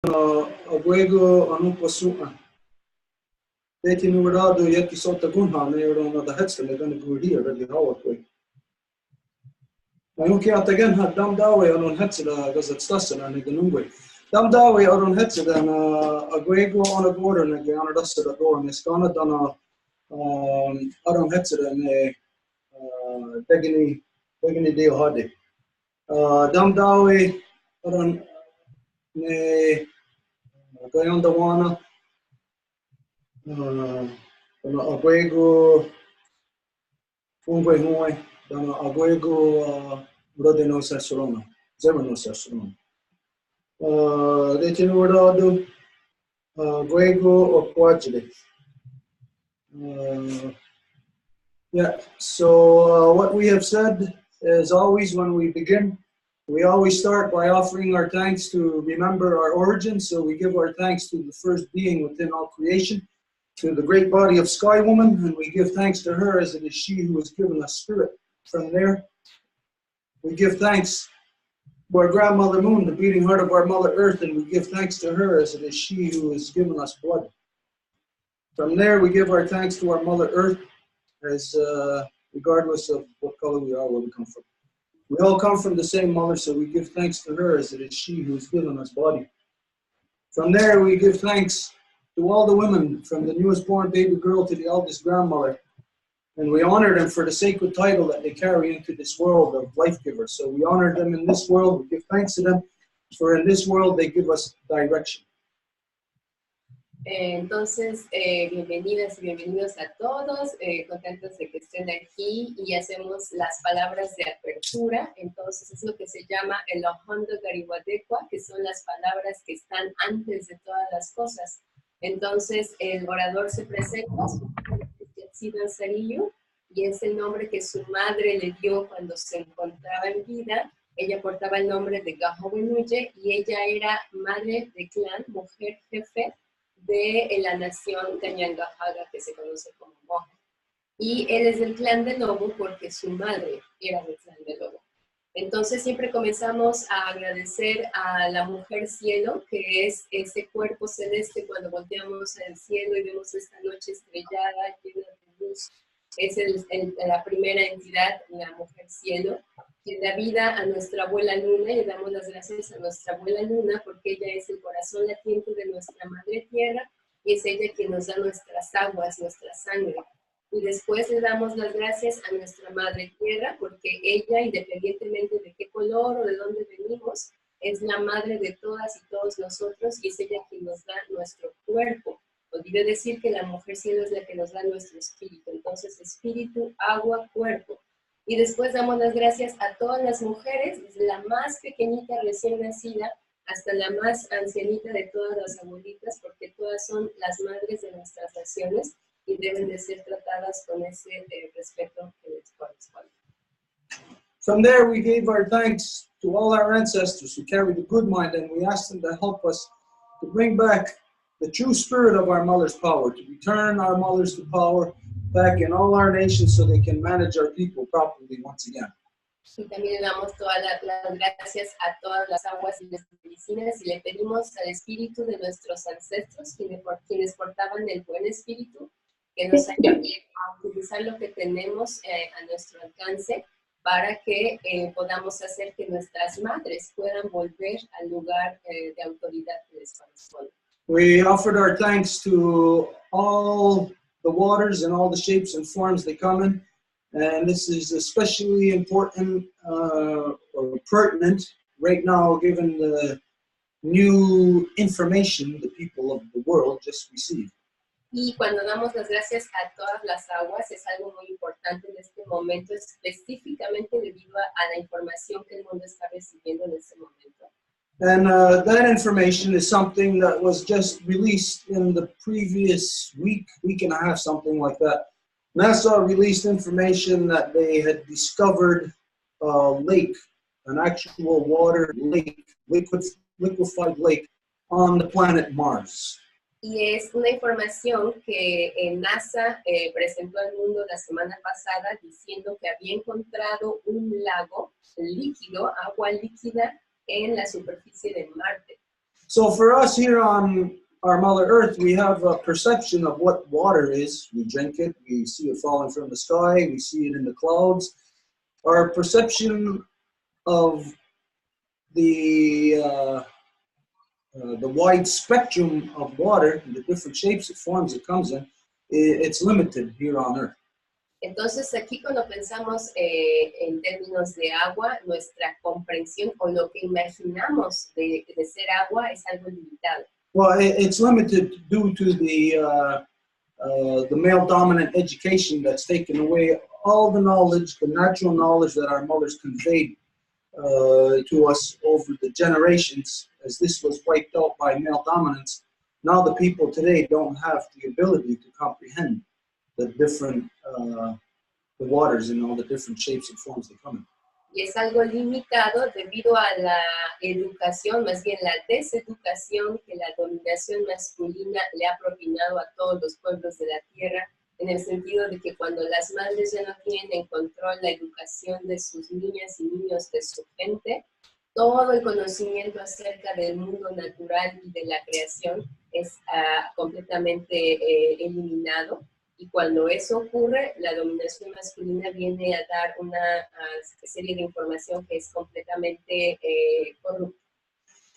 Abuego Anupasua. Deti Nurado Yeti Sota Gunha, Nero the Headstone, they're going to go here, ready how it way. Anunki at again had Dam Dawe on Hetzida, because it's Tussin and Ganungwe. Dam Dawe on Hetzida and Aguego on a border and the honor dust at the door, and it's gone on Hetzida and Degini Deo Hadi. Dam Dawe on Gayondawana. Aguego Fungwe Moy, Dana Aguego Rodeno Sassorona, Zerano Sassorona. They can order Aguego or Quajide. Yeah, so what we have said is always when we begin, we always start by offering our thanks to remember our origin. So we give our thanks to the first being within all creation, to the great body of Sky Woman, and we give thanks to her as it is she who has given us spirit. From there, we give thanks to our grandmother Moon, the beating heart of our Mother Earth, and we give thanks to her as it is she who has given us blood. From there, we give our thanks to our Mother Earth, as regardless of what color we are, where we come from. We all come from the same mother, so we give thanks to her as it is she who has given us body. From there, we give thanks to all the women, from the newest born baby girl to the eldest grandmother. And we honor them for the sacred title that they carry into this world of life givers. So we honor them in this world, we give thanks to them, for in this world they give us direction. Entonces, bienvenidas y bienvenidos a todos, contentos de que estén aquí y hacemos las palabras de apertura. Entonces, es lo que se llama el Ohondo Gariwadekwa, que son las palabras que están antes de todas las cosas. Entonces, el orador se presenta, su nombre es Yatsidan Sarillo, y es el nombre que su madre le dio cuando se encontraba en vida. Ella portaba el nombre de Gahobenuye y ella era madre de clan, mujer jefe de la nación Cañangajaga, que se conoce como Moja. Y él es del clan de Lobo porque su madre era del clan de Lobo. Entonces siempre comenzamos a agradecer a la mujer cielo, que es ese cuerpo celeste cuando volteamos al cielo y vemos esta noche estrellada, llena de luz. Es la primera entidad, la mujer cielo, que da vida a nuestra abuela luna, y le damos las gracias a nuestra abuela luna porque ella es el corazón latiente de nuestra madre tierra y es ella quien nos da nuestras aguas, nuestra sangre. Y después le damos las gracias a nuestra madre tierra porque ella, independientemente de qué color o de dónde venimos, es la madre de todas y todos nosotros y es ella quien nos da nuestro cuerpo. Olvidé decir que la mujer cielo es la que nos da nuestro espíritu. Entonces, espíritu, agua, cuerpo. Y después damos las gracias a todas las mujeres, desde la más pequeñita recién nacida hasta la más ancianita de todas las abuelitas, porque todas son las madres de nuestras naciones y deben de ser tratadas con ese respeto que les corresponde. From there, we gave our thanks to all our ancestors who carried a good mind, and we asked them to help us to bring back the true spirit of our mother's power, to return our mothers to power back in all our nations so they can manage our people properly once again. Y también le damos todas las gracias a todas las aguas y las medicinas y le pedimos al espíritu de nuestros ancestros, quienes portaban el buen espíritu, que nos ayude a utilizar lo que tenemos a nuestro alcance para que podamos hacer que nuestras madres puedan volver al lugar de autoridad que les corresponde. We offered our thanks to all the waters and all the shapes and forms they come in. And this is especially important or pertinent right now, given the new information the people of the world just received. Y cuando damos las gracias a todas las aguas, es algo muy importante en este momento, específicamente debido a la información que el mundo está recibiendo en este momento. And that information is something that was just released in the previous week and a half, something like that. NASA released information that they had discovered a lake, an actual water lake, liquefied lake on the planet Mars. Y es una información que NASA presentó al mundo la semana pasada diciendo que había encontrado un lago líquido, agua líquida, en la superficie de Marte. So for us here on our Mother Earth, we have a perception of what water is. We drink it, we see it falling from the sky, we see it in the clouds. Our perception of the wide spectrum of water, the different shapes and forms it comes in, it's limited here on Earth. Entonces aquí cuando pensamos en términos de agua, nuestra comprensión o lo que imaginamos de ser agua es algo limitado. Well, it's limited due to the male-dominant education that's taken away all the knowledge, the natural knowledge that our mothers conveyed to us over the generations, as this was wiped out by male dominance. Now the people today don't have the ability to comprehend the different the waters and all the different shapes and forms they come in. Y es algo limitado debido a la educación, más bien la deseducación que la dominación masculina le ha propinado a todos los pueblos de la tierra, en el sentido de que cuando las madres ya no tienen en control la educación de sus niñas y niños, de su gente, todo el conocimiento acerca del mundo natural y de la creación es completamente eliminado. Y cuando eso ocurre, la dominación masculina viene a dar una serie de información que es completamente corrupta.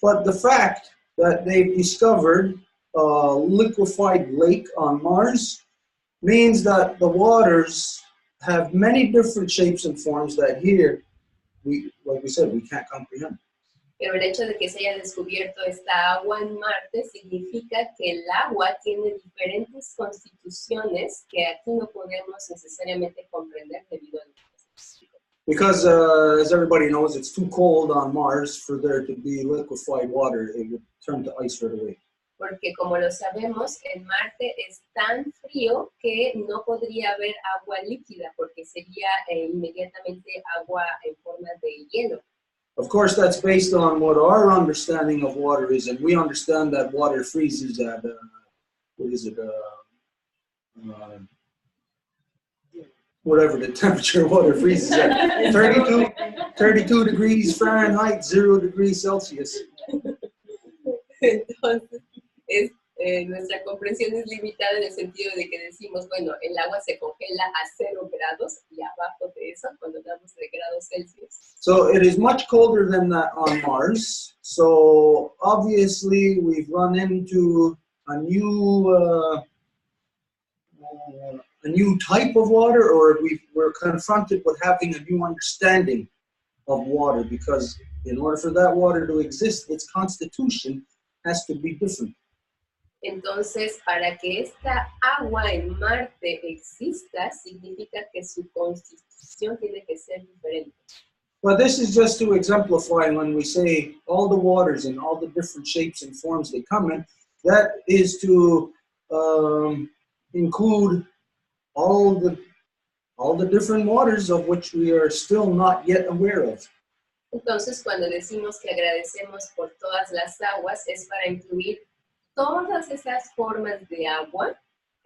But the fact that they've discovered a liquefied lake on Mars means that the waters have many different shapes and forms that here, like we said, we can't comprehend. Pero el hecho de que se haya descubierto esta agua en Marte significa que el agua tiene diferentes constituciones que aquí no podemos necesariamente comprender debido a lo que se explica. Because, as everybody knows, it's too cold on Mars for there to be liquefied water. It would turn to ice right away. Porque como lo sabemos, en Marte es tan frío que no podría haber agua líquida, porque sería inmediatamente agua en forma de hielo. Of course, that's based on what our understanding of water is, and we understand that water freezes at, whatever the temperature of water freezes at, 32 degrees Fahrenheit, 0 degrees Celsius. Entonces, nuestra comprensión es limitada en el sentido de que decimos, bueno, el agua se congela a 0 grados y abajo de eso, cuando hablamos de grados Celsius. So it is much colder than that on Mars. So obviously we've run into a new type of water, or we're confronted with having a new understanding of water, because in order for that water to exist, its constitution has to be different. Entonces, para que esta agua en Marte exista, significa que su constitución tiene que ser diferente. But this is just to exemplify when we say all the waters and all the different shapes and forms they come in, that is to include all the different waters of which we are still not yet aware of. Entonces, cuando decimos que agradecemos por todas las aguas, es para incluir todas esas formas de agua,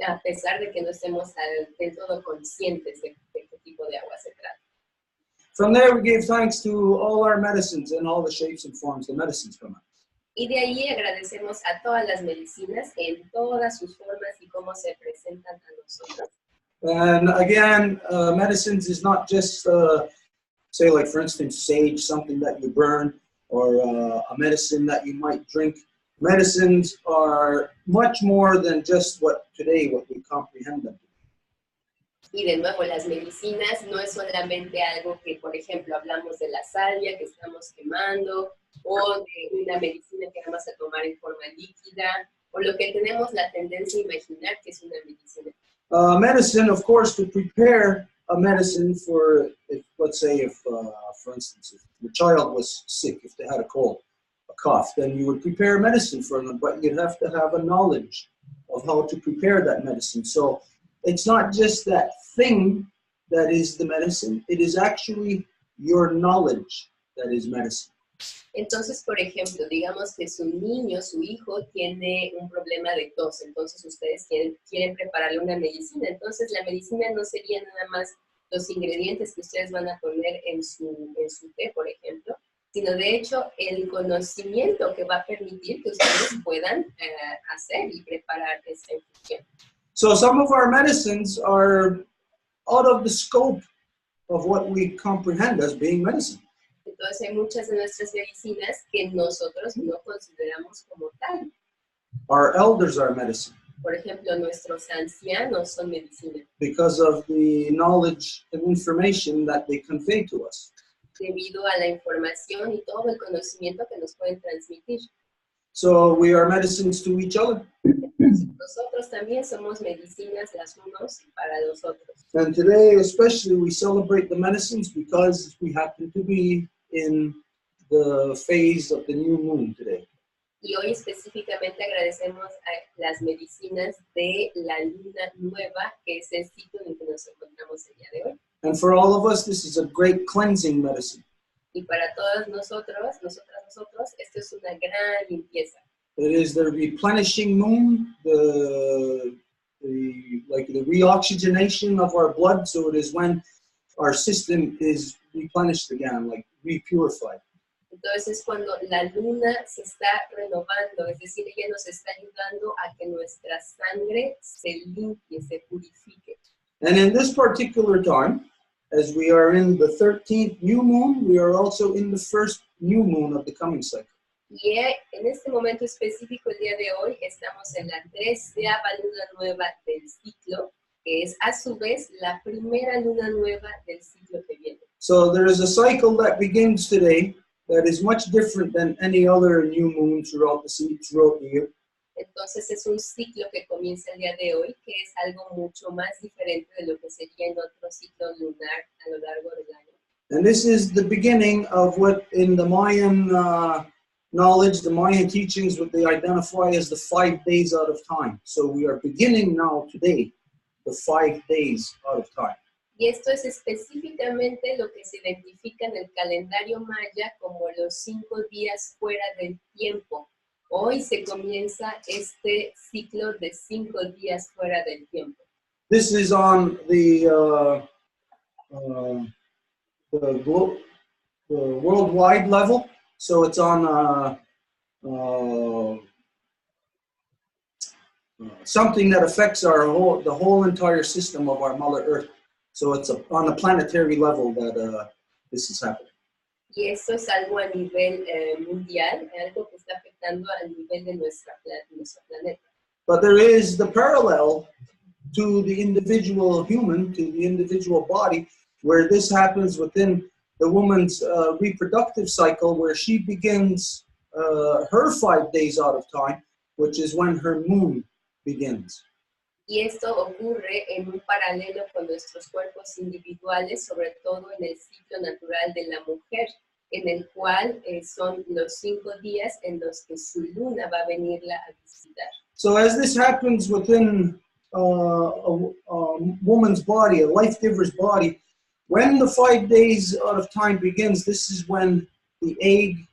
a pesar de que no estemos del todo conscientes de qué tipo de agua se trata. From there, we gave thanks to all our medicines and all the shapes and forms the medicines come out. Y de ahí agradecemos a todas las medicinas en todas sus formas y cómo se presentan a nosotros. And again, medicines is not just, say, like for instance, sage, something that you burn, or a medicine that you might drink. Medicines are much more than just what we comprehend them. Y de nuevo, las medicinas no es solamente algo que, por ejemplo, hablamos de la salvia que estamos quemando, o de una medicina que vamos a tomar en forma líquida, o lo que tenemos la tendencia a imaginar que es una medicina. Medicine, of course, to prepare a medicine for, let's say, for instance, if the child was sick, if they had a cold, a cough, then you would prepare medicine for them, but you'd have to have a knowledge of how to prepare that medicine. So it's not just that thing that is the medicine, it is actually your knowledge that is medicine. Entonces, por ejemplo, digamos que su niño, su hijo, tiene un problema de tos, entonces ustedes quieren prepararle una medicina. Entonces, la medicina no sería nada más los ingredientes que ustedes van a poner en su té, por ejemplo, sino de hecho el conocimiento que va a permitir que ustedes puedan hacer y preparar esa infusión. So some of our medicines are out of the scope of what we comprehend as being medicine. Entonces hay muchas de nuestras medicinas que nosotros no consideramos como tal. Our elders are medicine Por ejemplo, nuestros ancianos son medicina because of the knowledge and information that they convey to us. debido a la información y todo el conocimiento que nos pueden transmitir. So we are medicines to each other. Nosotros también somos medicinas las unos para los otros. And today especially we celebrate the medicines because we happen to be in the phase of the new moon today. Y hoy específicamente agradecemos a las medicinas de la luna nueva, que es el ciclo en el que nos encontramos el día de hoy. And for all of us, this is a great cleansing medicine. Y para todos nosotros, esto es una gran limpieza. It is the replenishing moon, the reoxygenation of our blood. So it is when our system is replenished again, like repurified. Entonces cuando la luna se está renovando, es decir, ella nos está ayudando a que nuestra sangre se limpie, se purifique. And in this particular time, as we are in the 13th new moon, we are also in the first new moon of the coming cycle. Y en este momento específico, el día de hoy, estamos en la 13ª luna nueva del ciclo, que es a su vez la primera luna nueva del ciclo que viene. So there is a cycle that begins today that is much different than any other new moon throughout the year. Entonces es un ciclo que comienza el día de hoy, que es algo mucho más diferente de lo que sería en otro ciclo lunar a lo largo del año. And this is the beginning of what in the Mayan knowledge, the Mayan teachings, what they identify as the 5 days out of time. So we are beginning now today, the 5 days out of time. Y esto es específicamente lo que se identifica en el calendario maya como los 5 días fuera del tiempo. Hoy se comienza este ciclo de 5 días fuera del tiempo. This is on the worldwide level, so it's on something that affects the whole entire system of our Mother Earth. So it's on a planetary level that this is happening. Y esto es algo a nivel mundial, algo que está afectando al nivel de nuestro planeta. But there is the parallel to the individual human, to the individual body, where this happens within the woman's reproductive cycle, where she begins her 5 days out of time, which is when her moon begins. Y esto ocurre en un paralelo con nuestros cuerpos individuales, sobre todo en el ciclo natural de la mujer, en el cual son los 5 días en los que su luna va a venirla a visitar. So as this happens within a woman's body, a life giver's body, when the 5 days out of time begins, this is when the egg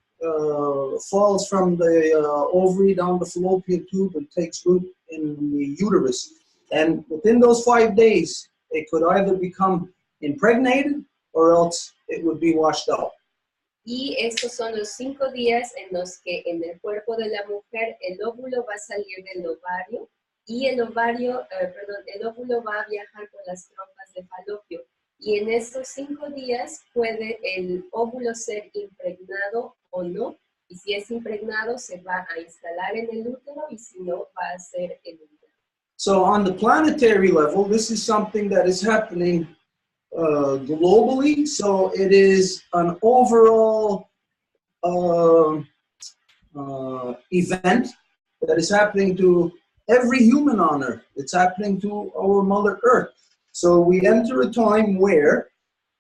falls from the ovary down the fallopian tube and takes root in the uterus. And within those 5 days, it could either become impregnated or else it would be washed out. Y estos son los 5 días en los que en el cuerpo de la mujer el óvulo va a salir del ovario y el óvulo va a viajar por las trompas de falopio. Y en estos 5 días puede el óvulo ser impregnado o no. Y si es impregnado, se va a instalar en el útero y si no, va a ser eliminado. So on the planetary level, this is something that is happening globally. So it is an overall event that is happening to every human on Earth. It's happening to our Mother Earth. So we enter a time where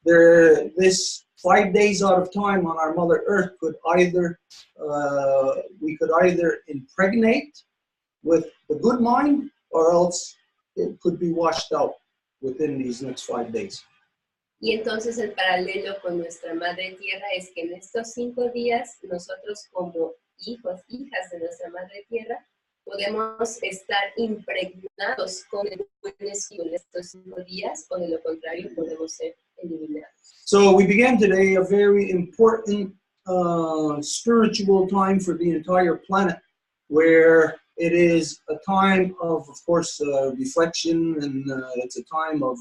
this 5 days out of time on our Mother Earth could either, we could either impregnate with the good mind, or else it could be washed out within these next 5 days. Y entonces el paralelo con nuestra Madre Tierra es que en estos 5 días nosotros como hijos, hijas de nuestra Madre Tierra, podemos estar impregnados con el buen espíritu en estos 5 días, o de lo contrario podemos ser eliminados. So we began today a very important spiritual time for the entire planet, where it is a time of course, reflection, and it's a time of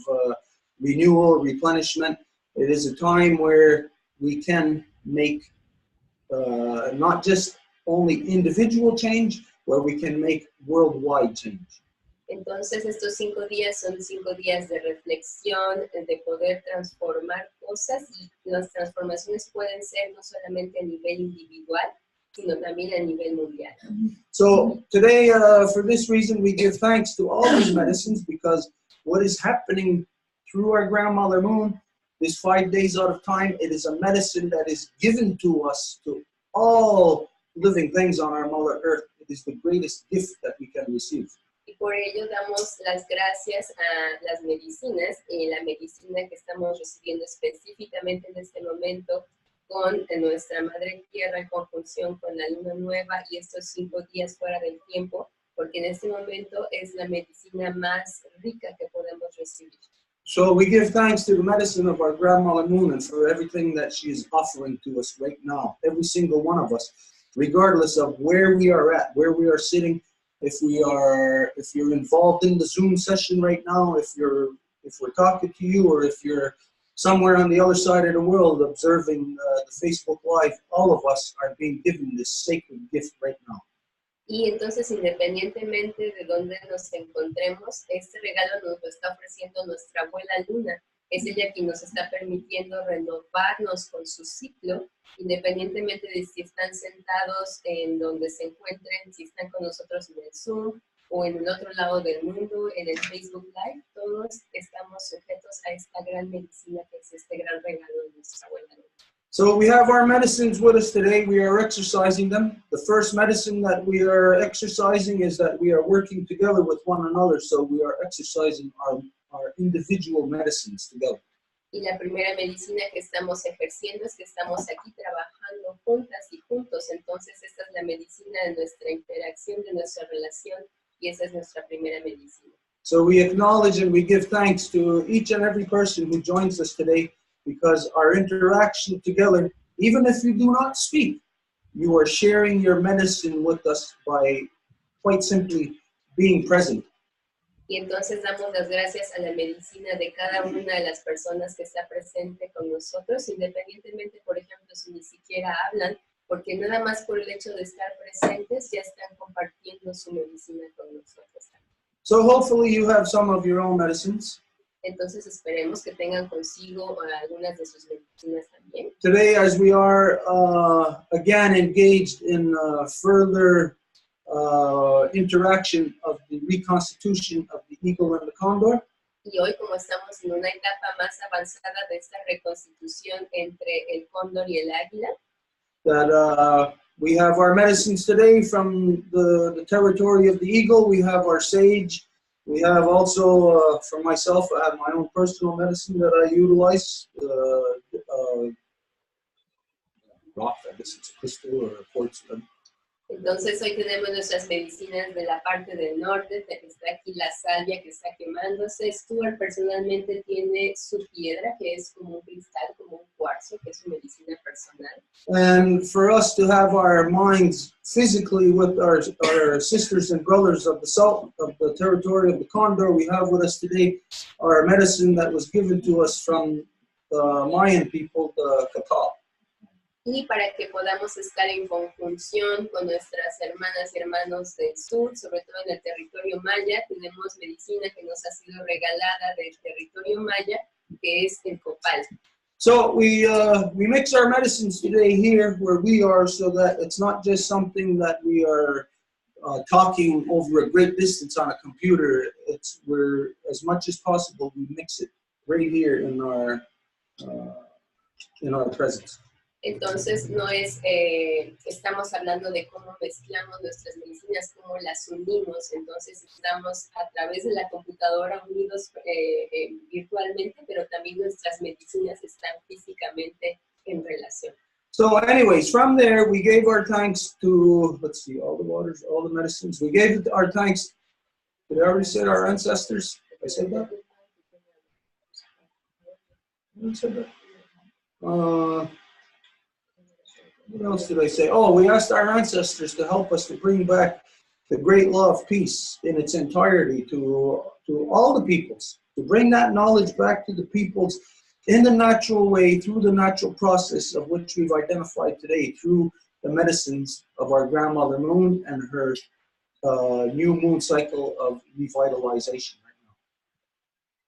renewal, replenishment. It is a time where we can make not just only individual change, where we can make worldwide change. Entonces estos 5 días son 5 días de reflexión, de poder transformar cosas, y las transformaciones pueden ser no solamente a nivel individual, sino también a nivel mundial. So today, for this reason, we give thanks to all these medicines, because what is happening through our grandmother moon, this 5 days out of time, it is a medicine that is given to us, to all living things on our Mother Earth. It is the greatest gift that we can receive. Y por ello damos las gracias a las medicinas, y la medicina que estamos recibiendo específicamente en este momento con nuestra Madre Tierra en conjunción con la Luna Nueva y estos 5 días fuera del tiempo, porque en este momento es la medicina más rica que podemos recibir. So we give thanks to the medicine of our grandmother moon, and for everything that she is offering to us right now, every single one of us, regardless of where we are at, where we are sitting. If you're involved in the Zoom session right now, if we're talking to you, or if you're somewhere on the other side of the world observing the Facebook Live, all of us are being given this sacred gift right now. Y entonces, independientemente de dónde nos encontremos, este regalo nos lo está ofreciendo nuestra abuela Luna. Es ella quien nos está permitiendo renovarnos con su ciclo, independientemente de si están sentados en donde se encuentren, si están con nosotros en el Zoom o en el otro lado del mundo, en el Facebook Live. Todos estamos sujetos a esta gran medicina que es este gran regalo de nuestra abuela Luna. So we have our medicines with us today. We are exercising them. The first medicine that we are exercising is that we are working together with one another. So we are exercising our individual medicines together. Y la primera medicina que estamos ejerciendo es que estamos aquí trabajando juntas y juntos. Entonces esta es la medicina de nuestra interacción, de nuestra relación, y esa es nuestra primera medicina. So we acknowledge and we give thanks to each and every person who joins us today, because our interaction together, even if you do not speak, you are sharing your medicine with us by quite simply being present. Y entonces damos las gracias a la medicina de cada una de las personas que está presente con nosotros, independientemente, por ejemplo, si ni siquiera hablan, porque nada más por el hecho de estar presentes ya están compartiendo su medicina con nosotros. So hopefully you have some of your own medicines. Entonces esperemos que tengan consigo algunas de sus medicinas también. Today, as we are again engaged in further interaction of the reconstitution of the eagle and the condor, Y hoy, como estamos en una etapa más avanzada de esta reconstitución entre el cóndor y el águila, that we have our medicines today from the territory of the eagle. We have our sage. We have also, for myself, I have my own personal medicine that I utilize. Rock, I guess it's a crystal or a quartz. entonces hoy tenemos nuestras medicinas de la parte del norte. Está aquí la salvia que está quemándose. Stuart personalmente tiene su piedra, que es como un cristal, como un cuarzo, que es su medicina personal. And for us to have our minds physically with our sisters and brothers of the salt, of the territory of the Condor, we have with us today our medicine that was given to us from the Mayan people, the cacao. Y para que podamos estar en conjunción con nuestras hermanas y hermanos del sur, sobre todo en el territorio maya, tenemos medicina que nos ha sido regalada del territorio maya, que es el copal. So we mix our medicines today here where we are, so that it's not just something that we are talking over a great distance on a computer. It's where, as much as possible, we mix it right here in our presence. Entonces, no es, estamos hablando de cómo mezclamos nuestras medicinas, cómo las unimos. Entonces, estamos a través de la computadora unidos virtualmente, pero también nuestras medicinas están físicamente en relación. So anyways, from there, we gave our thanks to, let's see, all the waters, all the medicines. We gave our thanks, did I already say our ancestors? I said that? I said that. What else did I say? Oh, we asked our ancestors to help us to bring back the great law of peace in its entirety to all the peoples, to bring that knowledge back to the peoples in the natural way, through the natural process of which we've identified today, through the medicines of our grandmother moon and her new moon cycle of revitalization.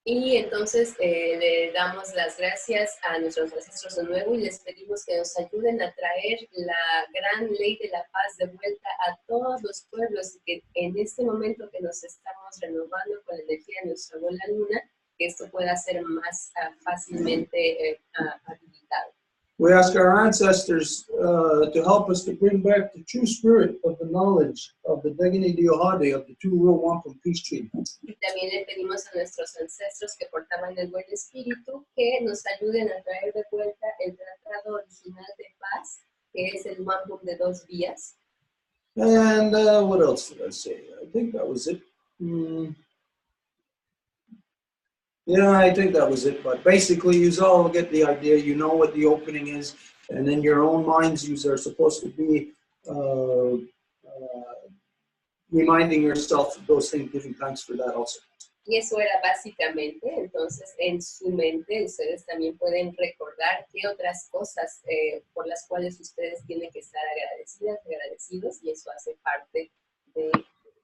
Y entonces le damos las gracias a nuestros ancestros de nuevo y les pedimos que nos ayuden a traer la gran ley de la paz de vuelta a todos los pueblos y que en este momento que nos estamos renovando con la energía de nuestra abuela luna, que esto pueda ser más fácilmente habilitado. We ask our ancestors to help us to bring back the true spirit of the knowledge of the Degini Diohade, of the two real wampum peace treaty. Y también le pedimos a nuestros ancestros que portaban el buen espíritu que nos ayuden a traer de vuelta el tratado original de paz, que es el wampum de 2 vías. And what else did I say? I think that was it. Yeah, I think that was it. But basically, you all get the idea. You know what the opening is, and in your own minds, you are supposed to be reminding yourself of those things, giving thanks for that also. Y eso era básicamente, entonces en su mente ustedes también pueden recordar qué otras cosas por las cuales ustedes tienen que estar agradecidos, y eso hace parte de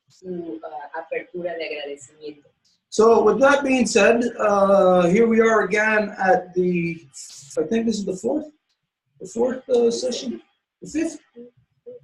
su apertura de agradecimiento. So with that being said, here we are again at the, I think this is the fourth session, the fifth.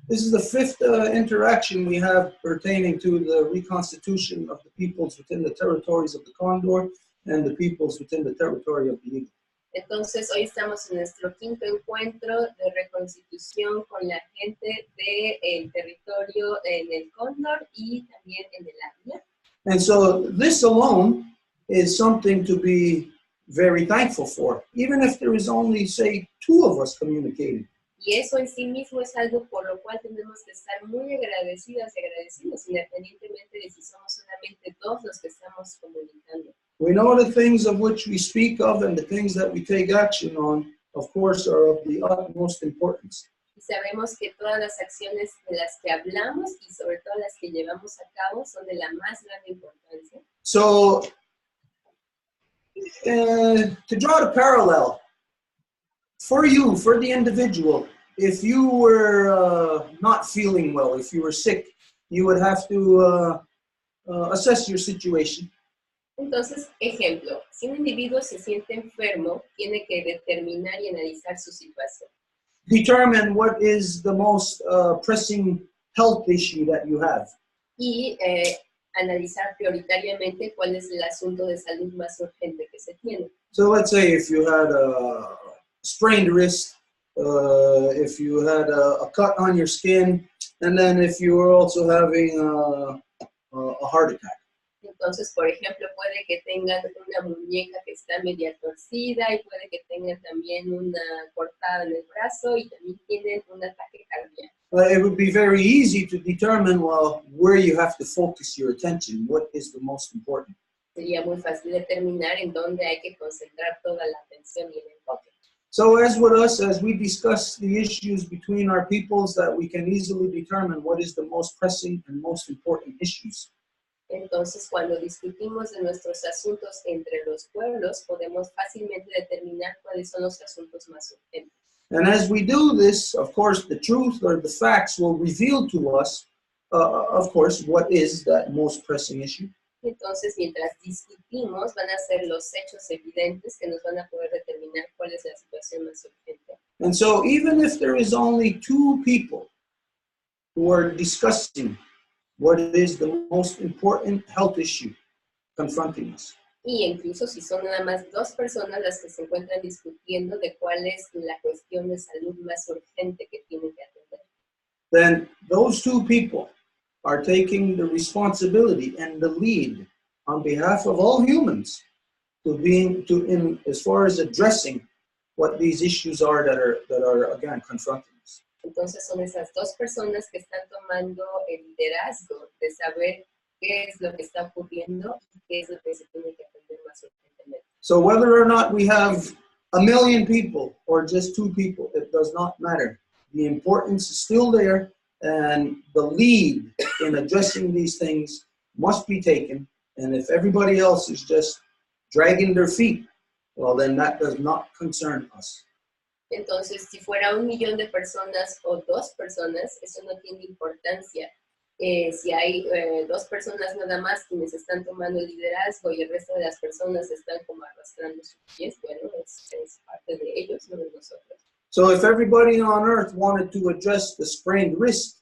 This is the fifth interaction we have pertaining to the reconstitution of the peoples within the territories of the Condor and the peoples within the territory of the Eagle. Entonces hoy estamos en nuestro quinto encuentro de reconstitución con la gente del territorio en el Cóndor y también en el Águila. And so this alone is something to be very thankful for, even if there is only, say, 2 of us communicating. Y eso en sí mismo es algo por lo cual tenemos que estar muy agradecidas y agradecidos, independientemente de si somos solamente 2 los que estamos comunicando. We know the things of which we speak of and the things that we take action on, of course, are of the utmost importance. Y sabemos que todas las acciones de las que hablamos y sobre todo las que llevamos a cabo son de la más grande importancia. So, to draw the parallel, for you, for the individual, if you were not feeling well, if you were sick, you would have to assess your situation. Entonces, ejemplo, si un individuo se siente enfermo, tiene que determinar y analizar su situación. Determine what is the most pressing health issue that you have. Y analizar prioritariamente cuál es el asunto de salud más urgente que se tiene. So let's say if you had a sprained wrist, if you had a cut on your skin, and then if you were also having a heart attack. Entonces, por ejemplo, puede que tengan una muñeca que está media torcida y puede que tengan también una cortada en el brazo y también tienen un ataque cardíaco. It would be very easy to determine, well, where you have to focus your attention, what is the most important. Sería muy fácil determinar en dónde hay que concentrar toda la atención y el enfoque. So as with us, as we discuss the issues between our peoples, that we can easily determine what is the most pressing and most important issues. Entonces, cuando discutimos de nuestros asuntos entre los pueblos, podemos fácilmente determinar cuáles son los asuntos más urgentes. And as we do this, of course, the truth or the facts will reveal to us, of course, what is that most pressing issue. Entonces, mientras discutimos, van a ser los hechos evidentes que nos van a poder determinar cuál es la situación más urgente. And so, even if there is only 2 people who are discussing what is the most important health issue confronting us, Y incluso si son nada más 2 personas las que se encuentran discutiendo de cuál es la cuestión de salud más urgente que tienen que atender, then those 2 people are taking the responsibility and the lead on behalf of all humans in as far as addressing what these issues are that are again confronting us. Entonces son esas 2 personas que están tomando el liderazgo de saber qué es lo que está ocurriendo y qué es lo que se tiene que atender más urgentemente. So whether or not we have 1 million people or just 2 people, it does not matter. the importance is still there, and the lead in addressing these things must be taken. And if everybody else is just dragging their feet, well, then that does not concern us. Entonces, si fuera 1 millón de personas o 2 personas, eso no tiene importancia. Si hay 2 personas nada más quienes están tomando el liderazgo y el resto de las personas están como arrastrando sus pies, bueno, es parte de ellos, no de nosotros. So if everybody on earth wanted to address the sprained wrist,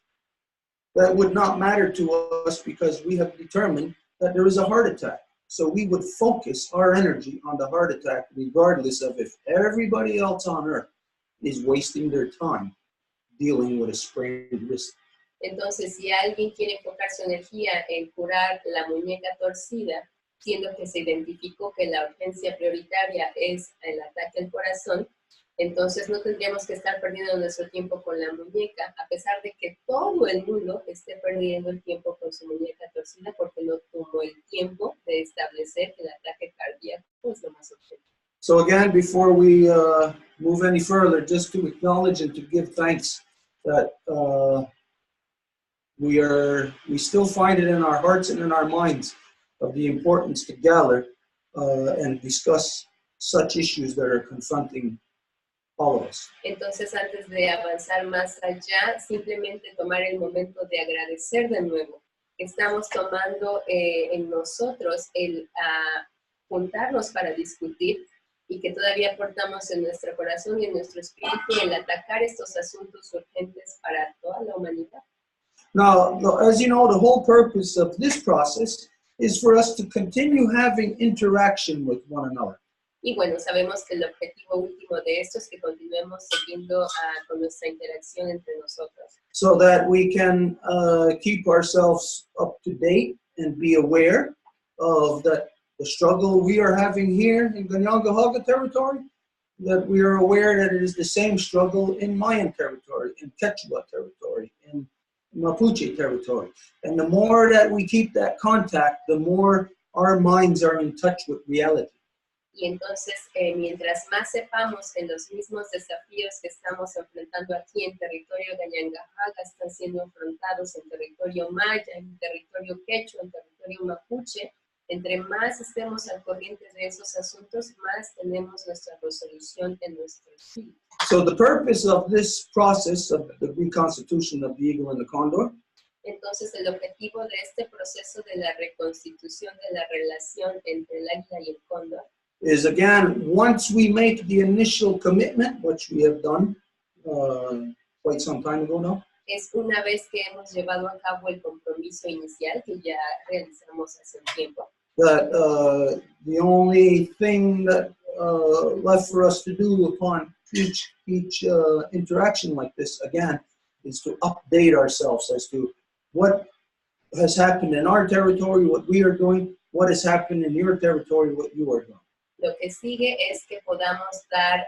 that would not matter to us because we have determined that there is a heart attack. So we would focus our energy on the heart attack regardless of if everybody else on earth is wasting their time dealing with a sprained wrist. Entonces, si alguien quiere enfocar su energía en curar la muñeca torcida, siendo que se identificó que la urgencia prioritaria es el ataque al corazón, entonces no tendríamos que estar perdiendo nuestro tiempo con la muñeca, a pesar de que todo el mundo esté perdiendo el tiempo con su muñeca torcida porque no tomó el tiempo de establecer que el ataque cardíaco es lo más urgente. So again, before we move any further, just to acknowledge and to give thanks that we still find it in our hearts and in our minds of the importance to gather and discuss such issues that are confronting all of us. Entonces, antes de avanzar más allá, simplemente tomar el momento de agradecer de nuevo. Estamos tomando en nosotros el juntarnos para discutir y que todavía portamos en nuestro corazón y en nuestro espíritu el atacar estos asuntos urgentes para toda la humanidad. Now, as you know, the whole purpose of this process is for us to continue having interaction with one another. Y bueno, sabemos que el objetivo último de esto es que continuemos siguiendo con nuestra interacción entre nosotros. So that we can keep ourselves up to date and be aware of the struggle we are having here in Ganyangahaga territory, that we are aware that it is the same struggle in Mayan territory, in Quechua territory, in Mapuche territory. And the more that we keep that contact, the more our minds are in touch with reality. Y entonces, mientras más sepamos que los mismos desafíos que estamos enfrentando aquí en territorio Ganyangahaga están siendo enfrentados en territorio maya, en territorio quechua, en territorio mapuche, entre más estemos al corriente de esos asuntos, más tenemos nuestra resolución en nuestro espíritu. So the purpose of this process of the reconstitution of the eagle and the condor Entonces, el objetivo de este proceso de la reconstitución de la relación entre el águila y el cóndor is, again, once we make the initial commitment, which we have done quite some time ago now, es una vez que hemos llevado a cabo el compromiso inicial que ya realizamos hace un tiempo. that the only thing that left for us to do upon each interaction like this, again, is to update ourselves as to what has happened in our territory, what we are doing, what has happened in your territory, what you are doing. Lo que sigue es que podamos dar,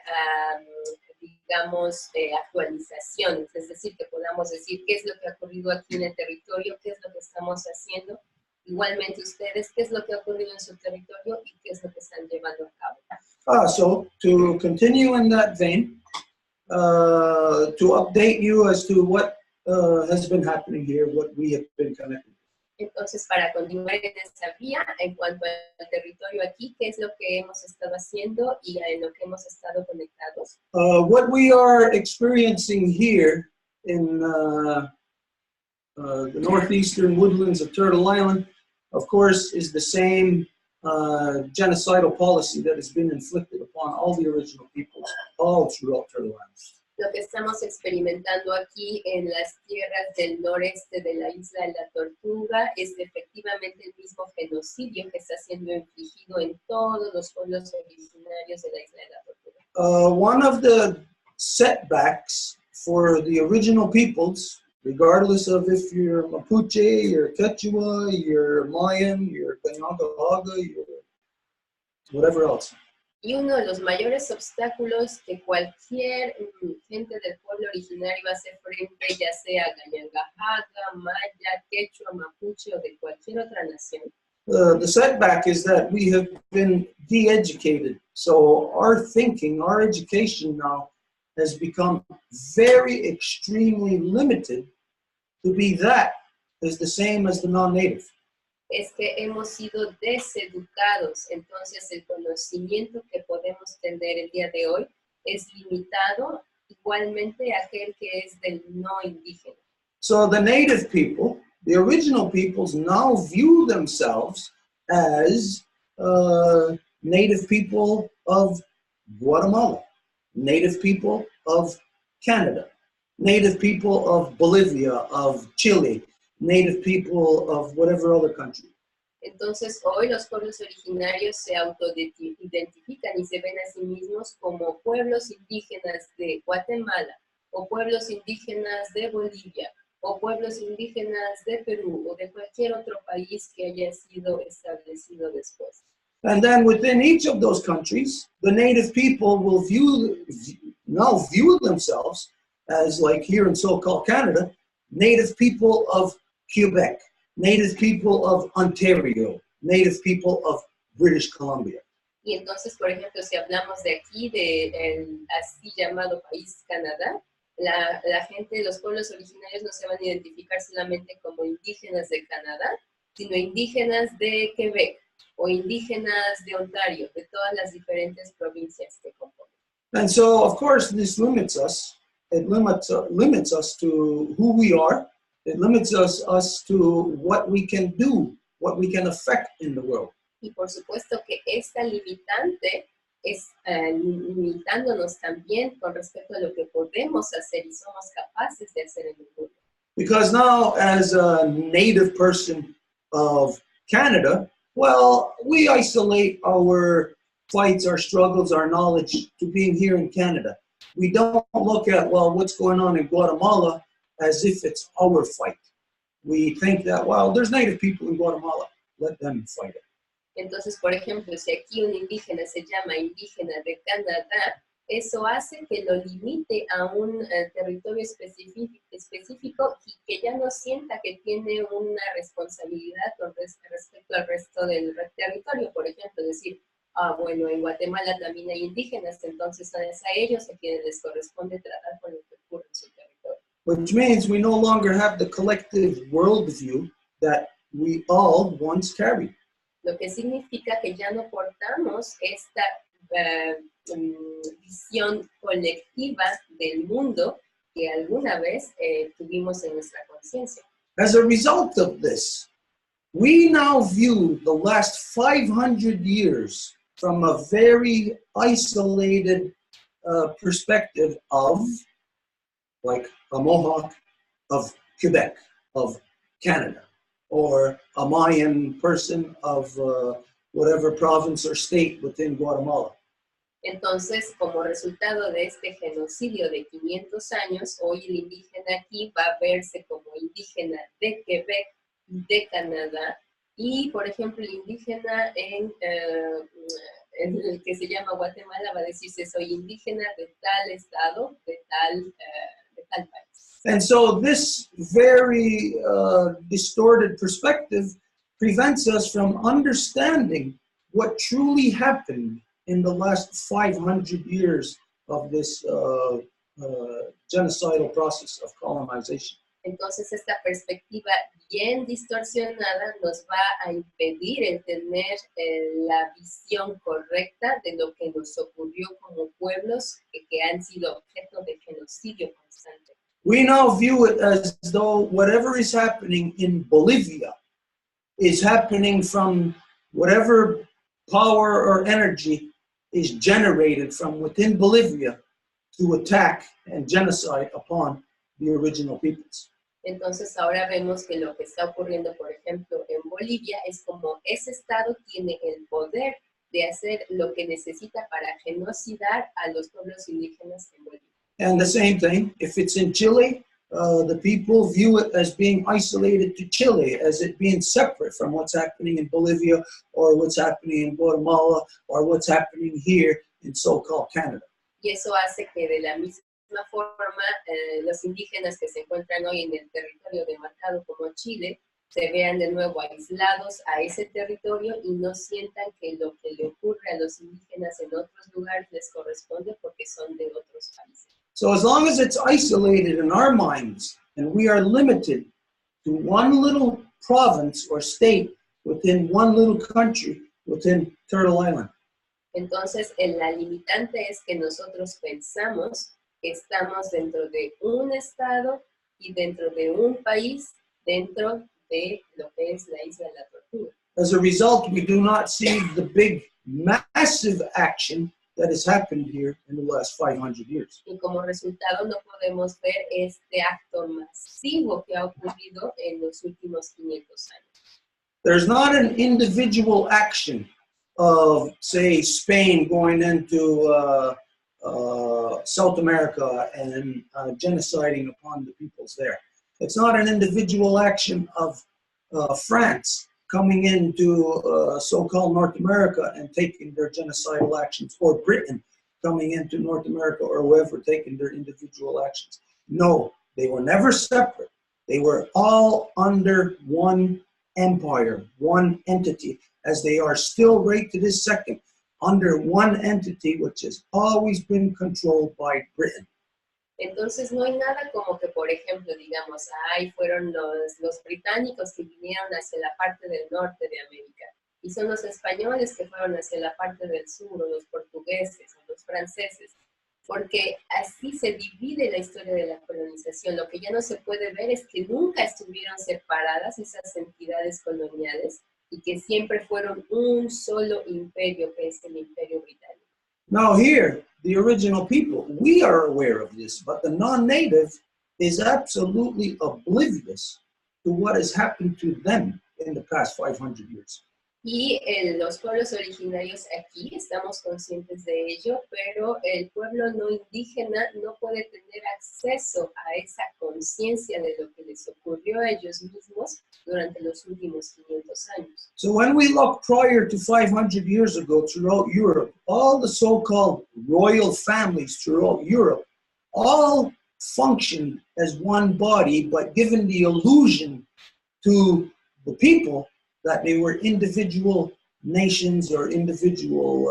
digamos, actualizaciones, es decir, que podamos decir qué es lo que ha ocurrido aquí en el territorio, qué es lo que estamos haciendo, igualmente ustedes, qué es lo que ha ocurrido en su territorio y qué es lo que están llevando a cabo. So, to continue in that vein, to update you as to what has been happening here, what we have been connected. Entonces, para continuar en esa vía, en cuanto al territorio aquí, ¿qué es lo que hemos estado haciendo y en lo que hemos estado conectados? What we are experiencing here in the northeastern woodlands of Turtle Island, of course, is the same genocidal policy that has been inflicted upon all the original peoples all throughout Turtle Island. Lo que estamos experimentando aquí en las tierras del noreste de la isla de la Tortuga es efectivamente el mismo genocidio que está siendo infligido en todos los pueblos originarios de la isla de la Tortuga. One of the setbacks for the original peoples, regardless of if you're Mapuche, you're Quechua, you're Mayan, you're Ganyangahaga, you're whatever else. Y uno de los mayores obstáculos que cualquier gente del pueblo originario va a hacer frente, ya sea Ganyangahaga, Maya, Quechua, Mapuche o de cualquier otra nación. The setback is that we have been de-educated. So our thinking, our education now has become very extremely limited to be that is the same as the non-native. Es que hemos sido deseducados, entonces el conocimiento que podemos tener el día de hoy es limitado igualmente a aquel que es del no indígena. So the native people, the original peoples, now view themselves as native people of Guatemala, native people of Canada, native people of Bolivia, of Chile, native people of whatever other country. Entonces hoy los pueblos originarios se autoidentifican y se ven a sí mismos como pueblos indígenas de Guatemala, o pueblos indígenas de Bolivia, o pueblos indígenas de Perú, o de cualquier otro país que haya sido establecido después. And then within each of those countries, the native people will now view themselves as, like here in so-called Canada, native people of Quebec, native people of Ontario, native people of British Columbia. Y entonces, por ejemplo, si hablamos de aquí, del así llamado país Canadá, la gente, los pueblos originarios no se van a identificar solamente como indígenas de Canadá, sino indígenas de Quebec o indígenas de Ontario, de todas las diferentes provincias que componen. And so, of course, this limits us. It limits us to who we are. It limits us to what we can do, what we can affect in the world. Y por supuesto que esta limitante es limitándonos también con respecto a lo que podemos hacer y somos capaces de hacer en el mundo. Because now, as a native person of Canada, well, we isolate our fights, our struggles, our knowledge to being here in Canada. We don't look at, well, what's going on in Guatemala as if it's our fight. We think that, well, there's native people in Guatemala. Let them fight it. Entonces, por ejemplo, si aquí un indígena se llama indígena de Canadá, eso hace que lo limite a un territorio específico y que ya no sienta que tiene una responsabilidad con respecto al resto del territorio. Por ejemplo, decir, bueno, en Guatemala también hay indígenas, entonces es a ellos a quienes les corresponde tratar con lo que ocurre en su territorio. Which means we no longer have the collective worldview that we all once carried. Lo que significa que ya no portamos esta visión colectiva del mundo que alguna vez tuvimos en nuestra conciencia. As a result of this, we now view the last 500 years from a very isolated perspective of, like a Mohawk of Quebec, of Canada, or a Mayan person of whatever province or state within Guatemala. Entonces, como resultado de este genocidio de 500 años, hoy el indígena aquí va a verse como indígena de Quebec, de Canadá, y, por ejemplo, el indígena en el que se llama Guatemala va a decirse soy indígena de tal estado, de tal país. And so this very distorted perspective prevents us from understanding what truly happened in the last 500 years of this genocidal process of colonization. Entonces esta perspectiva bien distorsionada nos va a impedir el tener la visión correcta de lo que nos ocurrió como pueblos que han sido objeto de genocidio constante. We now view it as though whatever is happening in Bolivia is happening from whatever power or energy is generated from within Bolivia to attack and genocide upon the original peoples. Entonces ahora vemos que lo que está ocurriendo, por ejemplo, en Bolivia es como ese estado tiene el poder de hacer lo que necesita para genocidar a los pueblos indígenas en Bolivia. And the same thing, if it's in Chile, the people view it as being isolated to Chile, as it being separate from what's happening in Bolivia or what's happening in Guatemala or what's happening here in so-called Canada. Y eso hace que de la misma forma los indígenas que se encuentran hoy en el territorio demarcado como Chile se vean de nuevo aislados a ese territorio y no sientan que lo que le ocurre a los indígenas en otros lugares les corresponde porque son de otros países. So as long as it's isolated in our minds and we are limited to one little province or state within one little country within Turtle Island. Entonces, la limitante es que nosotros pensamos que estamos dentro de un estado y dentro de un país, dentro de lo que es la isla de la Tortuga. As a result, we do not see the big, massive action that has happened here in the last 500 years. Y como resultado no podemos ver este acto masivo que ha ocurrido en los últimos 500 años. There's not an individual action of, say, Spain going into South America and genociding upon the peoples there. It's not an individual action of France coming into so-called North America and taking their genocidal actions, or Britain coming into North America, or whoever taking their individual actions. No, they were never separate. They were all under one empire, one entity, as they are still right to this second, under one entity which has always been controlled by Britain. Entonces no hay nada como que, por ejemplo, digamos, fueron los británicos que vinieron hacia la parte del norte de América, y son los españoles que fueron hacia la parte del sur, o los portugueses, o los franceses, porque así se divide la historia de la colonización. Lo que ya no se puede ver es que nunca estuvieron separadas esas entidades coloniales, y que siempre fueron un solo imperio, que es el Imperio Británico. Now here, the original people, we are aware of this, but the non-native is absolutely oblivious to what has happened to them in the past 500 years. Y los pueblos originarios aquí estamos conscientes de ello, pero el pueblo no indígena no puede tener acceso a esa conciencia de lo que les ocurrió a ellos mismos durante los últimos 500 años. So when we look prior to 500 years ago throughout Europe, all the so-called royal families throughout Europe all functioned as one body, but given the illusion to the people that they were individual nations or individual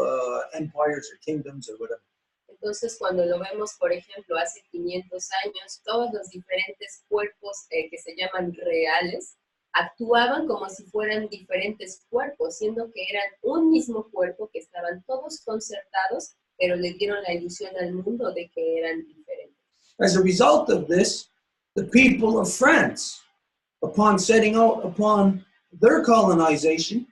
empires or kingdoms or whatever. Entonces, cuando lo vemos, por ejemplo, hace 500 años, todos los diferentes cuerpos que se llaman reales actuaban como si fueran diferentes cuerpos, siendo que eran un mismo cuerpo, que estaban todos concertados, pero le dieron la ilusión al mundo de que eran diferentes. As a result of this, the people of France, upon setting out upon their colonization,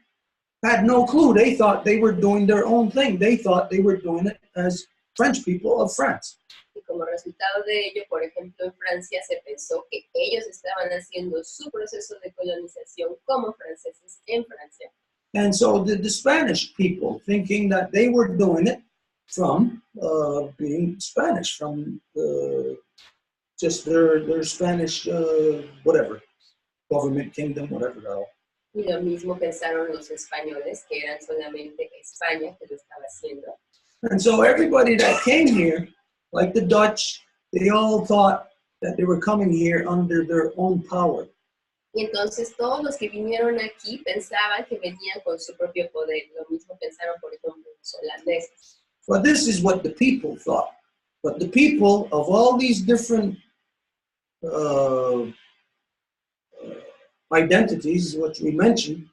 had no clue. They thought they were doing their own thing. They thought they were doing it as French people of France. Y como resultado de ello, por ejemplo, en Francia se pensó que ellos estaban haciendo su proceso de colonización como franceses en Francia. And so did the Spanish people, thinking that they were doing it from being Spanish, from just their Spanish, whatever, government, kingdom, whatever the hell. Y lo mismo pensaron los españoles, que eran solamente España que lo estaba haciendo. And so everybody that came here, like the Dutch, they all thought that they were coming here under their own power. Y entonces todos los que vinieron aquí pensaban que venían con su propio poder. Lo mismo pensaron, por ejemplo, los holandeses. But this is what the people thought. But the people of all these different identities, which we mentioned,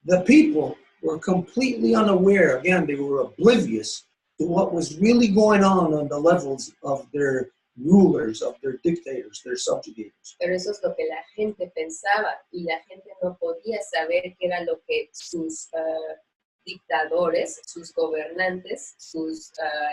the people were completely unaware. Again, they were oblivious to what was really going on the levels of their rulers, of their dictators, their subjugators. Pero eso es lo que la gente pensaba, y la gente no podía saber qué era lo que sus dictadores, sus gobernantes,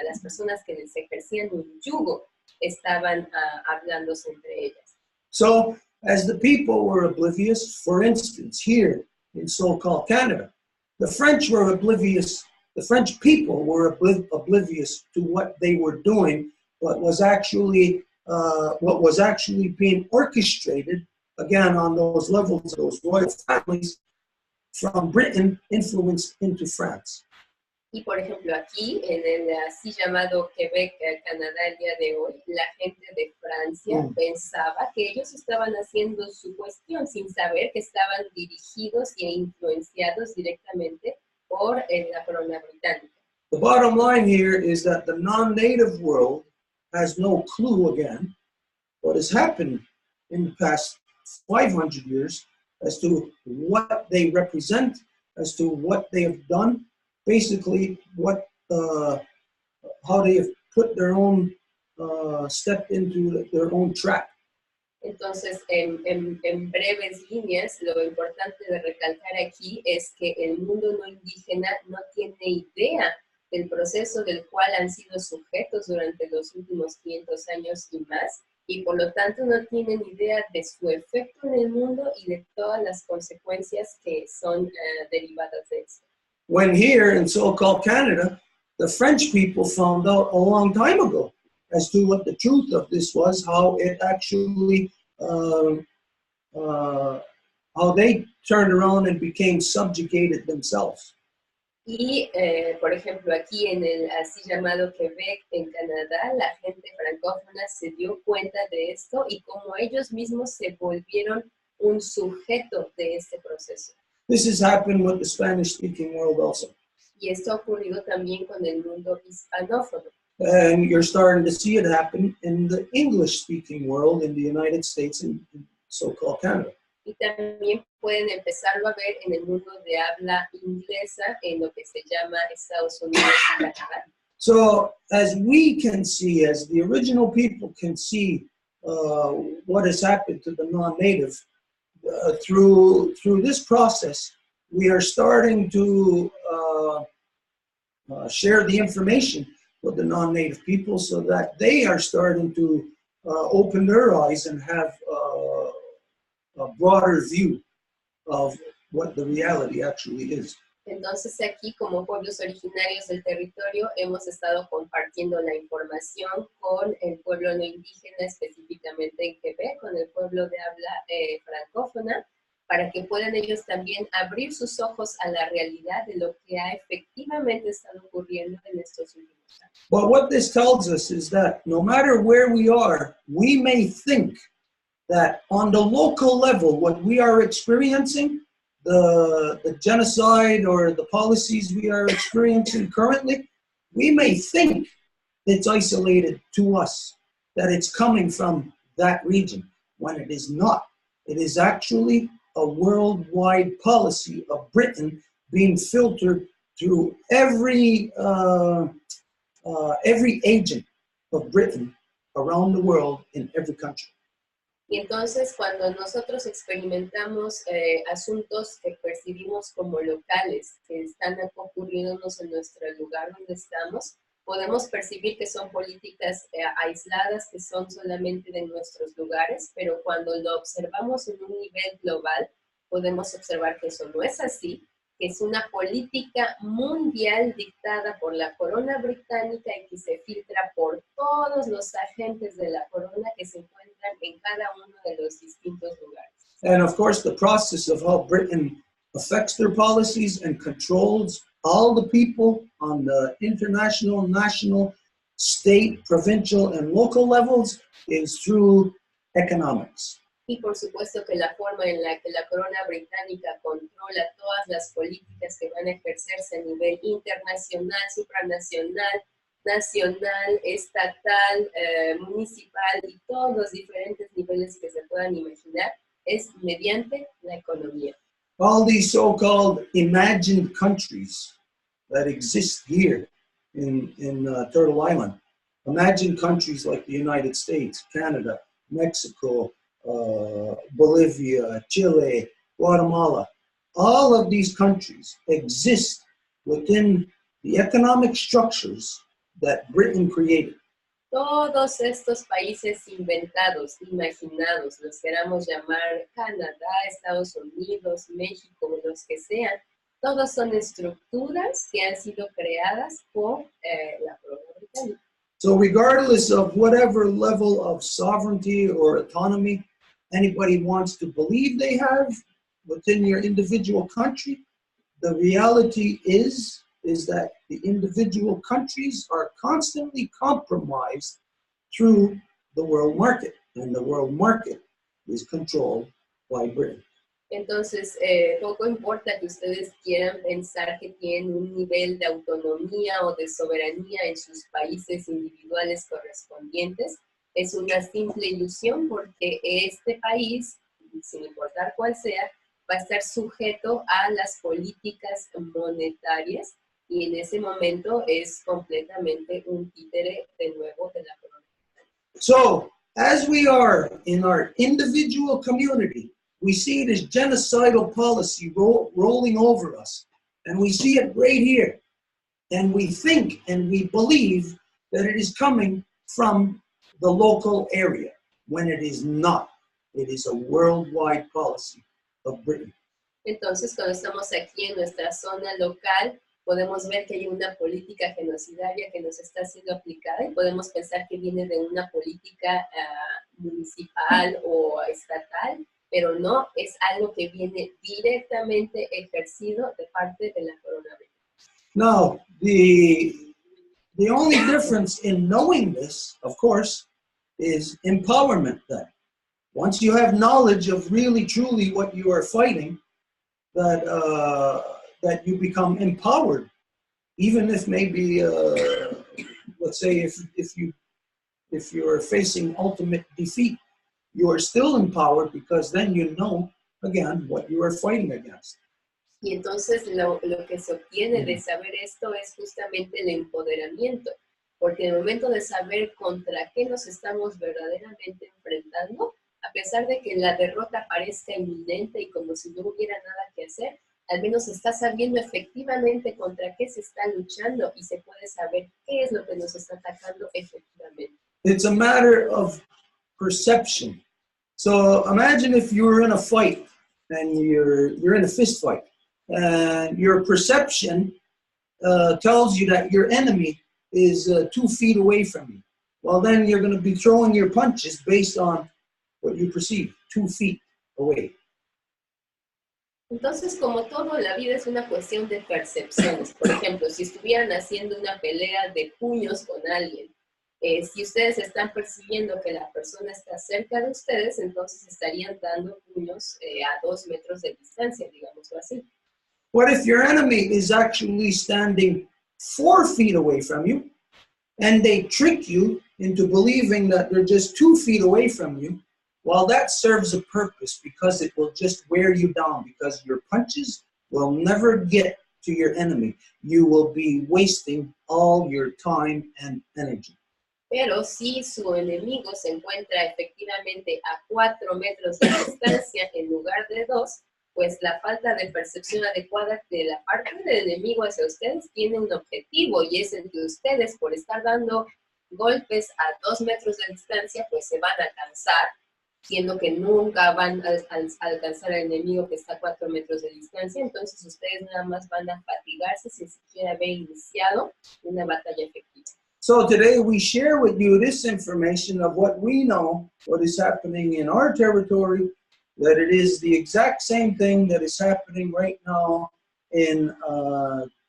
las personas que les ejercían un yugo, estaban hablándose entre ellas. So, as the people were oblivious, for instance, here in so-called Canada, the French were oblivious. The French people were oblivious to what they were doing, what was actually being orchestrated, again, on those levels, those royal families, from Britain influenced into France. Y por ejemplo, aquí, en el así llamado Quebec, Canadá, el día de hoy, la gente de Francia pensaba que ellos estaban haciendo su cuestión sin saber que estaban dirigidos e influenciados directamente por la corona británica. The bottom line here is that the non-native world has no clue again what has happened in the past 500 years as to what they represent, as to what they have done, basically what how they have put their own step into their own trap. Entonces, en breves líneas, lo importante de recalcar aquí es que el mundo no indígena no tiene idea del proceso del cual han sido sujetos durante los últimos 500 años y más, y por lo tanto no tienen idea de su efecto en el mundo y de todas las consecuencias que son derivadas de eso. When here in so-called Canada, the French people found out a long time ago as to what the truth of this was, how it actually, how they turned around and became subjugated themselves. Y, por ejemplo, aquí en el así llamado Quebec, en Canadá, la gente francófona se dio cuenta de esto y como ellos mismos se volvieron un sujeto de este proceso. This has happened with the Spanish-speaking world also. Y esto ha ocurrido también con el mundo hispanófono. And you're starting to see it happen in the English-speaking world in the United States and so-called Canada. Y también pueden empezarlo a ver en el mundo de habla inglesa, en lo que se llama Estados Unidos y Canadá. So, as we can see, as the original people can see what has happened to the non-native, through this process, we are starting to share the information with the non-native people so that they are starting to open their eyes and have a broader view of what the reality actually is. Entonces aquí, como pueblos originarios del territorio, hemos estado compartiendo la información con el pueblo no indígena, específicamente en Quebec, con el pueblo de habla francófona, para que puedan ellos también abrir sus ojos a la realidad de lo que ha efectivamente estado ocurriendo en estos últimos años. But what this tells us is that no matter where we are, we may think that on the local level, what we are experiencing, the genocide or the policies we are experiencing currently, we may think it's isolated to us, that it's coming from that region, when it is not. It is actually a worldwide policy of Britain being filtered through every agent of Britain around the world in every country. Y entonces cuando nosotros experimentamos asuntos que percibimos como locales, que están ocurriéndonos en nuestro lugar donde estamos, podemos percibir que son políticas aisladas, que son solamente de nuestros lugares, pero cuando lo observamos en un nivel global, podemos observar que eso no es así, que es una política mundial dictada por la corona británica y que se filtra por todos los agentes de la corona que se encuentran en cada uno de los distintos lugares. And of course, the process of how Britain affects their policies and controls all the people on the international, national, state, provincial, and local levels is through economics. Y por supuesto que la forma en la que la corona británica controla todas las políticas que van a ejercerse a nivel internacional, supranacional, nacional, estatal, municipal y todos los diferentes niveles que se puedan imaginar, es mediante la economía. All these so-called imagined countries that exist here in Turtle Island, imagined countries like the United States, Canada, Mexico, Bolivia, Chile, Guatemala, all of these countries exist within the economic structures that Britain created. Todos estos países inventados, imaginados, los queramos llamar Canadá, Estados Unidos, México, los que sean, todos son estructuras que han sido creadas por la corona británica. So regardless of whatever level of sovereignty or autonomy anybody wants to believe they have within your individual country, the reality is that the individual countries are constantly compromised through the world market, and the world market is controlled by Britain. Entonces, poco importa que ustedes quieran pensar que tienen un nivel de autonomía o de soberanía en sus países individuales correspondientes. Es una simple ilusión porque este país, sin importar cuál sea, va a estar sujeto a las políticas monetarias y en ese momento es completamente un títere de nuevo de la corona. So, as we are in our individual community, we see this genocidal policy rolling over us, and we see it right here, and we think and we believe that it is coming from the local area, when it is not. It is a worldwide policy of Britain. Entonces, cuando estamos aquí en nuestra zona local, podemos ver que hay una política genocidaria que nos está siendo aplicada y podemos pensar que viene de una política municipal o estatal, pero no, es algo que viene directamente ejercido de parte de la corona británica. Now, the only difference in knowing this, of course, is empowerment then. Once you have knowledge of really, truly what you are fighting, that you become empowered, even if maybe, let's say, if you're facing ultimate defeat, you are still empowered because then you know again what you are fighting against. Y entonces lo que se obtiene de saber esto es justamente el empoderamiento, porque en el momento de saber contra qué nos estamos verdaderamente enfrentando, a pesar de que la derrota parezca inminente y como si no hubiera nada que hacer, al menos se está sabiendo efectivamente contra qué se está luchando y se puede saber qué es lo que nos está atacando efectivamente. It's a matter of perception. So imagine if you were in a fight and you're in a fist fight, and your perception tells you that your enemy is 2 feet away from you. Well, then you're going to be throwing your punches based on what you perceive, 2 feet away. Entonces, como todo, la vida es una cuestión de percepciones. Por ejemplo, si estuvieran haciendo una pelea de puños con alguien, si ustedes están percibiendo que la persona está cerca de ustedes, entonces estarían dando puños a 2 metros de distancia, digámoslo así. What if your enemy is actually standing 4 feet away from you, and they trick you into believing that they're just 2 feet away from you? Well, that serves a purpose because it will just wear you down, because your punches will never get to your enemy. You will be wasting all your time and energy. Pero si su enemigo se encuentra efectivamente a 4 metros de distancia en lugar de 2, pues la falta de percepción adecuada de la parte del enemigo hacia ustedes tiene un objetivo, y es el que ustedes, por estar dando golpes a 2 metros de distancia, pues se van a cansar, siendo que nunca van a alcanzar al enemigo que está a 4 metros de distancia. Entonces ustedes nada más van a fatigarse sin siquiera haber iniciado una batalla efectiva. So today we share with you this information of what we know, what is happening in our territory, that it is the exact same thing that is happening right now in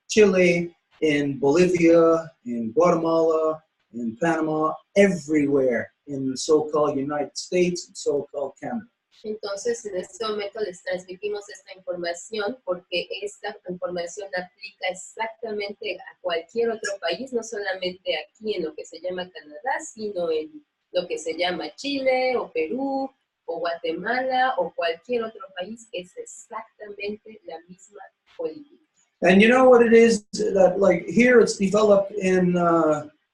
Chile, in Bolivia, in Guatemala, in Panama, everywhere in the so-called United States and so-called Canada. Entonces, en este momento les transmitimos esta información porque esta información aplica exactamente a cualquier otro país, no solamente aquí en lo que se llama Canadá, sino en lo que se llama Chile o Perú o Guatemala o cualquier otro país. Es exactamente la misma política. And you know what it is? That like here it's developed in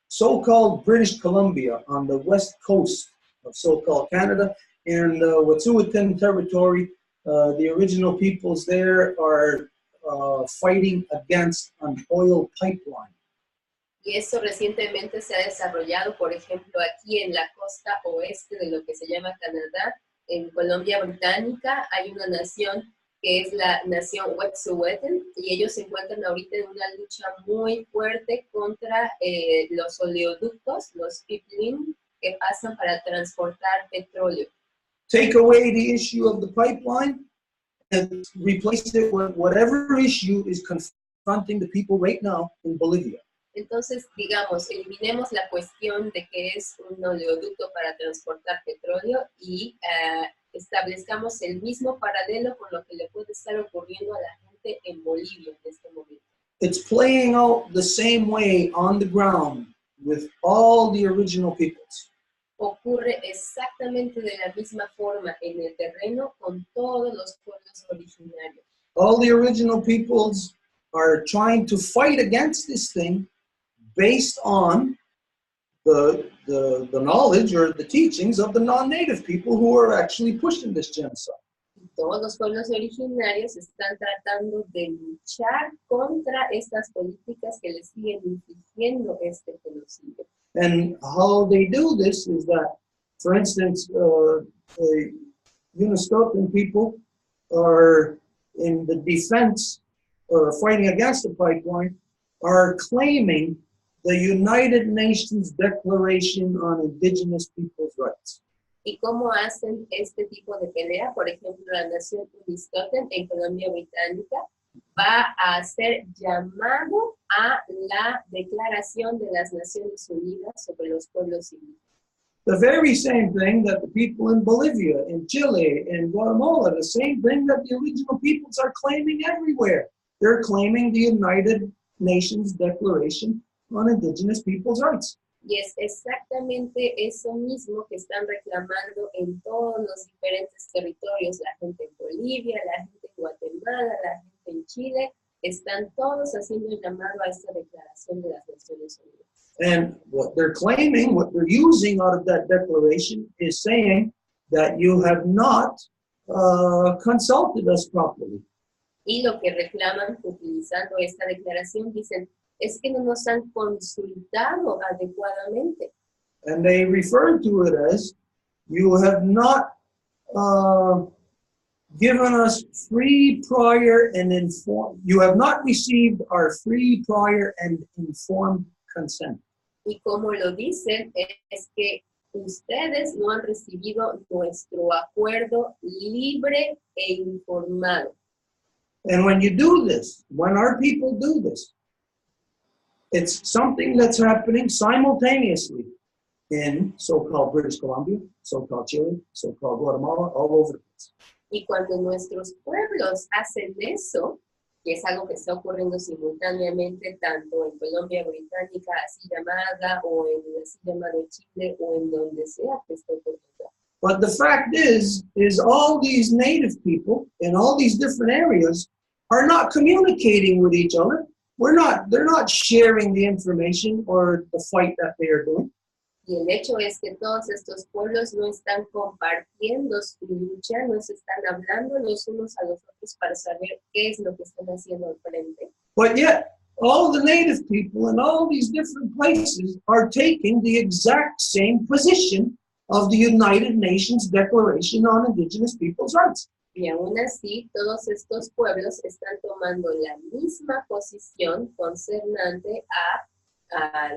so-called British Columbia on the west coast of so-called Canada. In the Wet'suwet'en territory, the original peoples there are fighting against an oil pipeline. Y eso recientemente se ha desarrollado, por ejemplo, aquí en la costa oeste de lo que se llama Canadá, en Colombia Británica, hay una nación que es la nación Wet'suwet'en, y ellos se encuentran ahorita en una lucha muy fuerte contra los oleoductos, los pipeline, que pasan para transportar petróleo. Take away the issue of the pipeline and replace it with whatever issue is confronting the people right now in Bolivia. Entonces, digamos, eliminemos la cuestión de que es un oleoducto para transportar petróleo y establezcamos el mismo paralelo con lo que le puede estar ocurriendo a la gente en Bolivia en este momento. It's playing out the same way on the ground with all the original peoples. Ocurre exactamente de la misma forma en el terreno con todos los pueblos originarios. All the original peoples are trying to fight against this thing based on the knowledge or the teachings of the non-native people who are actually pushing this genocide. Todos los pueblos originarios están tratando de luchar contra estas políticas que les siguen infligiendo este genocidio. And how they do this is that, for instance, the Unistoten people are in the defense or fighting against the pipeline, are claiming the United Nations Declaration on Indigenous Peoples' Rights. ¿Y cómo hacen este tipo de pelea? Por ejemplo, la nación Unistoten en Colombia Británica va a hacer llamado a la Declaración de las Naciones Unidas sobre los pueblos indígenas. The very same thing that the people in Bolivia, in Chile, in Guatemala, the same thing that the original peoples are claiming everywhere. They're claiming the United Nations Declaration on Indigenous Peoples' Rights. Y es exactamente eso mismo que están reclamando en todos los diferentes territorios. La gente en Bolivia, la gente en Guatemala, la gente en Chile, están todos haciendo el llamado a esta declaración de las Naciones Unidas. And what they're claiming, what they're using out of that declaration is saying that you have not consulted us properly. Y lo que reclaman utilizando esta declaración dicen, es que no nos han consultado adecuadamente. And they refer to it as, you have not given us free, prior, and informed, you have not received our free, prior, and informed consent. Y como lo dicen, es que ustedes no han recibido nuestro acuerdo libre e informado. And when you do this, when our people do this, it's something that's happening simultaneously in so-called British Columbia, so-called Chile, so-called Guatemala, all over the place. Y cuando nuestros pueblos hacen eso, que es algo que está ocurriendo simultáneamente tanto en Colombia Británica, así llamada, o en así llamado Chile, o en donde sea que esté ocurriendo. But the fact is all these native people in all these different areas are not communicating with each other. They're not sharing the information or the fight that they are doing. Y el hecho es que todos estos pueblos no están compartiendo su lucha, no se están hablando los unos a los otros para saber qué es lo que están haciendo al frente. But yet, all the native people in all these different places are taking the exact same position of the United Nations Declaration on Indigenous Peoples' Rights. Y aún así, todos estos pueblos están tomando la misma posición concernante a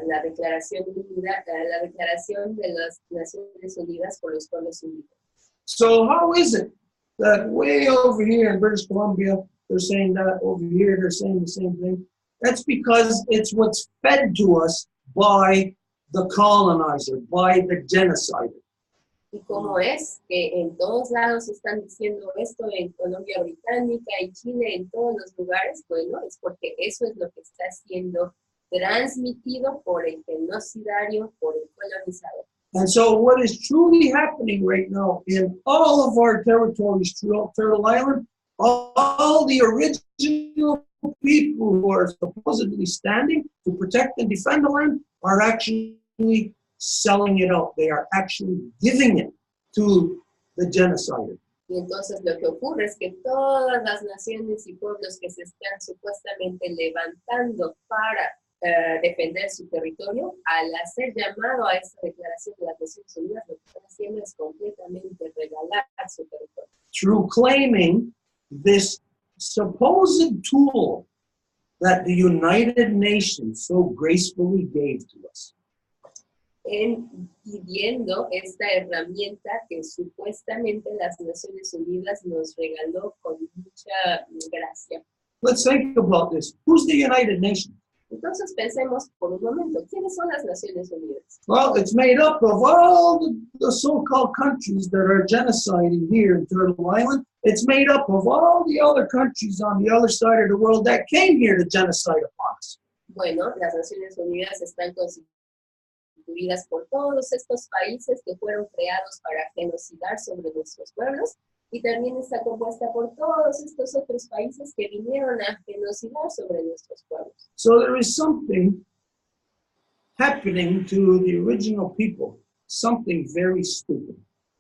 la Declaración Unida, la Declaración de las Naciones Unidas por los Pueblos Indígenas. So how is it that way over here in British Columbia, they're saying that, over here they're saying the same thing? That's because it's what's fed to us by the colonizer, by the genocider. Y cómo es que en todos lados están diciendo esto, en Colombia Británica, en Chile, en todos los lugares, bueno, es porque eso es lo que está siendo transmitido por el genocidario, por el colonizador. And so what is truly happening right now in all of our territories throughout Turtle Island, all the original people who are supposedly standing to protect and defend the land are actually selling it out. They are actually giving it to the genocider. Y entonces lo que ocurre es que todas las naciones y pueblos que se están supuestamente levantando para defender su territorio, al hacer llamado a esta declaración de las Naciones Unidas, lo que están haciendo es completamente regalar su territorio. Through claiming this supposed tool that the United Nations so gracefully gave to us. En pidiendo esta herramienta que supuestamente las Naciones Unidas nos regaló con mucha gracia. Let's think about this. Who's the United Nations? Entonces pensemos por un momento, ¿quiénes son las Naciones Unidas? Well, it's made up of all the so-called countries that are genociding here in Turtle Island. It's made up of all the other countries on the other side of the world that came here to genocide upon us. Bueno, las Naciones Unidas están constituidas por todos estos países que fueron creados para genocidar sobre nuestros pueblos, y también está compuesta por todos estos otros países que vinieron a genocidar sobre nuestros pueblos. So there is something happening to the original people, something very stupid.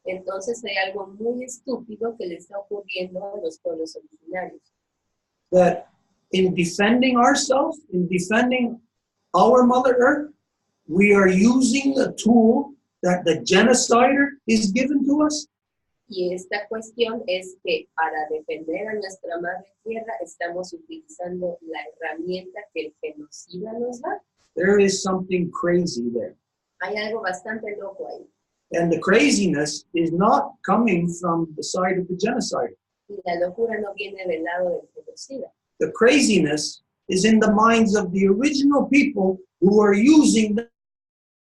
Entonces hay algo muy estúpido que le está ocurriendo a los pueblos originarios. That in defending ourselves, in defending our Mother Earth, we are using the tool that the genocider is given to us. Y esta cuestión es que para defender a nuestra madre tierra estamos utilizando la herramienta que el genocida nos da. There is something crazy there. Hay algo bastante loco ahí. And the craziness is not coming from the side of the genocider. Y la locura no viene del lado del genocida. The craziness is in the minds of the original people who are using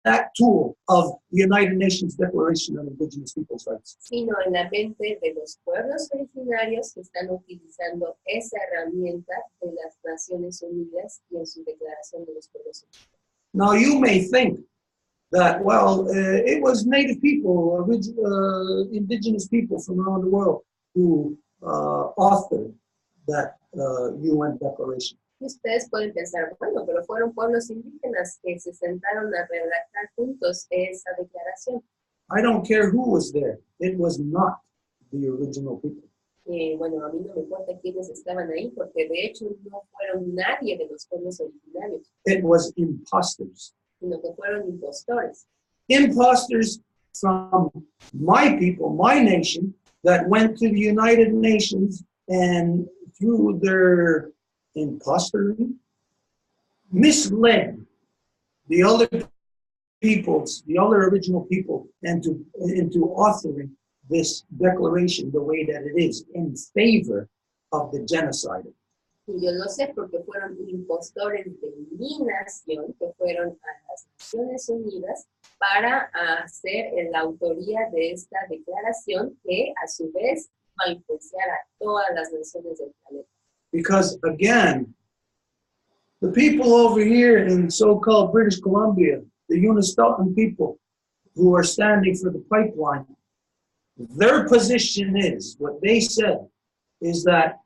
that tool of the United Nations Declaration on Indigenous Peoples' Rights. Sino en la mente de los pueblos originarios que están utilizando esa herramienta de las Naciones Unidas y en su Declaración de los Pueblos Originarios. Now you may think that, well, it was Native people, indigenous people from around the world who authored that UN Declaration. Y ustedes pueden pensar, bueno, pero fueron pueblos indígenas que se sentaron a redactar juntos esa declaración. I don't care who was there. It was not the original people. Bueno, a mí no me importa quiénes estaban ahí, porque de hecho no fueron nadie de los pueblos originarios. It was imposters. Sino que fueron impostores. Imposters from my people, my nation, that went to the United Nations and through their impostory, misled the other peoples, the other original people, into authoring this declaration the way that it is in favor of the genocide. Y yo lo sé porque fueron impostores de mi nación que fueron a las Naciones Unidas para hacer la autoría de esta declaración que a su vez va a influenciar a todas las naciones del planeta. Because again, the people over here in so-called British Columbia, the Unistoten people who are standing for the pipeline, their position is, what they said, is that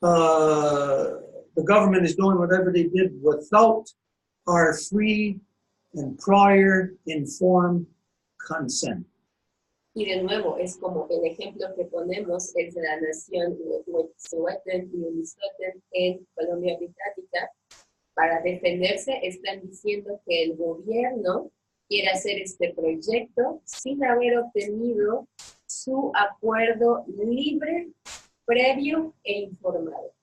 the government is doing whatever they did without our free and prior informed consent. Y de nuevo, es como el ejemplo que ponemos es de la nación Wet'suwet'en y Unistoten en Colombia Británica. Para defenderse están diciendo que el gobierno quiere hacer este proyecto sin haber obtenido su acuerdo libre, previo e informado.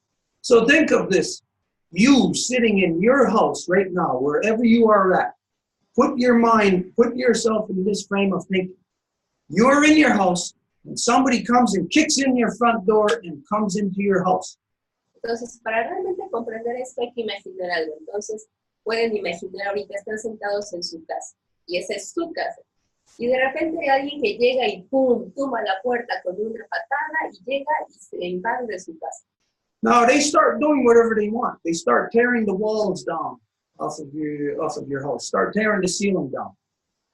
So think of this. You sitting in your house right now, wherever you are at, put yourself in this frame of thinking. You're in your house, and somebody comes and kicks in your front door and comes into your house. Entonces, para realmente comprender esto hay que imaginar algo. Entonces, pueden imaginar ahorita están sentados en su casa, y esa es su casa. Y de repente hay alguien que llega y ¡pum! Tumba la puerta con una patada y llega y se invade de su casa. Now they start doing whatever they want. They start tearing the walls down off of your house. Start tearing the ceiling down.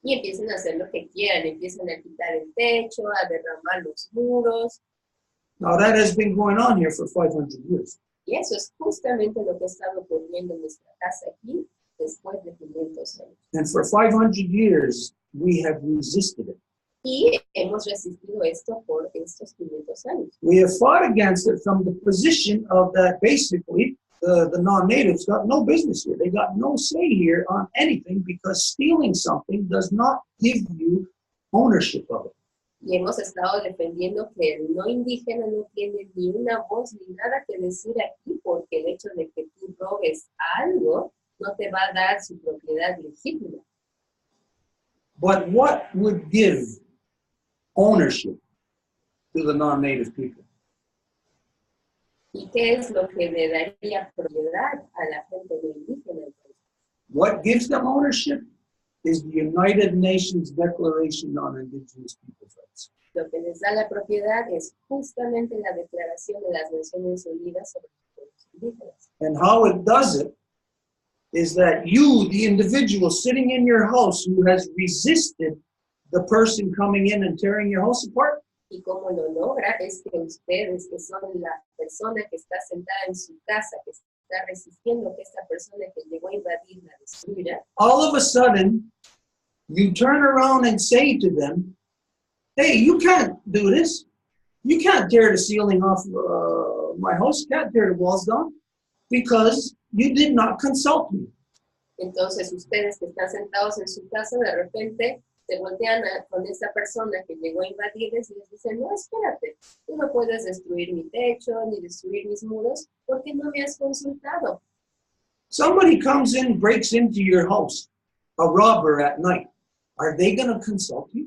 Y empiezan a hacer lo que quieran, empiezan a quitar el techo, a derramar los muros. Now that has been going on here for 500 years. Y eso es justamente lo que ha estado ocurriendo en nuestra casa aquí después de 500 años. And for 500 years, we have resisted it. Y hemos resistido esto por estos 500 años. We have fought against it from the position of that basically the non-natives got no business here. They got no say here on anything because stealing something does not give you ownership of it. Y hemos estado defendiendo que el no indígena no tiene ni una voz ni nada que decir aquí, porque el hecho de que tú robes algo no te va a dar su propiedad legítima. But what would give ownership to the non-native people? ¿Y qué es lo que le daría propiedad a la gente no indígena? What gives them ownership is the United Nations Declaration on Indigenous Peoples' Rights. Lo que les da la propiedad es justamente la Declaración de las Naciones Unidas sobre los pueblos indígenas. And how it does it is that you, the individual sitting in your house who has resisted the person coming in and tearing your house apart, Y como lo logra es que ustedes, que son la persona que está sentada en su casa, que está resistiendo que esta persona que llegó a invadir la destruya, all of a sudden, you turn around and say to them, hey, you can't do this. You can't tear the ceiling off my house. You can't tear the walls down because you did not consult me. entonces ustedes que están sentados en su casa, de repente se voltean con esa persona que llegó a invadirles y les dicen, no, espérate, tú no puedes destruir mi techo ni destruir mis muros porque no me has consultado. Somebody comes in, breaks into your house, a robber at night. Are they going to consult you?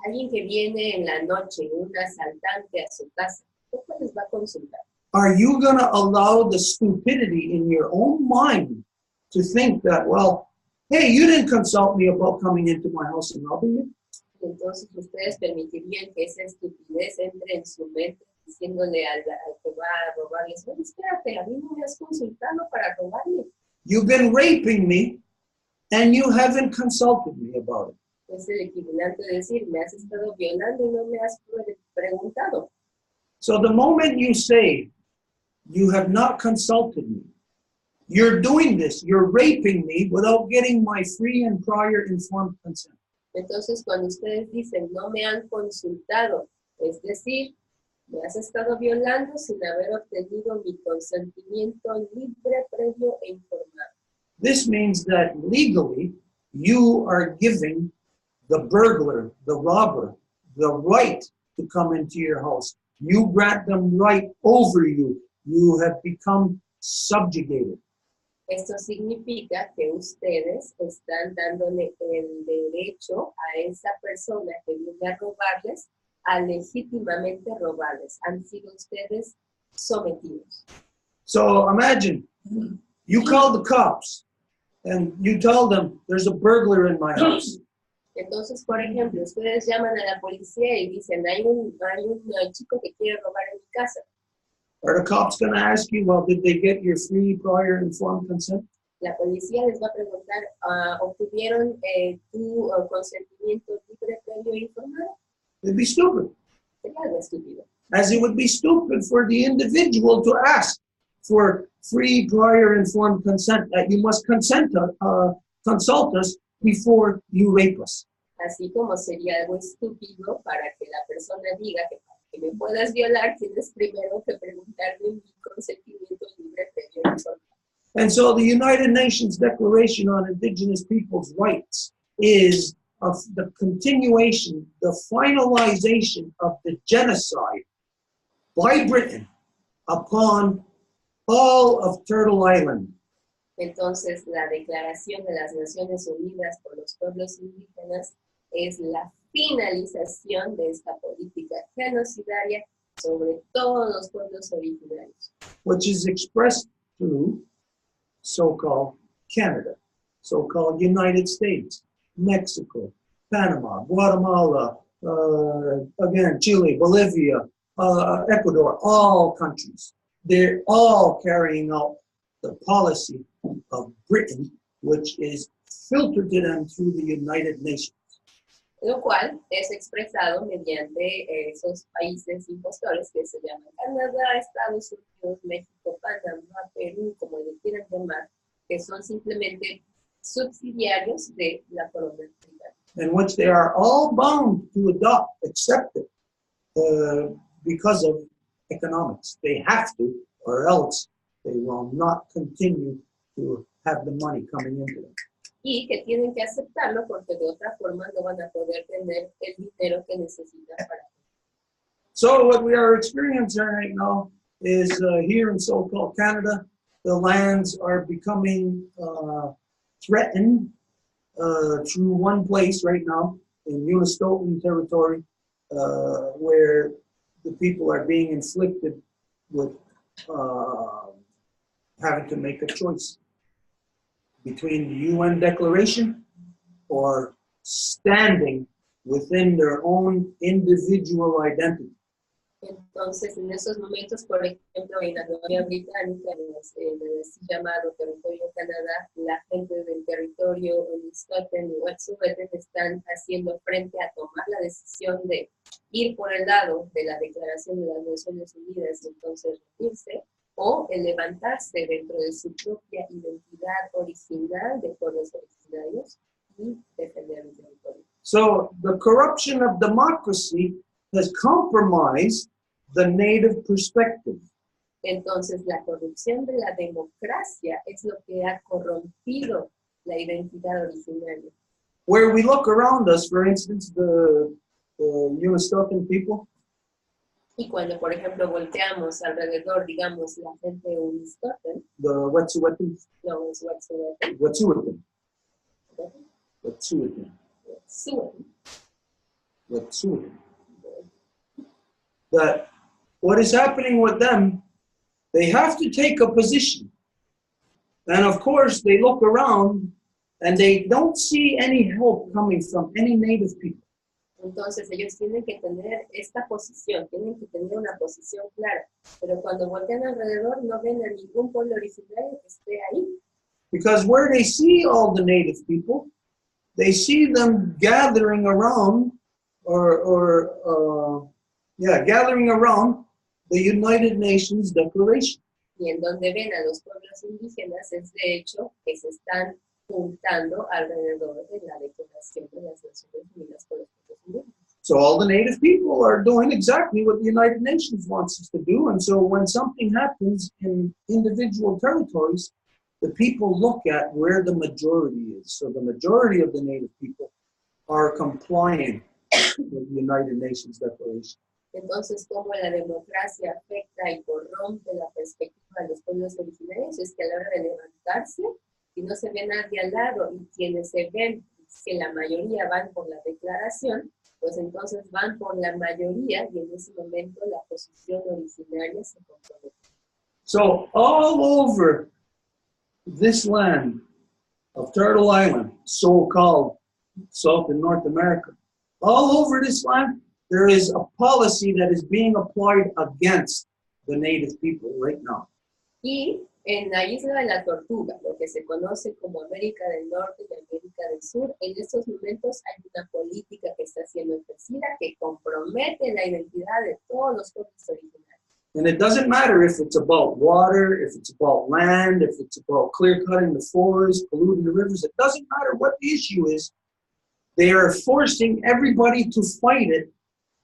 Alguien que viene en la noche, un asaltante a su casa, ¿cómo les va a consultar? Are you going to allow the stupidity in your own mind to think that, well, hey, you didn't consult me about coming into my house and robbing me? Entonces ustedes permitirían que esa estupidez entre en su mente diciéndole al que va a robarles, oye, espérate, a mí no me has consultado para robarme. You've been raping me and you haven't consulted me about it. Es el equivalente de decir, me has estado violando y no me has preguntado. So the moment you say, you have not consulted me, you're doing this, you're raping me without getting my free and prior informed consent. Entonces, cuando ustedes dicen, no me han consultado, es decir, me has estado violando sin haber obtenido mi consentimiento libre, previo e informado. This means that legally, you are giving the burglar, the robber, the right to come into your house. You grant them right over you. You have become subjugated. Esto significa que ustedes están dándole el derecho a esa persona que viene a robarles, a legítimamente robarles. Han sido ustedes sometidos. So imagine, you call the cops and you tell them there's a burglar in my house. Entonces, por ejemplo, ustedes llaman a la policía y dicen, hay un chico que quiere robar en mi casa. Are the cops going to ask you, well, did they get your free, prior, informed consent? La policía les va a preguntar, ¿obtuvieron tu consentimiento libre, previo e informado? It'd be stupid. Sería algo estúpido. As it would be stupid for the individual to ask for free, prior, informed consent, that you must consult us before you rape us. Así como sería algo estúpido para que la persona diga que para que me puedas violar tienes primero que preguntarme mi consentimiento libre, previo e informado. And so the United Nations Declaration on Indigenous Peoples' Rights is of the continuation, the finalization of the genocide by Britain upon all of Turtle Island. Entonces, la Declaración de las Naciones Unidas por los Pueblos Indígenas es la finalización de esta política genocidaria sobre todos los pueblos originarios. Which is expressed through so-called Canada, so-called United States, Mexico, Panama, Guatemala, again, Chile, Bolivia, Ecuador, all countries. They're all carrying out the policy of Britain, which is filtered to them through the United Nations. Lo cual es expresado mediante esos países impostores que se llaman Canadá, Estados Unidos, México, Panamá, Perú, como le quieran llamar, que son simplemente subsidiarios de la corona británica. And which they are all bound to adopt, accept it, because of economics. They have to, or else they will not continue to have the money coming into them. Y que tienen que aceptarlo porque de otra forma no van a poder tener el dinero que necesitan para. So what we are experiencing right now is here in so-called Canada, the lands are becoming threatened through one place right now in Unistoten territory, where the people are being inflicted with having to make a choice between the UN declaration or standing within their own individual identity. Entonces, en esos momentos, por ejemplo, en la Colonia Británica, en el así llamado territorio Canadá, la gente del territorio Scotland y Wet'suwet'en están haciendo frente a tomar la decisión de ir por el lado de la Declaración de las Naciones Unidas y entonces rendirse, o el levantarse dentro de su propia identidad original de pueblos originarios y defender el territorio. So the corruption of democracy has compromised the native perspective. Entonces, la corrupción de la democracia es lo que ha corrompido la identidad originaria. Where we look around us, for instance, the Unistoten people, Y cuando, por ejemplo, volteamos alrededor, digamos, la gente de Unistoten, the Wet'suwet'en, los Wet'suwet'en, Wet'suwet'en, Wet'suwet'en, Wet'suwet'en, that what is happening with them, they have to take a position. And of course, they look around and they don't see any help coming from any native people. Entonces ellos tienen que tener esta posición, tienen que tener una posición clara. Pero cuando voltean alrededor no ven a ningún pueblo originario que esté ahí. Because where they see all the native people, they see them gathering around gathering around the United Nations Declaration. Y en donde ven a los pueblos indígenas es de hecho que se están juntando alrededor de la Declaración de las Naciones Unidas por los pueblos indígenas. So all the native people are doing exactly what the United Nations wants us to do. And so when something happens in individual territories, the people look at where the majority is. So the majority of the native people are complying with the United Nations Declaration. Entonces, cómo la democracia afecta y corrompe la perspectiva de los pueblos originarios es que a la hora de levantarse, si no se ve nadie al lado y quienes se ven que la mayoría van por la declaración, pues entonces van por la mayoría y en ese momento la posición originaria se compromete. So all over this land of Turtle Island, so-called South and North America, all over this land, there is a policy that is being applied against the native people right now. Y en la isla de la Tortuga, lo que se conoce como América del Norte y América del Sur, en estos momentos hay una política que está siendo ejercida que compromete la identidad de todos los pueblos originarios. And it doesn't matter if it's about water, if it's about land, if it's about clear-cutting the forest, polluting the rivers. It doesn't matter what the issue is. They are forcing everybody to fight it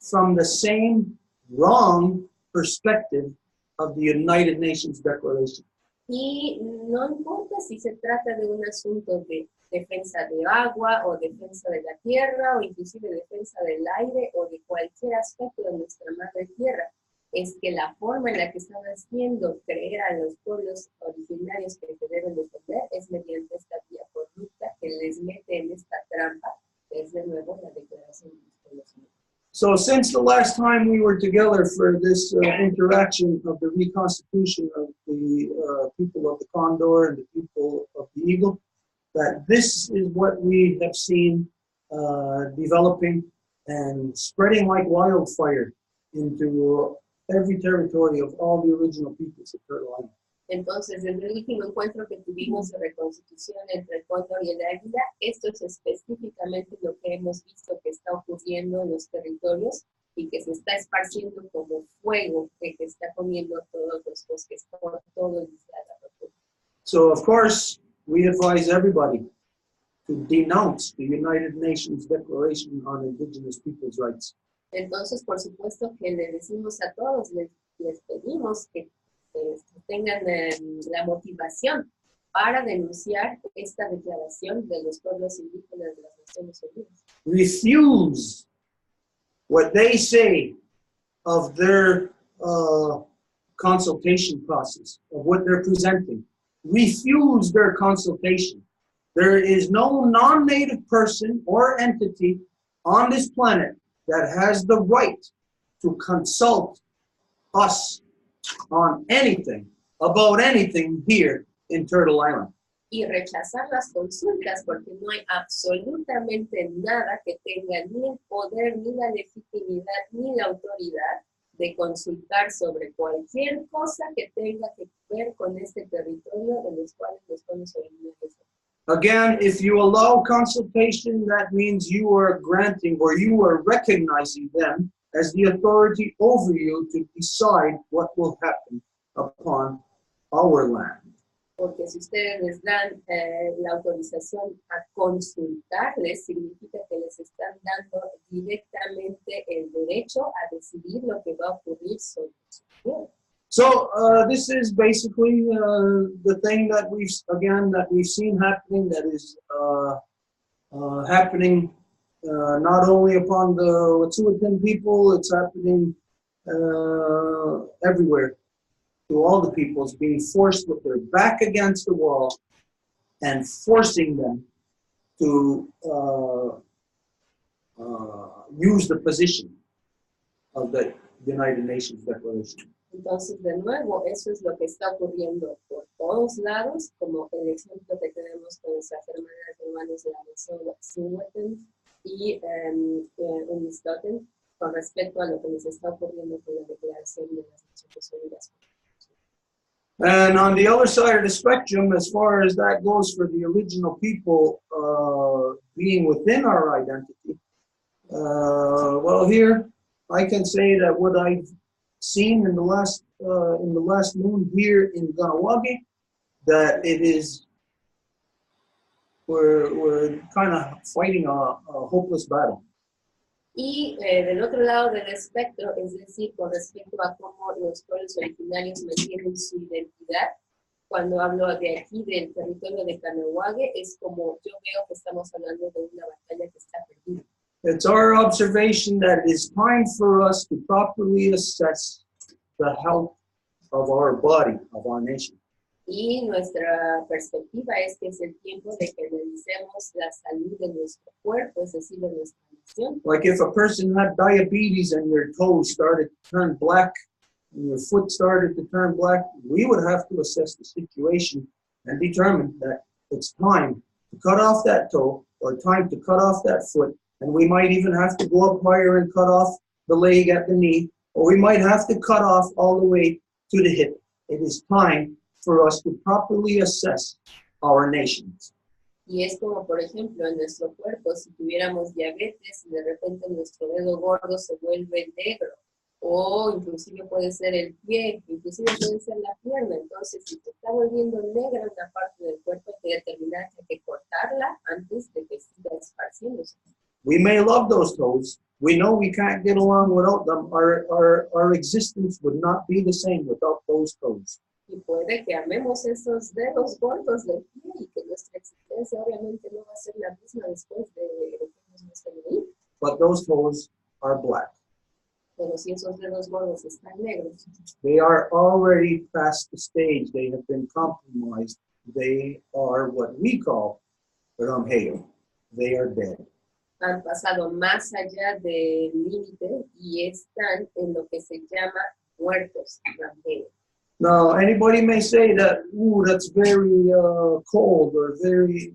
from the same wrong perspective of the United Nations Declaration. Y no importa si se trata de un asunto de defensa de agua o defensa de la tierra o inclusive defensa del aire o de cualquier aspecto de nuestra madre tierra, es que la forma en la que están haciendo creer a los pueblos originarios que se deben defender es mediante esta vía corrupta que les mete en esta trampa, que es de nuevo la Declaración de los Pueblos Unidos. So since the last time we were together for this interaction of the Reconstitution of the people of the Condor and the people of the Eagle, that this is what we have seen developing and spreading like wildfire into every territory of all the original peoples of Turtle Island. Entonces, desde el último encuentro que tuvimos de reconstitución entre el Cóndor y el Águila, esto es específicamente lo que hemos visto que está ocurriendo en los territorios y que se está esparciendo como fuego que está comiendo todos los bosques por todo el isla de la Tortuga. So, of course, we advise everybody to denounce the United Nations Declaration on Indigenous Peoples' Rights. Entonces, por supuesto que le decimos a todos, les pedimos que tengan la motivación para denunciar esta declaración de los pueblos indígenas de las Naciones Unidas. Refuse what they say of their consultation process, of what they're presenting. Refuse their consultation. There is no non-native person or entity on this planet that has the right to consult us on anything, about anything here in Turtle Island. Y rechazar las consultas porque no hay absolutamente nada que tenga ni el poder, ni la legitimidad, ni la autoridad de consultar sobre cualquier cosa que tenga que ver con este territorio de los cuales los pueblos originarios. Again, if you allow consultation, that means you are granting or you are recognizing them as the authority over you to decide what will happen upon our land. Porque si ustedes les dan la autorización a consultarles, significa que les están dando directamente el derecho a decidir lo que va a ocurrir sobre su tierra. So this is basically the thing that we've seen happening, that is happening not only upon the Wet'suwet'en people, it's happening everywhere. To all the peoples, being forced with their back against the wall and forcing them to use the position of the United Nations Declaration. Entonces, de nuevo, eso es lo que está ocurriendo por todos lados, como el ejemplo que tenemos con nuestras hermanas y hermanos de la nación Wet'suwet'en y Unistoten, con respecto a lo que les está ocurriendo con la Declaración de las Naciones Unidas. And on the other side of the spectrum, as far as that goes for the original people being within our identity, well, here I can say that what I've seen in the last moon here in Ganawagi, that it is we're kind of fighting a hopeless battle. Y del otro lado del espectro, es decir, con respecto a cómo los pueblos originarios mantienen su identidad, cuando hablo de aquí, del territorio de Kahnawake, es como yo veo que estamos hablando de una batalla que está perdida. It's our observation that it is time for us to properly assess the health of our body, of our nation. Y nuestra perspectiva es que es el tiempo de que analicemos la salud de nuestro cuerpo, es decir, de nuestra nación. Like if a person had diabetes and their toes started to turn black and your foot started to turn black, we would have to assess the situation and determine that it's time to cut off that toe or time to cut off that foot. And we might even have to go up higher and cut off the leg at the knee, or we might have to cut off all the way to the hip. It is time for us to properly assess our nations. Y es como, por ejemplo, en nuestro cuerpo, si tuviéramos diabetes y de repente nuestro dedo gordo se vuelve negro, o inclusive puede ser el pie, inclusive puede ser la pierna. Entonces, si se está volviendo negra una parte del cuerpo, hay que determinar que hay que cortarla antes de que siga esparciéndose. We may love those toes. We know we can't get along without them. Our existence would not be the same without those toes. Y puede que amemos esos dedos gordos del pie y que nuestra existencia obviamente no va a ser la misma después de que no estén ahí. But those toes are black. Pero si esos dedos gordos están negros, They are already past the stage. They have been compromised. They are what we call ramheo. They are dead. han pasado más allá del límite y están en lo que se llama muertos ramheo. Now, anybody may say that, ooh, that's very cold or very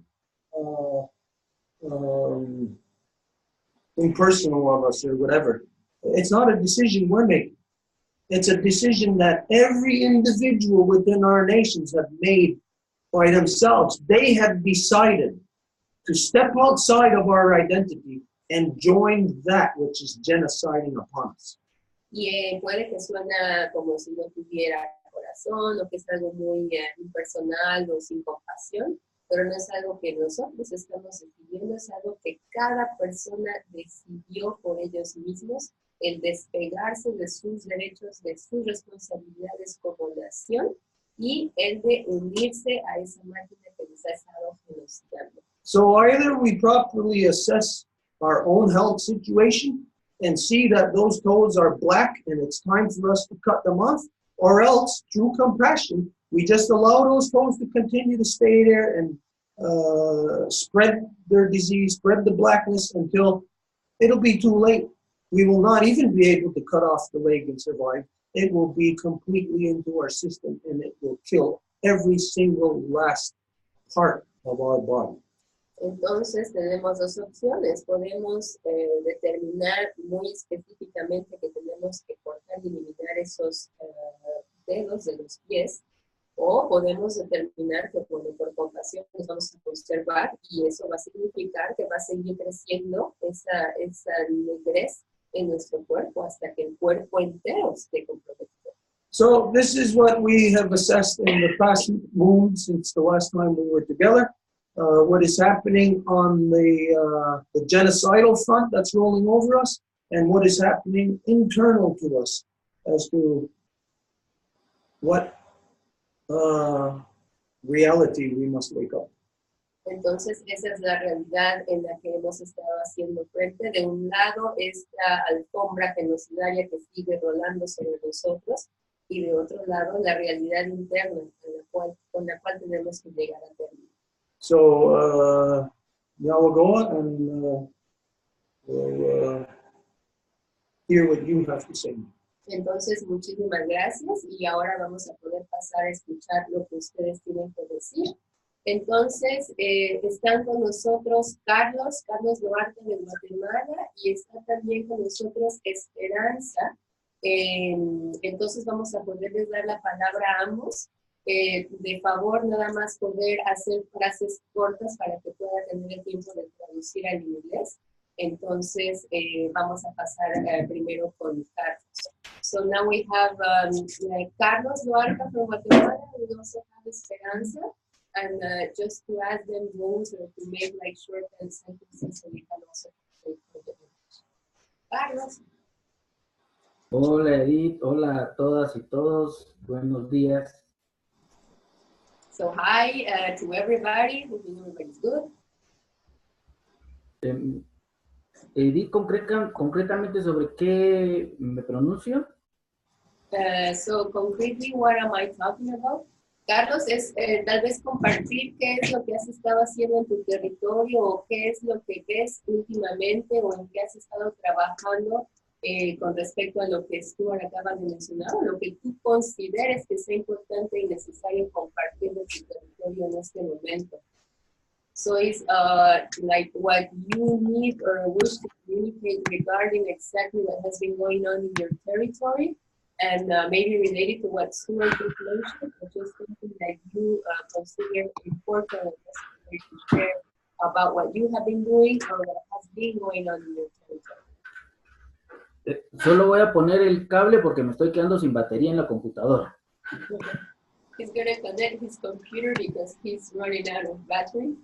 impersonal of us or whatever. It's not a decision we're making. It's a decision that every individual within our nations have made by themselves. They have decided to step outside of our identity and join that which is genociding upon us. Y puede que suena como si no tuviera corazón o que es algo muy impersonal o sin compasión, pero no es algo que nosotros estamos decidiendo, es algo que cada persona decidió por ellos mismos, el despegarse de sus derechos, de sus responsabilidades como nación y el de unirse a esa máquina que les ha estado genocidando. So either we properly assess our own health situation and see that those toes are black and it's time for us to cut them off, or else, through compassion, we just allow those toes to continue to stay there and spread their disease, spread the blackness until it'll be too late. We will not even be able to cut off the leg and survive, it will be completely into our system and it will kill every single last part of our body. Entonces tenemos dos opciones. Podemos determinar muy específicamente que tenemos que cortar y eliminar esos dedos de los pies, o podemos determinar que por compasión nos vamos a conservar y eso va a significar que va a seguir creciendo esa negrez en nuestro cuerpo hasta que el cuerpo entero esté comprometido. So this is what we have assessed in the past moon since the last time we were together. What is happening on the genocidal front that's rolling over us, and what is happening internal to us as to what reality we must wake up. Entonces, esa es la realidad en la que hemos estado haciendo frente. De un lado, esta alfombra genocidaria que sigue rolando sobre nosotros, y de otro lado, la realidad interna con la cual tenemos que llegar a término. So now we'll go on and we'll hear what you have to say. Entonces, muchísimas gracias y ahora vamos a poder pasar a escuchar lo que ustedes tienen que decir. Entonces, están con nosotros Carlos Duarte de Guatemala y está también con nosotros Esperanza. Entonces, vamos a poderles dar la palabra a ambos. De favor, nada más poder hacer frases cortas para que pueda tener el tiempo de traducir al inglés. Entonces, vamos a pasar primero con Carlos. So now we have Carlos Duarte from Guatemala. We also have Esperanza. And just to ask them both to make like short sentences so we can also take for the English. Carlos. Hola Edith, hola a todas y todos, buenos días. So hi to everybody, hoping everybody's good. Edith, concretamente sobre qué me pronuncio. So concretely, what am I talking about? Carlos, es tal vez compartir qué es lo que has estado haciendo en tu territorio o qué es lo que ves últimamente o en qué has estado trabajando con respecto a lo que Stuart acaba de mencionar o lo que tú consideres que sea importante y necesario compartir de tu territorio en este momento. So it's like what you need or wish to communicate regarding exactly what has been going on in your territory. And maybe related to what Stuart just mentioned, or just something that you consider important and necessary to share about what you have been doing or what has been going on in your territory. Solo voy a poner el cable porque me estoy quedando sin batería en la computadora. He's going to connect his computer because he's running out of battery.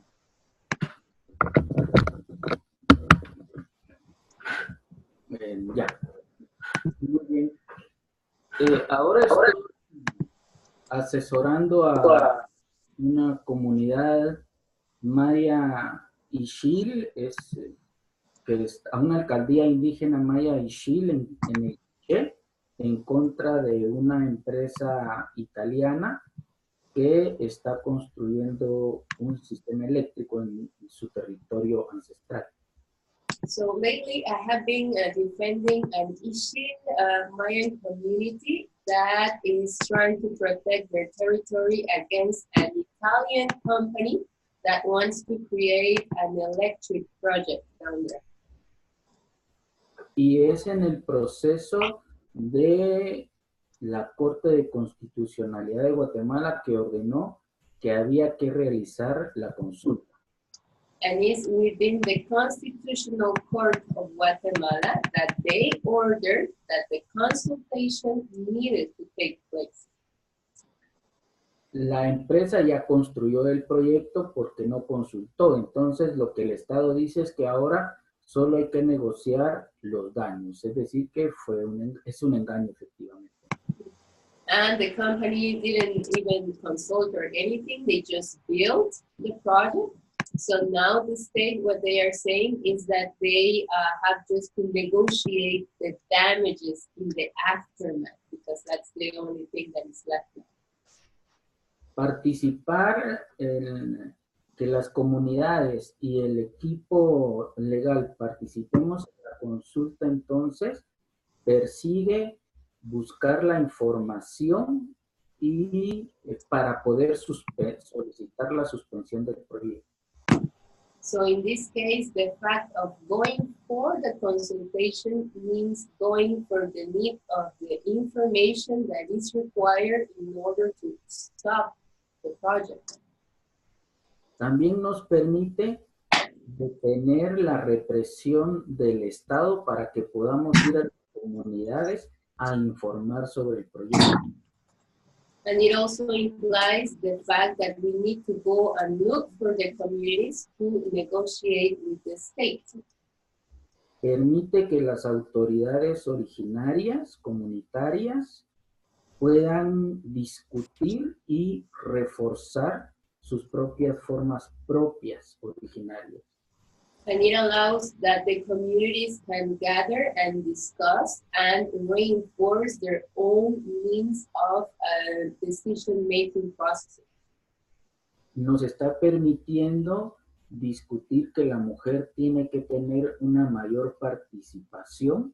Ya. Muy bien. Ahora estoy asesorando a una comunidad maya Ixil, a una alcaldía indígena maya Ixil en el Quiché, en contra de una empresa italiana que está construyendo un sistema eléctrico en su territorio ancestral. So lately, I have been defending an Ixil Mayan community that is trying to protect their territory against an Italian company that wants to create an electric project down there. Y es en el proceso de la Corte de Constitucionalidad de Guatemala que ordenó que había que realizar la consulta. And it's within the Constitutional Court of Guatemala that they ordered that the consultation needed to take place. La empresa ya construyó el proyecto porque no consultó. Entonces, lo que el Estado dice es que ahora solo hay que negociar los daños. Es decir, que es un engaño, efectivamente. And the company didn't even consult or anything. They just built the project. So now the state, what they are saying is that they have just to negotiate the damages in the aftermath because that's the only thing that is left now. Participar en que las comunidades y el equipo legal participemos en la consulta, entonces, persigue buscar la información y para poder solicitar la suspensión del proyecto. So in this case, the fact of going for the consultation means going for the need of the information that is required in order to stop the project. También nos permite detener la represión del Estado para que podamos ir a las comunidades a informar sobre el proyecto. And it also implies the fact that we need to go and look for the communities to negotiate with the state. Permite que las autoridades originarias, comunitarias, puedan discutir y reforzar sus propias formas propias originarias. And it allows that the communities can gather and discuss and reinforce their own means of decision-making process. Nos está permitiendo discutir que la mujer tiene que tener una mayor participación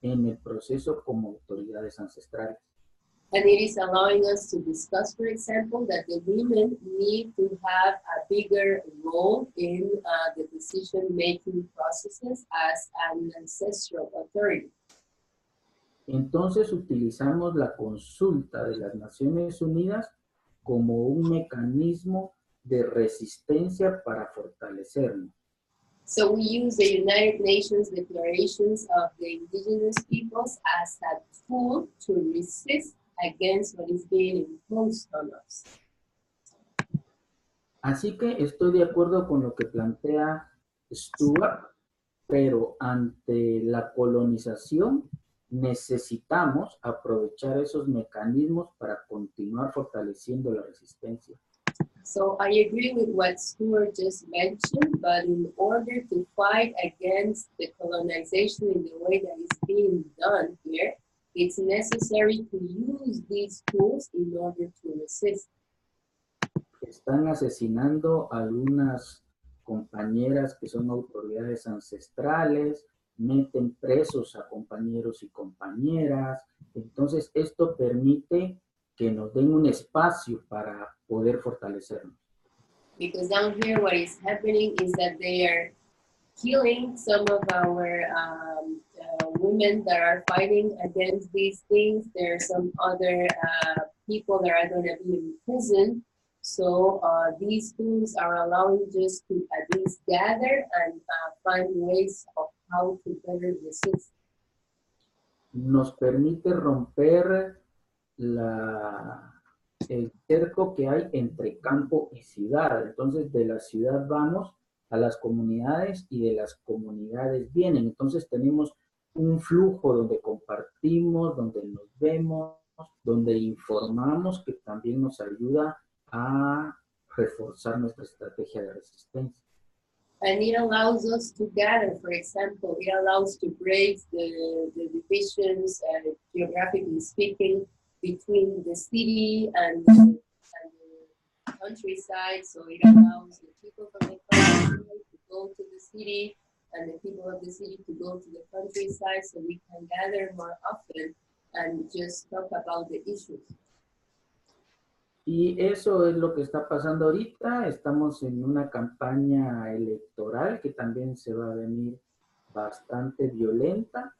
en el proceso como autoridades ancestrales. And it is allowing us to discuss, for example, that the women need to have a bigger role in the decision-making processes as an ancestral authority. Entonces utilizamos la consulta de las Naciones Unidas como un mecanismo de resistencia para fortalecernos. So we use the United Nations declarations of the indigenous peoples as a tool to resist against what is being imposed on us. Así que estoy de acuerdo con lo que plantea Stuart, pero ante la colonización necesitamos aprovechar esos mecanismos para continuar fortaleciendo la resistencia. So I agree with what Stuart just mentioned, but in order to fight against the colonization in the way that is being done here, it's necessary to use these tools in order to resist. Están asesinando a algunas compañeras que son autoridades ancestrales, meten presos a compañeros y compañeras. Entonces, esto permite que nos den un espacio para poder fortalecernos. Because down here, what is happening is that they are killing some of our women that are fighting against these things. There are some other people that are going to be in prison. So these tools are allowing just to at least gather and find ways of how to better resist. Nos permite romper el cerco que hay entre campo y ciudad. Entonces, de la ciudad vamos a las comunidades y de las comunidades vienen. Entonces, tenemos un flujo donde compartimos, donde nos vemos, donde informamos, que también nos ayuda a reforzar nuestra estrategia de resistencia. And it allows us to gather, for example, it allows to break the divisions, geographically speaking, between the city and the countryside. So it allows the people from the countryside to go to the city and the people of the city to go to the countryside, so we can gather more often and just talk about the issues. Y eso es lo que está pasando ahorita. Estamos en una campaña electoral que también se va a venir bastante violenta.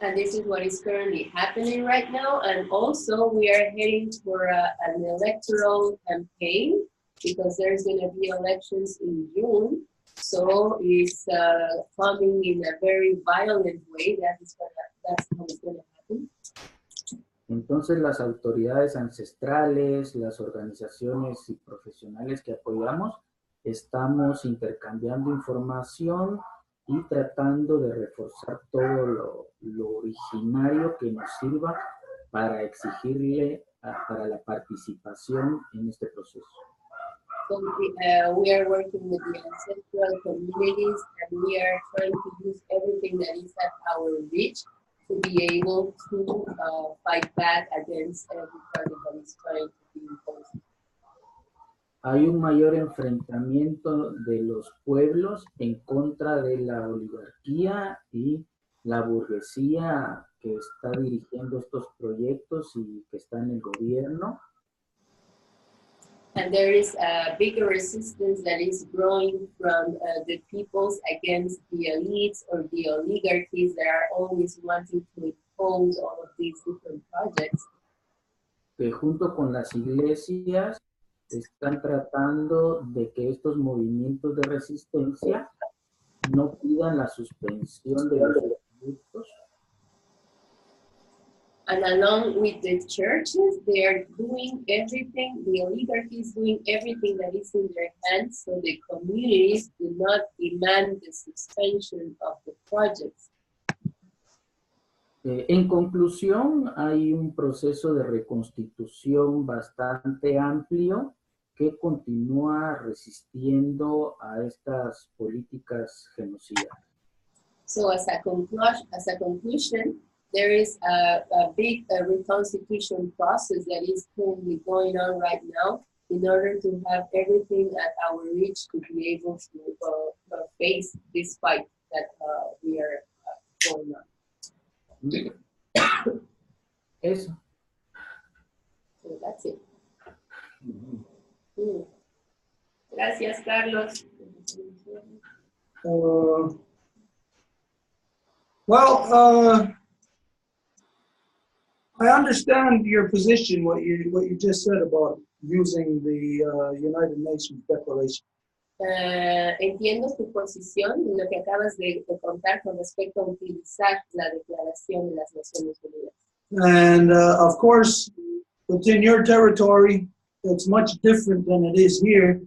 And this is what is currently happening right now. And also we are heading for an electoral campaign because there's going to be elections in June. So it's coming in a very violent way. That's how it's going to happen. Entonces las autoridades ancestrales, las organizaciones y profesionales que apoyamos, estamos intercambiando información y tratando de reforzar todo lo originario que nos sirva para exigirle para la participación en este proceso. So we are working with the ancestral communities, and we are trying to use everything that is at our reach to be able to fight back against every project that is trying to be imposed. Hay un mayor enfrentamiento de los pueblos en contra de la oligarquía y la burguesía que está dirigiendo estos proyectos y que está en el gobierno. And there is a bigger resistance that is growing from the peoples against the elites or the oligarchies that are always wanting to impose all of these different projects. Que junto con las iglesias están tratando de que estos movimientos de resistencia no pidan la suspensión de los proyectos. And along with the churches, they are doing everything, the oligarchy is doing everything that is in their hands, so the communities do not demand the suspension of the projects. En conclusión, hay un proceso de reconstitución bastante amplio que continúa resistiendo a estas políticas genocidas. So as a conclusion, there is a big reconstitution process that is currently going on right now in order to have everything at our reach to be able to face this fight that we are going on. Eso. So that's it. Gracias, Carlos. I understand your position, what you just said about using the United Nations Declaration. Entiendo tu posición y lo que acabas de contar con respecto a utilizar la Declaración de las Naciones Unidas. And of course, within your territory, it's much different than it is here.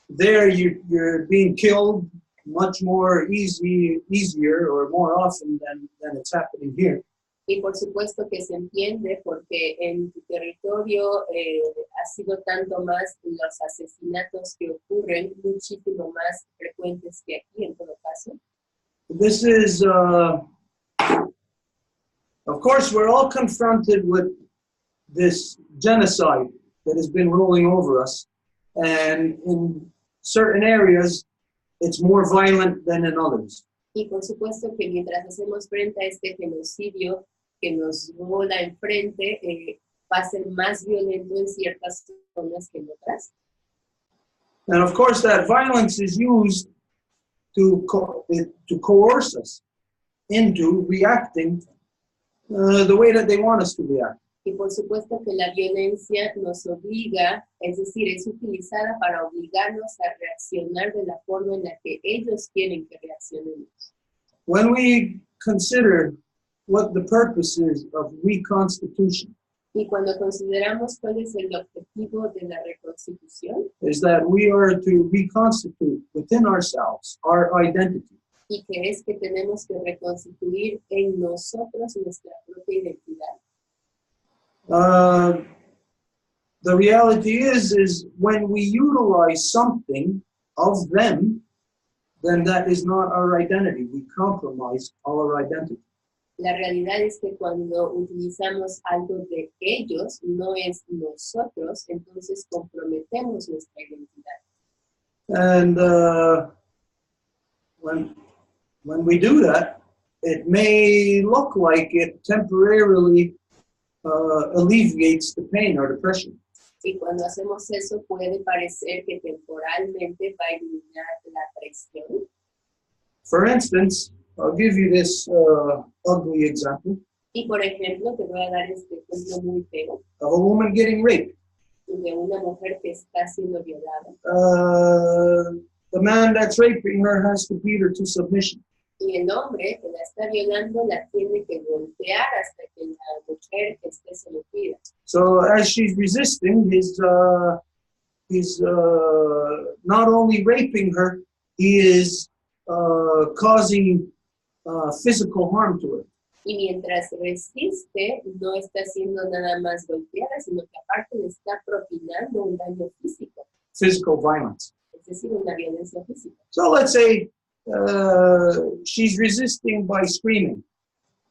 There, you're being killed much more easier or more often than it's happening here. Y por supuesto que se entiende porque en tu territorio ha sido tanto más los asesinatos que ocurren muchísimo más frecuentes que aquí en todo caso. This is, of course, we're all confronted with this genocide that has been rolling over us. And in certain areas, it's more violent than in others. Y por supuesto que mientras hacemos frente a este genocidio que nos rola enfrente, va a ser más violento en ciertas zonas que en otras. And of course, that violence is used to coerce us into reacting the way that they want us to react. Y por supuesto que la violencia nos obliga, es decir, es utilizada para obligarnos a reaccionar de la forma en la que ellos quieren que reaccionemos. When we consider what the purpose is of Reconstitution, y cuando consideramos cuál es el objetivo de la reconstitución, is that we are to reconstitute within ourselves our identity. Y que es que tenemos que reconstituir en nosotros nuestra propia identidad. The reality is when we utilize something of them, then that is not our identity. We compromise our identity. La realidad es que cuando utilizamos algo de ellos, no es nosotros, entonces comprometemos nuestra identidad. And when we do that, it may look like it temporarily alleviates the pain or depression. Y cuando hacemos eso puede parecer que temporalmente va a eliminar la presión. For instance, I'll give you this ugly example Y por ejemplo, te voy a dar este ejemplo muy feo of a woman getting raped. de una mujer que está siendo violada. The man that's raping her has to beat her to submission. Y el hombre que la está violando la tiene que golpear hasta que la mujer esté sometida. So as she's resisting, he's not only raping her, he is causing physical harm to her. Y mientras resiste, no está haciendo nada más golpeada, sino que aparte le está propinando un daño físico. Physical violence. Es decir, una violencia física. So let's say she's resisting by screaming.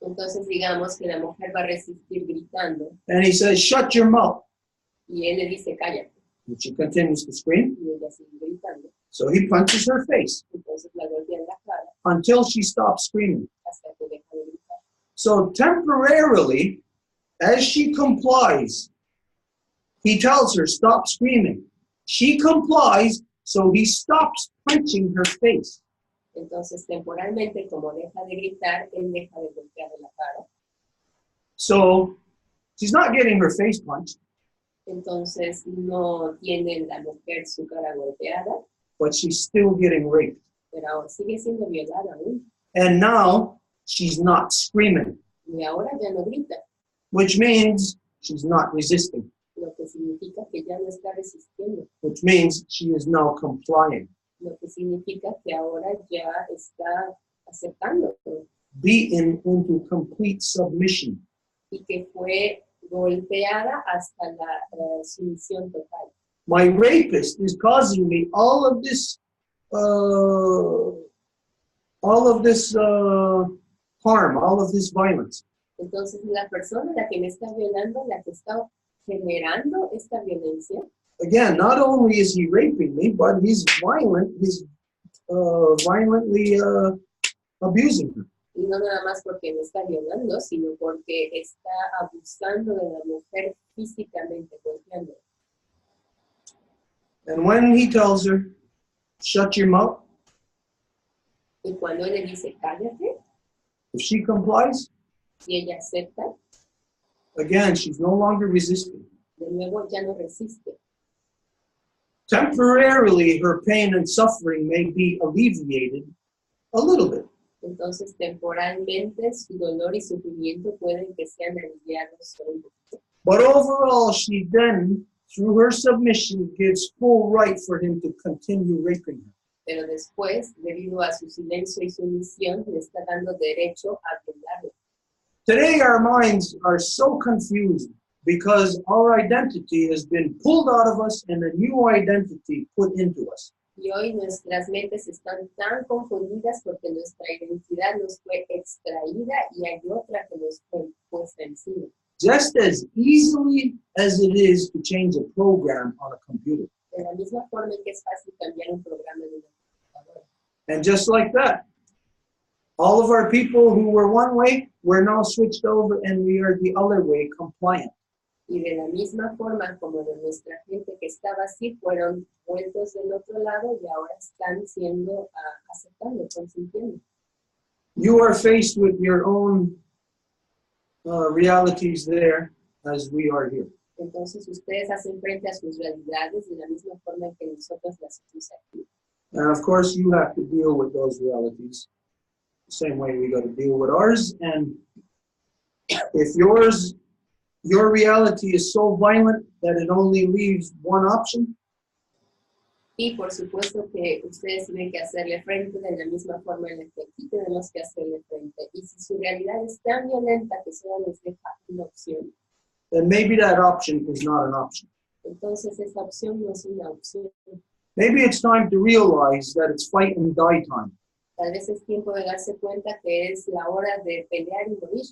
Entonces digamos que la mujer va a resistir gritando. And he says, "Shut your mouth." Y él le dice, cállate. And she continues to scream. Y ella sigue gritando. So he punches her face Entonces la golpea en la cara until she stops screaming. hasta que deja de gritar. So temporarily, as she complies, he tells her, stop screaming. She complies, so he stops punching her face. Entonces, temporalmente, como deja de gritar, él deja de golpearle la cara. So she's not getting her face punched, Entonces, no tiene la mujer su cara golpeada, but she's still getting raped. pero ahora sigue siendo violada aún. And now she's not screaming, Y ahora ya no grita, which means she's not resisting, lo que significa que ya no está resistiendo, which means she is now complying. lo que significa que ahora ya está aceptando Beaten into complete submission. y que fue golpeada hasta la sumisión total. My rapist is causing me all of this harm, all of this violence. Entonces, la persona a la que me está violando, la que está generando esta violencia, Again, not only is he raping me, but he's violently abusing her. y no nada más porque me está violando, sino porque está abusando de la mujer físicamente, golpeándola. And when he tells her, shut your mouth, Y cuando él le dice, cállate, if she complies, si ella acepta, again, she's no longer resisting. de nuevo ya no resiste. Temporarily, her pain and suffering may be alleviated a little bit. Entonces, temporalmente, su dolor y sufrimiento pueden que sean aliviados por un poquito. But overall, she then, through her submission, gives full right for him to continue raping her. Pero después, debido a su silencio y sumisión, le está dando derecho a violarla. Today, our minds are so confused because our identity has been pulled out of us and a new identity put into us. Y hoy nuestras mentes están tan confundidas porque nuestra identidad nos fue extraída y hay otra que nos fue puesta encima. Just as easily as it is to change a program on a computer. De la misma forma en que es fácil cambiar un programa de una computadora. And just like that, all of our people who were one way, we're now switched over and we are the other way, compliant. Y de la misma forma como de nuestra gente que estaba así, fueron vueltos del otro lado y ahora están siendo aceptando, consintiendo. You are faced with your own realities there as we are here. Entonces ustedes hacen frente a sus realidades de la misma forma en que nosotros las hacemos aquí. And of course, you have to deal with those realities the same way we got to deal with ours. And if your reality is so violent that it only leaves one option, Y por supuesto que ustedes tienen que hacerle frente de la misma forma en la que aquí tenemos que hacerle frente. Y si su realidad es tan violenta que solo les deja una opción, then maybe that option is not an option. entonces esa opción no es una opción. Maybe it's time to realize that it's fight and die time. Tal vez es tiempo de darse cuenta que es la hora de pelear y morir.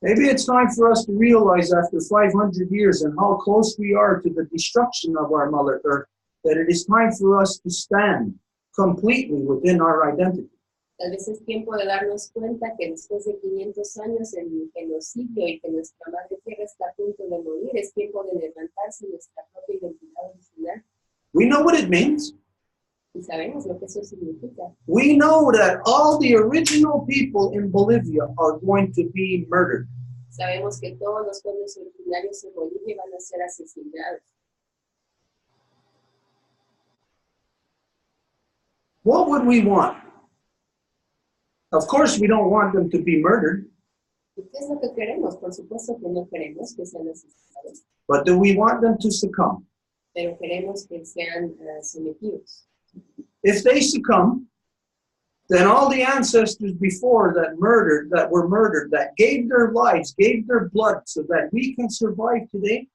Maybe it's time for us to realize after 500 years and how close we are to the destruction of our Mother Earth, that it is time for us to stand completely within our identity. Tal vez es tiempo de darnos cuenta que después de 500 años en el genocidio y que nuestra madre tierra está a punto de morir, es tiempo de levantarse nuestra propia identidad original. We know what it means. Y sabemos lo que eso significa. We know that all the original people in Bolivia are going to be murdered. Sabemos que todos los pueblos originarios en Bolivia van a ser asesinados. What would we want? Of course, we don't want them to be murdered, ¿Y qué es lo que queremos? Por supuesto que no queremos que sean asesinados, but do we want them to succumb? pero queremos que sean sometidos. If they succumb, then all the ancestors before that were murdered, that gave their lives, gave their blood so that we can survive today,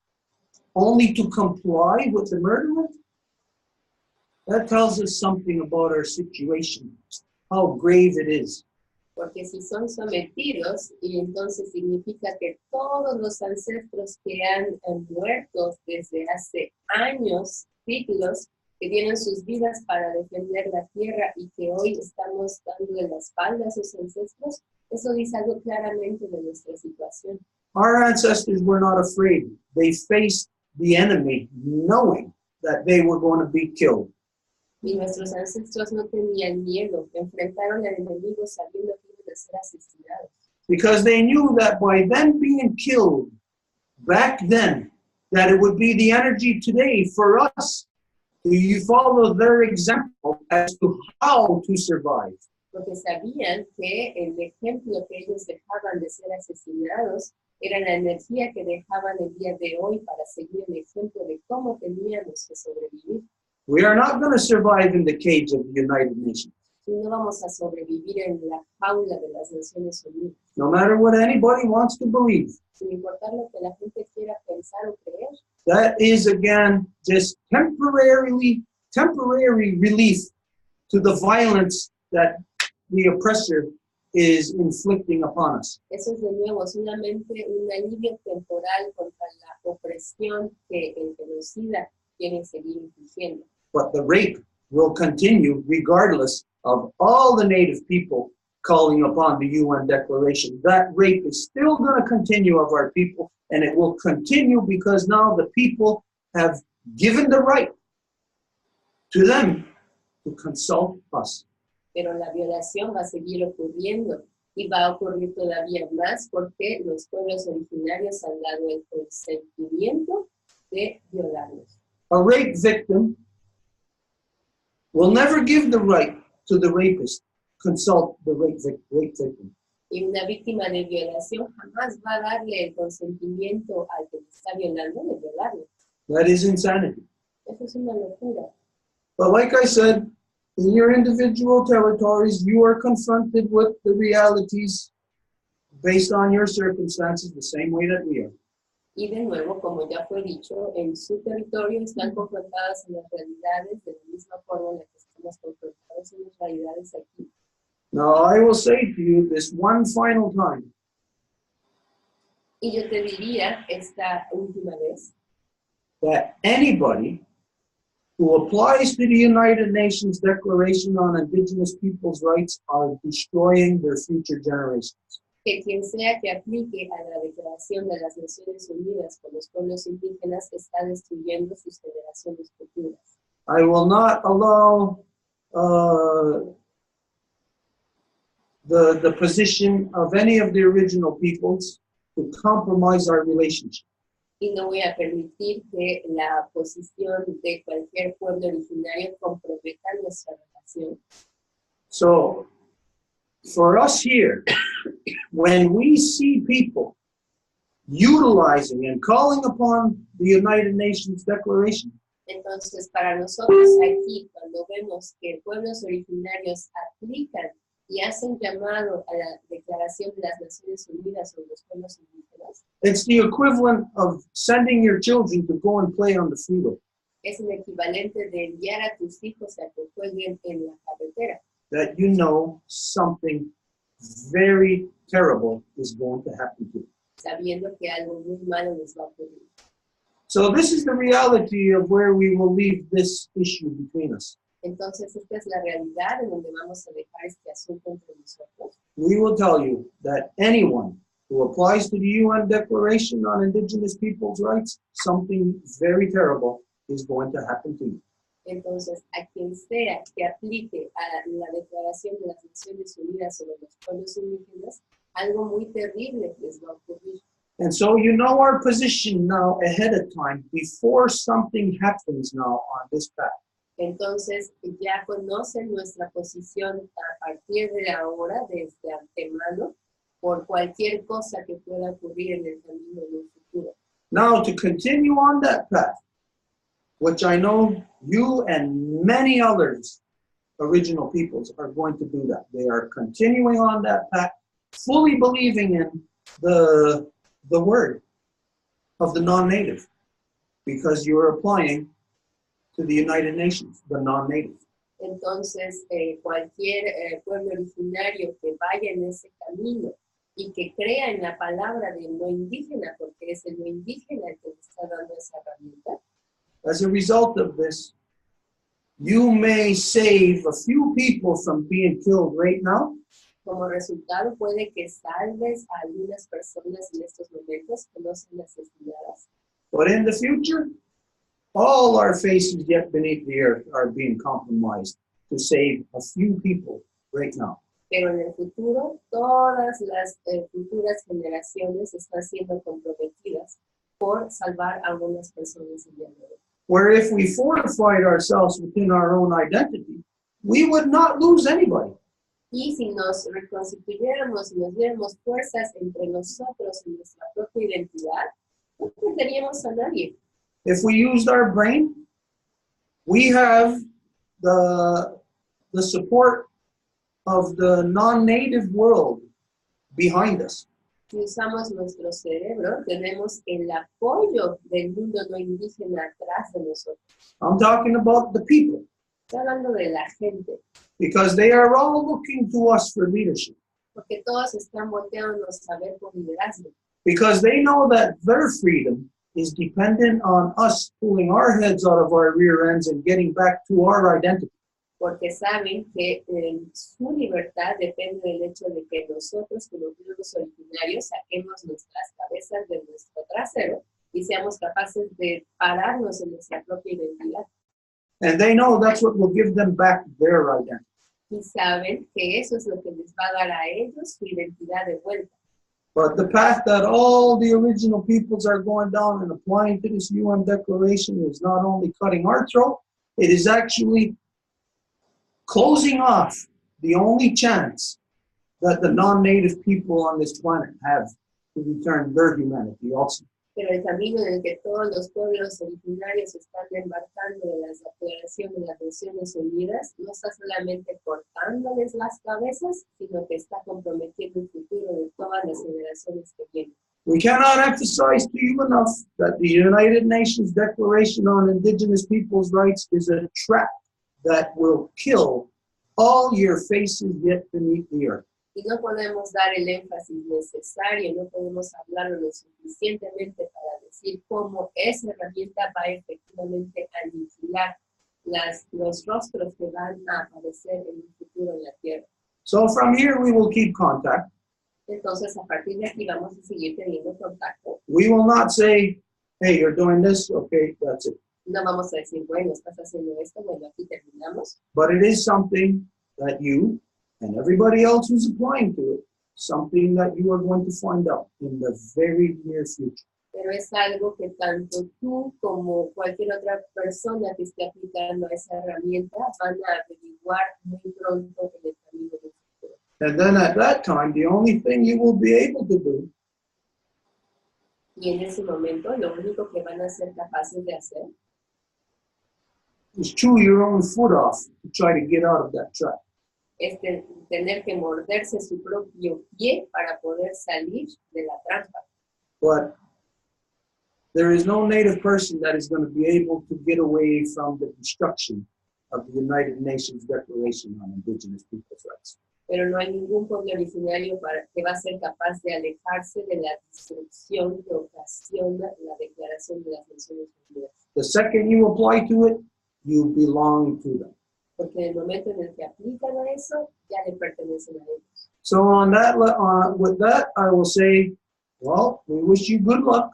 only to comply with the murderer, that tells us something about our situation, how grave it is. Porque si son sometidos, y entonces significa que todos los ancestros que han muerto desde hace años, siglos, que tienen sus vidas para defender la tierra y que hoy estamos dando la espalda a sus ancestros, Eso dice algo claramente de nuestra situación. Our ancestors were not afraid. They faced the enemy knowing that they were going to be killed. Y nuestros ancestros no tenían miedo, enfrentaron al enemigo sabiendo que iban a ser asesinados. Because they knew that by them being killed back then, that it would be the energy today for us to follow their example as to how to survive. Porque sabían que el ejemplo que ellos dejaban de ser asesinados era la energía que dejaban el día de hoy para seguir el ejemplo de cómo teníamos que sobrevivir. We are not going to survive in the cage of the United Nations. Y no vamos a sobrevivir en la jaula de las Naciones Unidas. No matter what anybody wants to believe. Sin importar lo que la gente quiera pensar o creer. That is, again, just temporary relief to the violence that the oppressor is inflicting upon us. Eso es de nuevo solamente un alivio temporal contra la opresión que el genocida quiere seguir infligiendo. But the rape will continue regardless of all the native people calling upon the UN declaration. That rape is still going to continue of our people, and it will continue because now the people have given the right to them to consult us. Pero la violación va a seguir ocurriendo y va a ocurrir todavía más porque los pueblos originarios han dado el consentimiento de violarlos. A rape victim will never give the right to the rapist. Consult the rape victim. Y una víctima de violación jamás va a darle el consentimiento al que está violando de violarlo. That is insanity. Eso es una locura. But like I said, in your individual territories, you are confronted with the realities based on your circumstances the same way that we are. Y de nuevo, como ya fue dicho, en su territorio están confrontadas en las realidades de la misma forma en la que estamos confrontados en las realidades aquí. Now, I will say to you this one final time. Y yo te diría esta última vez That anybody who applies to the United Nations Declaration on Indigenous Peoples' Rights are destroying their future generations. que quien sea que aplique a la Declaración de las Naciones Unidas con los pueblos indígenas está destruyendo sus generaciones futuras. I will not allow the position of any of the original peoples to compromise our relationship. Y no voy a permitir que la posición de cualquier pueblo originario comprometa nuestra relación. So, for us here, when we see people utilizing and calling upon the United Nations Declaration, Entonces, para nosotros aquí, cuando vemos que pueblos originarios aplican y hacen llamado a la Declaración de las Naciones Unidas sobre los pueblos indígenas, it's the equivalent of sending your children to go and play on the freeway. es el equivalente de enviar a tus hijos a que jueguen en la carretera, That you know something very terrible is going to happen to you. sabiendo que algo muy malo les va a ocurrir. So this is the reality of where we will leave this issue between us. Entonces, esta es la realidad en donde vamos a dejar este asunto entre nosotros. We will tell you that anyone who applies to the UN Declaration on Indigenous Peoples' Rights, something very terrible is going to happen to you. Entonces, a quien sea que aplique a la Declaración de las Naciones Unidas sobre los pueblos indígenas, algo muy terrible les va a ocurrir. And so you know our position now ahead of time before something happens now on this path. Entonces, ya conocen nuestra posición a partir de ahora, desde antemano, por cualquier cosa que pueda ocurrir en el camino en un futuro. Now, to continue on that path, which I know you and many others, original peoples, are going to do that. They are continuing on that path, fully believing in the word of the non-native, because you're applying to the United Nations, the non-native. Entonces, cualquier pueblo originario que vaya en ese camino y que crea en la palabra del no indígena, porque es el no indígena el que le está dando esa herramienta. As a result of this, you may save a few people from being killed right now, Como resultado, puede que salves a algunas personas en estos momentos que no sean asesinadas. But in the future, all our faces yet beneath the earth are being compromised to save a few people right now. Pero en el futuro, todas las futuras generaciones están siendo comprometidas por salvar a algunas personas el día de hoy. Where if we fortified ourselves within our own identity, we would not lose anybody. Y si nos reconstituyéramos y nos diéramos fuerzas entre nosotros y nuestra propia identidad, no perderíamos a nadie. If we used our brain, we have the support of the non-native world behind us. Si usamos nuestro cerebro, tenemos el apoyo del mundo no indígena atrás de nosotros. I'm talking about the people, Estoy hablando de la gente, because they are all looking to us for leadership, porque todos están volteándonos a ver por liderazgo, because they know that their freedom is dependent on us pulling our heads out of our rear ends and getting back to our identity. porque saben que su libertad depende del hecho de que nosotros, como pueblos originarios, saquemos nuestras cabezas de nuestro trasero y seamos capaces de pararnos en nuestra propia identidad. And they know that's what will give them back their identity. Y saben que eso es lo que les va a dar a ellos su identidad de vuelta. But the path that all the original peoples are going down and applying to this UN declaration is not only cutting our throat, it is actually closing off the only chance that the non-native people on this planet have to return their humanity also. Pero el camino en el que todos los pueblos originarios están embarcando de las declaraciones de las Naciones Unidas no está solamente cortándoles las cabezas, sino que está comprometiendo el futuro de todas las generaciones que vienen. We cannot emphasize to you enough that the United Nations Declaration on Indigenous Peoples' Rights is a trap that will kill all your faces yet beneath the earth. Y no podemos dar el énfasis necesario, no podemos hablarlo lo suficientemente para decir cómo esa herramienta va efectivamente a aniquilar los rostros que van a aparecer en el futuro en la Tierra. So from here we will keep contact. Entonces, a partir de aquí vamos a seguir teniendo contacto. We will not say, hey, you're doing this, okay, that's it. No vamos a decir, bueno, estás haciendo esto, bueno, aquí terminamos. But it is something that you and everybody else who's applying to it, something that you are going to find out in the very near future. Pero es algo que tanto tú como cualquier otra persona que esté aplicando esa herramienta van a averiguar muy pronto en el camino del futuro. And then at that time, the only thing you will be able to do Y en ese momento, lo único que van a ser capaces de hacer is chew your own foot off to try to get out of that trap. es tener que morderse su propio pie para poder salir de la trampa. But there is no native person that is going to be able to get away from the destruction of the United Nations Declaration on Indigenous Peoples' Rights. Pero no hay ningún pueblo originario que va a ser capaz de alejarse de la destrucción que ocasiona la Declaración de las Naciones Unidas. The second you apply to it, you belong to them. Porque en el momento en el que aplican a eso, ya le pertenecen a ellos. So on that, with that, I will say, well, we wish you good luck,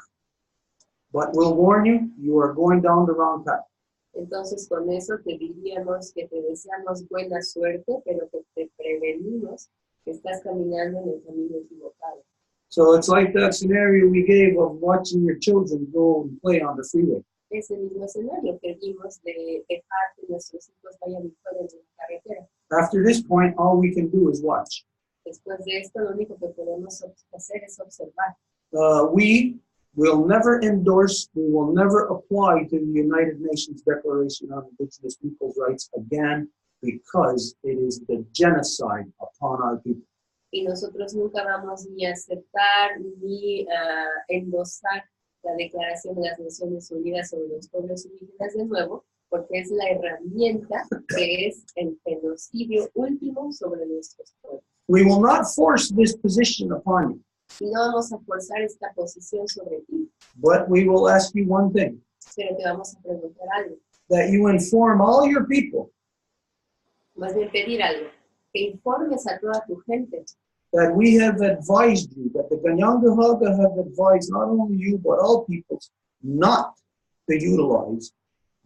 but we'll warn you, you are going down the wrong path. Entonces, con eso te diríamos que te deseamos buena suerte, pero que te prevenimos que estás caminando en el camino equivocado. So it's like that scenario we gave of watching your children go and play on the freeway. Ese mismo escenario que vimos de dejar que nuestros hijos vayan y jueguen en la carretera. After this point, all we can do is watch. Después de esto, lo único que podemos hacer es observar. We will never endorse, we will never apply to the United Nations Declaration on Indigenous Peoples' Rights again because it is the genocide upon our people. Y nosotros nunca vamos ni a aceptar ni a endosar la Declaración de las Naciones Unidas sobre los pueblos indígenas de nuevo, porque es la herramienta que es el genocidio último sobre nuestros pueblos. We will not force this position upon you. Y no vamos a forzar esta posición sobre ti, But we will ask you one thing, pero te vamos a preguntar algo, that you inform all your people más bien pedir algo, que informes a toda tu gente, that we have advised you, that the Ganyangahaga have advised not only you, but all peoples not to utilize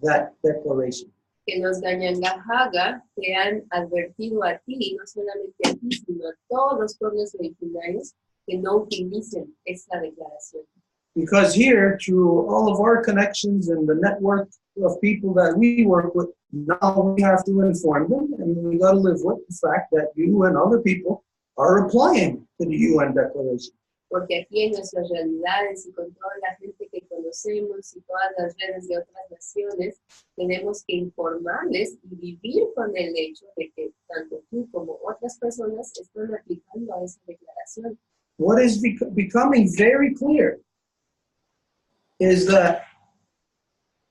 that declaration. que los Ganyangahaga te han advertido a ti, y no solamente a ti, sino a todos los pueblos originarios, que no utilicen esta declaración. Because here, through all of our connections and the network of people that we work with, now we have to inform them, and we got to live with the fact that you and other people are applying to the UN Declaration. Porque aquí en nuestras realidades y con toda la gente que conocemos y todas las redes de otras naciones, tenemos que informarles y vivir con el hecho de que tanto tú como otras personas están aplicando a esa declaración. What is becoming very clear is that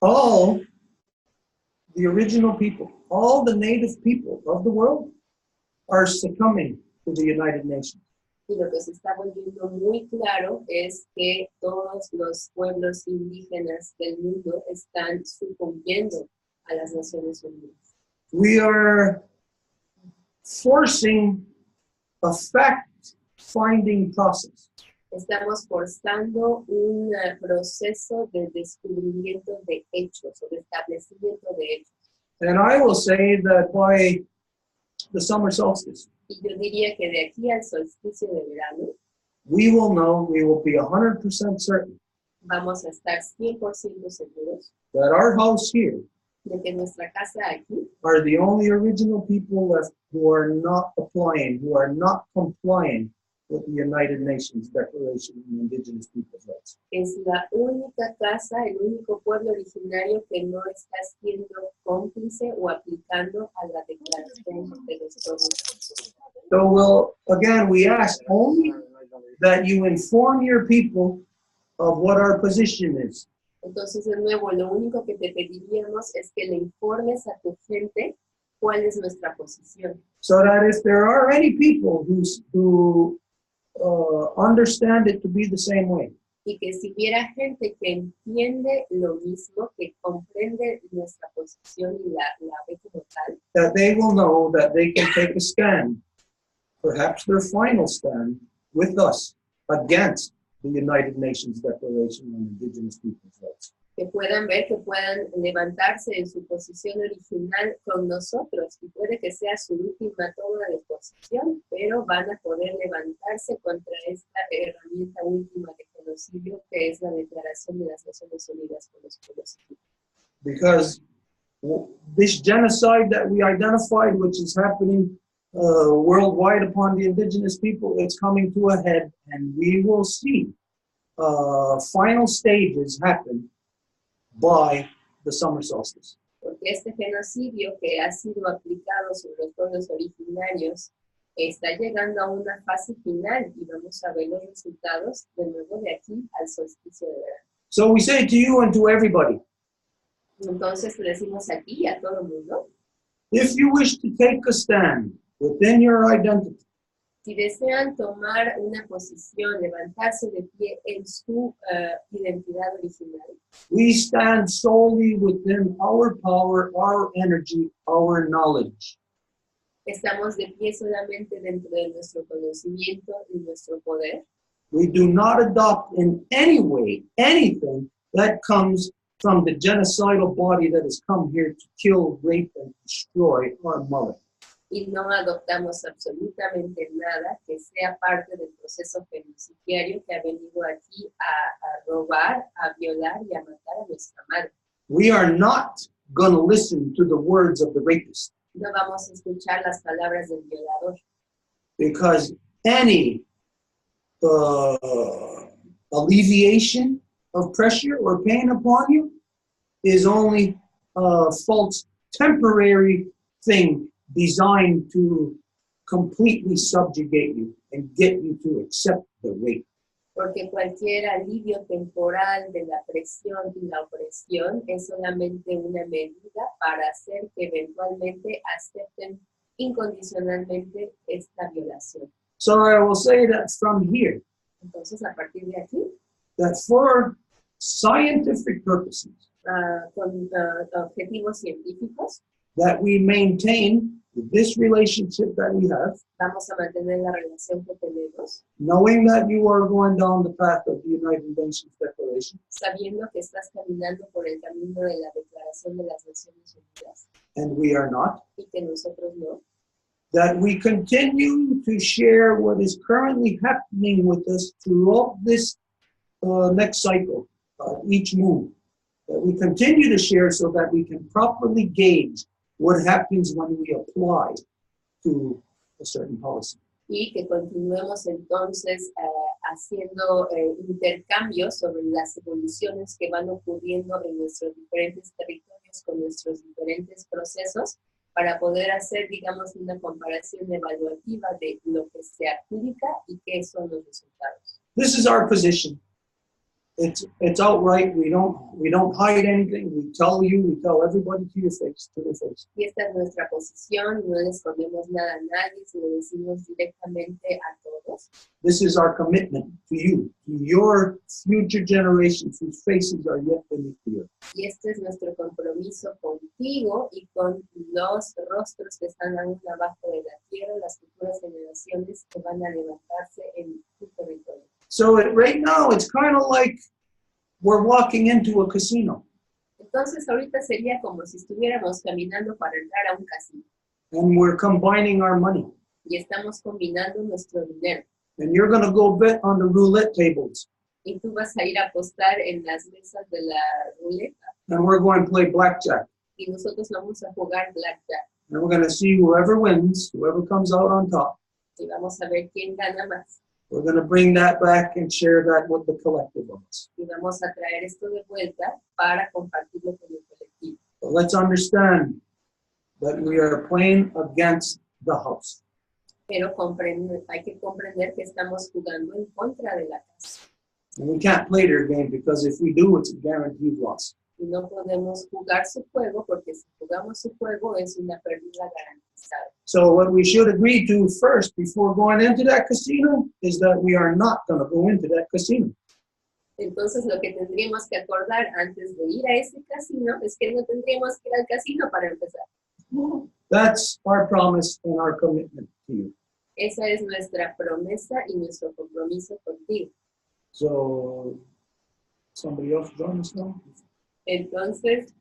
all the original people, all the native people of the world are succumbing to the United Nations. Y lo que se está volviendo muy claro es que todos los pueblos indígenas del mundo están sucumbiendo a las Naciones Unidas. We are forcing a fact-finding process. Estamos forzando un proceso de descubrimiento de hechos o de establecimiento de hechos. And I will say that by the summer solstice, Y yo diría que de aquí al solsticio de verano we will know, we will be 100% certain vamos a estar 100% seguros that our house here de que nuestra casa aquí are the only original people left who are not applying, who are not complying with the United Nations Declaration on Indigenous Peoples' Rights. es la única casa, el único pueblo originario que no está siendo cómplice o aplicando a la Declaración de los Pueblos. So again, we ask only that you inform your people of what our position is. Entonces, de nuevo, lo único que te pediríamos es que le informes a tu gente cuál es nuestra posición. So that if there are any people who understand it to be the same way, Y que si hubiera gente que entiende lo mismo, que comprende nuestra posición y la ve como tal, that they will know that they can take a stand, perhaps their final stand, with us against the United Nations Declaration on Indigenous Peoples' Rights. que puedan ver, que puedan levantarse en su posición original con nosotros, y puede que sea su última toma de posición, pero van a poder levantarse contra esta herramienta última de genocidio que es la Declaración de las Naciones Unidas por los Pueblos Indígenas. Because this genocide that we identified, which is happening worldwide upon the indigenous people, it's coming to a head, and we will see final stages happen by the summer solstice. Porque este genocidio que ha sido aplicado sobre los pueblos originarios está llegando a una fase final y vamos a ver los resultados de nuevo de aquí al solsticio de verano. So we say to you and to everybody, Entonces le decimos aquí a todo el mundo, if you wish to take a stand within your identity, si desean tomar una posición, levantarse de pie en su identidad original, we stand solely within our power, our energy, our knowledge. estamos de pie solamente dentro de nuestro conocimiento y nuestro poder. We do not adopt in any way anything that comes from the genocidal body that has come here to kill, rape, and destroy our mother. Y no adoptamos absolutamente nada que sea parte del proceso genocidario que ha venido aquí a robar, a violar y a matar a nuestra madre. We are not going to listen to the words of the rapist, No vamos a escuchar las palabras del violador, because any alleviation of pressure or pain upon you is only a false temporary thing designed to completely subjugate you and get you to accept the rape. porque cualquier alivio temporal de la presión y la opresión es solamente una medida para hacer que eventualmente acepten incondicionalmente esta violación. So I will say that from here, Entonces, a partir de aquí, that for scientific purposes, con objetivos científicos, that we maintain this relationship that we have, vamos a mantener la relación que tenemos, knowing that you are going down the path of the United Nations Declaration, sabiendo que estás caminando por el camino de la Declaración de las Naciones Unidas and we are not, y que nosotros no, that we continue to share what is currently happening with us throughout this next cycle, each moon. That we continue to share so that we can properly gauge what happens when we apply to a certain policy. y que continuemos entonces haciendo intercambios sobre las evoluciones que van ocurriendo en nuestros diferentes territorios con nuestros diferentes procesos para poder hacer, digamos, una comparación evaluativa de lo que se aplica y qué son los resultados. This is our position. It's outright. We don't hide anything. We tell everybody to your face, to their face. Y esta es nuestra posición, no le escondemos nada a nadie, se lo decimos directamente a todos. This is our commitment to you, to your future generations whose faces are yet beneath the earth. Y este es nuestro compromiso contigo y con los rostros que están aún abajo de la tierra, las futuras generaciones que van a levantarse en tu territorio. So right now, it's kind of like we're walking into a casino. Entonces ahorita sería como si estuviéramos caminando para entrar a un casino And we're combining our money. y estamos combinando nuestro dinero. And you're going to go bet on the roulette tables. Y tú vas a ir a apostar en las mesas de la ruleta And we're going to play blackjack. y nosotros vamos a jugar blackjack And we're going to see whoever wins, whoever comes out on top. y vamos a ver quién gana más. We're going to bring that back and share that with the collective of us. Y vamos a traer esto de vuelta para compartirlo con el colectivo. But let's understand that we are playing against the house. Pero hay que comprender que estamos jugando en contra de la casa. And we can't play their game because if we do, it's a guaranteed loss. Y no podemos jugar su juego porque si jugamos su juego es una pérdida garantizada. So what we should agree to first before going into that casino is that we are not going to go into that casino. Entonces lo que tendríamos que acordar antes de ir a ese casino es que no tendríamos que ir al casino para empezar. That's our promise and our commitment to you. Esa es nuestra promesa y nuestro compromiso contigo. So somebody else join us now? Entonces,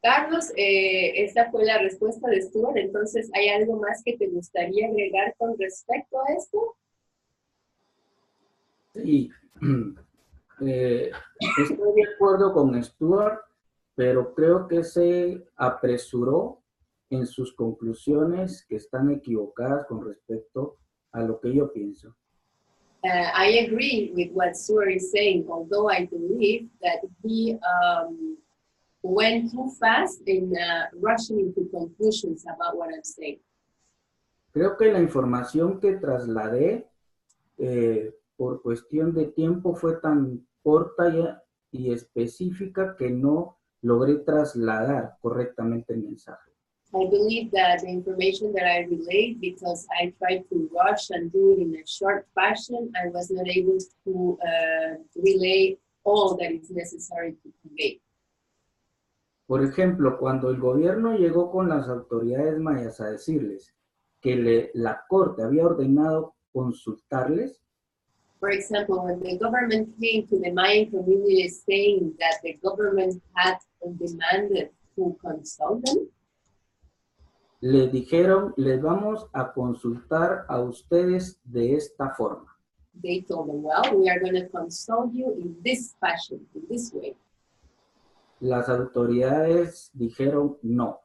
Carlos, esta fue la respuesta de Stuart. Entonces, ¿hay algo más que te gustaría agregar con respecto a esto? Sí, estoy de acuerdo con Stuart, pero creo que se apresuró en sus conclusiones que están equivocadas con respecto a lo que yo pienso. I agree with what Stuart is saying, although I believe that he went too fast in rushing into conclusions about what I'm saying. Creo que la información que trasladé por cuestión de tiempo fue tan corta y específica que no logré trasladar correctamente el mensaje. I believe that the information that I relayed, because I tried to rush and do it in a short fashion, I was not able to relay all that is necessary to convey. Por ejemplo, cuando el gobierno llegó con las autoridades mayas a decirles que la corte había ordenado consultarles, For example, when the government came to the Mayan community saying that the government had demanded to consult them, les dijeron, les vamos a consultar a ustedes de esta forma. they told them, well, we are going to consult you in this fashion, in this way. Las autoridades dijeron no,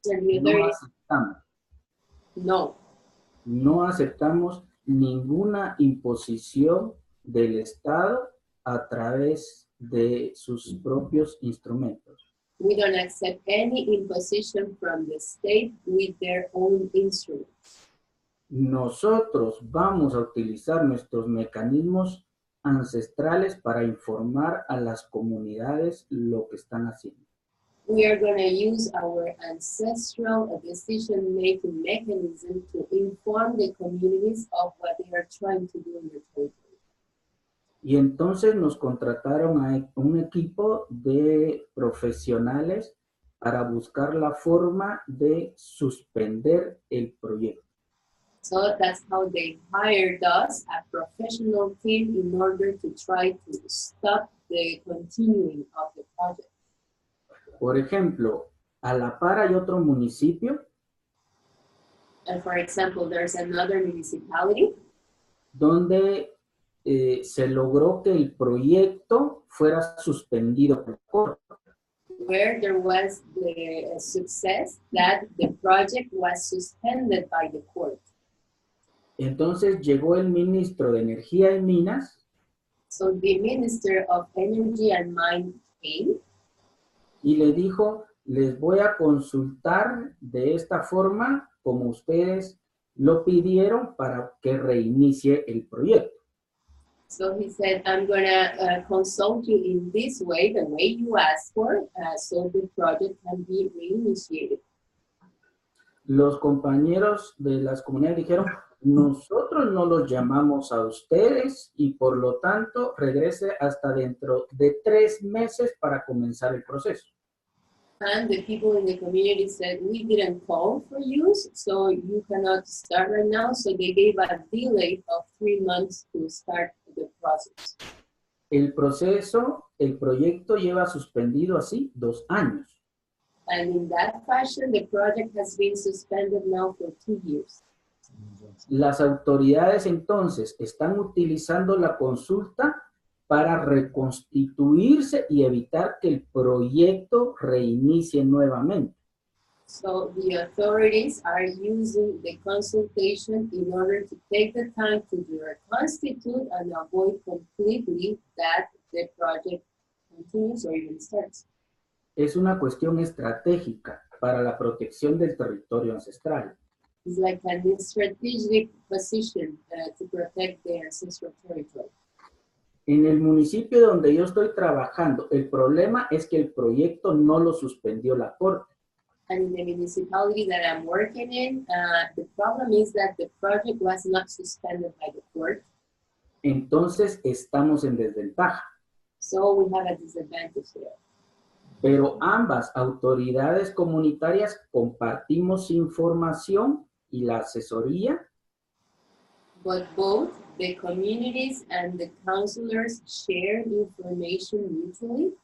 And the no authorities, aceptamos. no, No aceptamos ninguna imposición del Estado a través de sus propios instrumentos. we don't accept any imposition from the state with their own instruments. Nosotros vamos a utilizar nuestros mecanismos ancestrales para informar a las comunidades lo que están haciendo. We are going to use our ancestral decision-making mechanism to inform the communities of what they are trying to do in their territory. Y entonces nos contrataron a un equipo de profesionales para buscar la forma de suspender el proyecto. So that's how they hired us, a professional team, in order to try to stop the continuing of the project. Por ejemplo, a la par hay otro municipio And for example, there's another municipality donde se logró que el proyecto fuera suspendido por la corte. where there was the success that the project was suspended by the court. Entonces llegó el ministro de Energía y Minas So the Minister of Energy and Mine came y le dijo, les voy a consultar de esta forma como ustedes lo pidieron para que reinicie el proyecto. So he said, I'm going to consult you in this way, the way you asked for, so the project can be reinitiated. Los compañeros de las comunidades dijeron, nosotros no los llamamos a ustedes y por lo tanto regrese hasta dentro de 3 meses para comenzar el proceso. And the people in the community said, we didn't call for you, so you cannot start right now. So they gave a delay of 3 months to start the process. El proceso, el proyecto lleva suspendido así 2 años. And in that fashion, the project has been suspended now for 2 years. Las autoridades entonces están utilizando la consulta para reconstituirse y evitar que el proyecto reinicie nuevamente. So the authorities are using the consultation in order to take the time to reconstitute and avoid completely that the project continues or even starts. Es una cuestión estratégica para la protección del territorio ancestral. It's like a strategic position to protect the ancestral territory. En el municipio donde yo estoy trabajando, el problema es que el proyecto no lo suspendió la corte. And in the municipality that I'm working in, the problem is that the project was not suspended by the court. Entonces estamos en desventaja. So we have a disadvantage there. Pero ambas autoridades comunitarias compartimos información y la asesoría But both the communities and the counselors share information mutually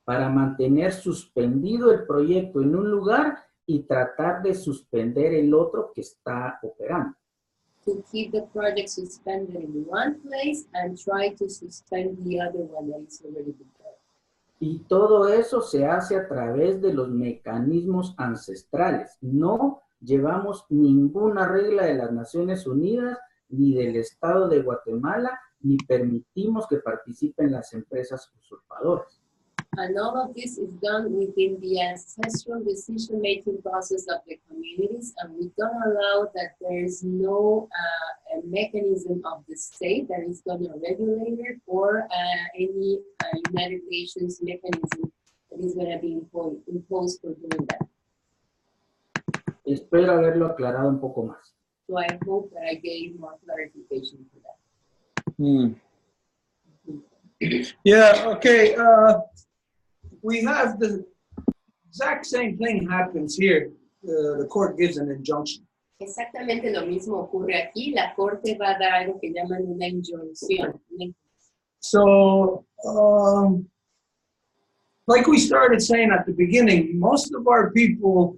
para mantener suspendido el proyecto en un lugar y tratar de suspender el otro que está operando. to keep the project suspended in one place and try to suspend the other one that is already been done. Y todo eso se hace a través de los mecanismos ancestrales. No llevamos ninguna regla de las Naciones Unidas ni del Estado de Guatemala, ni permitimos que participen las empresas usurpadoras. And all of this is done within the ancestral decision-making process of the communities, and we don't allow that there is no a mechanism of the state that is going to regulate it or any United Nations mechanism that is going to be imposed for doing that. Espero haberlo aclarado un poco más. So I hope that I gave more clarification for that. Yeah, okay. We have the exact same thing happens here. The court gives an injunction. Exactamente lo mismo ocurre aquí. La corte va a dar algo que llaman una injuncción. So, like we started saying at the beginning, most of our people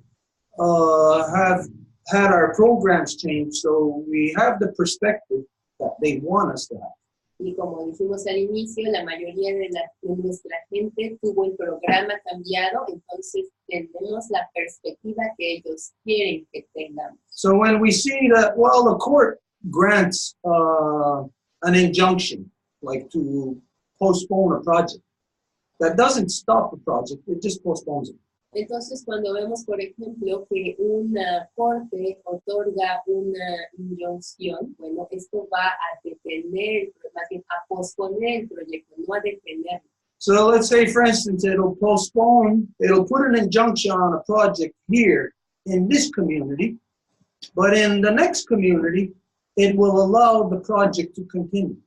have had our programs changed, so we have the perspective that they want us to have. Y como dijimos al inicio, la mayoría de nuestra gente tuvo el programa cambiado, entonces tenemos la perspectiva que ellos quieren que tengamos. So when we see that, well, the court grants an injunction, like to postpone a project, that doesn't stop the project, it just postpones it. Entonces, cuando vemos, por ejemplo, que una corte otorga una injunción, bueno, esto va a detener, más bien a posponer el proyecto, no a detenerlo. So let's say, for instance, it'll put an injunction on a project here in this community, but in the next community, it will allow the project to continue.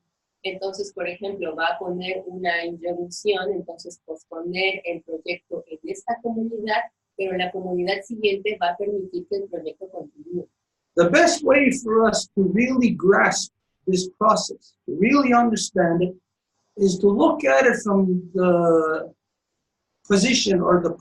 Entonces, por ejemplo, va a poner una introducción, entonces posponer el proyecto en esta comunidad, pero la comunidad siguiente va a permitir que el proyecto continúe. The best way for us to really grasp this process, to really understand it, is to look at it from the position or the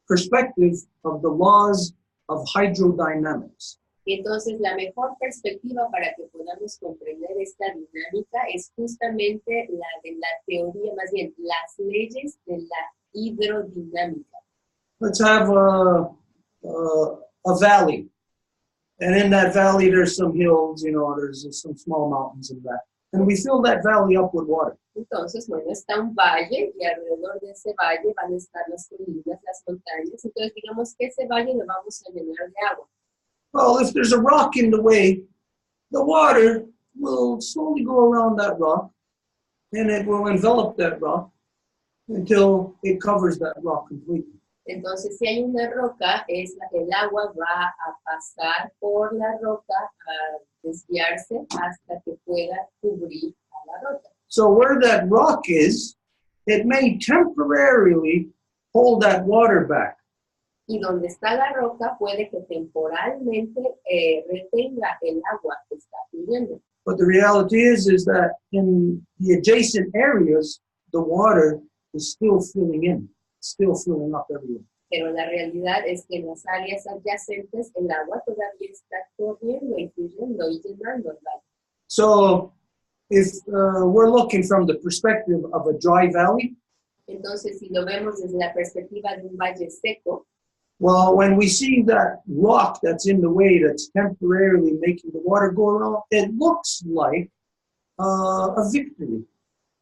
perspective of the laws of hydrodynamics. Entonces, la mejor perspectiva para que podamos comprender esta dinámica es justamente la de la teoría, más bien, las leyes de la hidrodinámica. Let's have a valley. And in that valley, there's some hills, there's some small mountains and that. And we fill that valley up with water. Entonces, bueno, está un valle y alrededor de ese valle van a estar las colinas, las montañas. Entonces, digamos que ese valle lo vamos a llenar de agua. Well, if there's a rock in the way, the water will slowly go around that rock, and it will envelop that rock until it covers that rock completely. Entonces, si hay una roca, el agua va a pasar por la roca, a desviarse hasta que pueda cubrir a la roca. So where that rock is, it may temporarily hold that water back. Y donde está la roca puede que temporalmente retenga el agua que está fluyendo. But the reality is that in the adjacent areas, the water is still filling in, still filling up everywhere. Pero la realidad es que en las áreas adyacentes el agua todavía está corriendo y fluyendo y llenando el valle. So if we're looking from the perspective of a dry valley, entonces si lo vemos desde la perspectiva de un valle seco, well, when we see that rock that's in the way that's temporarily making the water go around, it looks like a victory,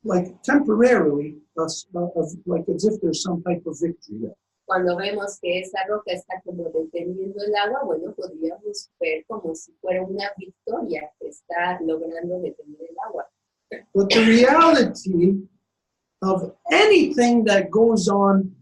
like temporarily, like as if there's some type of victory there. Cuando vemos que esa roca está como deteniendo el agua, bueno, podríamos ver como si fuera una victoria que está logrando detener el agua. But the reality of anything that goes on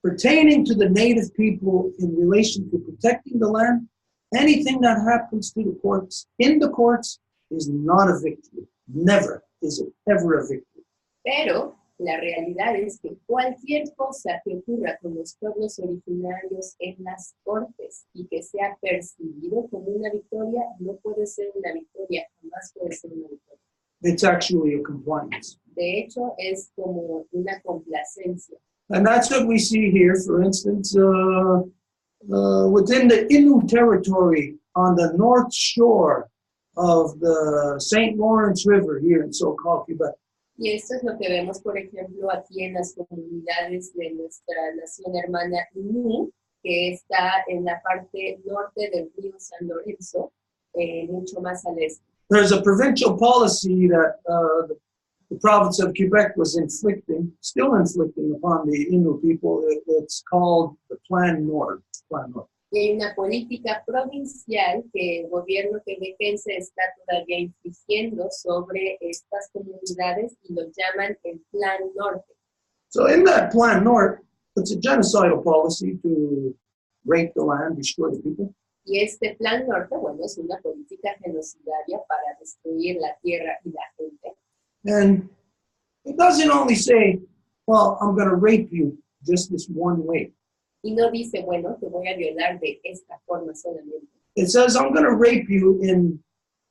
pertaining to the native people in relation to protecting the land, anything that happens to the courts, in the courts, is not a victory. Never is it ever a victory. Pero la realidad es que cualquier cosa que ocurra con los pueblos originarios en las cortes y que sea percibido como una victoria, no puede ser una victoria, jamás puede ser una victoria. It's actually a compliance. De hecho, es como una complacencia. And that's what we see here, for instance, within the Innu territory on the north shore of the St. Lawrence River here in so-called Quebec. Y esto es lo que vemos, por ejemplo, aquí en las comunidades de nuestra nación hermana Innu, que está en la parte norte del río San Lorenzo, mucho más al este. There's a provincial policy that the province of Quebec was still inflicting upon the Innu people. It's called the Plan Nord. Y hay una política provincial que el gobierno quebequense está todavía infligiendo sobre estas comunidades y lo llaman el Plan Norte. So in that Plan Nord, it's a genocidal policy to rape the land, destroy the people. Y este Plan Norte, bueno, es una política genocidaria para destruir la tierra y la gente. And it doesn't only say, well, I'm going to rape you just this one way. Y no dice, bueno, te voy a violar de esta forma solamente. It says, I'm going to rape you in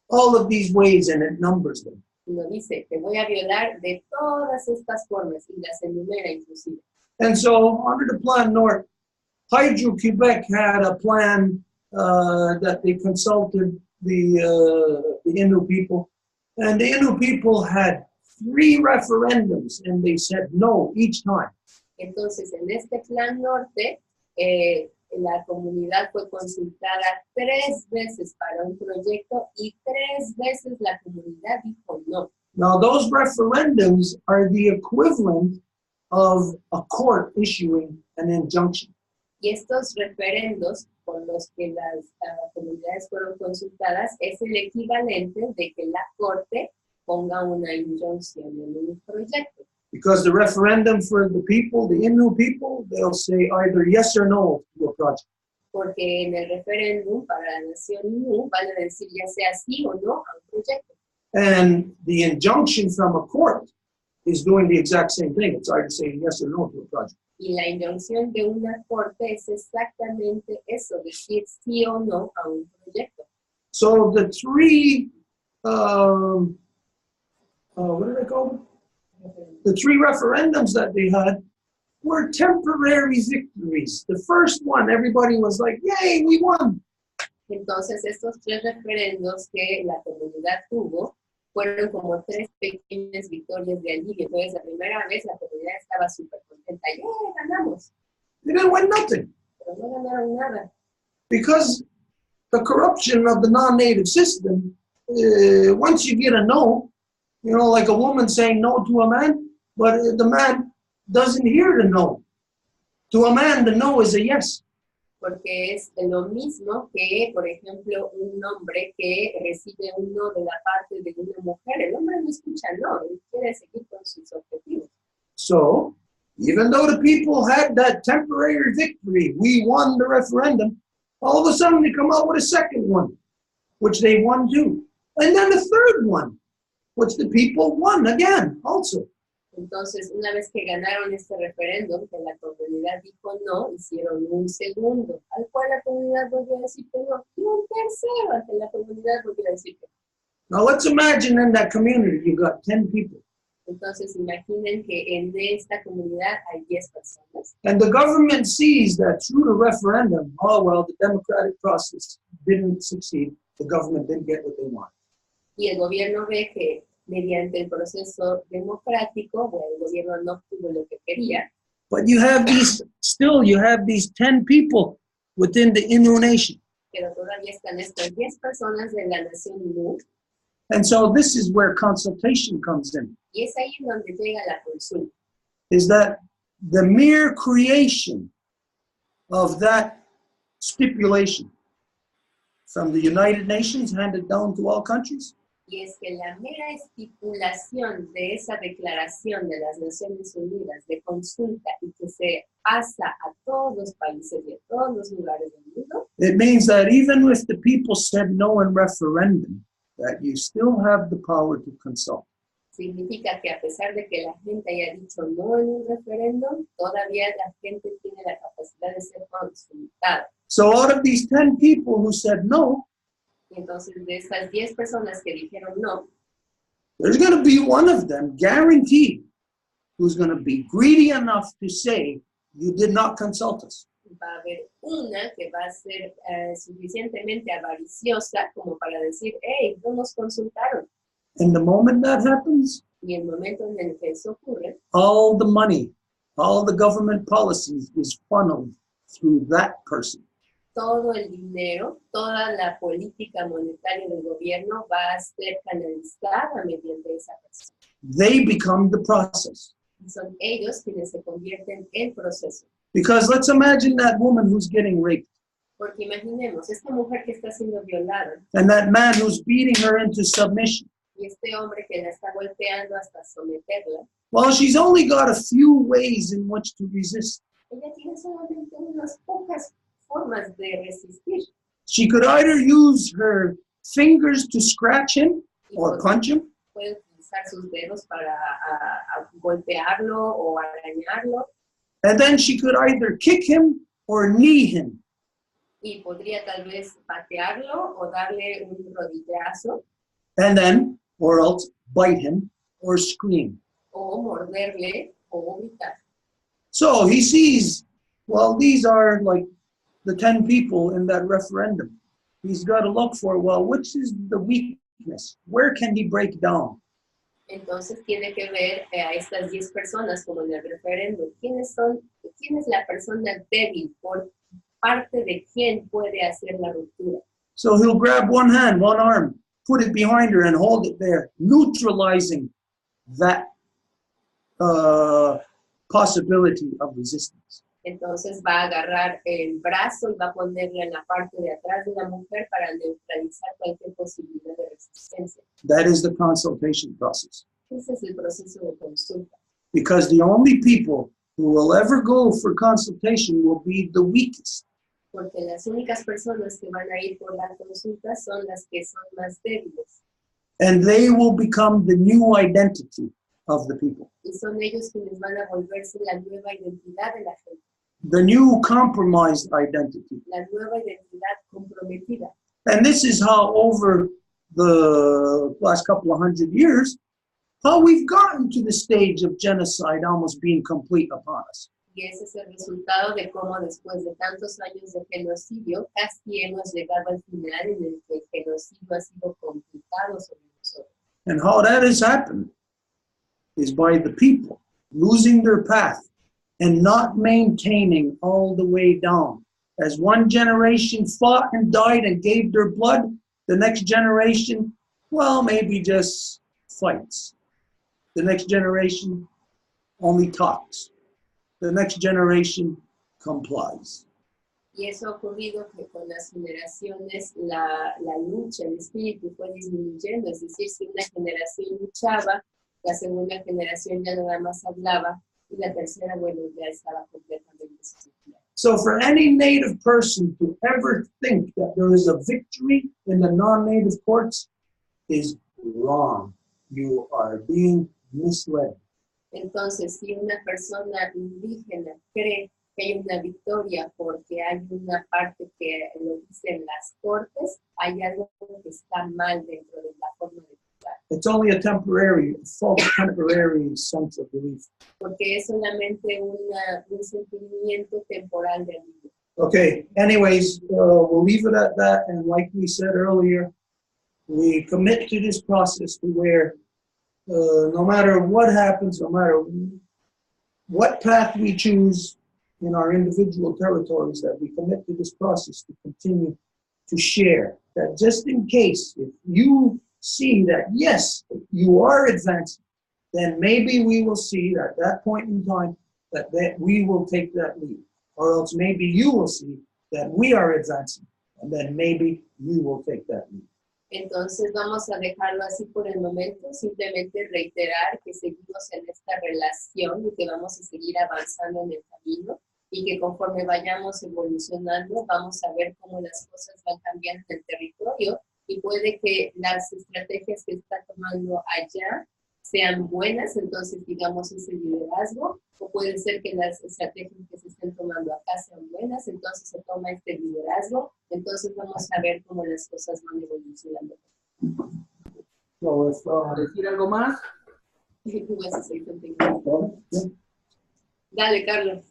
all of these ways, and it numbers them. Y no dice, te voy a violar de todas estas formas, y las enumera inclusive. And so, under the Plan Nord, Hydro-Quebec had a plan that they consulted the Innu people. And the Innu people had 3 referendums, and they said no each time. Entonces, en este Plan Norte, la comunidad fue consultada 3 veces para un proyecto y 3 veces la comunidad dijo no. Now, those referendums are the equivalent of a court issuing an injunction. Y estos referendos por los que las comunidades fueron consultadas es el equivalente de que la corte ponga una injunción en un proyecto. Because the referendum for the people, the Innu people, they'll say either yes or no to a project. Porque en el referéndum para la nación Innu van a decir ya sea sí o no a un proyecto. And the injunction from a court is doing the exact same thing. It's either saying yes or no to a project. Y la injunción de una corte es exactamente eso, decir sí o no a un proyecto. So the three, what did I call them? The three referendums that they had were temporary victories. The first one, everybody was like, yay, we won. Entonces, estos tres referendos que la comunidad tuvo fueron como tres pequeñas victorias de alivio. Entonces, la primera vez la comunidad estaba súper contenta. ¡Yeah, ganamos! They didn't win nothing. Pero no ganaron nada. Because the corruption of the non-native system, once you get a no, you know, like a woman saying no to a man, but the man doesn't hear the no. To a man, the no is a yes. Porque es lo mismo que, por ejemplo, un hombre que recibe un no de la parte de una mujer. El hombre no escucha no, él quiere seguir con sus objetivos. So, even though the people had that temporary victory, we won the referendum, all of a sudden they come out with a second one, which they won too. And then a third one, which the people won again also. Entonces, una vez que ganaron este referéndum, que la comunidad dijo no, hicieron un segundo, al cual la comunidad volvió a decir que no, y un tercero, al que la comunidad volvió a decir que no. Now let's imagine in that community you got 10 people. Entonces, imaginen que en esta comunidad hay 10 personas. And the government sees that through the referendum, oh, well, the democratic process didn't succeed. The government didn't get what they want. Y el gobierno ve que mediante el proceso democrático, bueno, el gobierno no obtuvo lo que quería. But you have these 10 people within the Innu nation. Pero todavía están estas 10 personas de la nación Innu. And so this is where consultation comes in. Y es ahí donde llega la consulta. Is that the mere creation of that stipulation from the United Nations handed down to all countries? Y es que la mera estipulación de esa declaración de las Naciones Unidas de consulta y que se pasa a todos los países y a todos los lugares del mundo, it means that even if the people said no in referendum, that you still have the power to consult. significa que a pesar de que la gente haya dicho no en un referéndum, todavía la gente tiene la capacidad de ser consultada. So out of these 10 people who said no, Y entonces de estas 10 personas que dijeron no, there's going to be one of them, guaranteed, who's going to be greedy enough to say, you did not consult us. va a haber una que va a ser suficientemente avariciosa como para decir, hey, no nos consultaron. And the moment that happens, Y el momento en el que eso ocurre, all the money, all the government policies is funneled through that person. todo el dinero, toda la política monetaria del gobierno va a ser canalizada mediante esa persona. They become the process. Y son ellos quienes se convierten en proceso. Because let's imagine that woman who's getting raped Porque imaginemos, esta mujer que está siendo violada and that man who's beating her into submission. y este hombre que la está golpeando hasta someterla, Well, she's only got a few ways in which to resist. ella tiene solamente unas pocas formas de resistir. She could either use her fingers to scratch him or punch him, Puede utilizar sus dedos para a golpearlo o arañarlo, and then she could either kick him or knee him. y podría tal vez patearlo o darle un rodillazo And then, or else bite him or scream. o morderle o gritar. So he sees, well, these are like the 10 people in that referendum. He's got to look for, well, which is the weakness? Where can he break down? Entonces tiene que ver a estas 10 personas como en el referéndum. ¿Quién es la persona débil? ¿Por parte de quién puede hacer la ruptura? So he'll grab one hand, one arm, put it behind her and hold it there, neutralizing that possibility of resistance. Entonces va a agarrar el brazo y va a ponerlo en la parte de atrás de la mujer para neutralizar cualquier posibilidad de resistencia. That is the consultation process. Ese es el proceso de consulta. Because the only people who will ever go for consultation will be the weakest. Porque las únicas personas que van a ir por la consulta son las que son más débiles. And they will become the new identity of the people. Y son ellos quienes van a volverse la nueva identidad de la gente, The new compromised identity. la nueva identidad comprometida. And this is how over the last couple of 100 years, how we've gotten to the stage of genocide almost being complete upon us. Y ese es el resultado de cómo después de tantos años de genocidio, casi hemos llegado al final en el que el genocidio ha sido completado sobre nosotros. And how that has happened is by the people losing their path and not maintaining all the way down. As one generation fought and died and gave their blood, the next generation, well, maybe just fights. The next generation only talks. The next generation complies. Y eso ha ocurrido que con las generaciones la lucha, el espíritu fue disminuyendo, es decir, si una generación luchaba, la segunda generación ya nada más hablaba y la tercera, bueno, ya estaba completamente destruida. So for any native person to ever think that there is a victory in the non-native courts is wrong. You are being misled. Entonces, si una persona indígena cree que hay una victoria porque hay una parte que lo dice en las cortes, hay algo que está mal dentro de la forma de pensar. It's only a false temporary sense of belief. Porque es solamente un sentimiento temporal de alivio. Okay, anyways, we'll leave it at that. And like we said earlier, we commit to this process to where no matter what happens, no matter what path we choose in our individual territories, that we commit to this process to continue to share. That just in case, if you see that, yes, you are advancing, then maybe we will see at that point in time that we will take that lead. Or else maybe you will see that we are advancing, and then maybe you will take that lead. Entonces vamos a dejarlo así por el momento, simplemente reiterar que seguimos en esta relación y que vamos a seguir avanzando en el camino y que conforme vayamos evolucionando vamos a ver cómo las cosas van cambiando en el territorio y puede que las estrategias que está tomando allá sean buenas, entonces digamos ese liderazgo, o puede ser que las estrategias que se estén tomando acá sean buenas, entonces se toma este liderazgo, entonces vamos a ver cómo las cosas van evolucionando. ¿Decir algo más? Dale, Carlos.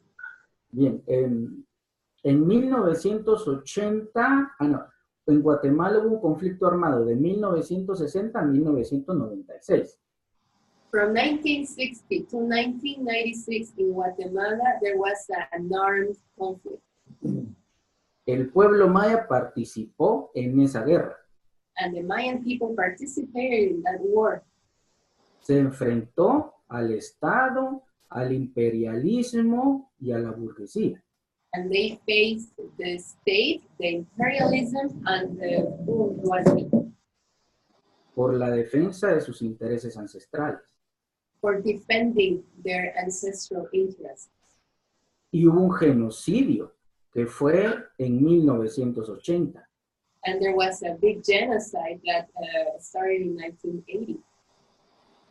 Bien, en 1980, en Guatemala hubo un conflicto armado de 1960 a 1996. From 1960 to 1996 in Guatemala, there was an armed conflict. El pueblo maya participó en esa guerra. And the Mayan people participated in that war. Se enfrentó al Estado, al imperialismo y a la burguesía. And they faced the state, the imperialism, and the bourgeoisie. Por la defensa de sus intereses ancestrales. For defending their ancestral interests. Y hubo un genocidio que fue en 1980. And there was a big genocide that started in 1980.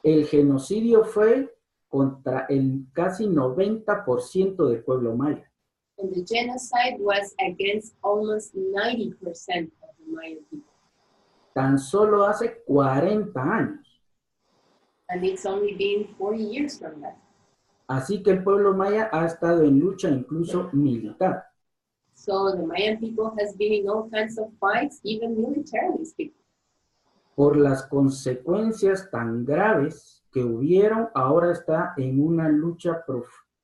El genocidio fue contra el casi 90% del pueblo maya. And the genocide was against almost 90% of the Mayan people. Tan solo hace 40 años. And it's only been 40 years from that. Así que el pueblo maya ha estado en lucha incluso militar. So the Mayan people has been in all kinds of fights, even militarily speaking. Por las consecuencias tan graves que hubieron, ahora está en una lucha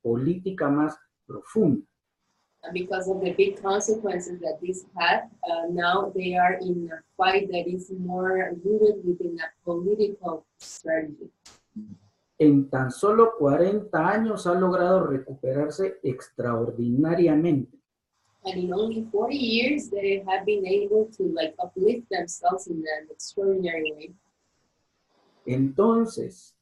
política más profunda. And because of the big consequences that this had, now they are in a fight that is more rooted within a political strategy. En tan solo 40 años ha logrado recuperarse extraordinariamente. And in only 40 years, they have been able to uplift themselves in an extraordinary way. Entonces,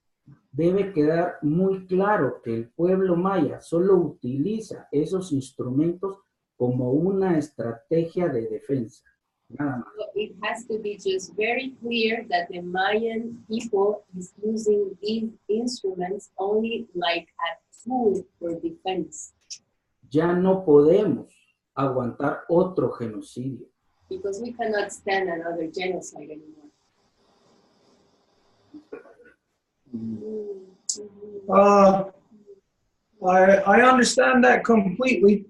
debe quedar muy claro que el pueblo maya solo utiliza esos instrumentos como una estrategia de defensa. Nada más. So it has to be just very clear that the Mayan people is using these instruments only like a tool for defense. Ya no podemos aguantar otro genocidio. Because we cannot stand another genocide anymore. I understand that completely.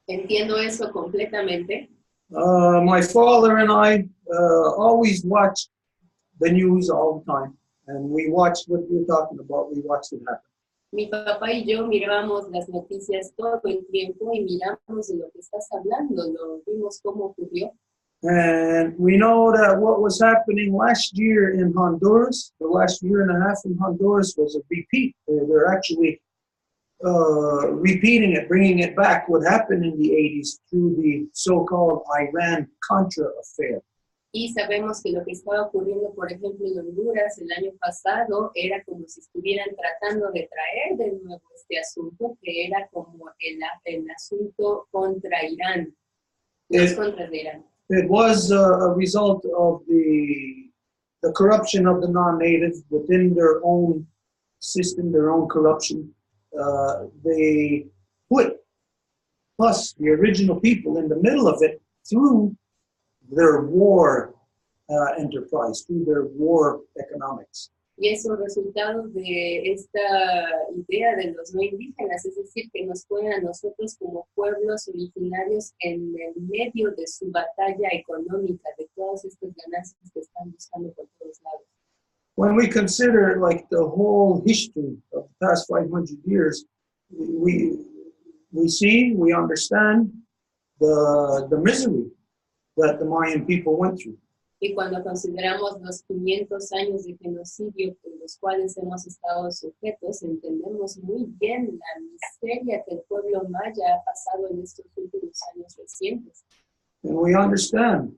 Entiendo eso completamente. My father and I always watched the news all the time, and we watched what you're talking about. We watched it happen. Mi papá y yo mirábamos las noticias todo el tiempo y miramos de lo que estás hablando, lo vimos cómo ocurrió. And we know that what was happening last year in Honduras, the last year and a half in Honduras, was a repeat. They're actually repeating it, bringing it back, what happened in the 80s through the so-called Iran-Contra affair. Y sabemos que lo que estaba ocurriendo, por ejemplo, en Honduras el año pasado, era como si estuvieran tratando de traer de nuevo este asunto, que era como el asunto contra Irán, los contras de Irán. It was a result of the corruption of the non-natives within their own system, their own corruption. They put us, the original people, in the middle of it through their war enterprise, through their war economics. Y esos resultados de esta idea de los no indígenas, es decir, que nos ponen a nosotros como pueblos originarios en el medio de su batalla económica, de todas estas ganancias que están buscando por todos lados. When we consider like the whole history of the past 500 years, we see, we understand the misery that the Mayan people went through. Y cuando consideramos los 500 años de genocidio con los cuales hemos estado sujetos, entendemos muy bien la miseria que el pueblo maya ha pasado en estos últimos años recientes. And we understand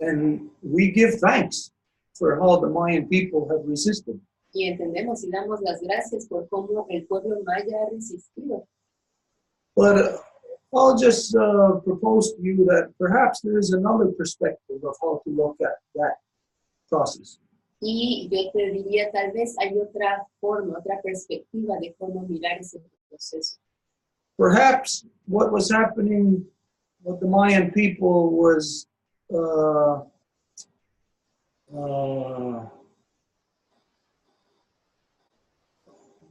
and we give thanks for how the Mayan people have resisted. Y entendemos y damos las gracias por cómo el pueblo maya ha resistido. But I'll just propose to you that perhaps there is another perspective of how to look at that process. Y yo te diría, tal vez hay otra forma, otra perspectiva de cómo mirar ese proceso. Perhaps what was happening with the Mayan people was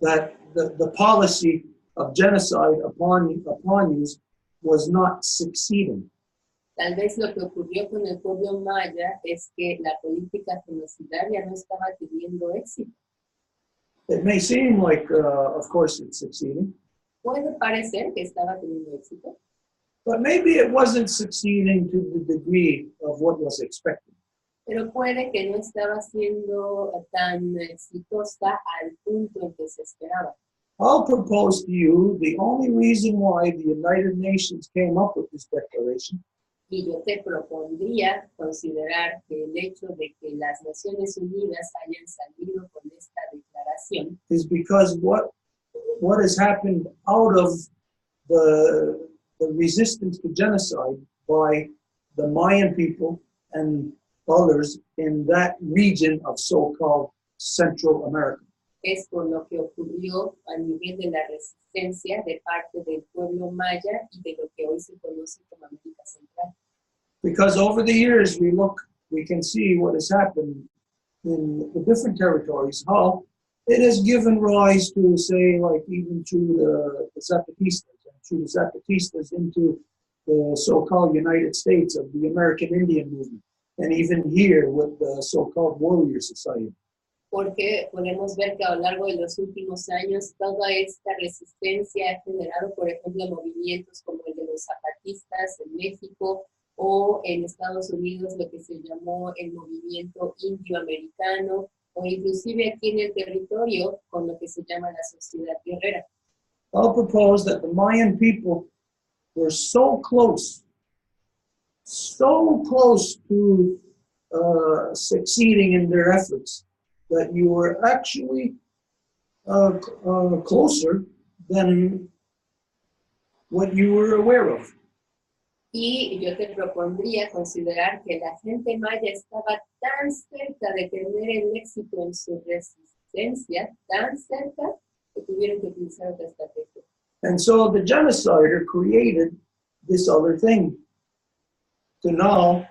that the policy of genocide upon you was not succeeding. Tal vez lo que ocurrió con el pueblo maya es que la política genocidaria no estaba teniendo éxito. It may seem like, of course, it's succeeding, Puede parecer que estaba teniendo éxito, but maybe it wasn't succeeding to the degree of what was expected. pero puede que no estaba siendo tan exitosa al punto en que se esperaba. I'll propose to you the only reason why the United Nations came up with this declaration Y yo te propondría considerar que el hecho de que las Naciones Unidas hayan salido con esta declaración is because what has happened out of the resistance to genocide by the Mayan people and others in that region of so-called Central America. es por lo que ocurrió a nivel de la resistencia de parte del pueblo maya y de lo que hoy se conoce como América Central. Because over the years we can see what has happened in the different territories, how it has given rise to, say, like even through the Zapatistas, and through the Zapatistas into the so-called United States of the American Indian movement, and even here with the so-called Warrior Society. Porque podemos ver que a lo largo de los últimos años toda esta resistencia ha generado, por ejemplo, movimientos como el de los zapatistas en México o en Estados Unidos lo que se llamó el movimiento indioamericano o inclusive aquí en el territorio con lo que se llama la sociedad guerrera. I'll propose that the Mayan people were so close to succeeding in their efforts that you were actually closer than what you were aware of. Y yo te propondría considerar que la gente maya estaba tan cerca de tener el éxito en su resistencia, tan cerca, que tuvieron que utilizar otra estrategia. And so the genocider created this other thing to now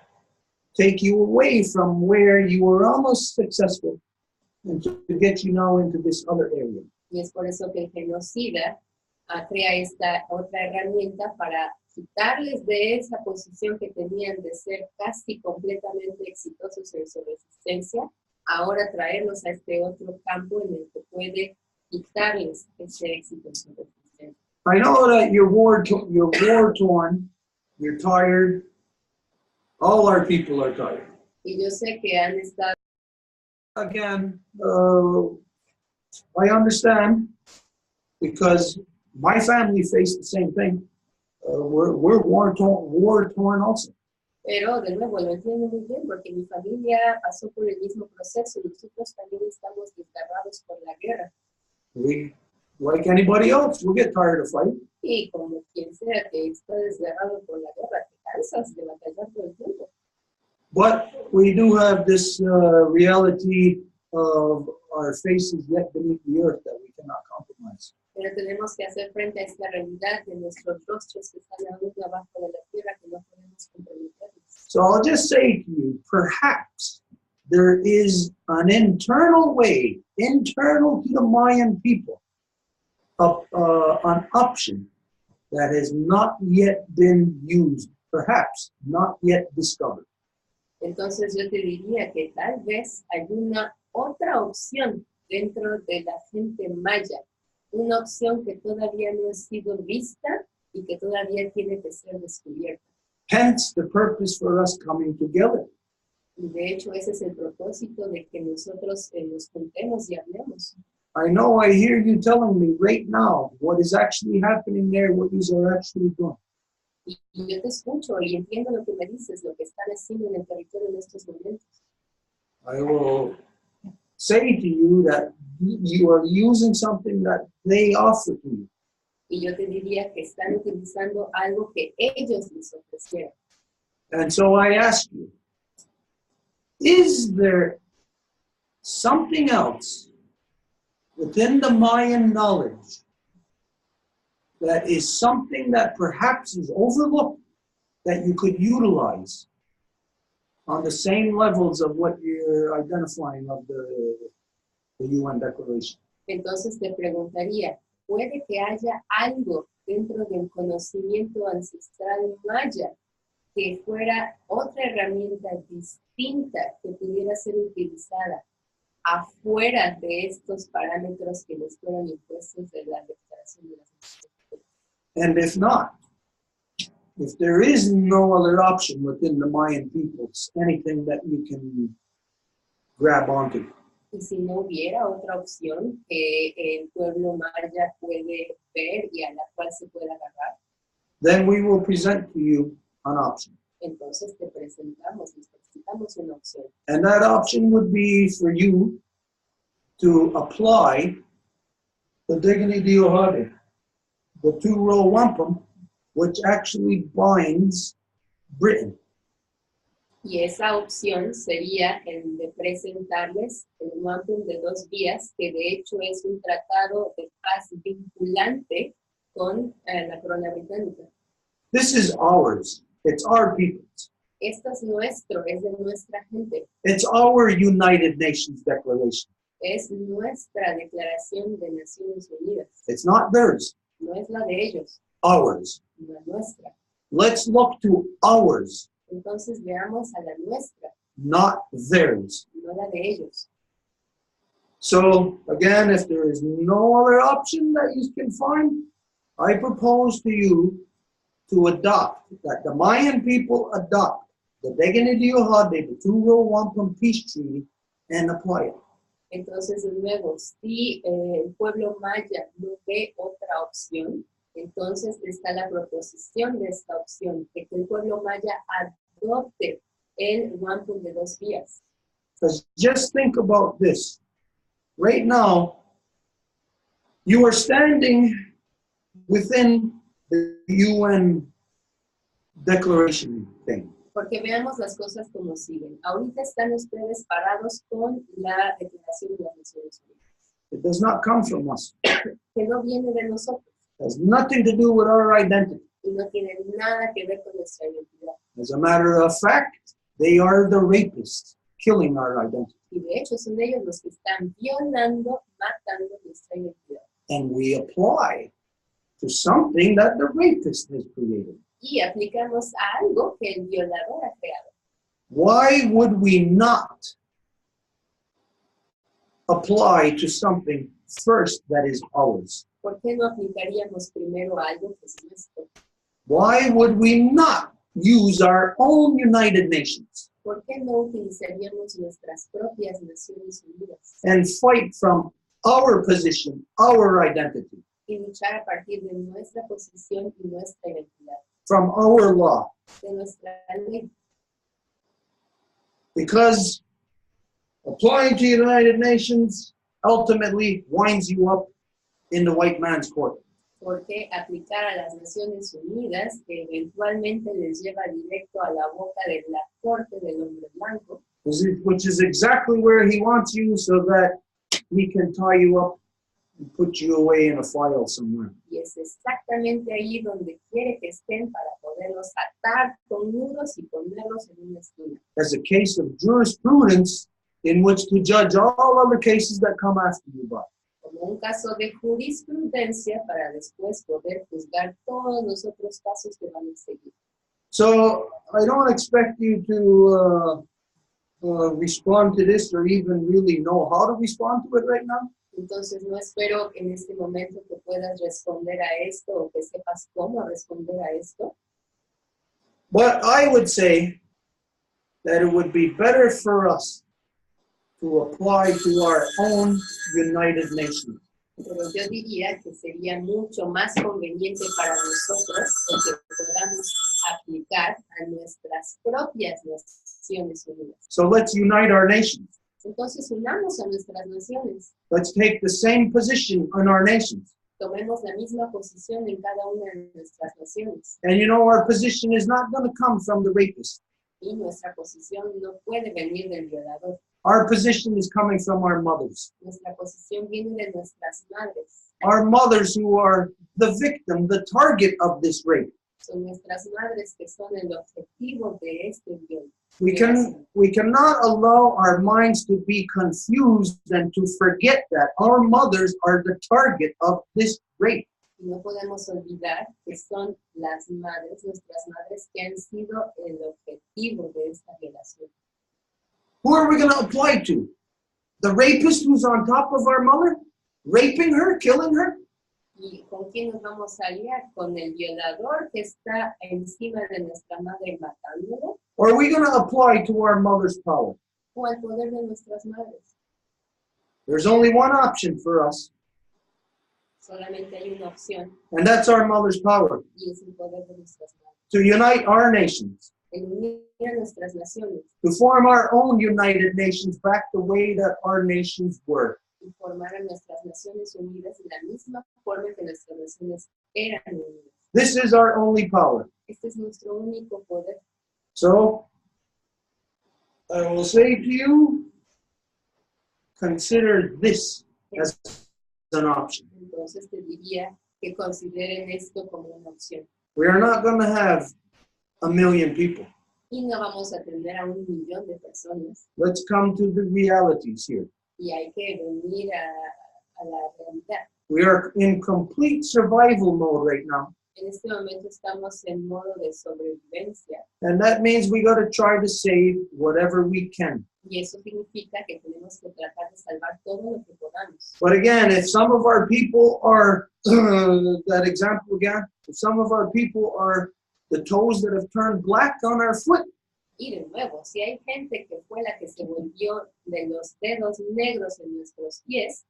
take you away from where you were almost successful and to get you now into this other area. Y es por eso que el genocida crea esta otra herramienta para quitarles de esa posición que tenían de ser casi completamente exitosos en su resistencia, ahora traerlos a este otro campo en el que puede quitarles ese éxito en su resistencia. I know that you're war torn, you're tired. All our people are tired. Y yo sé que han estado Again, I understand because my family faced the same thing. We're war torn also. Pero de nuevo lo entiendo muy bien porque mi familia pasó por el mismo proceso y nosotros también estamos desgarrados por la guerra. We, like anybody else, we get tired of fighting. Y como quien sea que está desgarrado por la guerra, te cansas de batallar todo el tiempo. But we do have this reality of our faces yet beneath the earth that we cannot compromise. Pero tenemos que hacer frente a esta realidad de nuestros rostros que están aún abajo de la tierra que no podemos comprometernos. So I'll just say to you, perhaps there is an internal way, internal to the Mayan people, an option that has not yet been used, perhaps not yet discovered. Entonces yo te diría que tal vez hay una otra opción dentro de la gente maya, una opción que todavía no ha sido vista y que todavía tiene que ser descubierta. Hence the purpose for us coming together. Y de hecho ese es el propósito de que nosotros nos juntemos y hablemos. I know I hear you telling me right now what is actually happening there, what you are actually doing. Y yo te escucho y entiendo lo que me dices, lo que están haciendo en el territorio en estos momentos. I will say to you that you are using something that they offer to you. Y yo te diría que están utilizando algo que ellos les ofrecieron. And so I ask you, is there something else within the Mayan knowledge that is something that perhaps is overlooked that you could utilize on the same levels of what you're identifying of the UN Declaration? Entonces te preguntaría, ¿puede que haya algo dentro del conocimiento ancestral maya que fuera otra herramienta distinta que pudiera ser utilizada afuera de estos parámetros que les fueron impuestos de la Declaración de las Naciones Unidas? And if not, if there is no other option within the Mayan peoples, anything that you can grab onto. Y si no hubiera otra opción que el pueblo maya puede ver y a la cual se pueda agarrar, then we will present to you an option. entonces les presentamos una opción. And that option would be for you to apply the Dignity Diohade, the two-row wampum, which actually binds Britain. Y esa opción sería el de presentarles el wampum de 2 vías, que de hecho es un tratado de paz vinculante con la corona británica. This is ours. It's our people's. Esto es nuestro, es de nuestra gente. It's our United Nations Declaration. Es nuestra Declaración de Naciones Unidas. It's not theirs. No es la de ellos, Ours. la nuestra. Let's look to ours, Entonces veamos a la nuestra, not theirs. no la de ellos. So, again, if there is no other option that you can find, I propose to you to adopt, that the Mayan people adopt the Dignity Diohade, the two-row wampum peace treaty, and apply it. Entonces, de nuevo, si el pueblo maya no ve otra opción, entonces está la proposición de esta opción, de que el pueblo maya adopte el wampum de 2 vías. Because just think about this. Right now, you are standing within the UN declaration thing. Porque veamos las cosas como siguen. Ahorita están ustedes parados con la Declaración de las Naciones Unidas, It does not come from us. que no viene de nosotros It has nothing to do with our identity. y no tiene nada que ver con nuestra identidad. As a matter of fact, they are the rapists killing our identity. Y de hecho son ellos los que están violando, matando nuestra identidad. And we apply to something that the rapist has created. Y aplicamos a algo que el violador ha creado. Why would we not apply to something first that is ours? ¿Por qué no aplicaríamos primero a algo que es nuestro? Why would we not use our own United Nations ¿Por qué no utilizaríamos nuestras propias Naciones Unidas and fight from our position, our identity, y luchar a partir de nuestra posición y nuestra identidad, from our law? de nuestra ley? Because applying to United Nations ultimately winds you up in the white man's court. Porque aplicar a las Naciones Unidas que eventualmente les lleva directo a la boca de la corte del hombre blanco, Which is exactly where he wants you so that he can tie you up and put you away in a file somewhere. y es exactamente ahí donde quiere que estén para poderlos atar con nudos y ponerlos en una esquina. As a case of jurisprudence in which to judge all other cases that come after you by. Como un caso de jurisprudencia para después poder juzgar todos los otros casos que van a seguir. So I don't expect you to respond to this or even really know how to respond to it right now. Entonces no espero que en este momento que puedas responder a esto o que sepas cómo responder a esto. But I would say that it would be better for us to apply to our own United Nations. Pero yo diría que sería mucho más conveniente para nosotros el que podamos aplicar a nuestras propias Naciones Unidas. So let's unite our nations. Entonces unamos a nuestras naciones, Let's take the same position in our nations. tomemos la misma posición en cada una de nuestras naciones. And you know, our position is not going to come from the rapist. Y nuestra posición no puede venir del violador. Our position is coming from our mothers. Nuestra posición viene de nuestras madres. Our mothers who are the victim, the target of this rape. Son nuestras madres que son el objetivo de este viol. We cannot allow our minds to be confused and to forget that our mothers are the target of this rape. Y no podemos olvidar que son las madres, nuestras madres, que han sido el objetivo de esta violación. Who are we going to apply to? The rapist who's on top of our mother, raping her, killing her? ¿Y con quién nos vamos a aliar? ¿Con el violador que está encima de nuestra madre matándola? Or are we going to apply to our mother's power? ¿O al poder de nuestras madres? There's only one option for us, Solamente hay una opción, and that's our mother's power. y es el poder de nuestras madres. To unite our nations, El unir a nuestras naciones to form our own United Nations back the way that our nations were. y formar a nuestras Naciones Unidas de la misma forma que nuestras naciones eran unidas. This is our only power. Este es nuestro único poder. So, I will say to you, consider this as an option. Entonces te diría que consideren esto como una opción. We are not going to have 1 million people. Y no vamos a tener a 1 millón de personas. Let's come to the realities here. Y hay que venir a la realidad. We are in complete survival mode right now. En este momento estamos en modo de sobrevivencia. And that means we got to try to save whatever we can. Y eso significa que tenemos que tratar de salvar todo lo que podamos. But again, if some of our people are, that example again, if some of our people are the toes that have turned black on our foot, Y de nuevo, si hay gente que fue la que se volvió de los dedos negros en nuestros pies,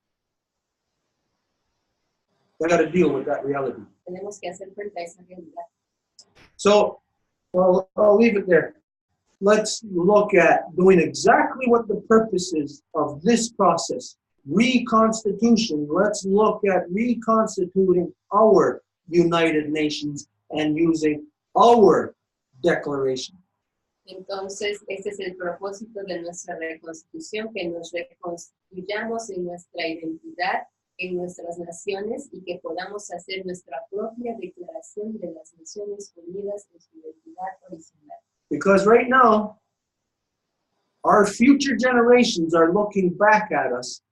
we got to deal with that reality. tenemos que hacer frente a esa realidad. So, well, I'll leave it there. Let's look at doing exactly what the purpose is of this process. Reconstitution. Let's look at reconstituting our United Nations and using our declaration. Entonces, este es el propósito de nuestra reconstitución, que nos reconstruyamos en nuestra identidad, en nuestras naciones y que podamos hacer nuestra propia declaración de las Naciones Unidas en su identidad original. Because right now, our future generations are looking back at us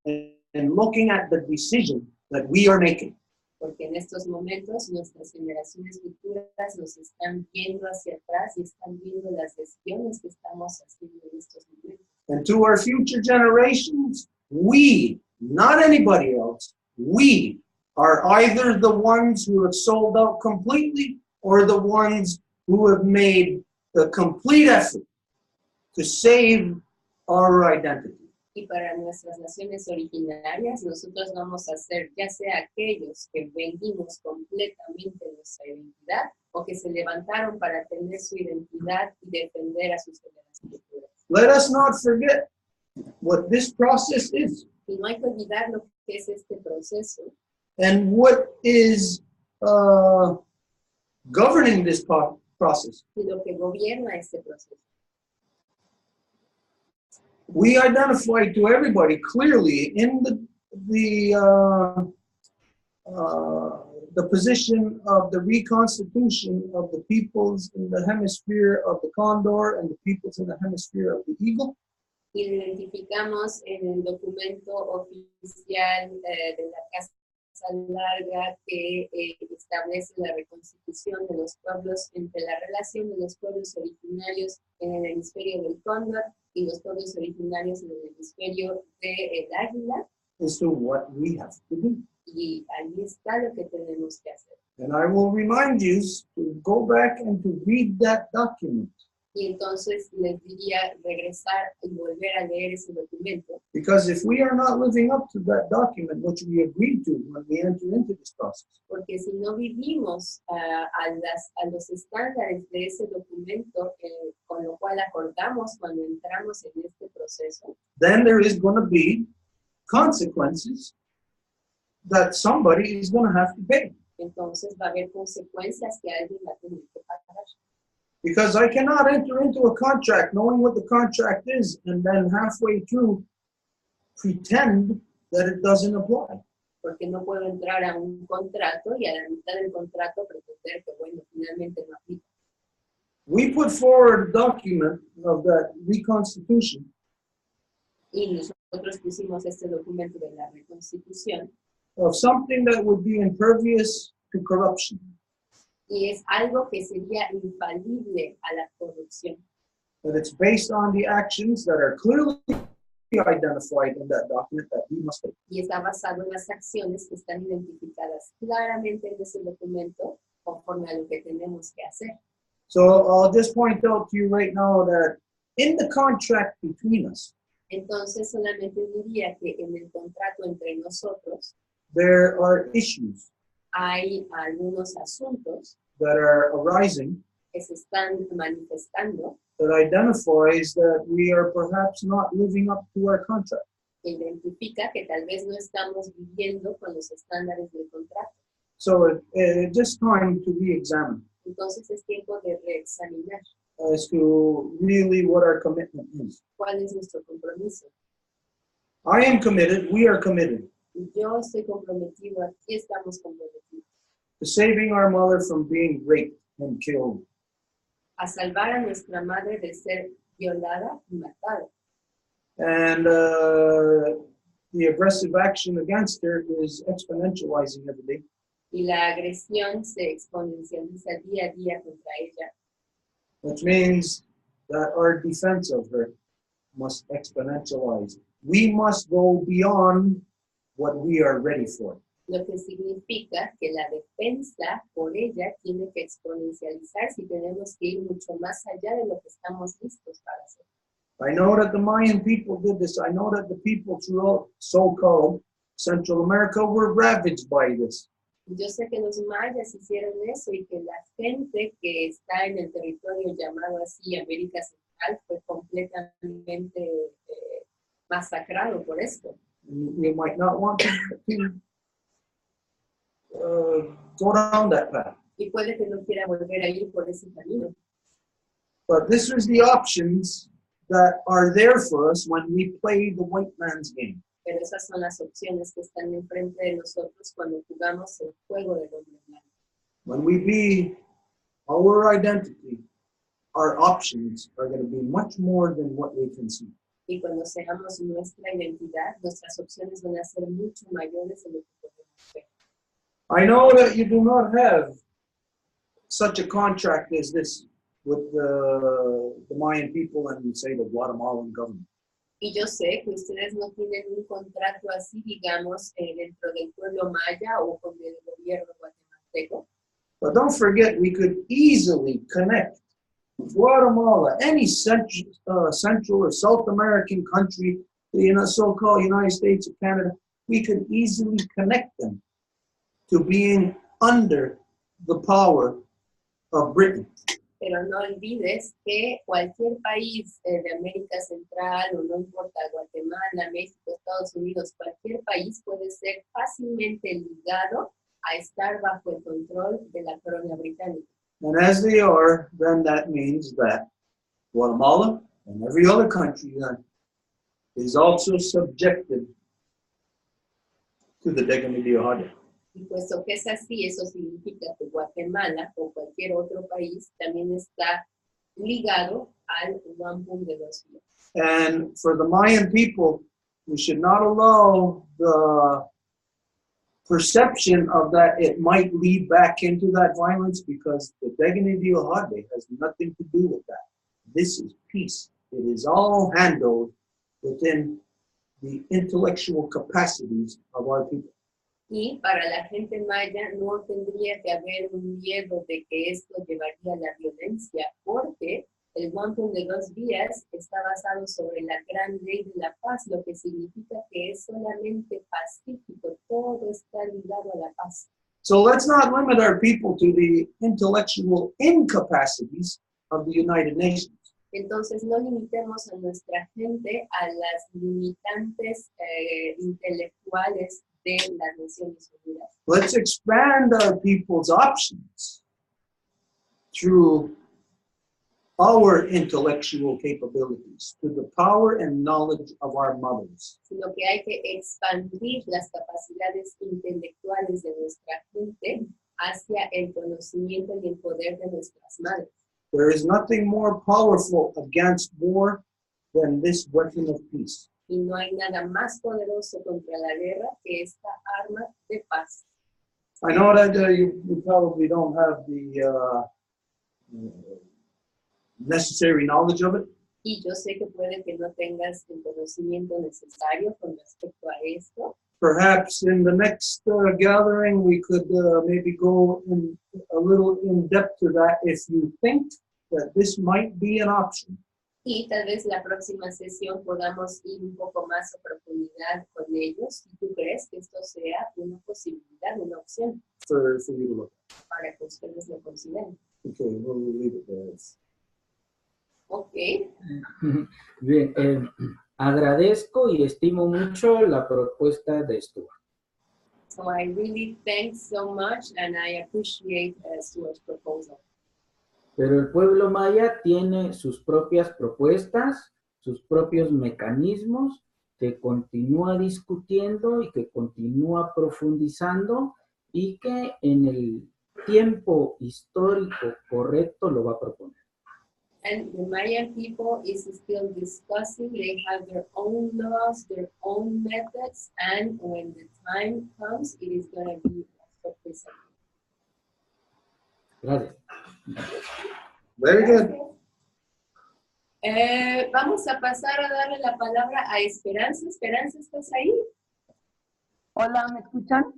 and looking at the decision that we are making. Porque en estos momentos nuestras generaciones futuras nos están viendo hacia atrás y están viendo las decisiones que estamos haciendo en estos momentos. And to our future generations, we, not anybody else, we are either the ones who have sold out completely or the ones who have made the complete effort to save our identity. Y para nuestras naciones originarias, nosotros vamos a ser ya sea aquellos que vendimos completamente nuestra identidad o que se levantaron para tener su identidad y defender a sus generaciones futuras. Let us not forget what this process is Y no hay que olvidar lo que es este proceso and what is governing this process. y lo que gobierna este proceso. We identify to everybody clearly in the position of the reconstitution of the peoples in the hemisphere of the Condor and the peoples in the hemisphere of the Eagle. Y lo identificamos en el documento oficial de la Casa Larga que establece la reconstitución de los pueblos entre la relación de los pueblos originarios en el hemisferio del Cóndor y los pueblos originarios en el hemisferio del Águila. As to what we have to do. Y ahí está lo que tenemos que hacer. And I will remind you to go back and to read that document. Y entonces les diría regresar y volver a leer ese documento. Because if we are not living up to that document, which we agreed to when we entered into this process, Porque si no vivimos a los estándares de ese documento, con lo cual acordamos cuando entramos en este proceso, then there is going to be consequences that somebody is going to have to pay. entonces va a haber consecuencias que alguien va a tener que pagar. Because I cannot enter into a contract knowing what the contract is and then halfway through pretend that it doesn't apply. Porque no puedo entrar a un contrato y a la mitad del contrato pretender que, bueno, finalmente no aplica. We put forward a document of that reconstitution Y nosotros pusimos este documento de la reconstitución of something that would be impervious to corruption. y es algo que sería infalible a la corrupción. And it's based on the actions that are clearly identified in that document that we must take. Y está basado en las acciones que están identificadas claramente en ese documento conforme a lo que tenemos que hacer. So I'll just point out to you right now that in the contract between us, Entonces solamente diría que en el contrato entre nosotros there are issues hay algunos asuntos that are arising que se están manifestando that identifies that we are perhaps not living up to our contract. que identifica que tal vez no estamos viviendo con los estándares del contrato. So it's just time to re-examine Entonces es tiempo de reexaminar as to really what our commitment is. cuál es nuestro compromiso. I am committed, we are committed Yo estoy comprometido, aquí estamos comprometidos to saving our mother from being raped and killed. a salvar a nuestra madre de ser violada y matada. And the aggressive action against her is exponentializing every day. Y la agresión se exponencializa día a día contra ella, Which means that our defense of her must exponentialize. We must go beyond what we are ready for. lo que significa que la defensa por ella tiene que exponencializarse y tenemos que ir mucho más allá de lo que estamos listos para hacer. I know that the Mayan people did this. I know that the people throughout so-called Central America were ravaged by this. Yo sé que los mayas hicieron eso y que la gente que está en el territorio llamado así América Central fue completamente masacrado por esto. You might not want to go down that path. Y puede que no quiera volver a ir por ese camino. But this is the options that are there for us when we play the white man's game. Pero esas son las opciones que están enfrente de nosotros cuando jugamos el juego del hombre blanco. When we be our identity, our options are going to be much more than what we can see. Y cuando seamos nuestra identidad, nuestras opciones van a ser mucho mayores de lo que podemos ver. I know that you do not have such a contract as this with the Mayan people and, say, the Guatemalan government. Y yo sé que ustedes no tienen un contrato así, digamos, dentro del pueblo maya o con el gobierno guatemalteco. But don't forget, we could easily connect Guatemala, any Central or South American country, the so-called United States of Canada, we could easily connect them to being under the power of Britain. Pero no olvides que cualquier país de América Central, o no importa, Guatemala, México, Estados Unidos, cualquier país puede ser fácilmente ligado a estar bajo el control de la corona británica. And as they are, then that means that Guatemala and every other country then is also subjected to the Dignidad Hada. Y puesto que es así, eso significa que Guatemala o cualquier otro país también está ligado al wampum de los días. And for the Mayan people, we should not allow the perception of that it might lead back into that violence, because the Dignidad Hada has nothing to do with that. This is peace. It is all handled within the intellectual capacities of our people. Y para la gente maya no tendría que haber un miedo de que esto llevaría a la violencia, porque el wampum de dos vías está basado sobre la gran ley de la paz, lo que significa que es solamente pacífico, todo está ligado a la paz. So let's not limit our people to the intellectual incapacities of the United Nations. Entonces no limitemos a nuestra gente a las limitantes intelectuales de las Naciones Unidas. Let's expand our people's options through our intellectual capabilities to the power and knowledge of our mothers. Sino que hay que expandir las capacidades intelectuales de nuestra gente hacia el conocimiento y el poder de nuestras madres. There is nothing more powerful against war than this weapon of peace. Y no hay nada más poderoso contra la guerra que esta arma de paz. I know that you probably don't have the necessary knowledge of it, Y yo sé que puede que no tengas el conocimiento necesario con respecto a esto. Perhaps in the next gathering we could maybe go in a little in depth to that if you think that this might be an option. Y tal vez la próxima sesión podamos ir un poco más a profundidad con ellos. Si tú crees que esto sea una posibilidad, una opción For you to look at. para que ustedes lo consideren. Okay, we'll leave it there. Ok. Bien, agradezco y estimo mucho la propuesta de Stuart. So I really thank so much and I appreciate Stuart's proposal. Pero el pueblo maya tiene sus propias propuestas, sus propios mecanismos, que continúa discutiendo y que continúa profundizando y que en el tiempo histórico correcto lo va a proponer. And the Mayan people is still discussing. They have their own laws, their own methods, and when the time comes, it is going to be presented. Gracias. Very good. Vamos a pasar a darle la palabra a Esperanza. Esperanza, ¿estás ahí? Hola, ¿me escuchan?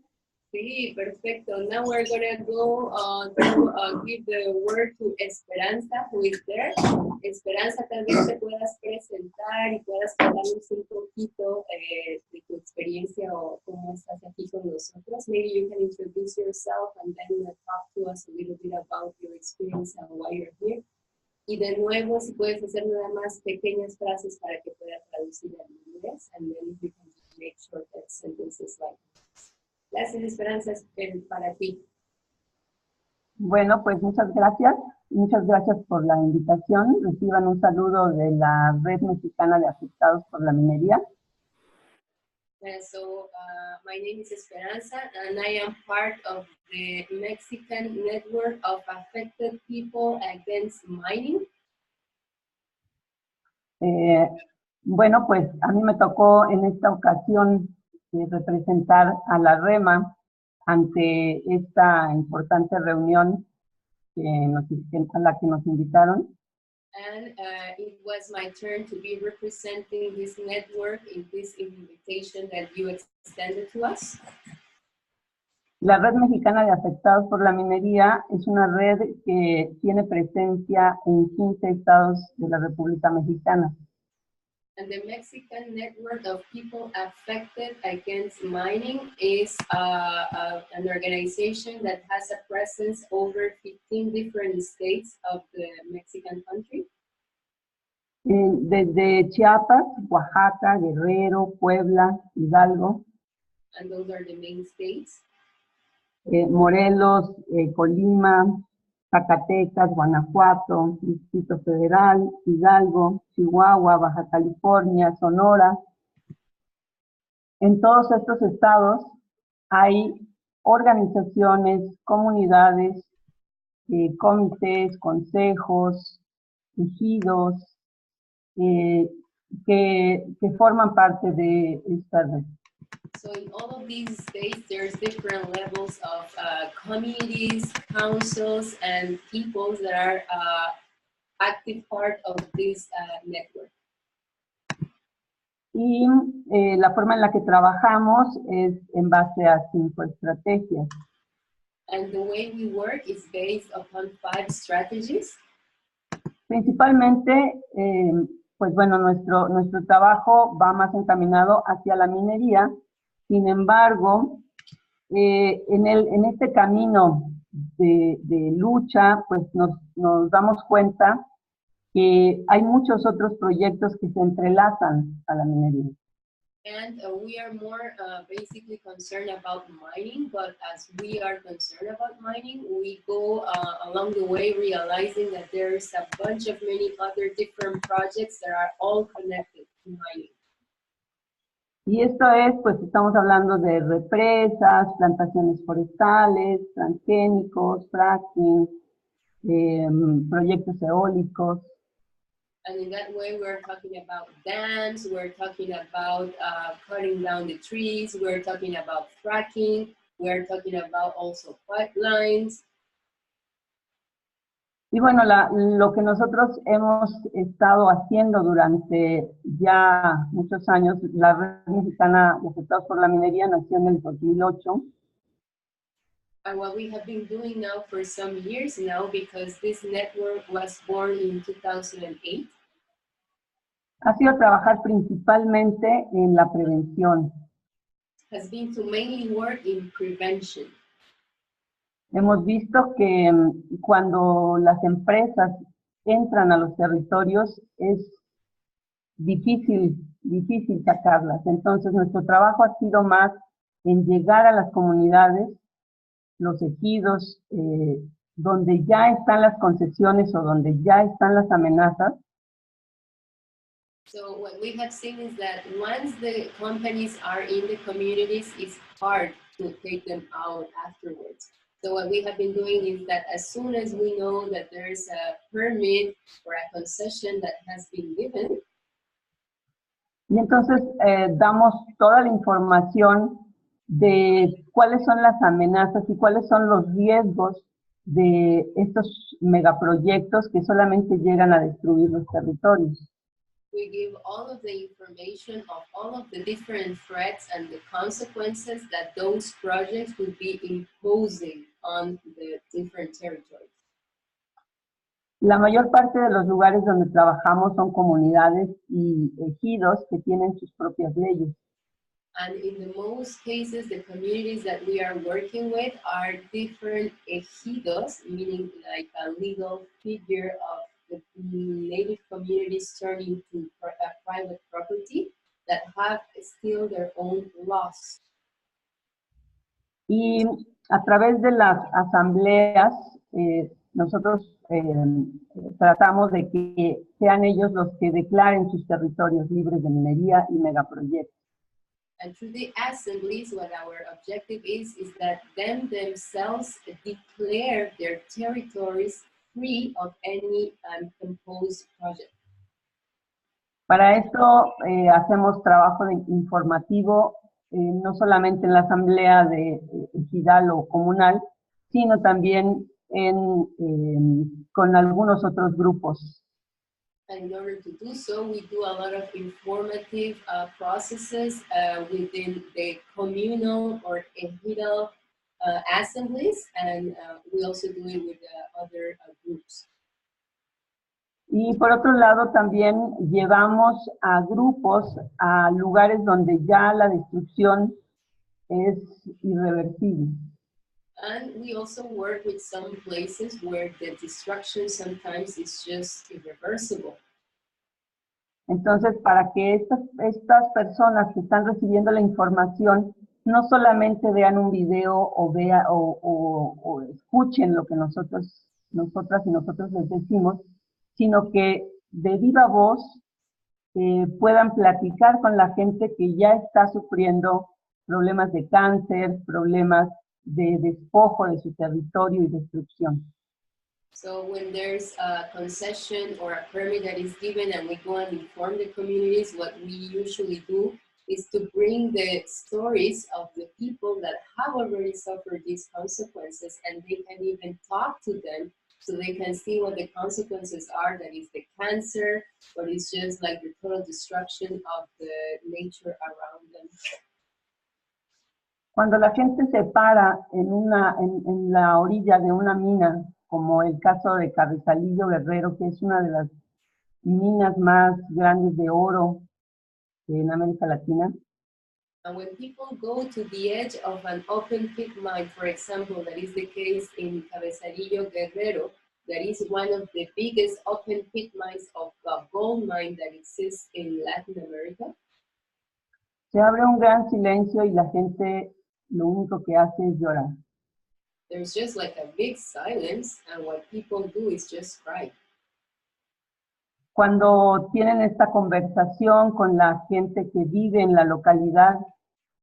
Sí, perfecto. Now we're going to go to give the word to Esperanza, who is there. Esperanza, tal vez te puedas presentar y puedas contarnos un poquito de tu experiencia o cómo estás aquí con nosotros. Maybe you can introduce yourself and then talk to us a little bit about your experience and why you're here. Y de nuevo, si puedes hacer nada más pequeñas frases para que pueda traducir al inglés, and then you can make short sentences like this. Gracias, Esperanza, para ti. Bueno, pues muchas gracias. Muchas gracias por la invitación. Reciban un saludo de la Red Mexicana de Afectados por la Minería. My name is Esperanza, and I am part of the Mexican Network of Affected People Against Mining. Bueno, pues a mí me tocó en esta ocasión representar a la REMA ante esta importante reunión a la que nos invitaron. And it was my turn to be representing this network in this invitation that you extended to us. La Red Mexicana de Afectados por la Minería es una red que tiene presencia en 15 estados de la República Mexicana. And the Mexican Network of People Affected Against Mining is an organization that has a presence over 15 different states of the Mexican country. Desde Chiapas, Oaxaca, Guerrero, Puebla, Hidalgo. And those are the main states. Morelos, Colima, Zacatecas, Guanajuato, Distrito Federal, Hidalgo, Chihuahua, Baja California, Sonora. En todos estos estados hay organizaciones, comunidades, comités, consejos, ejidos, que forman parte de esta red. So in all of these states, there's different levels of communities, councils, and peoples that are active part of this network. Y la forma en la que trabajamos es en base a 5 estrategias. And the way we work is based upon 5 strategies. Principalmente, pues bueno, nuestro trabajo va más encaminado hacia la minería. Sin embargo, en este camino de lucha, pues nos damos cuenta que hay muchos otros proyectos que se entrelazan a la minería. And we are more basically concerned about mining, but as we are concerned about mining, we go along the way realizing that there's a bunch of many other different projects that are all connected to mining. Y esto es, pues estamos hablando de represas, plantaciones forestales, transgénicos, fracking, proyectos eólicos. And in that way, we're talking about dams, we're talking about cutting down the trees, we're talking about fracking, we're talking about also pipelines. Y bueno, lo que nosotros hemos estado haciendo durante ya muchos años, la Red Mexicana de Afectados por la Minería nació en el 2008. And what we have been doing now for some years now, because this network was born in 2008, ha sido trabajar principalmente en la prevención. has been to mainly work in prevention. Hemos visto que cuando las empresas entran a los territorios es difícil sacarlas. Entonces nuestro trabajo ha sido más en llegar a las comunidades, los ejidos, donde ya están las concesiones o donde ya están las amenazas. So what we have seen is that once the companies are in the communities, it's hard to take them out afterwards. So what we have been doing is that as soon as we know that there's a permit or a concession that has been given, y entonces damos toda la información de cuáles son las amenazas y cuáles son los riesgos de estos megaproyectos que solamente llegan a destruir los territorios. we give all of the information of all of the different threats and the consequences that those projects will be imposing on the different territories. La mayor parte de los lugares donde trabajamos son comunidades y ejidos que tienen sus propias leyes. And in the most cases, the communities that we are working with are different ejidos, meaning like a legal figure of the native communities turning to a private property that have still their own laws. Y a través de las asambleas nosotros tratamos de que sean ellos los que declaren sus territorios libres de minería y megaproyectos. And through the assemblies, what our objective is that them themselves declare their territories free of any imposed project. Para esto hacemos trabajo informativo, no solamente en la asamblea de ejidal o comunal, sino también con algunos otros grupos. And in order to do so, we do a lot of informative processes within the communal or ejidal assemblies, and we also do it with other groups. Y por otro lado, también llevamos a grupos a lugares donde ya la destrucción es irreversible. And we also work with some places where the destruction sometimes is just irreversible. Entonces, para que estas personas que están recibiendo la información no solamente vean un video o escuchen lo que nosotras y nosotros les decimos, sino que de viva voz puedan platicar con la gente que ya está sufriendo problemas de cáncer, problemas de despojo de su territorio y destrucción. So when there's a concession or a permit that is given and we go and inform the communities, what we usually do is to bring the stories of the people that have already suffered these consequences, and they can even talk to them so they can see what the consequences are, that is the cancer, or it's just like the total destruction of the nature around them. Cuando la gente se para en la orilla de una mina, como el caso de Cabezalillo Guerrero, que es una de las minas más grandes de oro en América Latina. And when people go to the edge of an open pit mine, for example, that is the case in Cabezalillo Guerrero, that is one of the biggest open pit mines of a gold mine that exists in Latin America. Se abre un gran silencio y la gente lo único que hace es llorar. There's just like a big silence, and what people do is just cry. Cuando tienen esta conversación con la gente que vive en la localidad,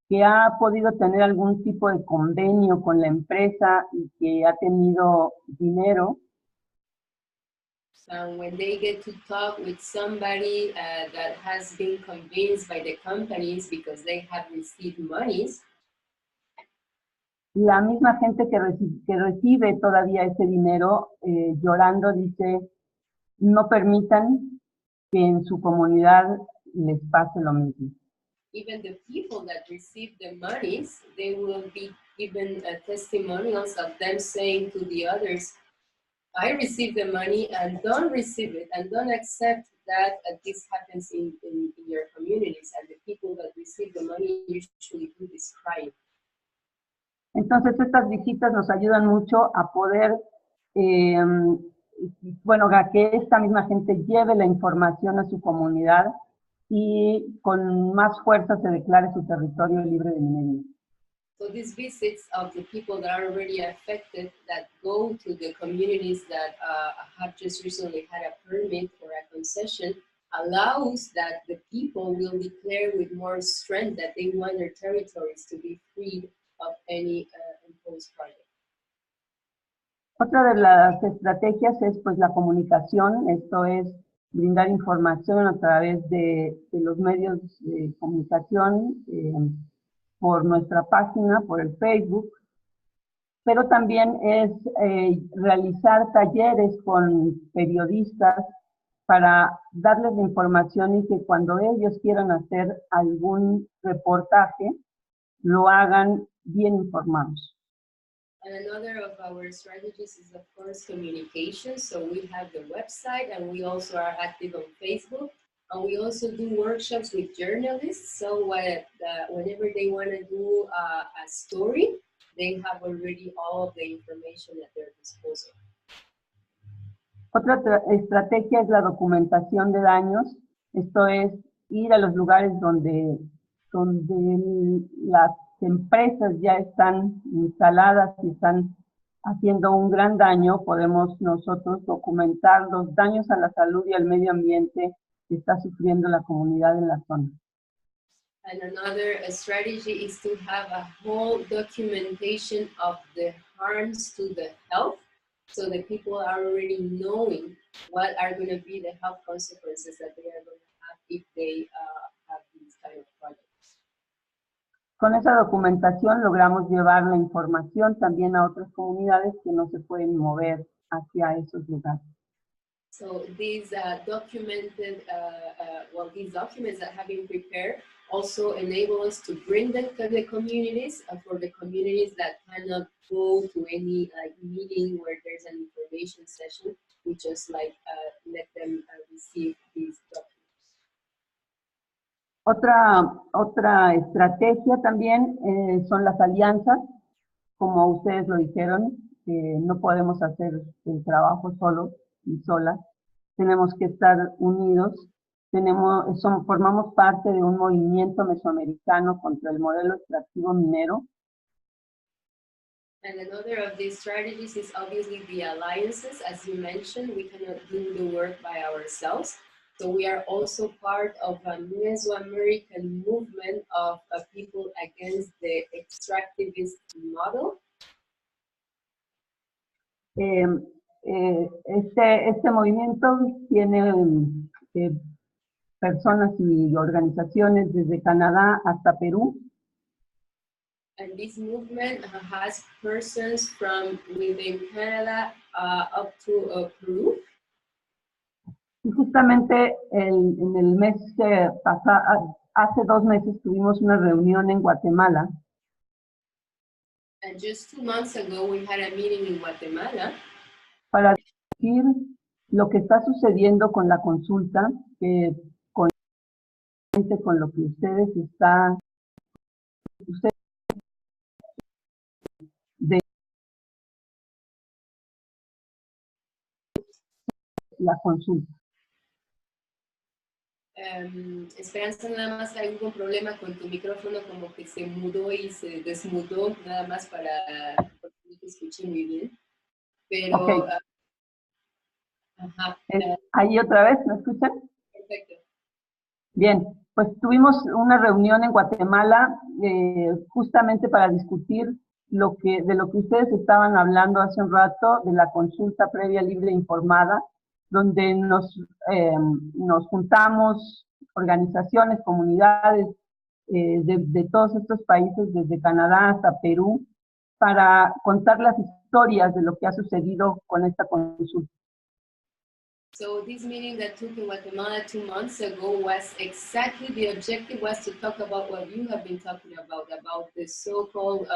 que ha podido tener algún tipo de convenio con la empresa y que ha tenido dinero, So when they get to talk with somebody that has been convinced by the companies because they have received monies, la misma gente que recibe todavía ese dinero llorando dice, no permitan que en su comunidad les pase lo mismo. even the people that receive the monies, they will be given testimonials of them saying to the others, I received the money and don't receive it and don't accept that this happens in your communities. And the people that receive the money usually do this crying. Entonces estas visitas nos ayudan mucho a poder, a que esta misma gente lleve la información a su comunidad y con más fuerza se declare su territorio libre de minería. So these visits of the people that are already affected, that go to the communities that have just recently had a permit or a concession, allows that the people will declare with more strength that they want their territories to be freed of any imposed project. Otra de las estrategias es pues la comunicación, esto es brindar información a través de los medios de comunicación, por nuestra página, por el Facebook, pero también es realizar talleres con periodistas para darles la información y que cuando ellos quieran hacer algún reportaje, lo hagan bien informados. And another of our strategies is, of course, communication. So we have the website and we also are active on Facebook. And we also do workshops with journalists. So whenever they want to do a story, they have already all of the information at their disposal. Otra estrategia es la documentación de daños. Esto es ir a los lugares donde las empresas ya están instaladas y están haciendo un gran daño, podemos nosotros documentar los daños a la salud y al medio ambiente que está sufriendo la comunidad en la zona. And another strategy is to have a whole documentation of the harms to the health, so that people are already knowing what are going to be the health consequences that they are going to have if they have these kind of projects. Con esa documentación logramos llevar la información también a otras comunidades que no se pueden mover hacia esos lugares. So these these documents that have been prepared also enable us to bring them to the communities, for the communities that cannot go to any meeting where there's an information session. We just let them receive these documents. Otra estrategia también son las alianzas, como ustedes lo dijeron, no podemos hacer el trabajo solo y solas, tenemos que estar unidos. Formamos parte de un movimiento mesoamericano contra el modelo extractivo minero. And another of these strategies is obviously the alliances. As you mentioned, we cannot do the work by ourselves. So we are also part of a Mesoamerican movement of people against the extractivist model. Este movimiento tiene personas y organizaciones desde Canadá hasta Perú. And this movement has persons from within Canada up to Peru. Y justamente en el mes pasado, hace 2 meses tuvimos una reunión en Guatemala. And just 2 months ago, we had a meeting in Guatemala. Para discutir lo que está sucediendo con la consulta, con lo que ustedes de la consulta. Esperanza, nada más hay algún problema con tu micrófono, como que se mudó y se desmudó, nada más porque no te escuché muy bien. Pero, okay. Ajá. Ahí otra vez, ¿me escuchan? Perfecto. Bien, pues tuvimos una reunión en Guatemala justamente para discutir de lo que ustedes estaban hablando hace un rato, de la consulta previa libre e informada, donde nos juntamos organizaciones, comunidades de todos estos países, desde Canadá hasta Perú, para contar las historias de lo que ha sucedido con esta consulta. So this meeting that took in Guatemala 2 months ago was exactly, the objective was to talk about what you have been talking about the so-called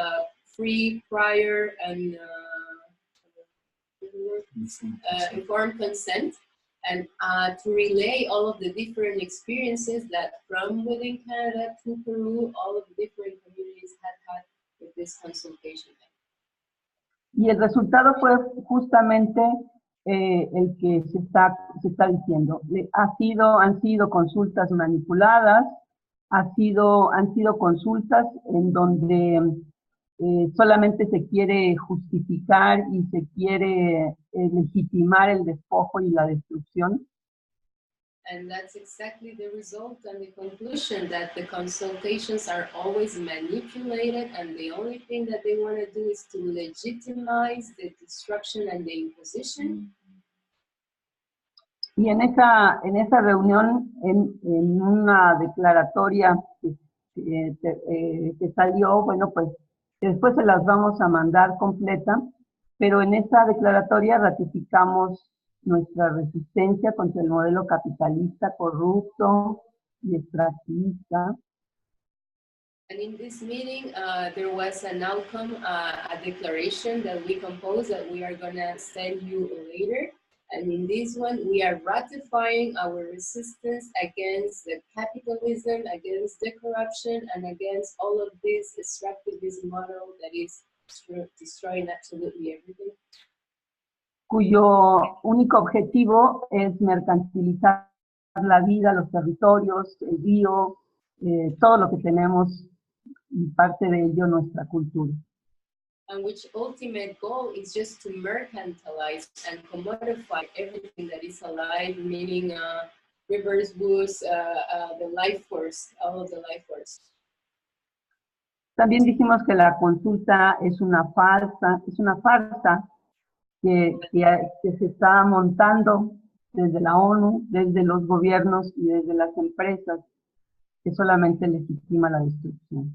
free, prior, and informed consent, and to relay all of the different experiences that from within Canada to Peru, all of the different communities had with this consultation. Y el resultado fue justamente el que se está diciendo. Han sido consultas manipuladas, han sido consultas en donde solamente se quiere justificar y se quiere legitimar el despojo y la destrucción. And that's exactly the result and the conclusion, that the consultations are always manipulated, and the only thing that they want to do is to legitimize the destruction and the imposition. Y en esa reunión, en una declaratoria que salió, bueno, pues después se las vamos a mandar completa, pero en esa declaratoria ratificamos nuestra resistencia contra el modelo capitalista, corrupto y extractivista. And in this meeting, there was an outcome, a declaration that we composed that we are going to send you later. And in this one, we are ratifying our resistance against the capitalism, against the corruption, and against all of this extractivist model that is destroying absolutely everything. Cuyo único objetivo es mercantilizar la vida, los territorios, el río, todo lo que tenemos, y parte de ello nuestra cultura. and which ultimate goal is just to mercantilize and commodify everything that is alive, meaning rivers, woods, the life force, all of the life force. También dijimos que la consulta es una farsa que se está montando desde la ONU, desde los gobiernos y desde las empresas, que solamente legitima la destrucción.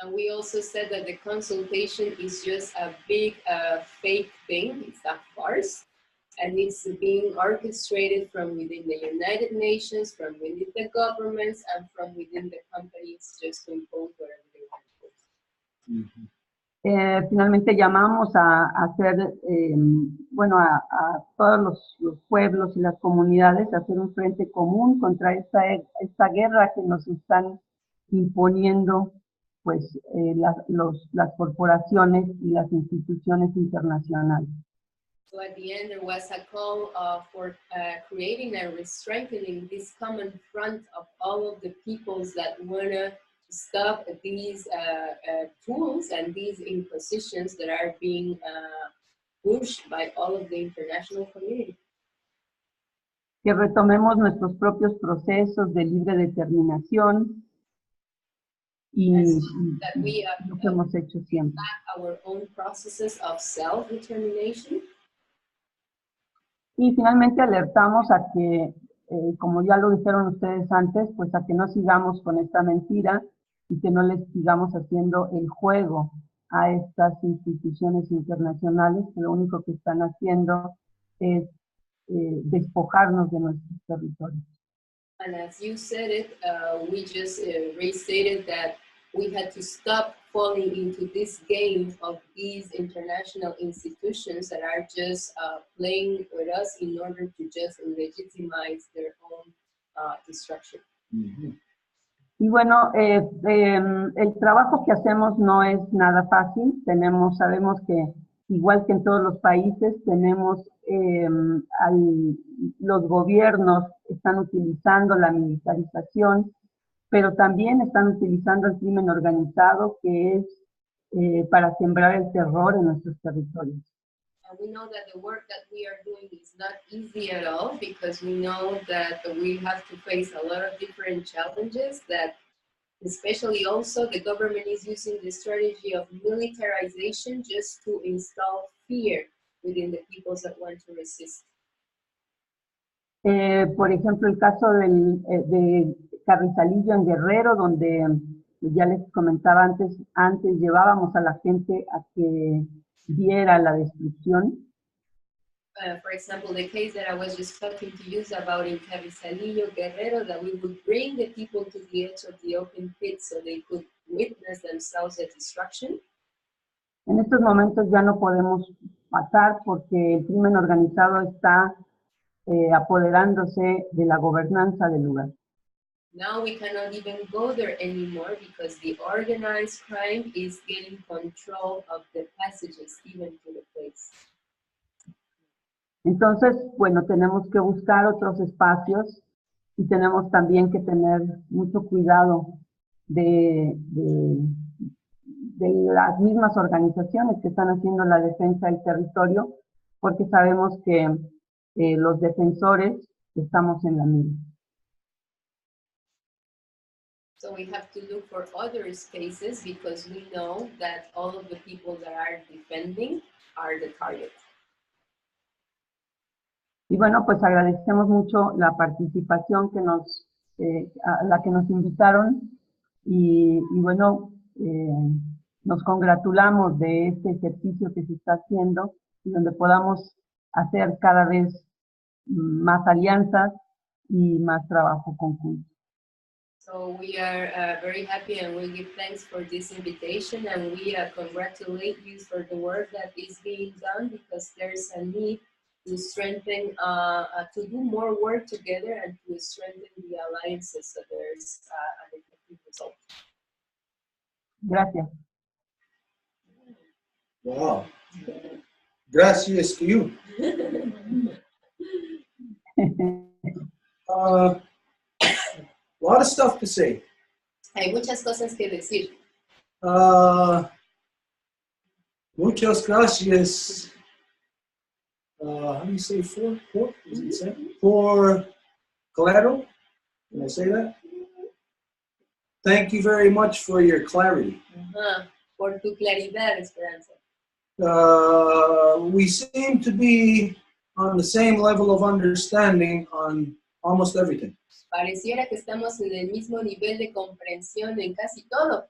And we also said that the consultation is just a big fake thing, it's a farce, and it's being orchestrated from within the United Nations, from within the governments, and from within the companies just to impose whatever they want to impose. Finalmente llamamos a hacer, bueno, a todos los pueblos y las comunidades a hacer un frente común contra esta guerra que nos están imponiendo pues las corporaciones y las instituciones internacionales. So at the end there was a call for creating and strengthening this common front of all of the peoples that want to stop these tools and these impositions that are being pushed by all of the international community. Que retomemos nuestros propios procesos de libre determinación y lo que hemos hecho siempre. Our own processes of self-determination. Y finalmente alertamos a que, como ya lo dijeron ustedes antes, pues a que no sigamos con esta mentira y que no les sigamos haciendo el juego a estas instituciones internacionales, que lo único que están haciendo es despojarnos de nuestros territorios. And as you said it, we just restated that we had to stop falling into this game of these international institutions that are just playing with us in order to just legitimize their own destruction. Ujú. Y bueno, el trabajo que hacemos no es nada fácil. Sabemos que igual que en todos los países, tenemos los gobiernos están utilizando la militarización, pero también están utilizando el crimen organizado, que es para sembrar el terror en nuestros territorios. And we know that the work that we are doing is not easy at all, because we know that we have to face a lot of different challenges, that especially also the government is using the strategy of militarization just to install fear within the peoples that want to resist. Por ejemplo, el caso de Carrizalillo en Guerrero, donde ya les comentaba antes llevábamos a la gente a que viera la destrucción. For example, the case that I was just talking to you about in Carrizalillo, Guerrero, that we would bring the people to the edge of the open pit so they could witness themselves the destruction. En estos momentos ya no podemos pasar porque el crimen organizado está apoderándose de la gobernanza del lugar. Now we cannot even go there anymore because the organized crime is getting control of the passages even to the place. Entonces, bueno, tenemos que buscar otros espacios y tenemos también que tener mucho cuidado de las mismas organizaciones que están haciendo la defensa del territorio, porque sabemos que los defensores estamos en la mira. So we have to look for other spaces because we know that all of the people that are defending are the target. Y bueno, pues agradecemos mucho la participación a la que nos invitaron y bueno, nos congratulamos de este ejercicio que se está haciendo y donde podamos hacer cada vez más alianzas y más trabajo conjunto. So we are very happy and we give thanks for this invitation, and we congratulate you for the work that is being done, because there's a need to strengthen, to do more work together and to strengthen the alliances so there's an effective result. Gracias. Wow. Gracias to you. A lot of stuff to say. Hay muchas cosas que decir. Muchas gracias. How do you say for? Por? Does it say? For claro? Can I say that? Thank you very much for your clarity. Por tu claridad, Esperanza. We seem to be on the same level of understanding on almost everything. Pareciera que estamos en el mismo nivel de comprensión en casi todo.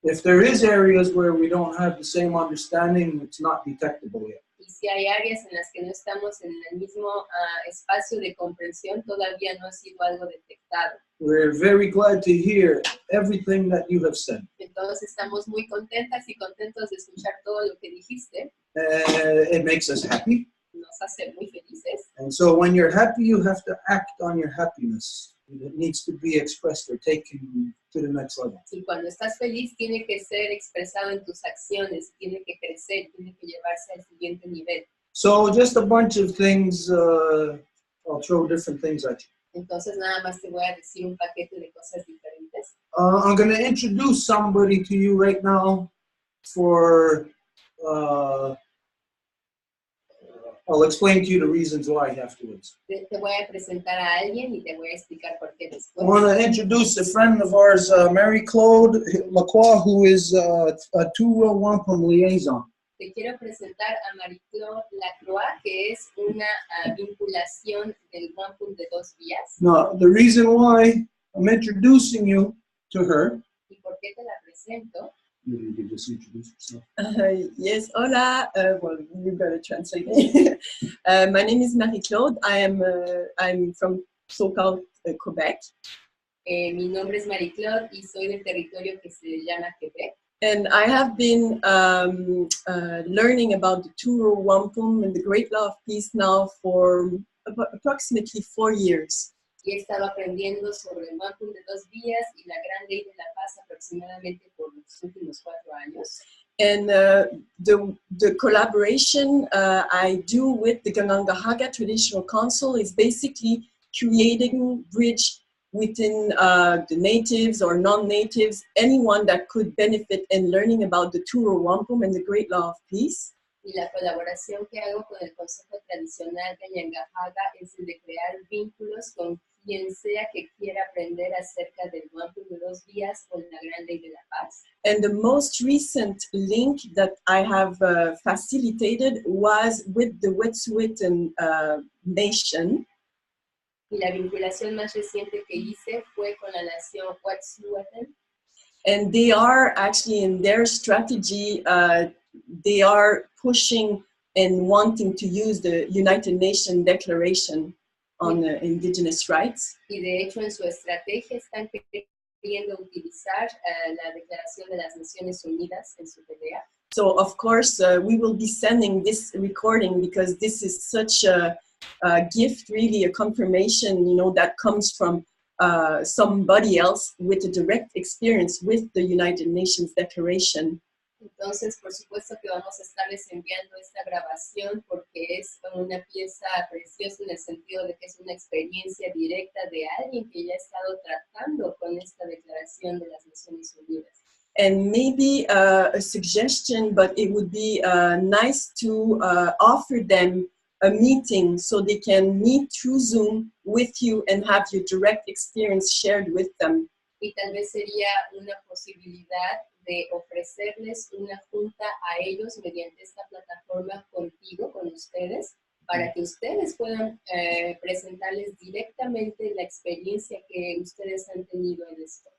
If there is areas where we don't have the same understanding, it's not detectable yet. Y si hay áreas en las que no estamos en el mismo espacio de comprensión, todavía no ha sido algo detectado. We're very glad to hear everything that you have said. Entonces estamos muy contentas y contentos de escuchar todo lo que dijiste. It makes us happy. Nos hace muy felices. And so when you're happy, you have to act on your happiness. It needs to be expressed or taken to the next level. Y cuando estás feliz, tiene que ser expresado en tus acciones, tiene que crecer, tiene que llevarse al siguiente nivel. So just a bunch of things, I'll throw different things at you. Entonces nada más te voy a decir un paquete de cosas diferentes. I'm going to introduce somebody to you right now for, I'll explain to you the reasons why afterwards. Te voy a presentar a alguien y te voy a explicar por qué I después. want to introduce a friend of ours, Marie-Claude Lacroix, who is a two wampum liaison. Te quiero presentar a Marie-Claude Lacroix, que es una vinculación del wampum de 2 vías. Now, the reason why I'm introducing you to her. ¿Y por qué te la presento? Maybe you could just introduce yourself. Yes, hola. Well, you better translate it. My name is Marie-Claude. I'm from so-called Quebec. Mi nombre es Marie-Claude y soy del territorio que se llama Quebec. And I have been learning about the two-row wampum and the Great Law of Peace now for approximately 4 years. Y he estado aprendiendo sobre el wampum de 2 vías y la gran ley de la paz aproximadamente por los últimos 4 años. And the collaboration I do with the Kanangahaga Traditional Council is basically creating bridge within the natives or non-natives, anyone that could benefit in learning about the two-row wampum and the Great Law of Peace. Y la colaboración que hago con el Consejo Tradicional Kanangahaga es el de crear vínculos con quien sea que quiera aprender acerca del wampum de 2 vías o la gran ley de la paz. And the most recent link that I have facilitated was with the Wet'suwet'en Nation. Y la vinculación más reciente que hice fue con la nación Wet'suwet'en. And they are actually in their strategy, they are pushing and wanting to use the United Nations Declaration on Indigenous Rights. Y de hecho en su estrategia están queriendo utilizar la Declaración de las Naciones Unidas en su pelea. So of course we will be sending this recording because this is such a gift, really a confirmation, you know, that comes from somebody else with a direct experience with the United Nations Declaration. Entonces, por supuesto que vamos a estarles enviando esta grabación porque es una pieza preciosa en el sentido de que es una experiencia directa de alguien que ya ha estado tratando con esta Declaración de las Naciones Unidas. And maybe a suggestion, but it would be nice to offer them a meeting so they can meet through Zoom with you and have your direct experience shared with them. Y tal vez sería una posibilidad de ofrecerles una junta a ellos mediante esta plataforma contigo, con ustedes, para que ustedes puedan presentarles directamente la experiencia que ustedes han tenido en esto.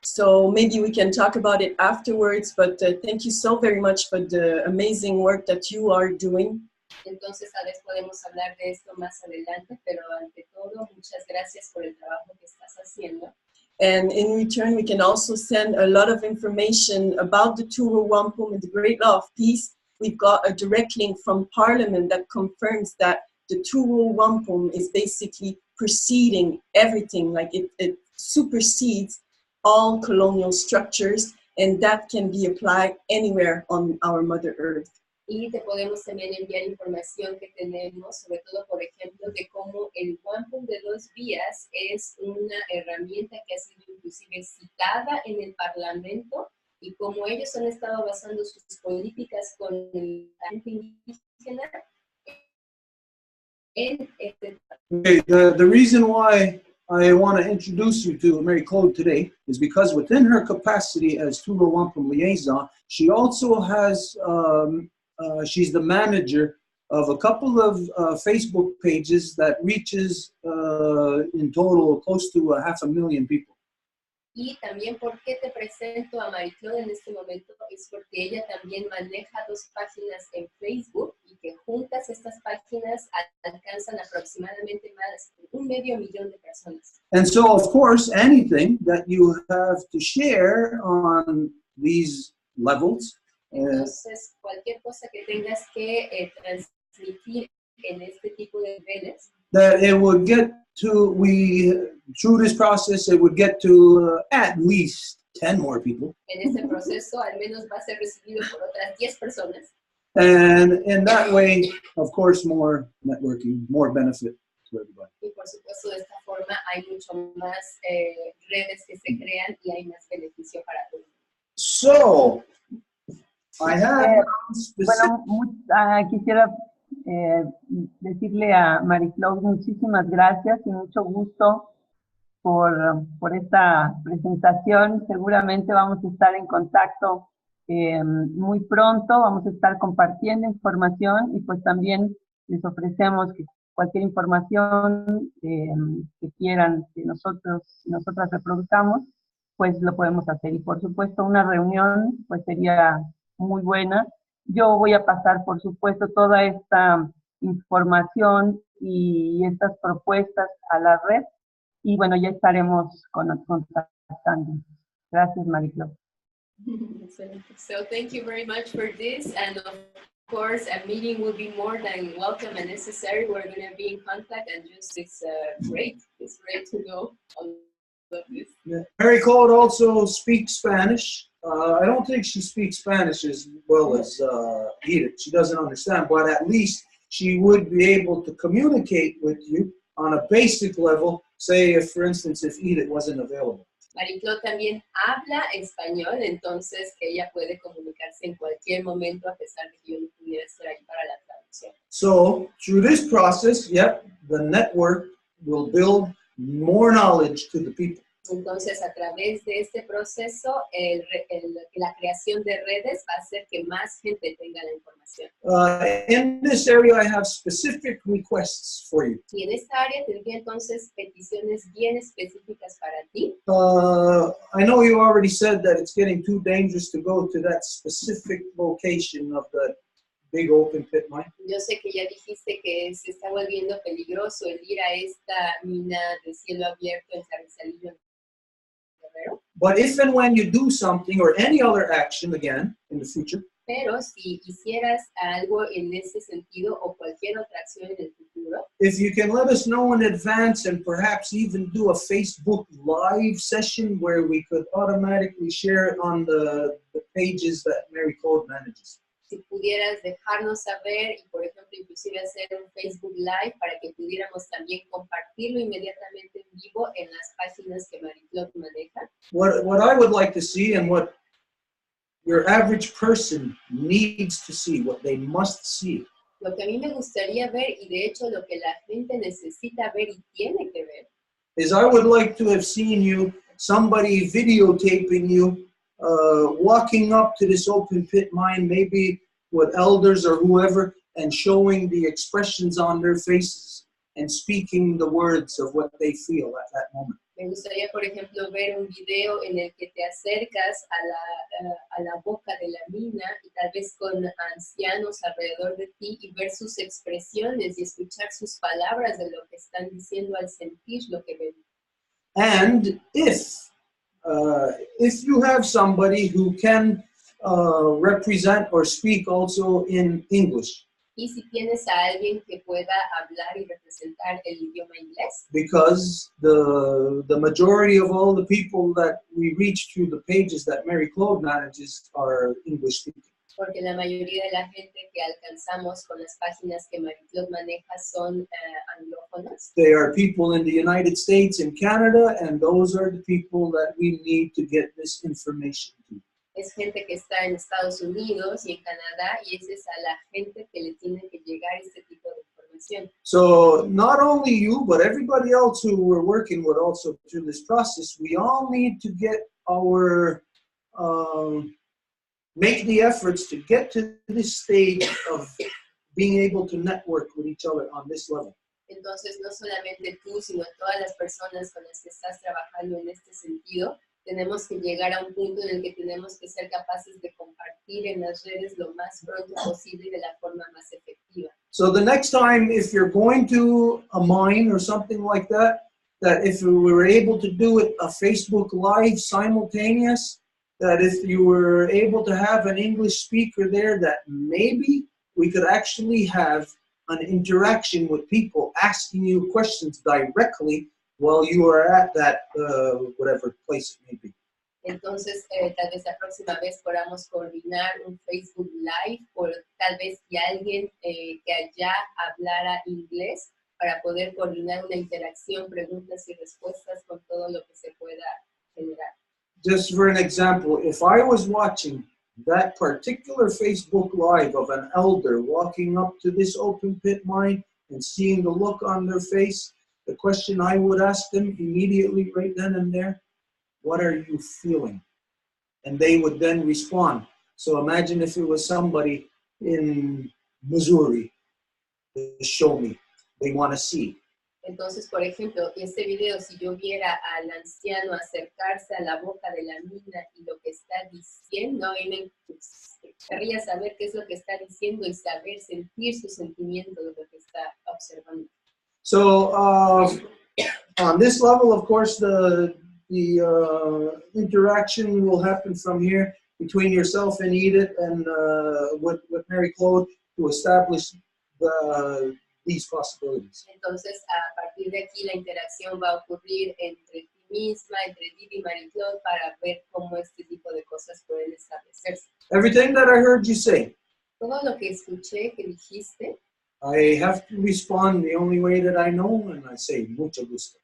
So maybe we can talk about it afterwards, but thank you so very much for the amazing work that you are doing. Entonces, tal vez podemos hablar de esto más adelante, pero ante todo, muchas gracias por el trabajo que estás haciendo. And in return, we can also send a lot of information about the two-row wampum and the Great Law of Peace. We've got a direct link from Parliament that confirms that the two-row wampum is basically preceding everything, like it supersedes all colonial structures, and that can be applied anywhere on our Mother Earth. Y te podemos también enviar información que tenemos, sobre todo, por ejemplo, de cómo el wampum de 2 vías es una herramienta que ha sido inclusive citada en el Parlamento y como ellos han estado basando sus políticas con la gente indígena en este. Okay, the reason why I want to introduce you to Mary Claude today is because within her capacity as Tuva Wampum liaison, she also has, she's the manager of a couple of Facebook pages that reaches in total close to 500,000 people. Y también, ¿por qué te presento a Marie-Claude en este momento? Es porque ella también maneja 2 páginas en Facebook y que juntas estas páginas alcanzan aproximadamente más de 1,5 millón de personas. And so, of course, anything that you have to share on these levels, Entonces, cualquier cosa que tengas que transmitir en este tipo de niveles, that it would get to, through this process, it would get to at least 10 more people. en este proceso al menos va a ser recibido por otras 10 personas. And in that way, of course, more networking, more benefit to everybody. Y por supuesto, de esta forma hay mucho más redes que se crean y hay más beneficio para todos. So, I have Bueno, quisiera decirle a Marie-Claude muchísimas gracias y mucho gusto por esta presentación. Seguramente vamos a estar en contacto muy pronto, vamos a estar compartiendo información y pues también les ofrecemos que cualquier información que quieran que nosotras reproduzcamos, pues lo podemos hacer. Y por supuesto una reunión pues sería muy buena. Yo voy a pasar, por supuesto, toda esta información y estas propuestas a la red. Y bueno, ya estaremos contactando. Gracias, Marie-Claude. So thank you very much for this. And of course, a meeting will be more than welcome and necessary. We're going to be in contact and just it's great. It's great to know all of this. Yeah. Mary Claude also speaks Spanish. I don't think she speaks Spanish as well as Edith. She doesn't understand, but at least she would be able to communicate with you on a basic level, say, if, for instance, if Edith wasn't available. Marie-Claude también habla español, entonces que ella puede comunicarse en cualquier momento a pesar de que yo no pudiera estar ahí para la traducción. So, through this process, yep, the network will build more knowledge to the people. Entonces, a través de este proceso, la creación de redes va a hacer que más gente tenga la información. In this area, I have specific requests for you. Y en esta área tendría entonces peticiones bien específicas para ti. I know you already said that it's getting too dangerous to go to that specific location of the big open pit mine. Yo sé que ya dijiste que se está volviendo peligroso el ir a esta mina de cielo abierto en Carrizalillo. But if and when you do something or any other action again in the future, Pero si hicieras algo en ese sentido o cualquier otra acción en el futuro, if you can let us know in advance and perhaps even do a Facebook Live session where we could automatically share it on the pages that Mary Claude manages. si pudieras dejarnos saber y, por ejemplo, inclusive hacer un Facebook Live para que pudiéramos también compartirlo inmediatamente en vivo en las páginas que Marie-Claude maneja. What I would like to see and what your average person needs to see, what they must see, Lo que a mí me gustaría ver, y de hecho lo que la gente necesita ver y tiene que ver, is I would like to have seen you, somebody videotaping you, walking up to this open pit mine, maybe with elders or whoever, and showing the expressions on their faces and speaking the words of what they feel at that moment. me gustaría, por ejemplo, ver un video en el que te acercas a la boca de la mina y tal vez con ancianos alrededor de ti y ver sus expresiones y escuchar sus palabras de lo que están diciendo al sentir lo que ven. And if you have somebody who can represent or speak also in English, Y si tienes a alguien que pueda hablar y representar el idioma inglés, because the majority of all the people that we reach through the pages that Mary Claude manages are English speaking. porque la mayoría de la gente que alcanzamos con las páginas que Marie-Claude maneja son anglófonos. They are people in the United States and Canada, and those are the people that we need to get this information to. es gente que está en Estados Unidos y en Canadá, y esa es a la gente que le tiene que llegar este tipo de información. So not only you, but everybody else who we're working with also through this process, we all need to get our, make the efforts to get to this stage of being able to network with each other on this level. Entonces, no solamente tú, sino todas las personas con las que estás trabajando en este sentido, tenemos que llegar a un punto en el que tenemos que ser capaces de compartir en las redes lo más pronto posible y de la forma más efectiva. So the next time, if you're going to a mine or something like that, that if we were able to do it a Facebook Live simultaneous, that if you were able to have an English speaker there, that maybe we could actually have an interaction with people asking you questions directly while you are at that whatever place it may be. Entonces, tal vez la próxima vez podamos coordinar un Facebook Live, o tal vez que alguien que allá hablara inglés para poder coordinar una interacción, preguntas y respuestas con todo lo que se pueda generar. Just for an example, if I was watching that particular Facebook Live of an elder walking up to this open pit mine and seeing the look on their face, the question I would ask them immediately right then and there, what are you feeling? And they would then respond. So imagine if it was somebody in Missouri, show me, they want to see. Entonces, por ejemplo, este video, si yo viera al anciano acercarse a la boca de la mina y lo que está diciendo, a mí me querría saber qué es lo que está diciendo y saber, sentir su sentimiento de lo que está observando. So on this level, of course, the interaction will happen from here between yourself and Edith and with Mary Claude to establish these possibilities. Entonces, a partir de aquí, la interacción va a ocurrir entre ti misma, entre Didi y Mary Claude, para ver cómo este tipo de cosas pueden establecerse. Everything that I heard you say, Todo lo que escuché que dijiste, I have to respond the only way that I know, and I say, mucho gusto.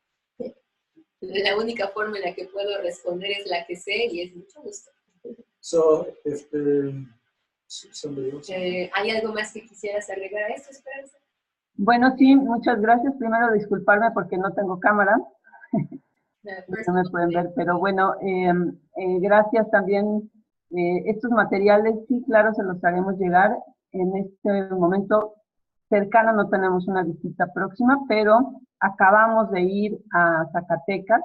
la única forma en la que puedo responder es la que sé y es mucho gusto. So if somebody else. ¿Hay algo más que quisieras agregar a esto, Esperanza? Bueno, sí, muchas gracias. Primero disculparme porque no tengo cámara. No me pueden ver, pero bueno, gracias también. Estos materiales, sí, claro, se los haremos llegar. En este momento cercano no tenemos una visita próxima, pero acabamos de ir a Zacatecas,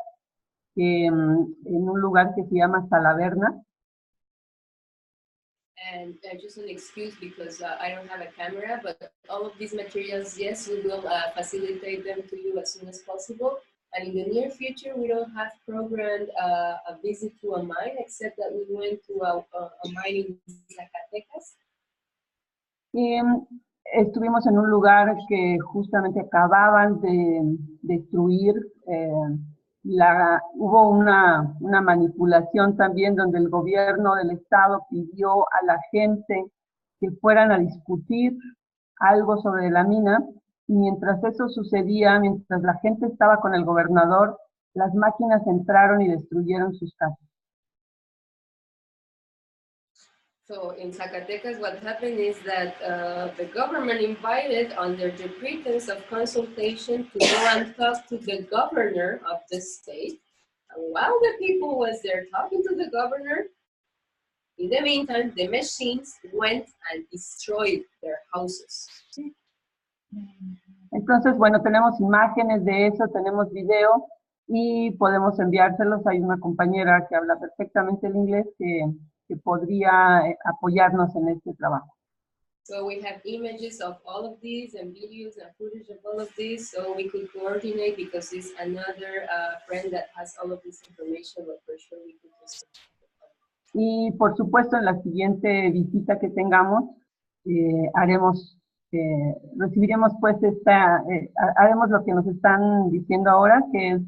en un lugar que se llama Salaverna. And just an excuse because I don't have a camera, but all of these materials, yes, we will facilitate them to you as soon as possible. And in the near future, we don't have programmed a visit to a mine, except that we went to a mine in Zacatecas. Estuvimos en un lugar que justamente acababan de destruir. Hubo una manipulación también donde el gobierno del estado pidió a la gente que fueran a discutir algo sobre la mina, y mientras eso sucedía, mientras la gente estaba con el gobernador, las máquinas entraron y destruyeron sus casas. So in Zacatecas, what happened is that the government invited, under the pretense of consultation, to go and talk to the governor of the state. And while the people was there talking to the governor, in the meantime, the machines went and destroyed their houses. Entonces, bueno, tenemos imágenes de eso, tenemos video y podemos enviárselos. Hay una compañera que habla perfectamente el inglés que podría apoyarnos en este trabajo. So we have images of all of these and videos and footage of all of these, so we could coordinate because it's another friend that has all of this information, but for sure we could just... Y por supuesto en la siguiente visita que tengamos, recibiremos pues haremos lo que nos están diciendo ahora, que es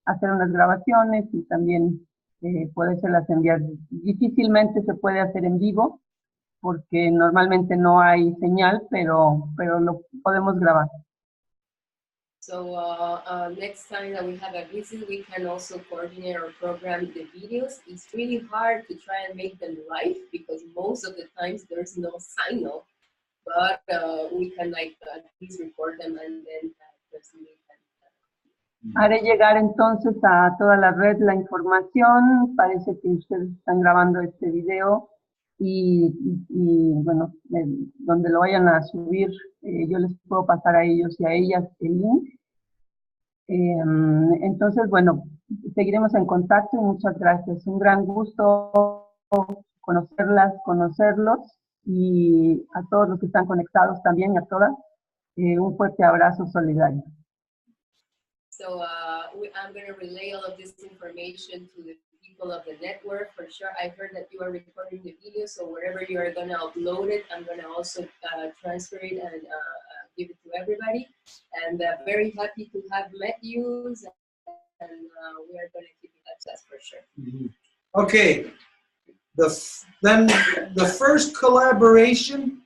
hacer unas grabaciones y también podérselas enviar. Difícilmente se puede hacer en vivo, porque normalmente no hay señal, pero lo podemos grabar. So next time that we have a visit, we can also coordinate or program the videos. It's really hard to try and make them live because most of the times there's no signal, but we can like at least record them and then transmit them. Haré llegar entonces a toda la red la información. Parece que ustedes están grabando este video y bueno, donde lo vayan a subir, yo les puedo pasar a ellos y a ellas el link. Entonces, bueno, seguiremos en contacto y muchas gracias. Un gran gusto conocerlas, conocerlos y a todos los que están conectados también y a todas, un fuerte abrazo solidario. So I'm going to relay all of this information to the people of the network for sure. I heard that you are recording the video, so wherever you are going to upload it, I'm going to also transfer it and give it to everybody. And very happy to have met you, and we are going to keep in touch, that's for sure. Mm-hmm. Okay, then the first collaboration,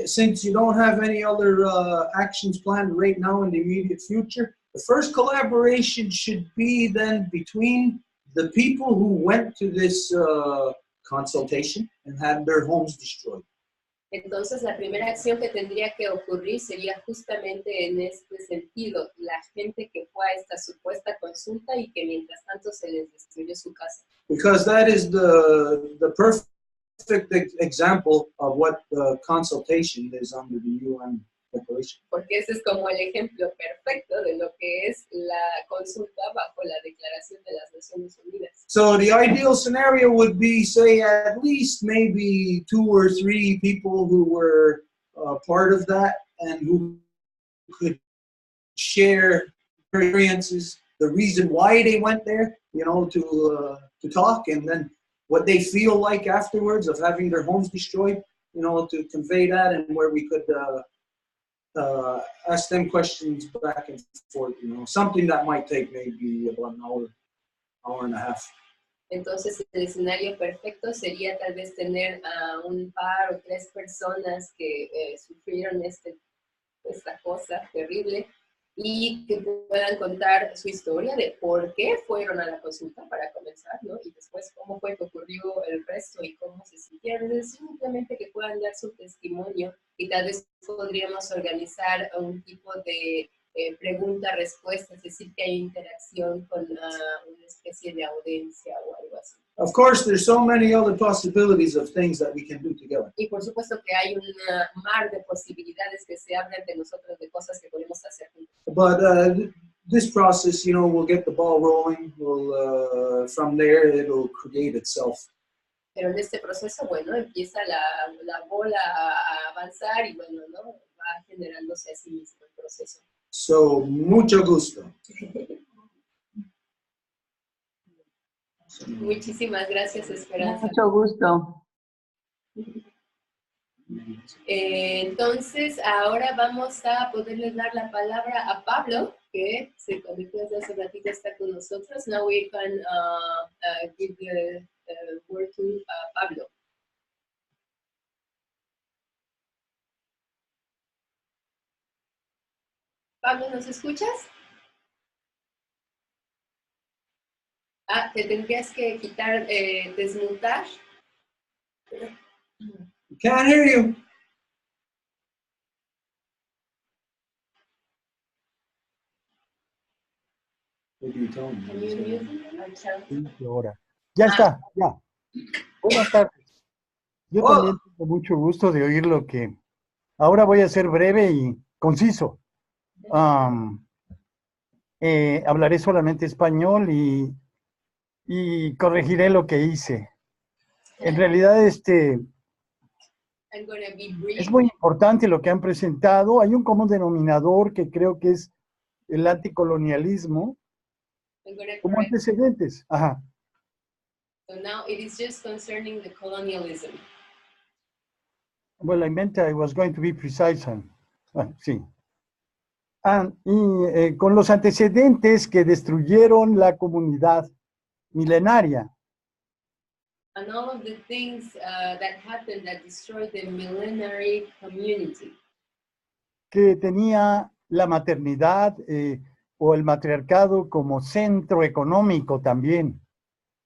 since you don't have any other actions planned right now in the immediate future, the first collaboration should be then between the people who went to this consultation and had their homes destroyed. Entonces, la primera acción que tendría que ocurrir sería justamente en este sentido, la gente que fue a esta supuesta consulta y que mientras tanto se les destruyó su casa. Because that is the perfect example of what the consultation is under the UN Declaration. Porque ese es como el ejemplo perfecto de lo que es la consulta bajo la Declaración de las Naciones Unidas. So the ideal scenario would be, say, at least maybe 2 or 3 people who were part of that and who could share their experiences, the reason why they went there, you know, to talk, and then what they feel like afterwards of having their homes destroyed, you know, to convey that, and where we could ask them questions back and forth, you know, something that might take maybe about an hour and a half. Entonces, el escenario perfecto sería tal vez tener a un par o 3 personas que sufrieron esta cosa terrible y que puedan contar su historia de por qué fueron a la consulta para comenzar, ¿no? Y después cómo fue que ocurrió el resto y cómo se sintieron. Es simplemente que puedan dar su testimonio y tal vez podríamos organizar un tipo de pregunta-respuesta, es decir, que hay interacción con una especie de audiencia o algo así. Of course, there's so many other possibilities of things that we can do together. Y por supuesto que hay un mar de posibilidades que se hablan de nosotros, de cosas que podemos hacer juntos. But this process, you know, we'll get the ball rolling. We'll, from there, it'll create itself. Pero en este proceso, bueno, empieza la bola a avanzar y bueno, ¿no? Va generándose a sí mismo el proceso. So, mucho gusto. Muchísimas gracias, Esperanza. Mucho gusto. Entonces, ahora vamos a poderles dar la palabra a Pablo, que se conectó desde hace ratito, está con nosotros. Now we can give the word to Pablo. Pablo, ¿nos escuchas? Te tendrías que quitar, desmutar. Can't hear you. Maybe you tell me. Can you mute? Ahora. Ya está, ya. Buenas tardes. Yo también tengo mucho gusto de oír lo que... Ahora voy a ser breve y conciso. Hablaré solamente español y corregiré lo que hice. En realidad, I'm gonna be brief. es muy importante lo que han presentado. Hay un común denominador que creo que es el anticolonialismo I'm gonna como correct. antecedentes. Ajá. So now it is just concerning the colonialism. Well, I meant I was going to be precise. Bueno, sí. Con los antecedentes que destruyeron la comunidad milenaria. And all of the things that happened that destroyed the millenary community. Que tenía la maternidad o el matriarcado como centro económico también.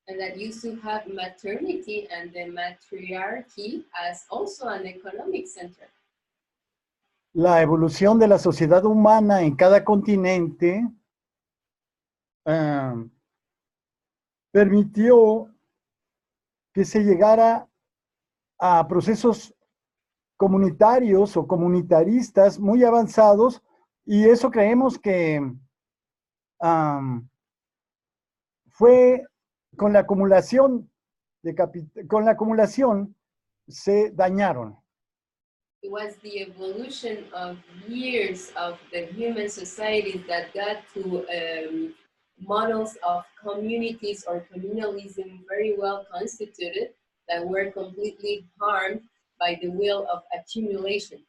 And that used to have maternity and the matriarchy as also an economic center. La evolución de la sociedad humana en cada continente permitió que se llegara a procesos comunitarios o comunitaristas muy avanzados, y eso creemos que fue con la acumulación se dañaron. It was the evolution of years of the human societies that got to models of communities or communalism very well constituted that were completely harmed by the will of accumulation.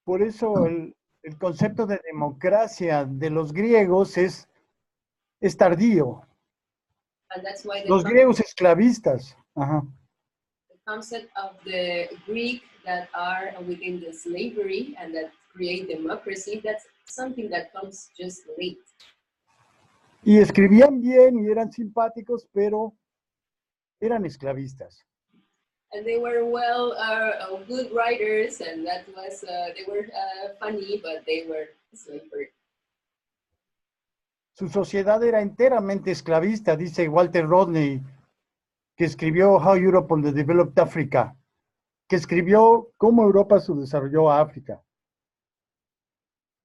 Por eso el concepto de democracia de los griegos es tardío. And that's why Los griegos esclavistas. Ajá. the concept of the Greek that are within the slavery and that create democracy, that's something that comes just late. Y escribían bien y eran simpáticos, pero eran esclavistas. And they were good writers, and that was they were funny, but they were slavery. Su sociedad era enteramente esclavista, dice Walter Rodney, que escribió How Europe on the Developed Africa, que escribió cómo Europa se desarrolló a África.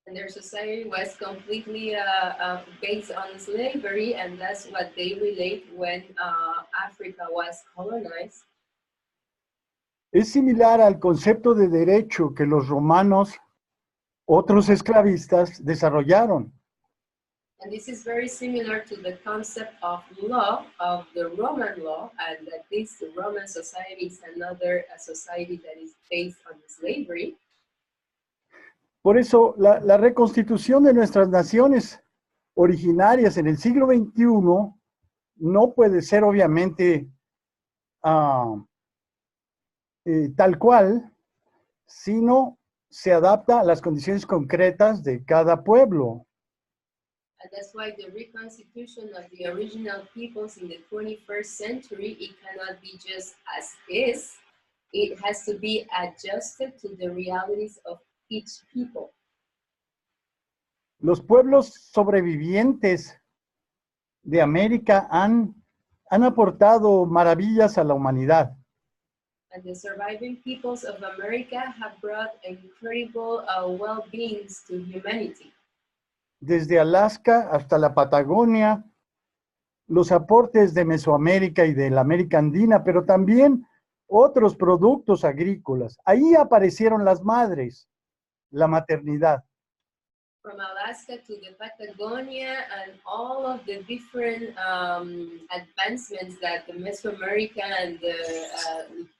And their society was completely based on slavery, and that's what they relate when Africa was colonized. Es similar al concepto de derecho que los romanos, otros esclavistas, desarrollaron. And this is very similar to the concept of law, of the Roman law, and that this Roman society is another society that is based on slavery. Por eso, la reconstitución de nuestras naciones originarias en el siglo XXI no puede ser obviamente tal cual, sino se adapta a las condiciones concretas de cada pueblo. And that's why the reconstitution of the original peoples in the 21st century, it cannot be just as is. It has to be adjusted to the realities of each people. Los pueblos sobrevivientes de América han aportado maravillas a la humanidad. And the surviving peoples of America have brought incredible well-beings to humanity. Desde Alaska hasta la Patagonia, los aportes de Mesoamérica y de la América Andina, pero también otros productos agrícolas. Ahí aparecieron las madres, la maternidad. From Alaska to the Patagonia and all of the different advancements that the Mesoamerica and the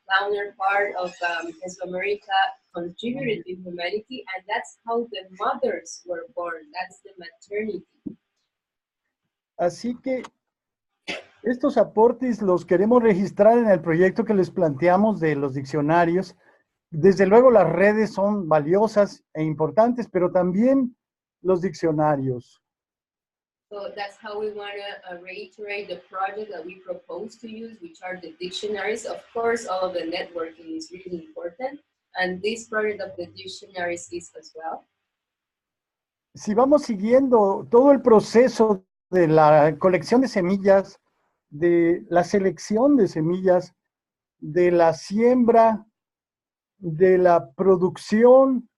counter part of Mesoamerica contributed to humanity, and that's how the mothers were born. That's the maternity. Así que estos aportes los queremos registrar en el proyecto que les planteamos de los diccionarios. Desde luego las redes son valiosas e importantes, pero también los diccionarios. So that's how we want to reiterate the project that we propose to use, which are the dictionaries. Of course, all of the networking is really important, and this project of the dictionaries is as well. Si vamos siguiendo todo el proceso de la colección de semillas, de la selección de semillas, de la siembra, de la producción,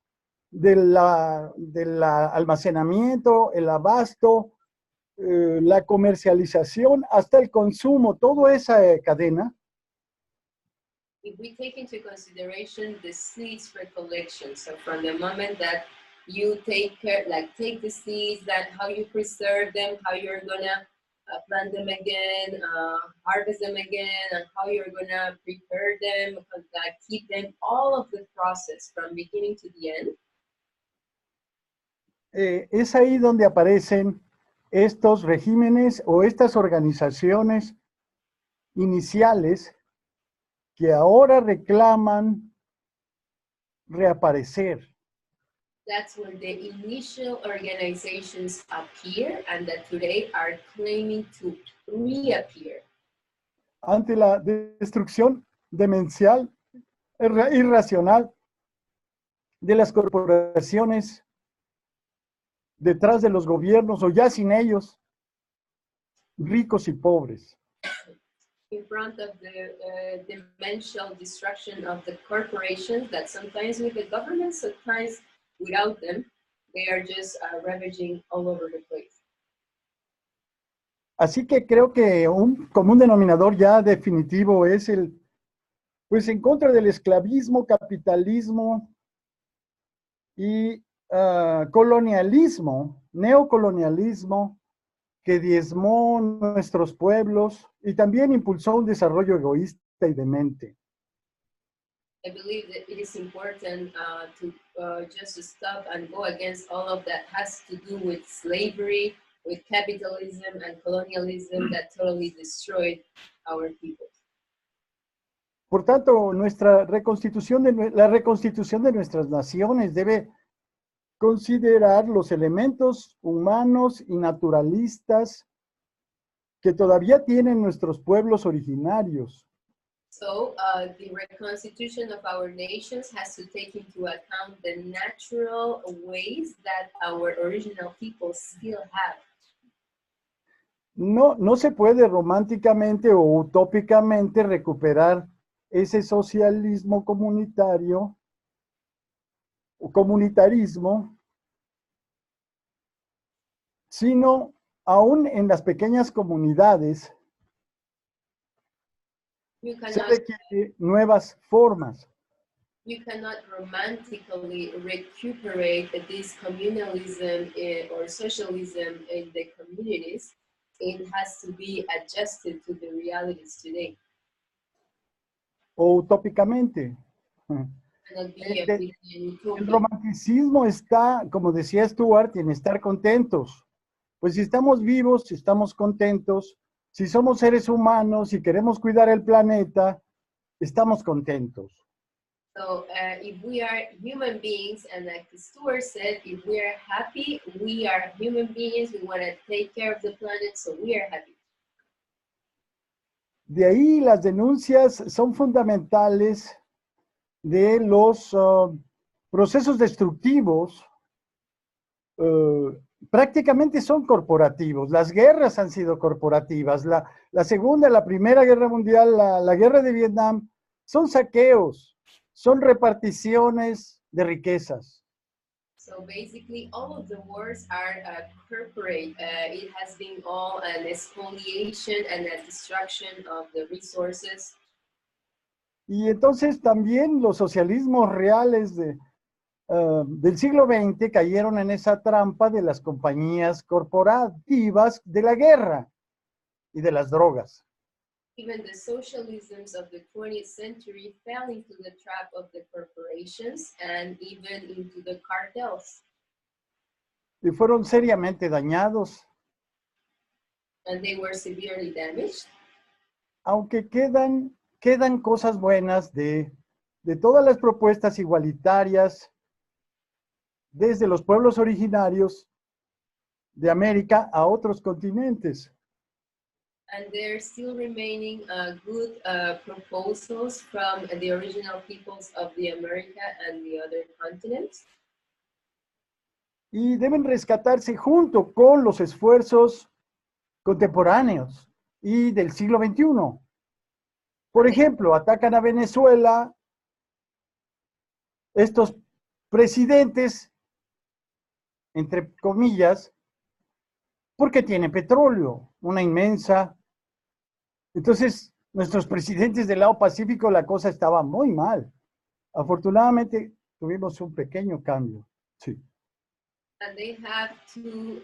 del almacenamiento, el abasto, la comercialización, hasta el consumo, toda esa cadena. If we take into consideration the seeds recollection, so from the moment that you take the seeds, that how you preserve them, how you're gonna plant them again, harvest them again, and how you're gonna prepare them, keep them, all of the process from beginning to the end. Es ahí donde aparecen estos regímenes o estas organizaciones iniciales que ahora reclaman reaparecer. That's where the initial organizations appear and that today are claiming to reappear. Ante la destrucción demencial, irracional de las corporaciones detrás de los gobiernos o ya sin ellos, ricos y pobres. In front of the demential destruction of the corporations that sometimes with the government, sometimes without them, they are just ravaging all over the place. Así que creo que un común denominador ya definitivo es pues en contra del esclavismo, capitalismo y colonialismo, neocolonialismo, que diezmó nuestros pueblos y también impulsó un desarrollo egoísta y demente. I believe that it is important to just stop and go against all of that has to do with slavery, with capitalism and colonialism that totally destroyed our people. Por tanto, la reconstitución de nuestras naciones debe considerar los elementos humanos y naturalistas que todavía tienen nuestros pueblos originarios. So the reconstitution of our nations has to take into account the natural ways that our original people still have. No se puede románticamente o utópicamente recuperar ese socialismo comunitario o comunitarismo, sino aún en las pequeñas comunidades se requieren nuevas formas. You cannot romantically recuperate this communalism or socialism in the communities. It has to be adjusted to the realities today. O utópicamente. El romanticismo está, como decía Stuart, en estar contentos. Pues si estamos vivos, si estamos contentos, si somos seres humanos, si queremos cuidar el planeta, estamos contentos. So if we are human beings, and like Stuart said, if we are happy, we are human beings, we want to take care of the planet, so we are happy. De ahí las denuncias son fundamentales de los procesos destructivos, prácticamente son corporativos. Las guerras han sido corporativas. La Segunda, la Primera Guerra Mundial, la Guerra de Vietnam, son saqueos, son reparticiones de riquezas. So basically, all of the wars are corporate. It has been all an expoliation and a destruction of the resources. Y entonces también los socialismos reales del siglo XX cayeron en esa trampa de las compañías corporativas de la guerra y de las drogas. Even the socialisms of the 20th century fell into the trap of the corporations and even into the cartels. Y fueron seriamente dañados. And they were severely damaged. Aunque quedan cosas buenas de todas las propuestas igualitarias desde los pueblos originarios de América a otros continentes. And there still remaining good proposals from the original peoples of the America and the other continents. Y deben rescatarse junto con los esfuerzos contemporáneos y del siglo XXI. Por ejemplo, atacan a Venezuela estos presidentes, entre comillas, porque tiene petróleo, una inmensa. Entonces, nuestros presidentes del lado Pacífico, la cosa estaba muy mal. Afortunadamente, tuvimos un pequeño cambio. Sí. And they have to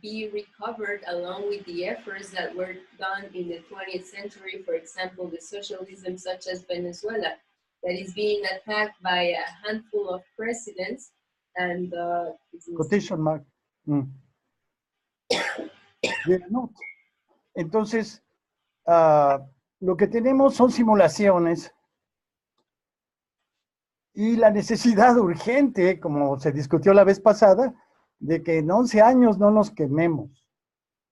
be recovered along with the efforts that were done in the 20th century. For example, the socialism such as Venezuela, that is being attacked by a handful of presidents. And quotation mark. Entonces, lo que tenemos son simulaciones y la necesidad urgente, como se discutió la vez pasada, de que en 11 años no nos quememos.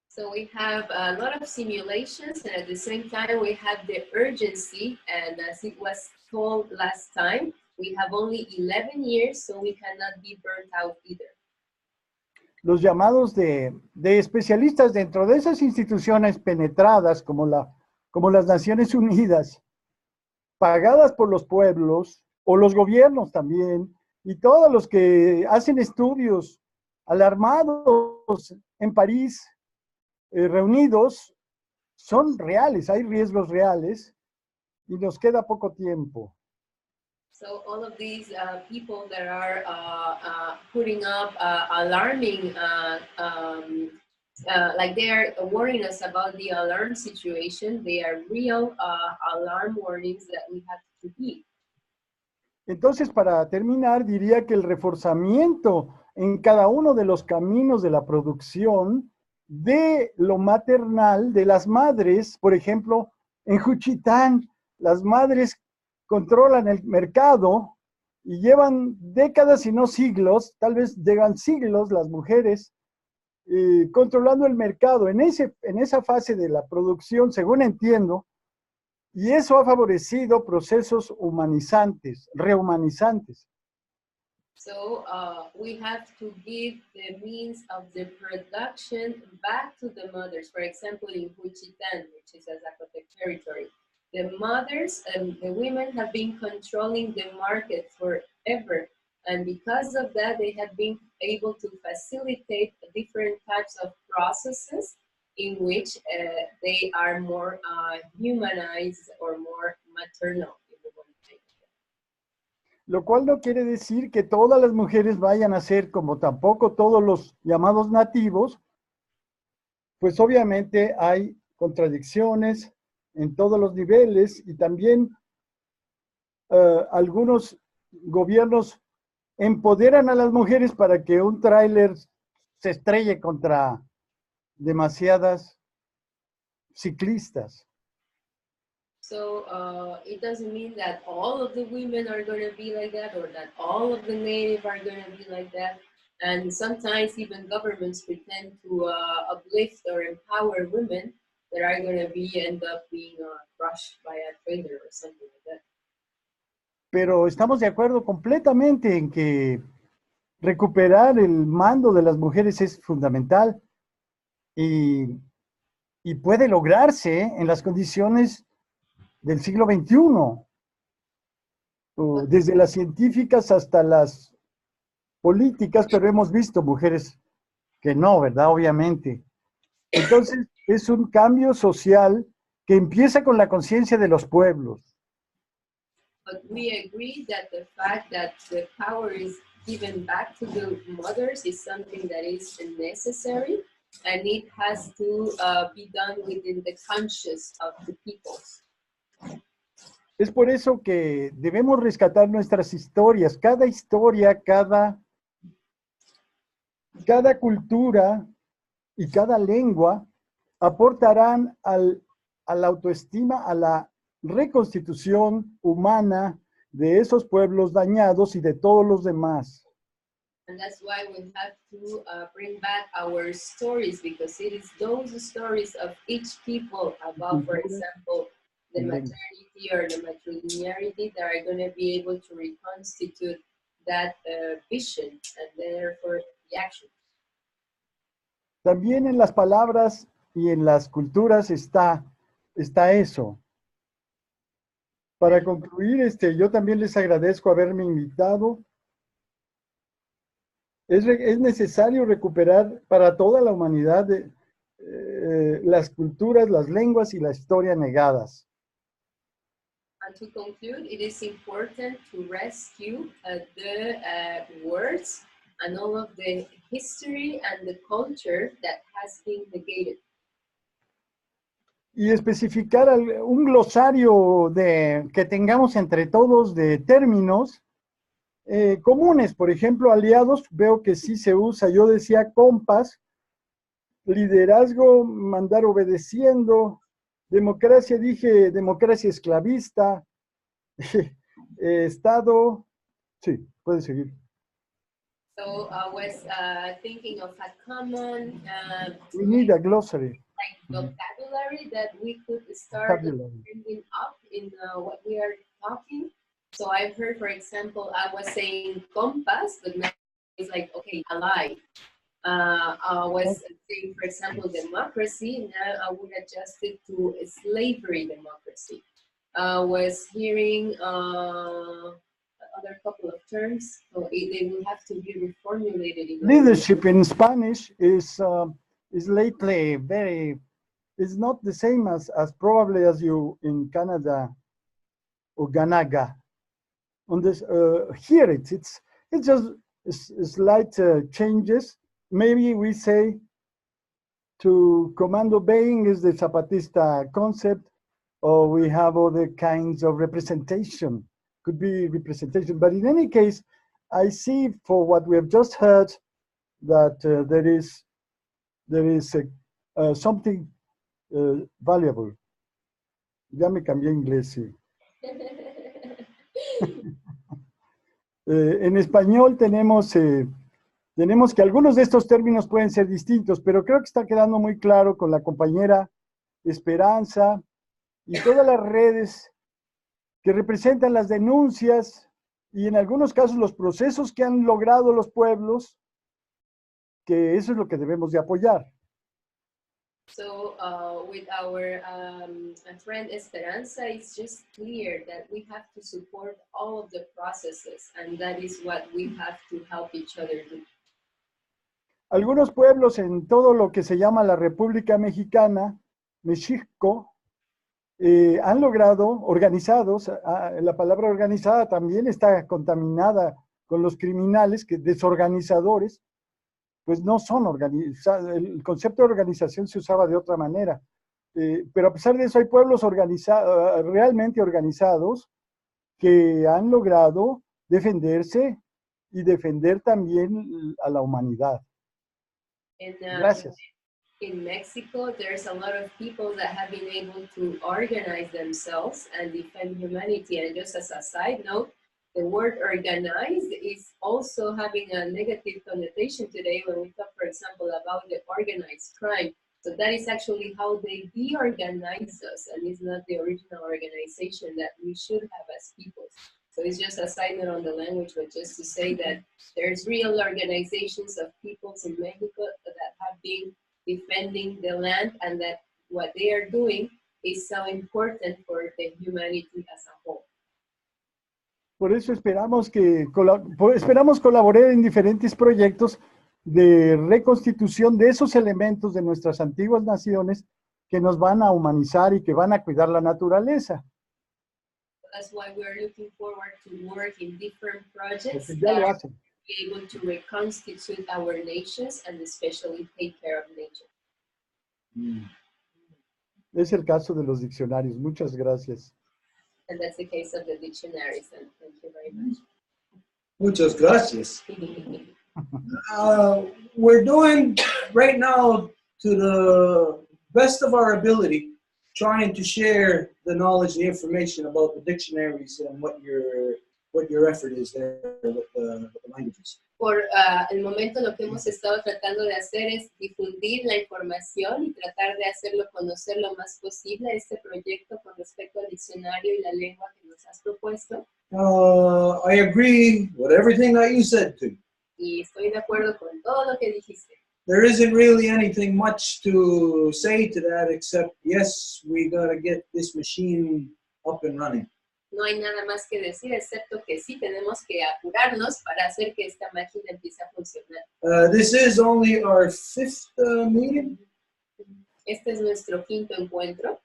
So we have a lot of simulations, and at the same time we have the urgency, and as it was told last time, we have only 11 years, so we cannot be burnt out either. Los llamados de especialistas dentro de esas instituciones penetradas como las Naciones Unidas, pagadas por los pueblos o los gobiernos también, y todos los que hacen estudios alarmados en París, reunidos, son reales, hay riesgos reales y nos queda poco tiempo. So all of these people that are putting up alarming, like they are warning us about the alarm situation, they are real alarm warnings that we have to heed. Entonces, para terminar, diría que el reforzamiento en cada uno de los caminos de la producción de lo maternal, de las madres, por ejemplo, en Juchitán, las madres controlan el mercado y llevan décadas y no siglos, tal vez llevan siglos las mujeres controlando el mercado en esa fase de la producción, según entiendo, y eso ha favorecido procesos humanizantes, rehumanizantes. So we have to give the means of the production back to the mothers. For example, in Juchitán, which is a Zapotec territory, the mothers and the women have been controlling the market forever. And because of that, they have been able to facilitate different types of processes in which they are more humanized or more maternal. Lo cual no quiere decir que todas las mujeres vayan a ser como tampoco todos los llamados nativos, pues obviamente hay contradicciones en todos los niveles y también algunos gobiernos empoderan a las mujeres para que un tráiler se estrelle contra demasiadas ciclistas. So it doesn't mean that all of the women are going to be like that or that all of the native are going to be like that. And sometimes even governments pretend to uplift or empower women that are going to end up being crushed by a trailer or something like that. Pero estamos de acuerdo completamente en que recuperar el mando de las mujeres es fundamental y puede lograrse en las condiciones del siglo XXI, desde las científicas hasta las políticas, pero hemos visto mujeres que no, ¿verdad? Obviamente. Entonces, es un cambio social que empieza con la conciencia de los pueblos. But we agree that the fact that the power is given back to the mothers is something that is necessary, and it has to be done within the conscious of the people. Es por eso que debemos rescatar nuestras historias. Cada historia, cada cultura y cada lengua aportarán a la autoestima, a la reconstitución humana de esos pueblos dañados y de todos los demás. And that's why we have to bring back our stories, because it is those stories of each people about, for example, the maternity or the matrilinearity that are going to be able to reconstitute that vision and therefore the action. También en las palabras y en las culturas está eso. Para concluir, yo también les agradezco haberme invitado. Es necesario recuperar para toda la humanidad las culturas, las lenguas y la historia negadas. And to conclude, it is important to rescue the words and all of the history and the culture that has been negated. Y especificar un glosario que tengamos entre todos de términos comunes. Por ejemplo, aliados, veo que sí se usa. Yo decía compas, liderazgo, mandar obedeciendo, democracia, dije democracia esclavista, Estado, Sí, puede seguir. So I was thinking of a common We need a glossary. like vocabulary that we could start Vocabulary. bringing up in what we are talking. So I've heard, for example, I was saying compass, but now it's like, okay, ally. I was saying, for example, democracy. Now I would adjust it to slavery democracy. I was hearing other couple of terms, so they will have to be reformulated. In Leadership in Spanish is lately is not the same as probably as you in Canada or Ganaga. On this here it's just slight changes. Maybe we say to command obeying is the Zapatista concept, or we have other kinds of representation. Could be representation, but in any case, I see for what we have just heard that there is something valuable. Ya me cambié a inglés, sí. En español tenemos que algunos de estos términos pueden ser distintos, pero creo que está quedando muy claro con la compañera Esperanza y todas las redes que representan las denuncias y en algunos casos los procesos que han logrado los pueblos, que eso es lo que debemos de apoyar. So with our friend Esperanza, it's just clear that we have to support all of the processes, and that is what we have to help each other do. Algunos pueblos en todo lo que se llama la República Mexicana, México, han logrado, organizados, la palabra organizada también está contaminada con los criminales, que desorganizadores, pues no son organizados. El concepto de organización se usaba de otra manera. Pero a pesar de eso hay pueblos realmente organizados que han logrado defenderse y defender también a la humanidad. Gracias. In Mexico, there's a lot of people that have been able to organize themselves and defend humanity. And just as a side note, the word organized is also having a negative connotation today when we talk, for example, about the organized crime. So that is actually how they de-organize us, and it's not the original organization that we should have as people. So it's just a side note on the language, but just to say that there's real organizations of peoples in Mexico that have been defending the land, and that what they are doing is so important for the humanity as a whole. Por eso esperamos colaborar en diferentes proyectos de reconstitución de esos elementos de nuestras antiguas naciones que nos van a humanizar y que van a cuidar la naturaleza. That's why we're looking forward to work in different projects Porque ya lo hacen. be able to reconstitute our nations and especially take care of nature. Es el caso de los diccionarios. Muchas gracias. And that's the case of the dictionaries, and thank you very much. Muchas gracias. We're doing right now, to the best of our ability, trying to share the knowledge, the information about the dictionaries and what your effort is there with the languages. Por el momento lo que hemos estado tratando de hacer es difundir la información y tratar de hacerlo conocer lo más posible este proyecto con respecto al diccionario y la lengua que nos has propuesto. I agree with everything that you said too. Y estoy de acuerdo con todo lo que dijiste. There isn't really anything much to say to that except, yes, we gotta get this machine up and running. No hay nada más que decir, excepto que sí tenemos que apurarnos para hacer que esta máquina empiece a funcionar. This is only our 5th meeting. Este es nuestro 5º encuentro.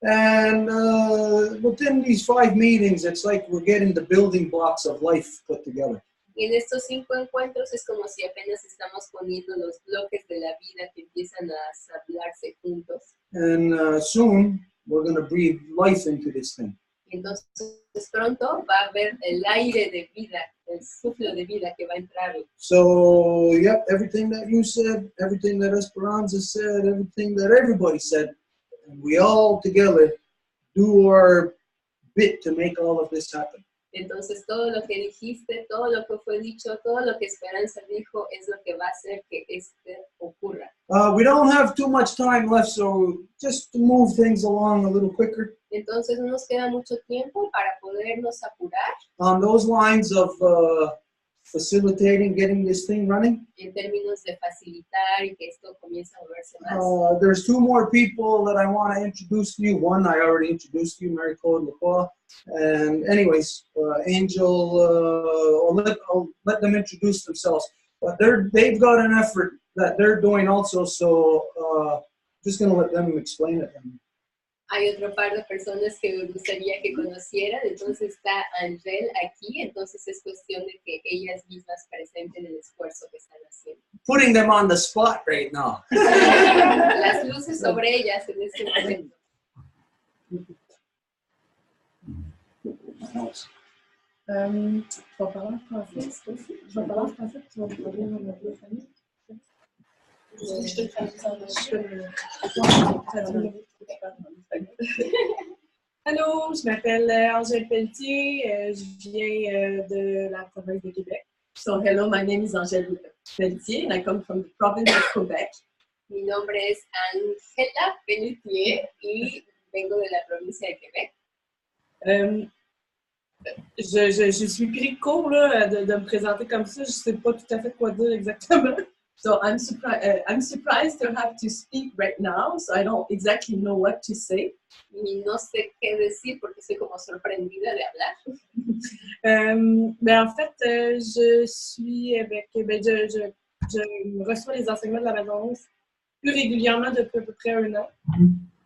And within these 5 meetings, it's like we're getting the building blocks of life put together. Y en estos 5 encuentros es como si apenas estamos poniendo los bloques de la vida que empiezan a ensamblarse juntos. And soon, we're going to breathe life into this thing. Entonces pronto va a haber el aire de vida, el suflo de vida que va a entrar. So, yep, everything that you said, everything that Esperanza said, everything that everybody said, and we all together do our bit to make all of this happen. Entonces todo lo que dijiste, todo lo que fue dicho, todo lo que Esperanza dijo es lo que va a hacer que ocurra. We don't have too much time left, so just to move things along a little quicker. Entonces no nos queda mucho tiempo para podernos apurar. On those lines of facilitating getting this thing running, En términos de facilitar y que esto comience a moverse más. there's two more people that I want to introduce to you. One I already introduced to you, Mary Claude Lacroix. And anyways, Angel, I'll let them introduce themselves. But they've got an effort that they're doing also, so just going to let them explain it. Hay otro par de personas que me gustaría que conocieran, entonces está Angel aquí, entonces es cuestión de que ellas mismas presenten el esfuerzo que están haciendo. Putting them on the spot right now. Las luces sobre ellas en este momento. Tu vas parler en français, c'est possible? Je vais parler en français, tu vas parler en anglais, famille. Je te traduis. Allô, je m'appelle Angèle Pelletier, je viens de la province de Québec. So hello, my name is Angèle Pelletier and I come from the province of Quebec. Mi nombre es Angela Pelletier y vengo de la provincia de Québec. Je suis pris de court là, de me présenter comme ça, je ne sais pas tout à fait quoi dire exactement. So I'm surprised to have to speak right now, so I don't exactly know what to say. Y no sé qué decir porque estoy como sorprendida de hablar. Mais en fait, je suis avec, je reçois les enseignements de la Résidence plus régulièrement depuis à peu près 1 an.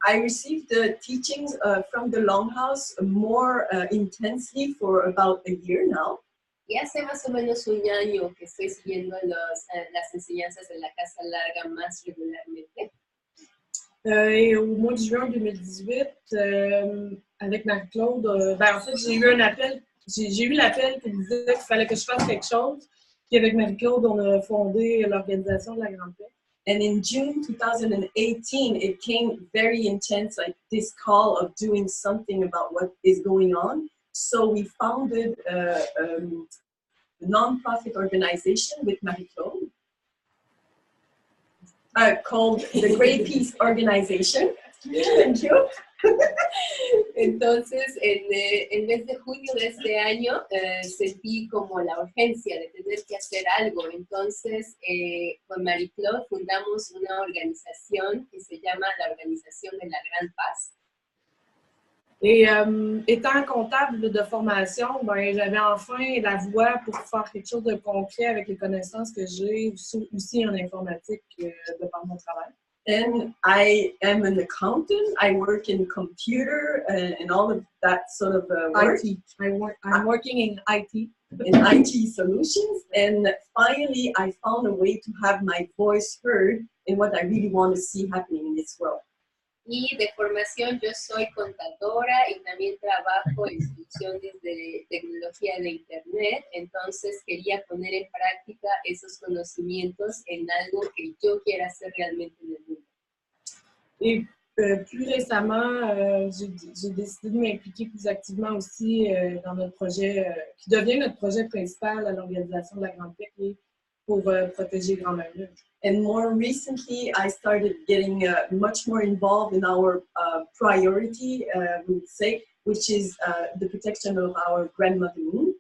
I received the teachings from the Longhouse more intensely for about a year now. Y hace más o menos 1 año que estoy siguiendo las enseñanzas de la Casa Larga más regularmente. Et au mois de juin 2018, avec Marie-Claude, en fait, j'ai eu un appel, j'ai eu l'appel qui disait qu'il fallait que je fasse quelque chose. Puis avec Marie-Claude, on a fondé l'organisation de la Grande Paix. And in June 2018, it came very intense, like this call of doing something about what is going on. So we founded a non-profit organization with Marie-Claude called the Great Peace Organization. Thank you. Entonces, en el mes de junio de este año, sentí como la urgencia de tener que hacer algo. Entonces, con Marie-Claude fundamos una organización que se llama la Organización de la Gran Paz. Et étant comptable de formation, j'avais enfin la voie pour faire quelque chose de concret avec les connaissances que j'ai aussi en informatique de par mon travail. And I am an accountant. I work in computer and all of that sort of work. IT. I'm working in IT. In IT solutions. And finally, I found a way to have my voice heard in what I really want to see happening in this world. Y de formación yo soy contadora y también trabajo en soluciones de tecnología de Internet, entonces quería poner en práctica esos conocimientos en algo que yo quiera hacer realmente en el mundo. Et plus récemment, j'ai décidé de m'impliquer plus activement aussi dans notre projet, qui devient notre projet principal à l'Organisation de la Grande Paix, qui est pour protéger Grand-Mère Rouge. And more recently, I started getting much more involved in our priority, we would say, which is the protection of our Grandmother Moon.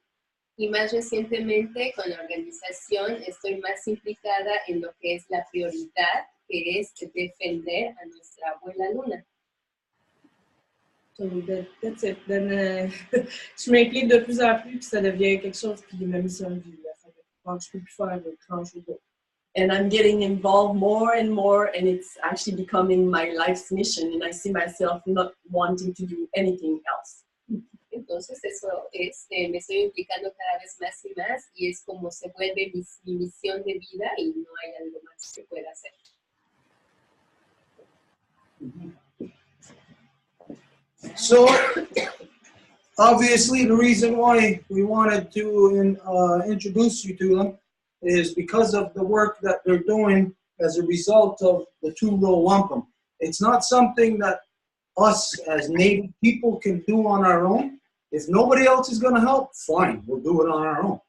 Y más recientemente con la organización estoy más implicada en lo que es la prioridad, que es defender a nuestra abuela Luna. So that's it. Then, je m'implique de plus en plus, puis ça devient quelque chose qui est ma mission de vie. Donc, je peux plus faire grand-chose d'autre. And I'm getting involved more, and it's actually becoming my life's mission, and I see myself not wanting to do anything else. Entonces eso es, me estoy implicando cada vez más y más, y es como se vuelve mi misión de vida y no hay algo más que pueda hacer. So, obviously, the reason why we wanted to introduce you to them is because of the work that they're doing as a result of the two-row wampum. It's not something that us as Native people can do on our own. If nobody else is going to help, fine, we'll do it on our own.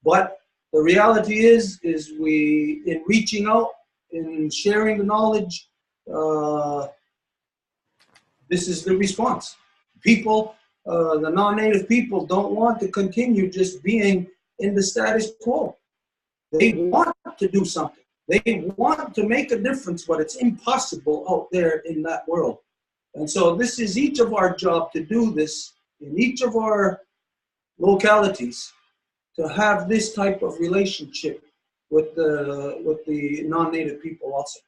But the reality is we, in reaching out, in sharing the knowledge, this is the response. People, the non-native people don't want to continue just being in the status quo. They want to do something. They want to make a difference, but it's impossible out there in that world. And so this is each of our job to do this in each of our localities, to have this type of relationship with the non-native people also.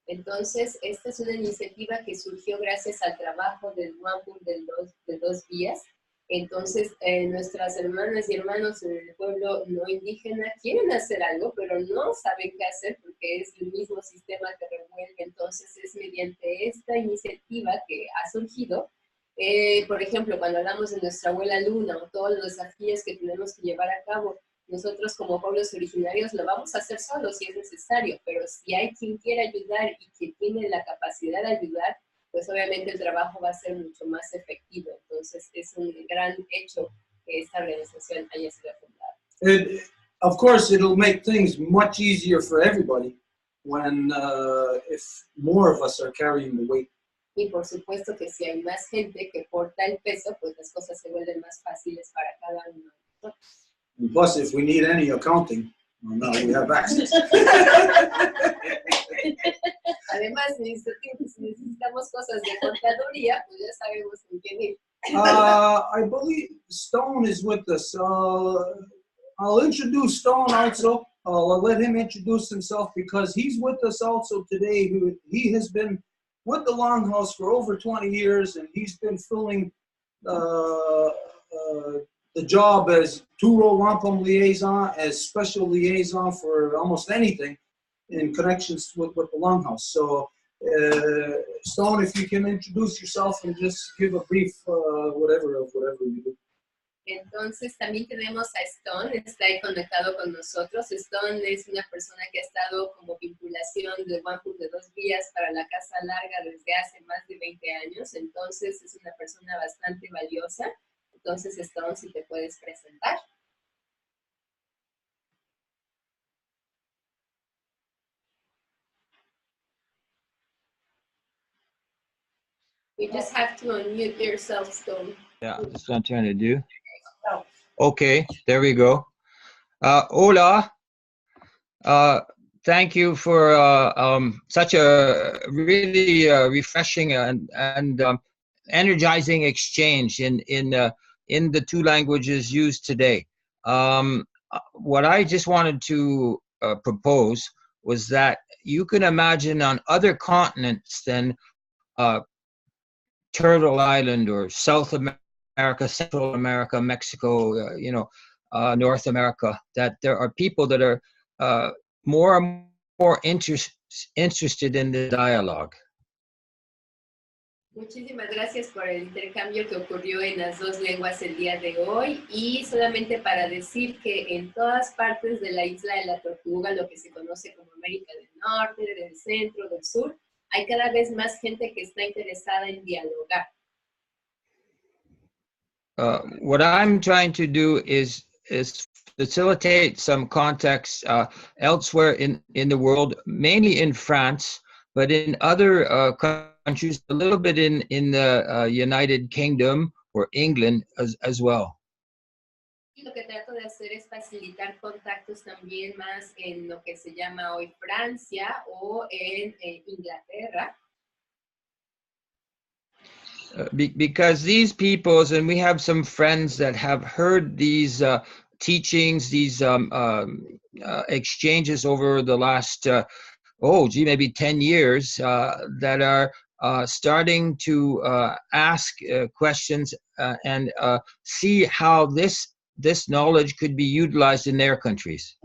Entonces, esta es una iniciativa que surgió gracias al trabajo del Wampum de dos vías. Entonces, nuestras hermanas y hermanos en el pueblo no indígena quieren hacer algo, pero no saben qué hacer porque es el mismo sistema que revuelve. Entonces, es mediante esta iniciativa que ha surgido. Por ejemplo, cuando hablamos de nuestra abuela Luna o todos los desafíos que tenemos que llevar a cabo, nosotros como pueblos originarios lo vamos a hacer solos si es necesario, pero si hay quien quiera ayudar y quien tiene la capacidad de ayudar, pues obviamente el trabajo va a ser mucho más efectivo. Entonces es un gran hecho que esta organización haya sido fundada. Of course, it'll make things much easier for everybody when if more of us are carrying the weight. Y por supuesto que si hay más gente que porta el peso, pues las cosas se vuelven más fáciles para cada uno de nosotros. And plus, if we need any accounting, well, now we have access. Además, si necesitamos cosas de contaduría, pues ya sabemos con quién ir. I believe Stone is with us. I'll introduce Stone also. I'll let him introduce himself because he's with us also today. He has been with the Longhouse for over 20 years, and he's been filling the job as Turo Wampum liaison, as special liaison for almost anything in connections with the Longhouse. So, Stone, if you can introduce yourself and just give a brief whatever you do. Entonces también tenemos a Stone, está ahí conectado con nosotros. Stone es una persona que ha estado como vinculación de Wampum de dos vías para la Casa Larga desde hace más de 20 años, entonces es una persona bastante valiosa. Entonces, Stone, si te puedes presentar. You just have to unmute yourself, Stone. Yeah, that's what I'm trying to do. Okay, there we go. Hola. Thank you for such a really refreshing and energizing exchange in the two languages used today. What I just wanted to propose was that you can imagine on other continents than Turtle Island or South America, Central America, Mexico, North America, that there are people that are more and more interested in the dialogue. Muchísimas gracias por el intercambio que ocurrió en las dos lenguas el día de hoy y solamente para decir que en todas partes de la isla de la Tortuga, lo que se conoce como América del Norte, del Centro, del Sur, hay cada vez más gente que está interesada en dialogar. What I'm trying to do is facilitate some context elsewhere in the world, mainly in France, but in other countries, a little bit in the United Kingdom or England as well. Y lo que trato de hacer es facilitar contactos también más en lo que se llama hoy Francia o en Inglaterra. Because these peoples, and we have some friends that have heard these teachings, these exchanges over the last, maybe 10 years, that are starting to ask questions and see how this knowledge could be utilized in their countries.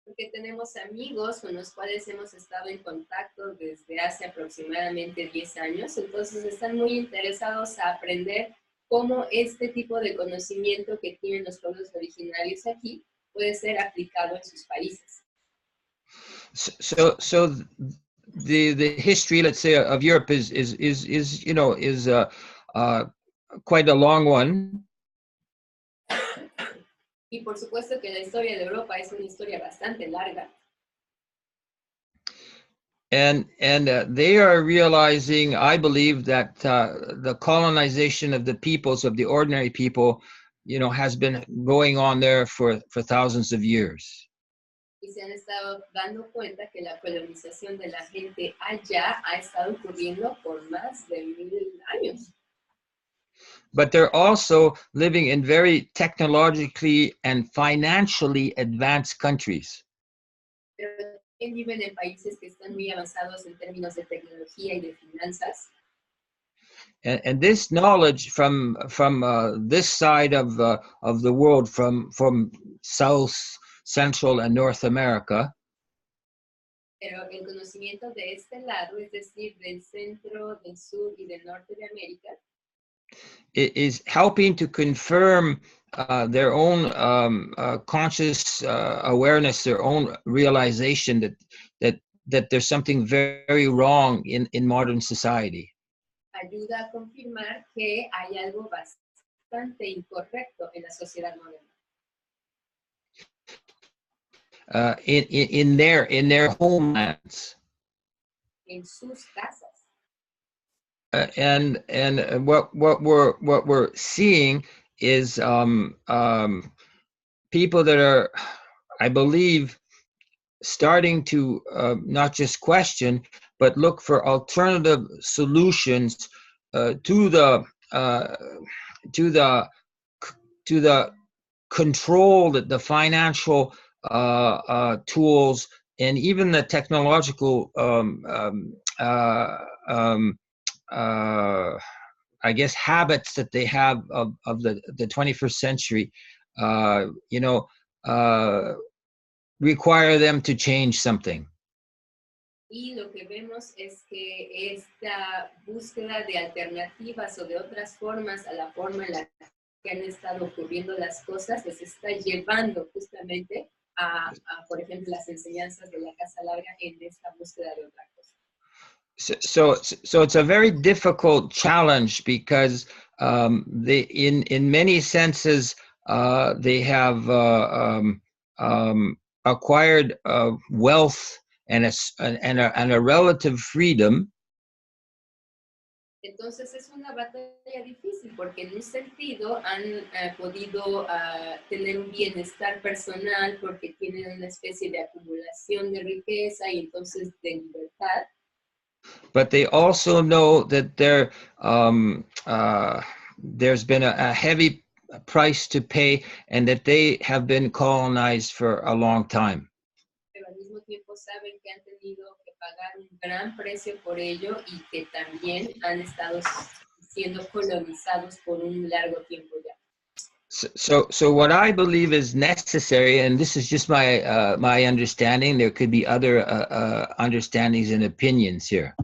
Porque tenemos amigos con los cuales hemos estado en contacto desde hace aproximadamente 10 años, entonces están muy interesados a aprender cómo este tipo de conocimiento que tienen los pueblos originarios aquí puede ser aplicado en sus países. So the history, let's say, of Europe is quite a long one. Y por supuesto que la historia de Europa es una historia bastante larga. And they are realizing, I believe, that the colonization of the peoples, of the ordinary people, you know, has been going on there for thousands of years. Y se han estado dando cuenta que la colonización de la gente allá ha estado ocurriendo por más de 1000 años. But they're also living in very technologically and financially advanced countries. Pero también viven en países que están muy avanzados en términos de tecnología y de finanzas. And this knowledge from this side of the world, from South, Central, and North America, Pero el conocimiento de este lado, es decir, del centro, del sur y del norte de América, is helping to confirm their own conscious awareness, their own realization that there's something very, very wrong in modern society. ayuda a confirmar que hay algo bastante incorrecto en la sociedad moderna. In their homelands. En sus casas. And what we're seeing is people that are, I believe, starting to not just question, but look for alternative solutions to the control, that the financial tools, and even the technological I guess habits that they have of the 21st century, you know, require them to change something. Y lo que vemos es que esta búsqueda de alternativas o de otras formas a la forma en la que han estado ocurriendo las cosas les está llevando justamente a por ejemplo, las enseñanzas de la Casa Larga en esta búsqueda de otra cosa. So it's a very difficult challenge because they, in many senses, they have acquired wealth and a relative freedom. Entonces es una batalla difícil porque en un sentido han podido tener un bienestar personal porque tienen una especie de acumulación de riqueza y entonces de libertad. But they also know that there's been a heavy price to pay and that they have been colonized for a long time. Pero al mismo tiempo saben que han tenido que pagar un gran precio por ello y que también han estado siendo colonizados por un largo tiempo ya. So what I believe is necessary, and this is just my my understanding, there could be other understandings and opinions here.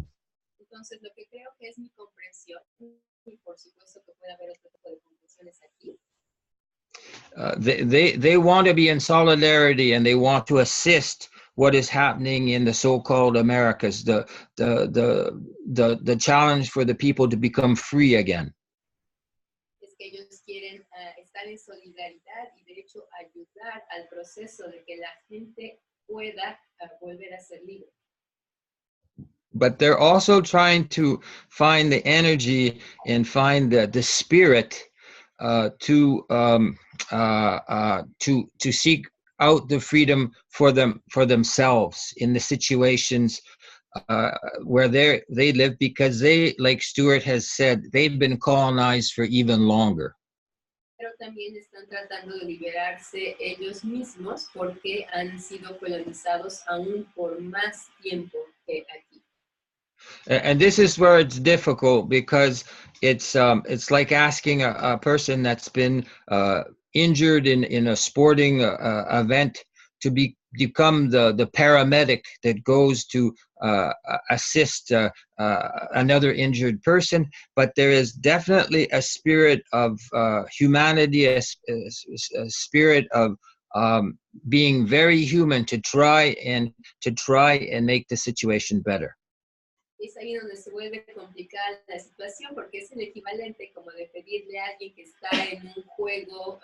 Entonces lo que creo que es mi comprensión, y por supuesto que puede haber otro tipo de comprensiones aquí. They want to be in solidarity and they want to assist what is happening in the so-called Americas, the challenge for the people to become free again. Es que ellos quieren estar en solidaridad y de hecho ayudar al proceso de que la gente pueda volver a ser libre. But they're also trying to find the energy and find the spirit to seek out the freedom for themselves in the situations where they live, because they, like Stuart has said, they've been colonized for even longer. Pero también están tratando de liberarse ellos mismos porque han sido colonizados aún por más tiempo que aquí. And this is where it's difficult, because it's like asking a person that's been injured in a sporting event to become the paramedic that goes to assist another injured person. But there is definitely a spirit of humanity, a spirit of being very human to try and make the situation better. es ahí donde se vuelve complicada la situación, porque es el equivalente como de pedirle a alguien que está en un juego,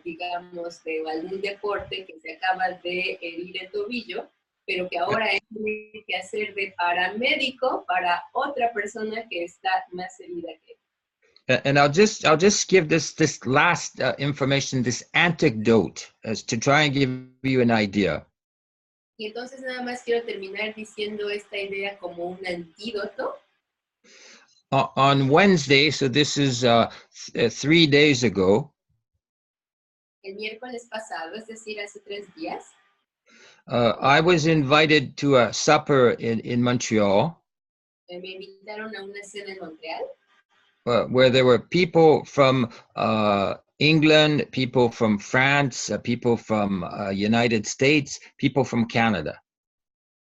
digamos, de algún deporte, que se acaba de herir el tobillo, pero que ahora tiene que hacer de paramédico para otra persona que está más herida que él. And I'll just give this last information, this anecdote, as to try and give you an idea. Y entonces nada más quiero terminar diciendo esta idea como un antídoto. On Wednesday, so this is 3 days ago, El miércoles pasado, es decir, hace 3 días, I was invited to a supper in Montreal, me invitaron a una cena en Montreal, where there were people from England, people from France, people from United States, people from Canada.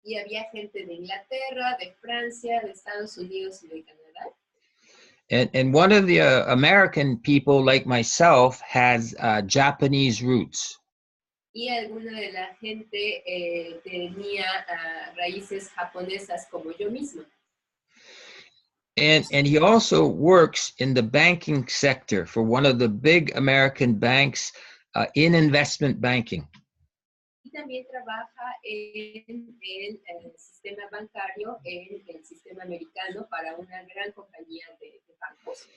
y había gente de Inglaterra, de Francia, de Estados Unidos y de Canadá. And one of the American people, like myself, has Japanese roots. Y alguna de la gente tenía raíces japonesas como yo misma. And he also works in the banking sector for one of the big American banks in investment banking. Y también trabaja en el sistema bancario, en el sistema americano para una gran compañía de bancos.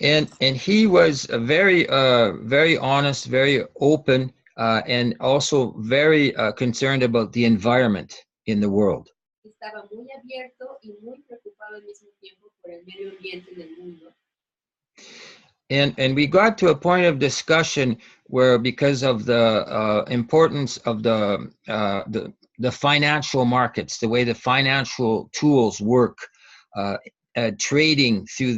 And he was very honest, very open, and also very concerned about the environment in the world. Estaba muy abierto y muy preocupado al mismo tiempo por el medio ambiente en el mundo. And we got to a point of discussion where, because of the importance of the financial markets, the way the financial tools work, trading through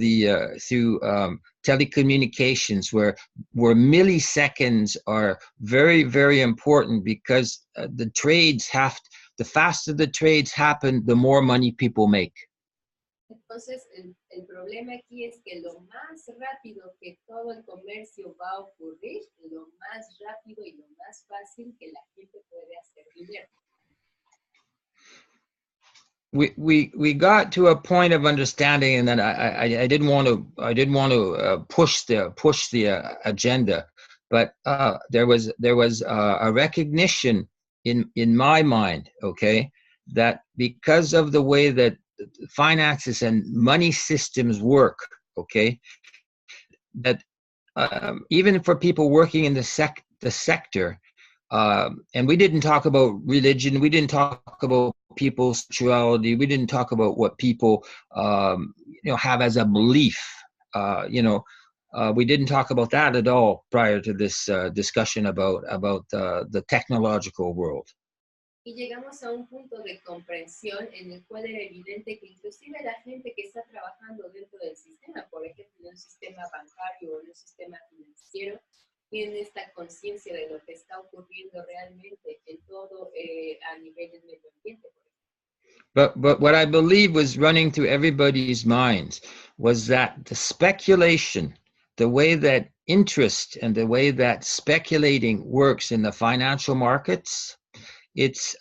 telecommunications, where milliseconds are very important, because the faster the trades happen, the more money people make. Entonces, el problema aquí es que lo más rápido que todo el comercio va a ocurrir, lo más rápido y lo más fácil que la gente puede hacer dinero. We got to a point of understanding, and then I didn't want to push the agenda, but there was a recognition in my mind, okay, that because of the way that finances and money systems work, okay, that even for people working in the sector, and we didn't talk about religion, we didn't talk about people's sexuality, we didn't talk about what people have as a belief, we didn't talk about that at all prior to this discussion about the technological world. Y llegamos a un punto de comprensión en el cual era evidente que inclusive la gente que está trabajando dentro del sistema, por ejemplo, en un sistema bancario o en un sistema financiero, tiene esta conciencia de lo que está ocurriendo realmente en todo a nivel del medio ambiente. But what I believe was running through everybody's minds was that the speculation, the way that interest and the way that speculating works in the financial markets, it's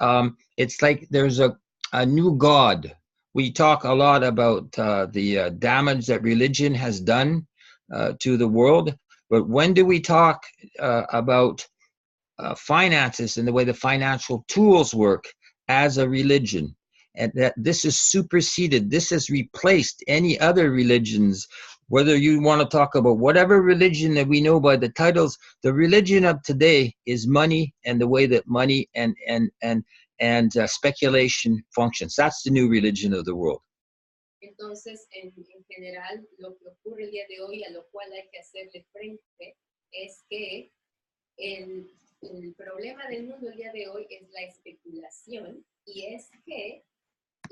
like there's a new God. We talk a lot about the damage that religion has done to the world, but when do we talk about finances and the way the financial tools work as a religion? And that this is superseded, this has replaced any other religions, whether you want to talk about whatever religion that we know by the titles. The religion of today is money and the way that money and speculation functions. That's the new religion of the world. Entonces, en general, lo que ocurre el día de hoy, a lo cual hay que hacerle frente, es que el problema del mundo el día de hoy es la especulación, y es que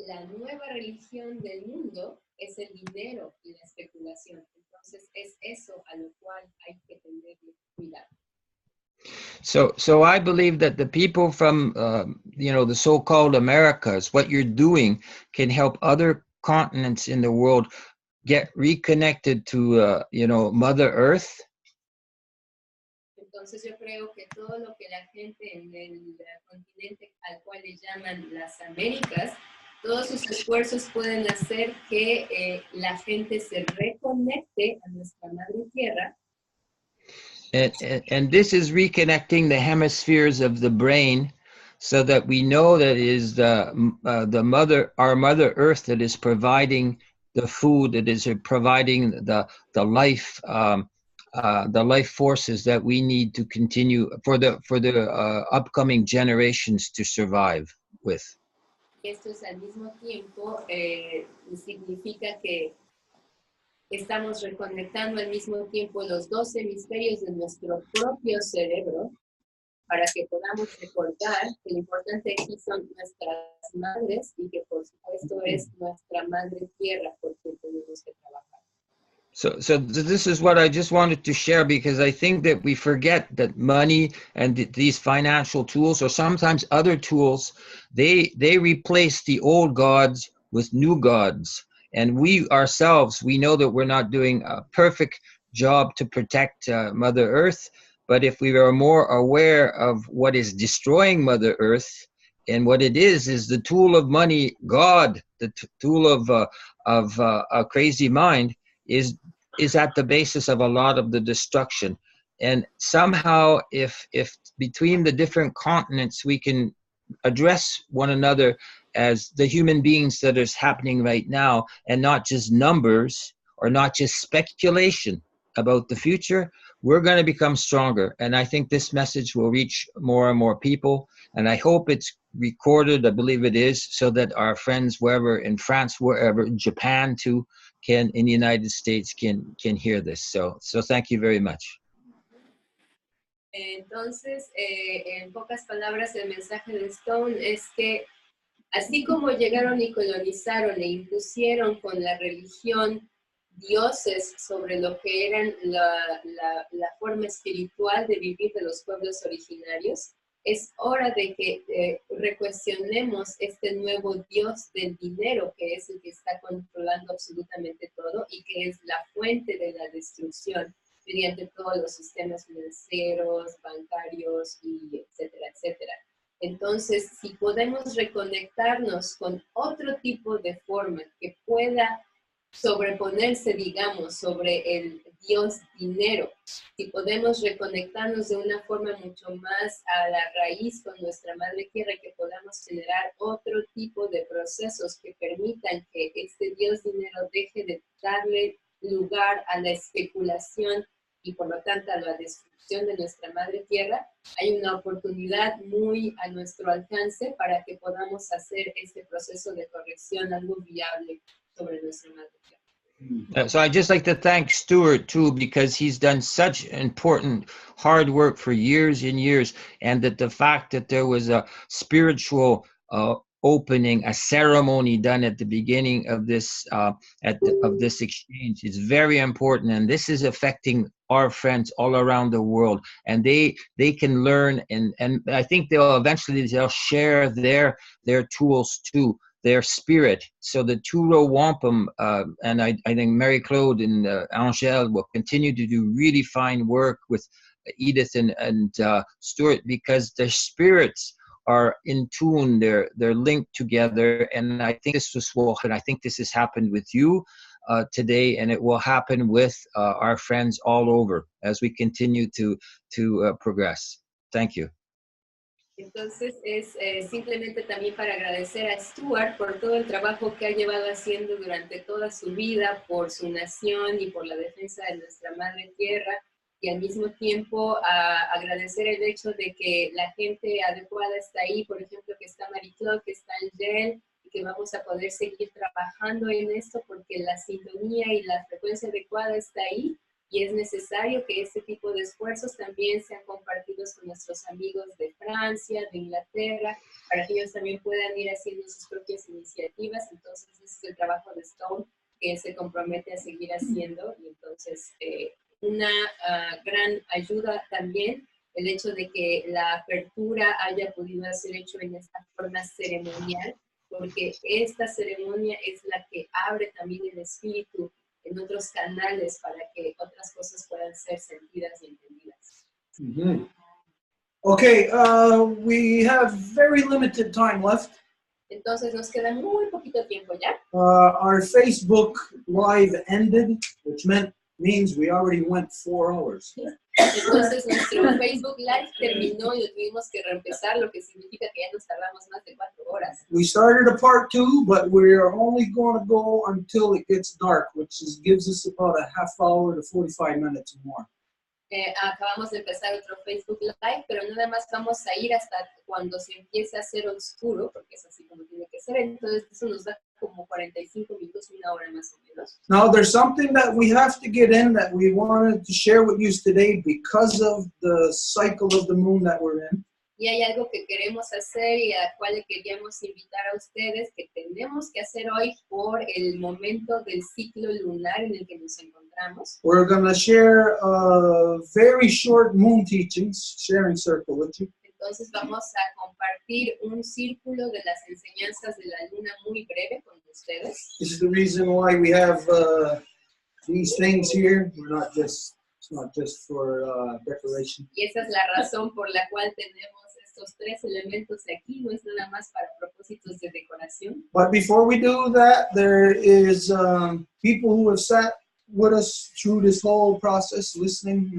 la nueva religión del mundo es el dinero y la especulación. Entonces, es eso a lo cual hay que tener cuidado. So I believe that the people from, the so-called Americas, what you're doing can help other continents in the world get reconnected to, Mother Earth. Entonces yo creo que todo lo que la gente en el continente al cual le llaman las Américas Todos sus esfuerzos pueden hacer que la gente se reconecte a nuestra madre tierra. And this is reconnecting the hemispheres of the brain, so that we know that it is the mother, our Mother Earth, that is providing the food, that is providing the life forces that we need to continue for the upcoming generations to survive with. Esto es al mismo tiempo significa que estamos reconectando al mismo tiempo los dos hemisferios de nuestro propio cerebro para que podamos recordar que lo importante aquí son nuestras madres y que por supuesto es nuestra madre tierra porque tenemos que trabajar. So this is what I just wanted to share, because I think that we forget that money and these financial tools, or sometimes other tools, they replace the old gods with new gods. And we ourselves, we know that we're not doing a perfect job to protect Mother Earth, but if we are more aware of what is destroying Mother Earth, and what it is the tool of money, God, the tool of a crazy mind, is at the basis of a lot of the destruction. And somehow, if between the different continents we can address one another as the human beings that is happening right now, and not just numbers or not just speculation about the future, we're going to become stronger. And I think this message will reach more and more people. And I hope it's recorded, I believe it is, so that our friends wherever, in France, wherever, in Japan too, in the United States can hear this. So thank you very much. Entonces, en pocas palabras, el mensaje de Stone es que así como llegaron y colonizaron e impusieron con la religión dioses sobre lo que eran la forma espiritual de vivir de los pueblos originarios, es hora de que recuestionemos este nuevo dios del dinero, que es el que está controlando absolutamente todo y que es la fuente de la destrucción mediante todos los sistemas financieros, bancarios, y etcétera, etcétera. Entonces, si podemos reconectarnos con otro tipo de forma que pueda sobreponerse, digamos, sobre el dios dinero, si podemos reconectarnos de una forma mucho más a la raíz con nuestra madre tierra, que podamos generar otro tipo de procesos que permitan que este dios dinero deje de darle lugar a la especulación y por lo tanto a la destrucción de nuestra madre tierra, hay una oportunidad muy a nuestro alcance para que podamos hacer este proceso de corrección algo viable sobre nuestra madre tierra. So I'd just like to thank Stuart too, because he's done such important hard work for years and years, and that the fact that there was a spiritual opening, a ceremony done at the beginning of this of this exchange is very important, and this is affecting our friends all around the world, and they can learn, and I think they'll share their tools too, their spirit. So the Turo Wampum, and I think Mary Claude and Angèle will continue to do really fine work with Edith and Stuart, because their spirits are in tune, they're linked together, and I think this has happened with you today, and it will happen with our friends all over as we continue to progress. Thank you. Entonces es simplemente también para agradecer a Stuart por todo el trabajo que ha llevado haciendo durante toda su vida por su nación y por la defensa de nuestra madre tierra, y al mismo tiempo agradecer el hecho de que la gente adecuada está ahí, por ejemplo que está Marie-Claude, que está Angèle, y que vamos a poder seguir trabajando en esto porque la sintonía y la frecuencia adecuada está ahí. Y es necesario que este tipo de esfuerzos también sean compartidos con nuestros amigos de Francia, de Inglaterra, para que ellos también puedan ir haciendo sus propias iniciativas. Entonces, ese es el trabajo de Stone, que se compromete a seguir haciendo. Y entonces, una gran ayuda también el hecho de que la apertura haya podido ser hecho en esta forma ceremonial, porque esta ceremonia es la que abre también el espíritu en otros canales para que otras cosas puedan ser sentidas y entendidas. Mm-hmm. Okay, we have very limited time left. Entonces nos queda muy poquito tiempo ya. Our Facebook Live ended, which means we already went 4 hours. Entonces nuestro Facebook Live terminó y lo tuvimos que reempezar, lo que significa que ya nos tardamos más de 4 horas. We started a part 2, but we're only going to go until it gets dark, which gives us about a half hour to 45 minutes or more. Acabamos de empezar otro Facebook Live, pero nada más vamos a ir hasta cuando se empiece a hacer oscuro, porque es así como tiene que ser. Entonces eso nos da como 45 minutos, 1 hora más o menos. Now there's something that we have to get in that we wanted to share with you today because of the cycle of the moon that we're in. Y hay algo que queremos hacer y a cual le queríamos invitar a ustedes que tenemos que hacer hoy por el momento del ciclo lunar en el que nos encontramos. We're going to share very short moon teachings, sharing circle with you. Entonces vamos a compartir un círculo de las enseñanzas de la luna muy breve con ustedes. This is the reason why we have these things here. It's not just for decoration. Y esa es la razón por la cual tenemos estos 3 elementos aquí, no es nada más para propósitos de decoración. But before we do that, there is people who have sat with us through this whole process, listening,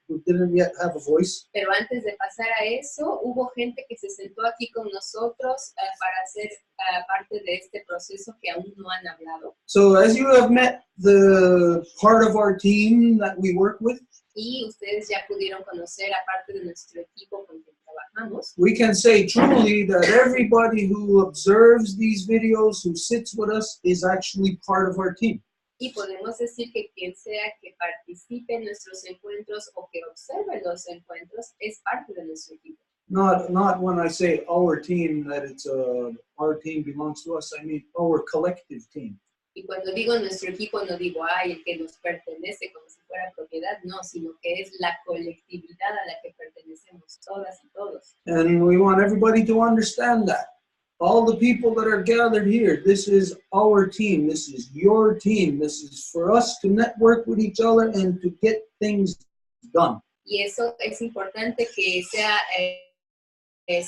who didn't yet have a voice. Pero antes de pasar a eso, hubo gente que se sentó aquí con nosotros para ser parte de este proceso que aún no han hablado. So as you have met the part of our team that we work with, Y ustedes ya pudieron conocer a parte de nuestro equipo con quien trabajamos. we can say truly that everybody who observes these videos, who sits with us, is actually part of our team. Y podemos decir que quien sea que participe en nuestros encuentros o que observe los encuentros es parte de nuestro equipo. Not when I say our team, that it's our team belongs to us. I mean our collective team. Y cuando digo nuestro equipo, no digo, ay, el que nos pertenece como si fuera propiedad, no, sino que es la colectividad a la que pertenecemos todas y todos. And we want everybody to understand that. All the people that are gathered here, this is our team, this is your team, this is for us to network with each other and to get things done. Y eso es importante que sea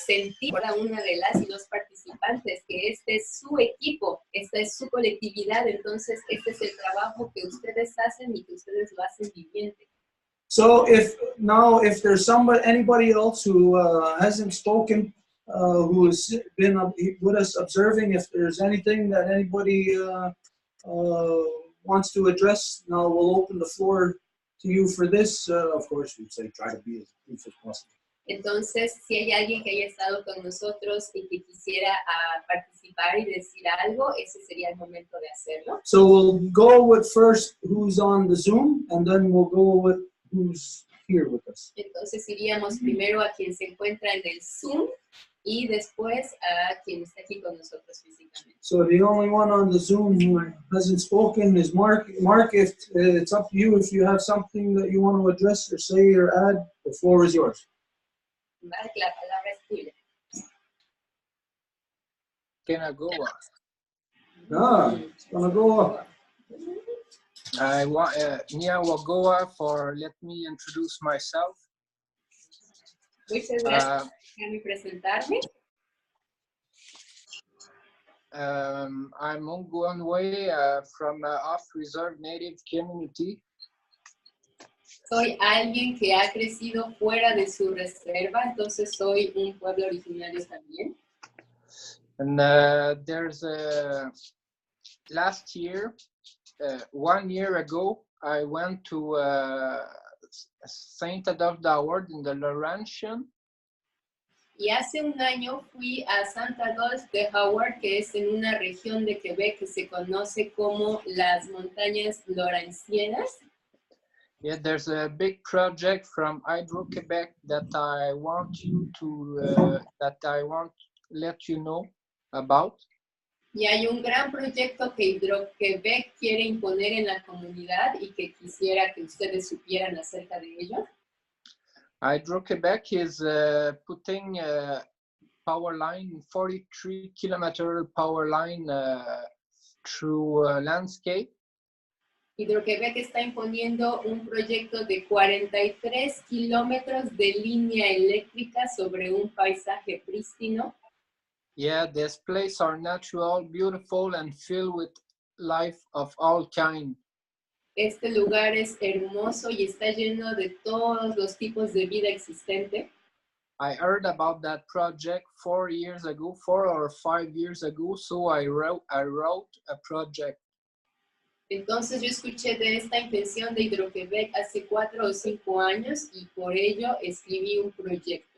sentir cada una de las y los participantes que este es su equipo, esta es su colectividad, entonces este es el trabajo que ustedes hacen y que ustedes lo hacen viviente. So if there's anybody else who hasn't spoken, who has been with us observing, if there's anything that anybody wants to address, now we'll open the floor to you for this. Of course, we'd say try to be as brief as possible. Entonces, si hay alguien que haya estado con nosotros y que quisiera participar y decir algo, ese sería el momento de hacerlo. So we'll go with first who's on the Zoom, and then we'll go with who's here with us. Entonces iríamos primero a quien se encuentra en el Zoom y después a quien está aquí con nosotros físicamente. So the only one on the Zoom who hasn't spoken is Mark. Mark, if it's up to you, if you have something that you want to address or say or add, the floor is yours. Mark, la palabra es tuya. Can I go It's gonna go up. I want Nia Wagoa for let me introduce myself. Muchas gracias. Déjame presentarme. I'm Ongwanwe from Off Reserve Native Community. Soy alguien que ha crecido fuera de su reserva, entonces soy un pueblo originario también. And there's last year, 1 year ago, I went to Saint Adolphe d'Award in the Laurentian. Y hace un año fui a Saint Adolphe de Howard, que es en una región de Quebec que se conoce como las montañas Laurentianas. Yeah, there's a big project from Hydro-Quebec that I want to let you know about. Y hay un gran proyecto que Hydro-Quebec quiere imponer en la comunidad y que quisiera que ustedes supieran acerca de ello. Hydro-Quebec is putting a power line, 43-kilometer power line through landscape. Hydro-Quebec está imponiendo un proyecto de 43 kilómetros de línea eléctrica sobre un paisaje prístino. Yeah, these places are natural, beautiful, and filled with life of all kind. Este lugar es hermoso y está lleno de todos los tipos de vida existente. I heard about that project 4 or 5 years ago, so I wrote a project. Entonces yo escuché de esta invención de Hidro-Québec hace 4 o 5 años y por ello escribí un proyecto.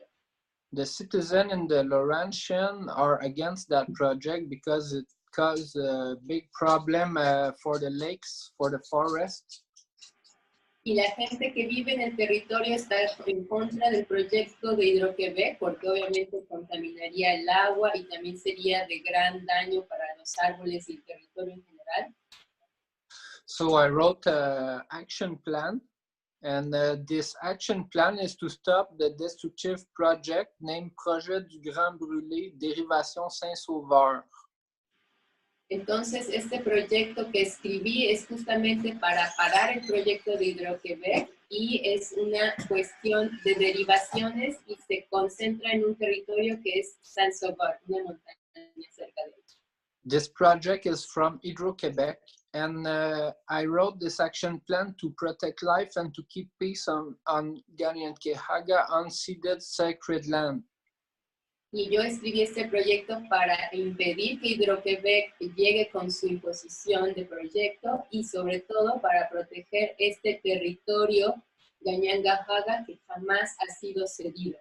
The citizens in the Laurentian are against that project because it caused a big problem for the lakes, for the forest. Y la gente que vive en el territorio está en contra del proyecto de Hidro-Québec porque obviamente contaminaría el agua y también sería de gran daño para los árboles y el territorio en general. So I wrote an action plan, and this action plan is to stop the destructive project named Projet du Grand Brûlé, Dérivation Saint-Sauveur. Entonces, este proyecto que escribí es justamente para parar el proyecto de Hidro-Québec y es una cuestión de derivaciones y se concentra en un territorio que es Saint-Sauveur, una montaña cerca de él. This project is from Hydro-Québec, and I wrote this action plan to protect life and to keep peace on Ganyankehaga, unceded sacred land. Y yo escribí este proyecto para impedir que Hidro-Québec llegue con su imposición de proyecto y sobre todo para proteger este territorio Ganyankehaga que jamás ha sido cedido.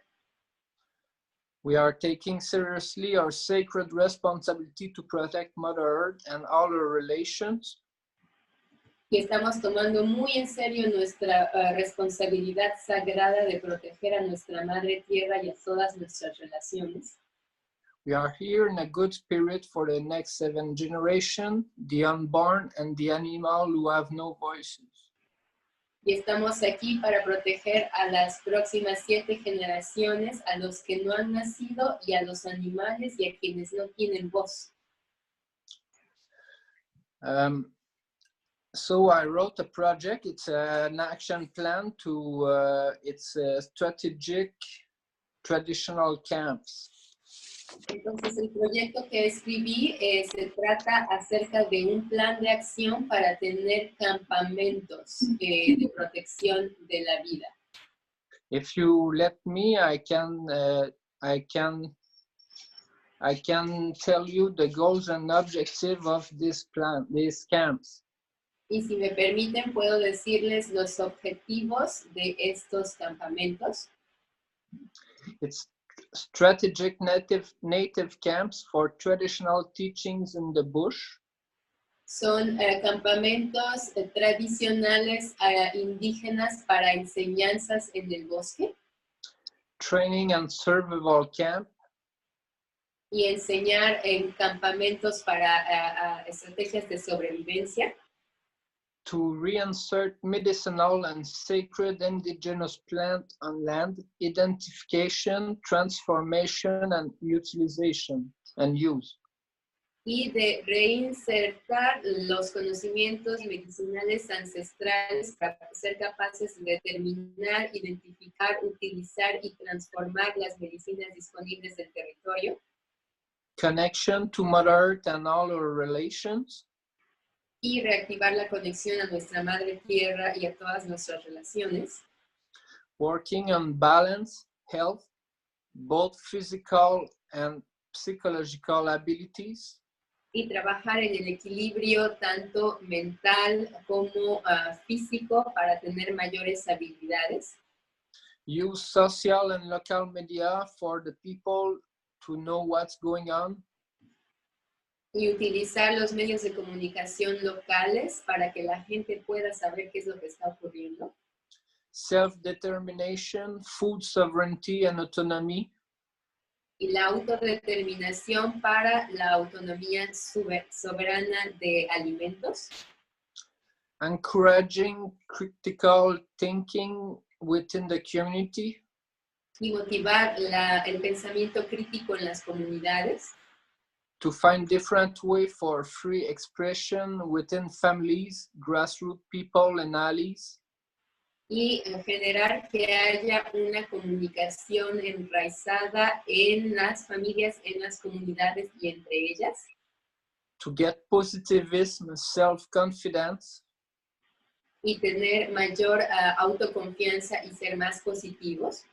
We are taking seriously our sacred responsibility to protect Mother Earth and all her relations. Y estamos tomando muy en serio nuestra responsabilidad sagrada de proteger a nuestra Madre Tierra y a todas nuestras relaciones. We are here in a good spirit for the next 7 generations, the unborn and the animal who have no voices. Y estamos aquí para proteger a las próximas 7 generaciones, a los que no han nacido y a los animales y a quienes no tienen voz. So I wrote a project. It's an action plan to it's strategic traditional camps. Entonces el proyecto que escribí se trata acerca de un plan de acción para tener campamentos de protección de la vida. If you let me, I can tell you the goals and objectives of this plan, these camps. Y si me permiten, puedo decirles los objetivos de estos campamentos. It's strategic native camps for traditional teachings in the bush. Son campamentos tradicionales indígenas para enseñanzas en el bosque. Training and survival camp. Y enseñar en campamentos para estrategias de sobrevivencia. To reinsert medicinal and sacred indigenous plant on land, identification, transformation, and utilization and use. Y de reinsertar los conocimientos medicinales ancestrales para ser capaces de determinar, identificar, utilizar y transformar las medicinas disponibles del territorio. Connection to Mother Earth and all her relations. Y reactivar la conexión a nuestra Madre Tierra y a todas nuestras relaciones. Working on balance, health, both physical and psychological abilities. Y trabajar en el equilibrio tanto mental como físico para tener mayores habilidades. Use social and local media for the people to know what's going on. Y utilizar los medios de comunicación locales para que la gente pueda saber qué es lo que está ocurriendo. Self-determination, food sovereignty and autonomy. Y la autodeterminación para la autonomía soberana de alimentos. Encouraging critical thinking within the community. Y motivar el pensamiento crítico en las comunidades. To find different ways for free expression within families, grassroots people, and allies. y generar que haya una comunicación enraizada en las familias, en las comunidades y entre ellas. To get positivism, self-confidence, Y tener mayor autoconfianza y ser más positivos.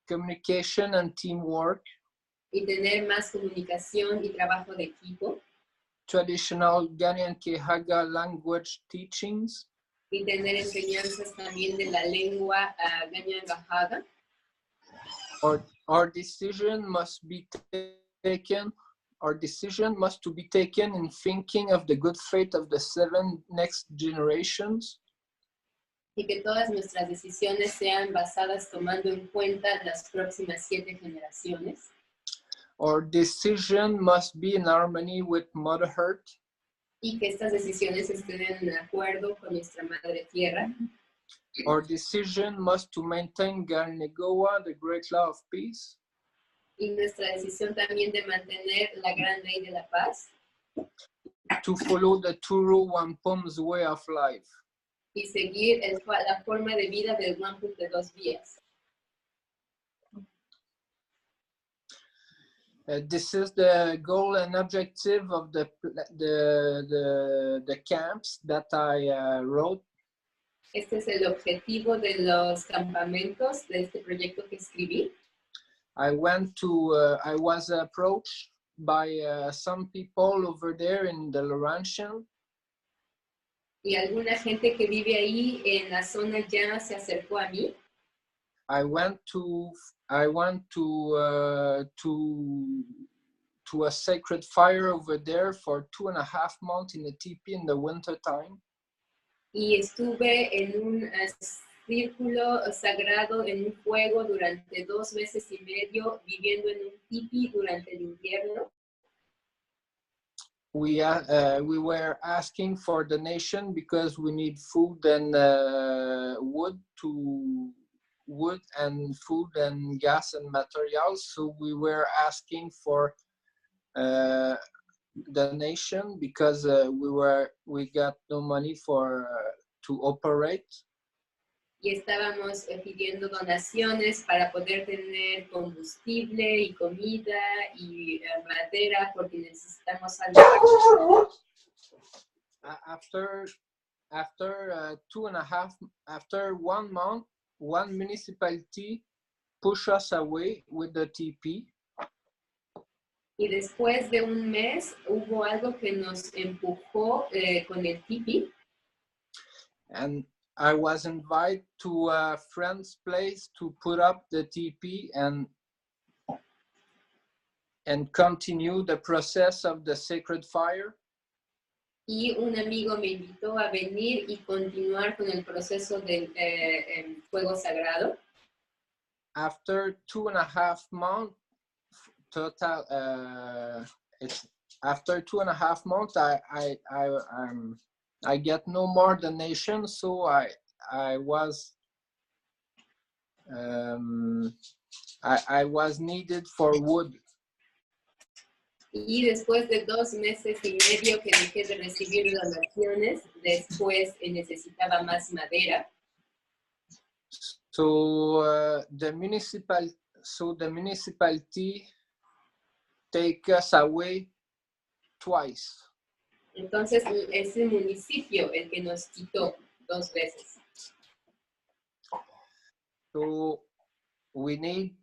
communication and teamwork, Y tener más comunicación y trabajo de equipo. traditional Ghanaian Kehaga language teachings, Y tener enseñanzas también de la lengua Ganya-Gahaga. Our decision must be taken. Our decision must to be taken in thinking of the good fate of the 7 next generations. Y que todas nuestras decisiones sean basadas tomando en cuenta las próximas 7 generaciones. Our decision must be in harmony with Mother Earth. Y que estas decisiones estén en acuerdo con nuestra Madre Tierra. Our decision must to maintain Garnegoa, the great law of peace. Y nuestra decisión también de mantener la gran ley de la paz. To follow the Turu Wampum's way of life. Y seguir la forma de vida del Wampum de 2 vías. This is the goal and objective of the camps that I wrote. Este es el objetivo de los campamentos de este proyecto que escribí. I was approached by some people over there in the Laurentian. Y alguna gente que vive ahí en la zona ya se acercó a mí. I went to a sacred fire over there for 2.5 months in a teepee in the winter time. Y estuve en un círculo sagrado, en un fuego durante 2 meses y medio, viviendo en un tipi durante el invierno. We were asking for donation because we need food and wood and food and gas and materials. So we were asking for donation because we got no money to operate. Y estábamos pidiendo donaciones para poder tener combustible y comida y madera porque necesitamos algo. After 1 month, one municipality pushed us away with the TP. Y después de 1 mes hubo algo que nos empujó con el tipi. And I was invited to a friend's place to put up the TP and continue the process of the sacred fire. Y un amigo me invitó a venir y continuar con el proceso del fuego sagrado. After 2.5 months, total. After 2.5 months, I get no more donation, so I was needed for wood. Y después de 2 meses y medio que dejé de recibir donaciones, después necesitaba más madera. So the municipality take us away twice. Entonces es el municipio el que nos quitó 2 veces. So we need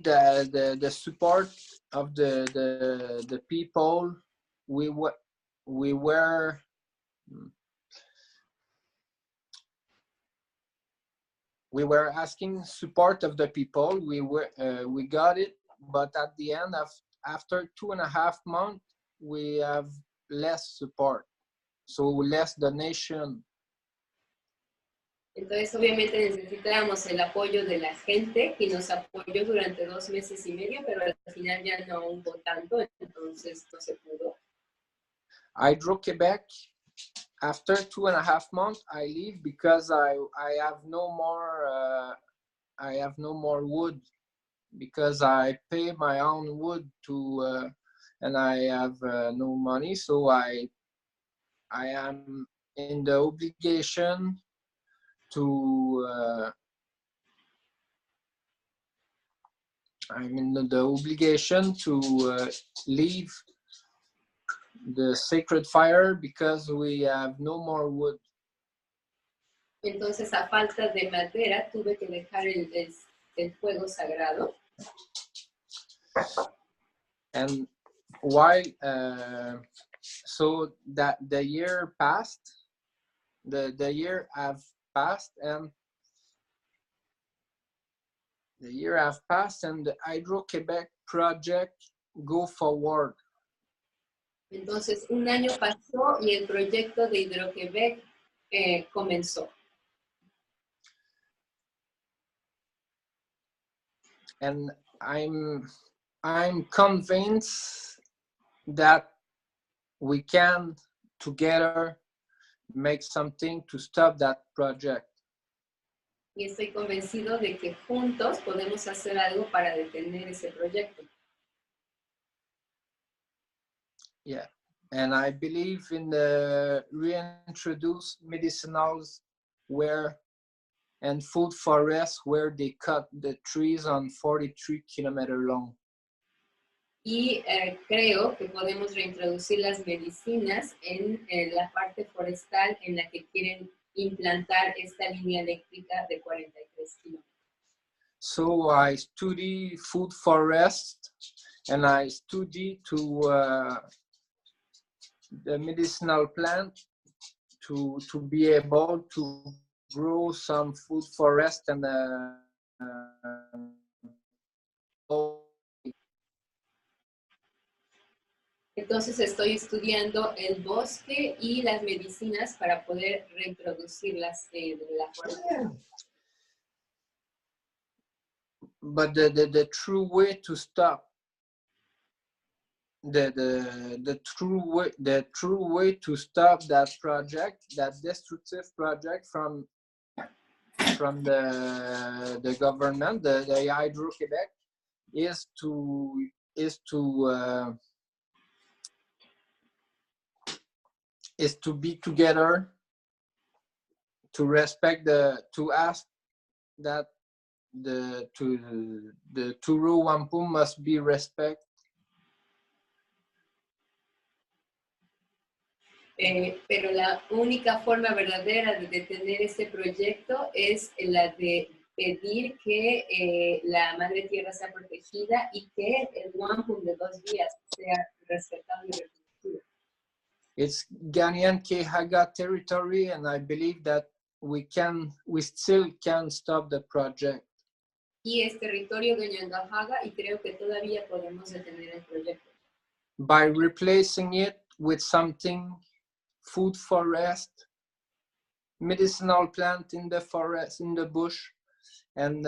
the support of the people. We were asking support of the people. We got it, but at the end after 2.5 months, we have less support, so less donation. Entonces, obviamente necesitábamos el apoyo de la gente que nos apoyó durante 2 meses y medio, pero al final ya no hubo tanto, entonces no se pudo. I drew Quebec. After 2.5 months, I leave because I have no more wood because I pay my own wood to and I have no money, so I am in the obligation to I mean the obligation to leave the sacred fire because we have no more wood. Entonces, a falta de madera, tuve que dejar el fuego sagrado. And why? So that the year passed, the year have passed, and the year have passed, and the Hydro-Québec project go forward. Entonces, un año pasó y el proyecto de Hydro-Québec comenzó. And I'm convinced that we can together make something to stop that project. Y estoy convencido de que juntos podemos hacer algo para detener ese proyecto. Yeah, and I believe in the reintroduced medicinals and food forests where they cut the trees on 43 kilometers long. Y creo que podemos reintroducir las medicinas en la parte forestal en la que quieren implantar esta línea eléctrica de 43 kilómetros. So I study food forest and I study the medicinal plant to be able to grow some food forest and Entonces estoy estudiando el bosque y las medicinas para poder reintroducirlas de la forma. But the true way to stop the true way to stop that project, that destructive project from the government, the Hydro-Québec, is to be together, to respect to ask that the Turu Wampum must be respected. Pero la única forma verdadera de detener ese proyecto es la de pedir que la Madre Tierra sea protegida y que el Wampum de 2 vías sea respetado y reconocido. It's Ghanaian Kehaga territory, and I believe that we still can stop the project. Y es territorio de Ñangajaga y creo que todavía podemos detener el proyecto. By replacing it with something, food forest, medicinal plant in the forest, in the bush, and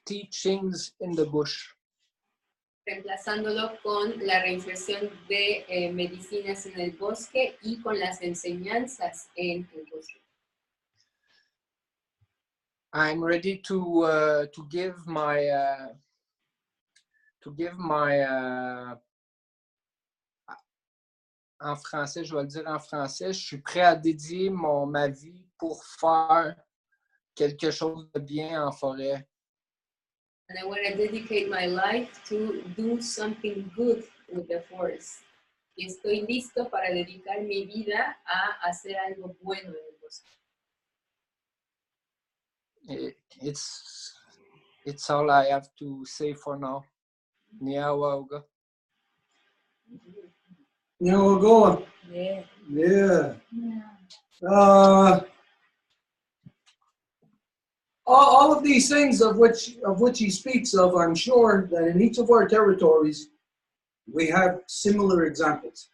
teachings in the bush. Reemplazándolo con la reinserción de medicinas en el bosque y con las enseñanzas en el bosque. I'm ready to give my en français, je vais le dire en français, je suis prêt à dédier ma vie pour faire quelque chose de bien en forêt. And I want to dedicate my life to do something good with the forest. Y estoy listo para dedicar mi vida a hacer algo bueno en el bosque. It's all I have to say for now. Niawauga. Niawaugoa. Yeah. Yeah. All of these things of which he speaks of, I'm sure that in each of our territories we have similar examples.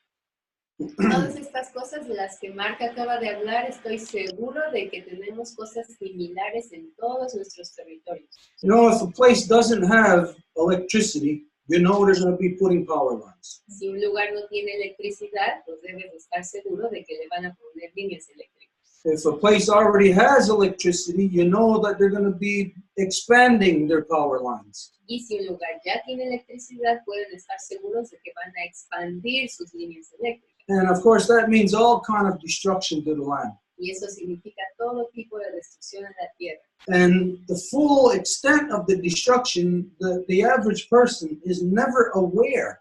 Todas estas cosas de las que Mark acaba de hablar, estoy seguro de que tenemos cosas similares en todos nuestros territorios. You know, if a place doesn't have electricity, you know they're going to be putting power lines. Si un lugar no tiene electricidad, pues debes estar seguro de que le van a poner líneas eléctricas. If a place already has electricity, you know that they're going to be expanding their power lines. Y si un lugar ya tiene electricidad, pueden estar seguros de que van a expandir sus líneas eléctricas. And of course, that means all kind of destruction to the land. Y eso significa todo tipo de destrucción en la tierra. And the full extent of the destruction, the average person is never aware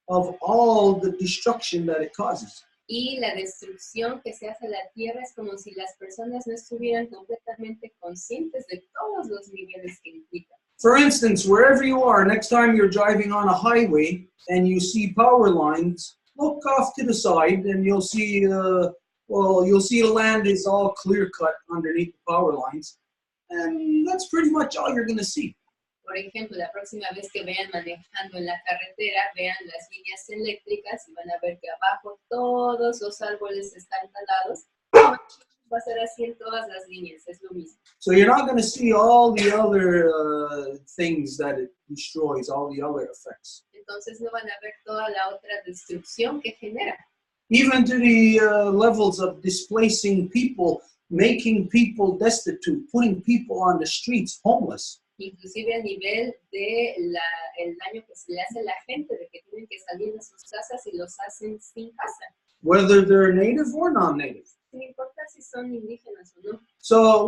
of all the destruction that it causes. Y la destrucción que se hace en la tierra es como si las personas no estuvieran completamente conscientes de todos los niveles que implica. For instance, wherever you are, next time you're driving on a highway and you see power lines, look off to the side and you'll see, you'll see the land is all clear cut underneath the power lines. And that's pretty much all you're going to see. Por ejemplo, la próxima vez que vayan manejando en la carretera, vean las líneas eléctricas y van a ver que abajo todos los árboles están talados. Va a ser así en todas las líneas, es lo mismo. So you're not going to see all the other things that it destroys, all the other effects. Entonces no van a ver toda la otra destrucción que genera. Even to the levels of displacing people, making people destitute, putting people on the streets, homeless. Inclusive a nivel de el daño que se le hace a la gente, de que tienen que salir de sus casas y los hacen sin casa. Whether they're native or non-native. Sin importar si son indígenas o no. So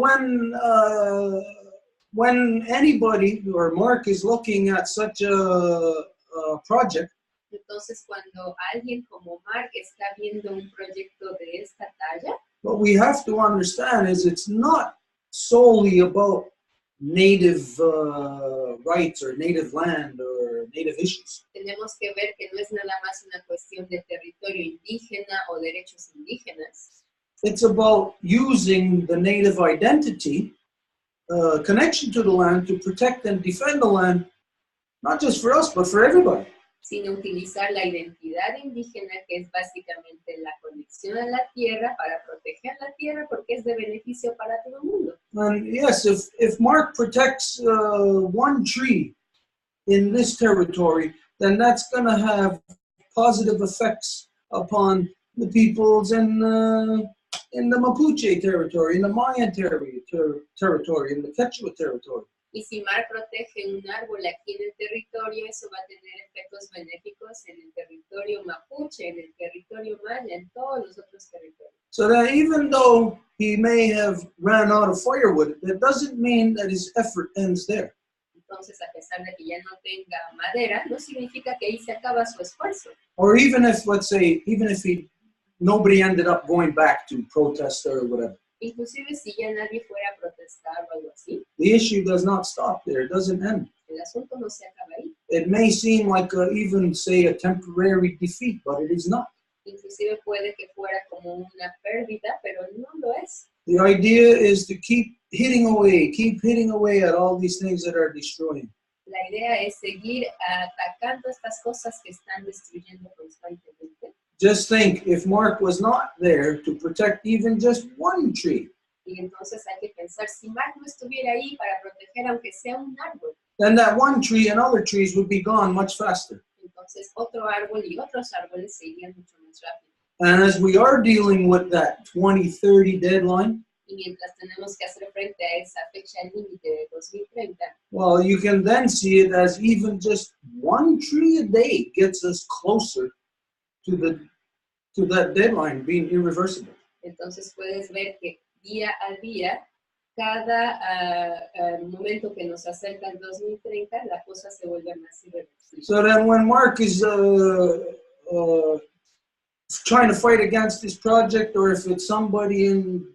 when anybody or Mark is looking at such a project, entonces cuando alguien como Mark está viendo un proyecto de esta talla, what we have to understand is it's not solely about native rights or native land or native issues. Tenemos que ver que no es nada más una cuestión de territorio indígena o derechos indígenas. It's about using the native identity, connection to the land, to protect and defend the land, not just for us, but for everybody. Sino utilizar la identidad indígena, que es básicamente la conexión a la tierra, para proteger la tierra, porque es de beneficio para todo el mundo. And yes, if Mark protects one tree in this territory, then that's going to have positive effects upon the peoples in the Mapuche territory, in the Mayan territory, in the Quechua territory. Y si Mark protege un árbol aquí en el territorio, eso va a tener efectos benéficos en el territorio mapuche, en el territorio maya, en todos los otros territorios. So that even though he may have ran out of firewood, that doesn't mean that his effort ends there. Entonces, a pesar de que ya no tenga madera, no significa que ahí se acaba su esfuerzo. Or even if, let's say, nobody ended up going back to protest or whatever. Inclusive si ya nadie fuera a protestar o algo así. The issue does not stop there. It doesn't end. El asunto no se acaba ahí. It may seem like even, say, a temporary defeat, but it is not. Inclusive puede que fuera como una pérdida, pero no lo es. The idea is to keep hitting away at all these things that are destroying. La idea es seguir atacando estas cosas que están destruyendo constantemente. Just think, if Mark was not there to protect even just one tree, y entonces hay que pensar, si Mark no estuviera ahí para proteger aunque sea un árbol, then that one tree and other trees would be gone much faster. Entonces otro árbol y otros árboles se irían mucho más rápido. And as we are dealing with that 2030 deadline, y mientras tenemos que hacer frente a esa fecha límite de 2030, well, you can then see it as even just one tree a day gets us closer to that deadline being irreversible. Entonces puedes ver que día a día, cada momento que nos acerca al 2030, la cosa se vuelve más irreversible. So then when Mark is trying to fight against this project, or if it's somebody in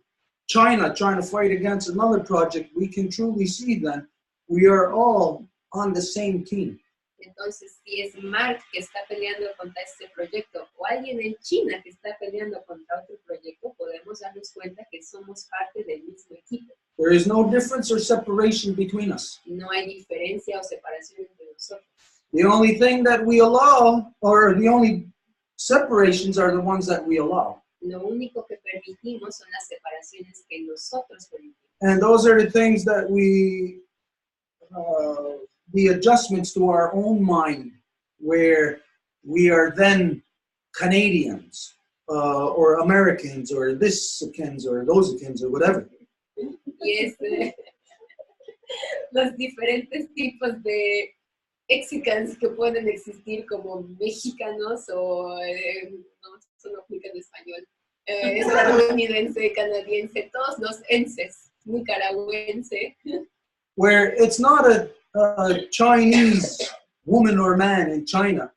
China trying to fight against another project, we can truly see then we are all on the same team. Entonces, si es Mark que está peleando contra este proyecto o alguien en China que está peleando contra otro proyecto, podemos darnos cuenta que somos parte del mismo equipo. There is no difference or separation between us. No hay diferencia o separación entre nosotros. The only thing that we allow, or the only separations are the ones that we allow. Lo único que permitimos son las separaciones que nosotros permitimos. And those are the things that the adjustments to our own mind, where we are then Canadians, or Americans, or this-ikins, or those-ikins, or whatever. Y es los diferentes tipos de Mexicans que pueden existir como mexicanos o no, eso no aplica en español. estadounidense, canadiense, todos los enses, nicaragüense, where it's not a Chinese woman or man in China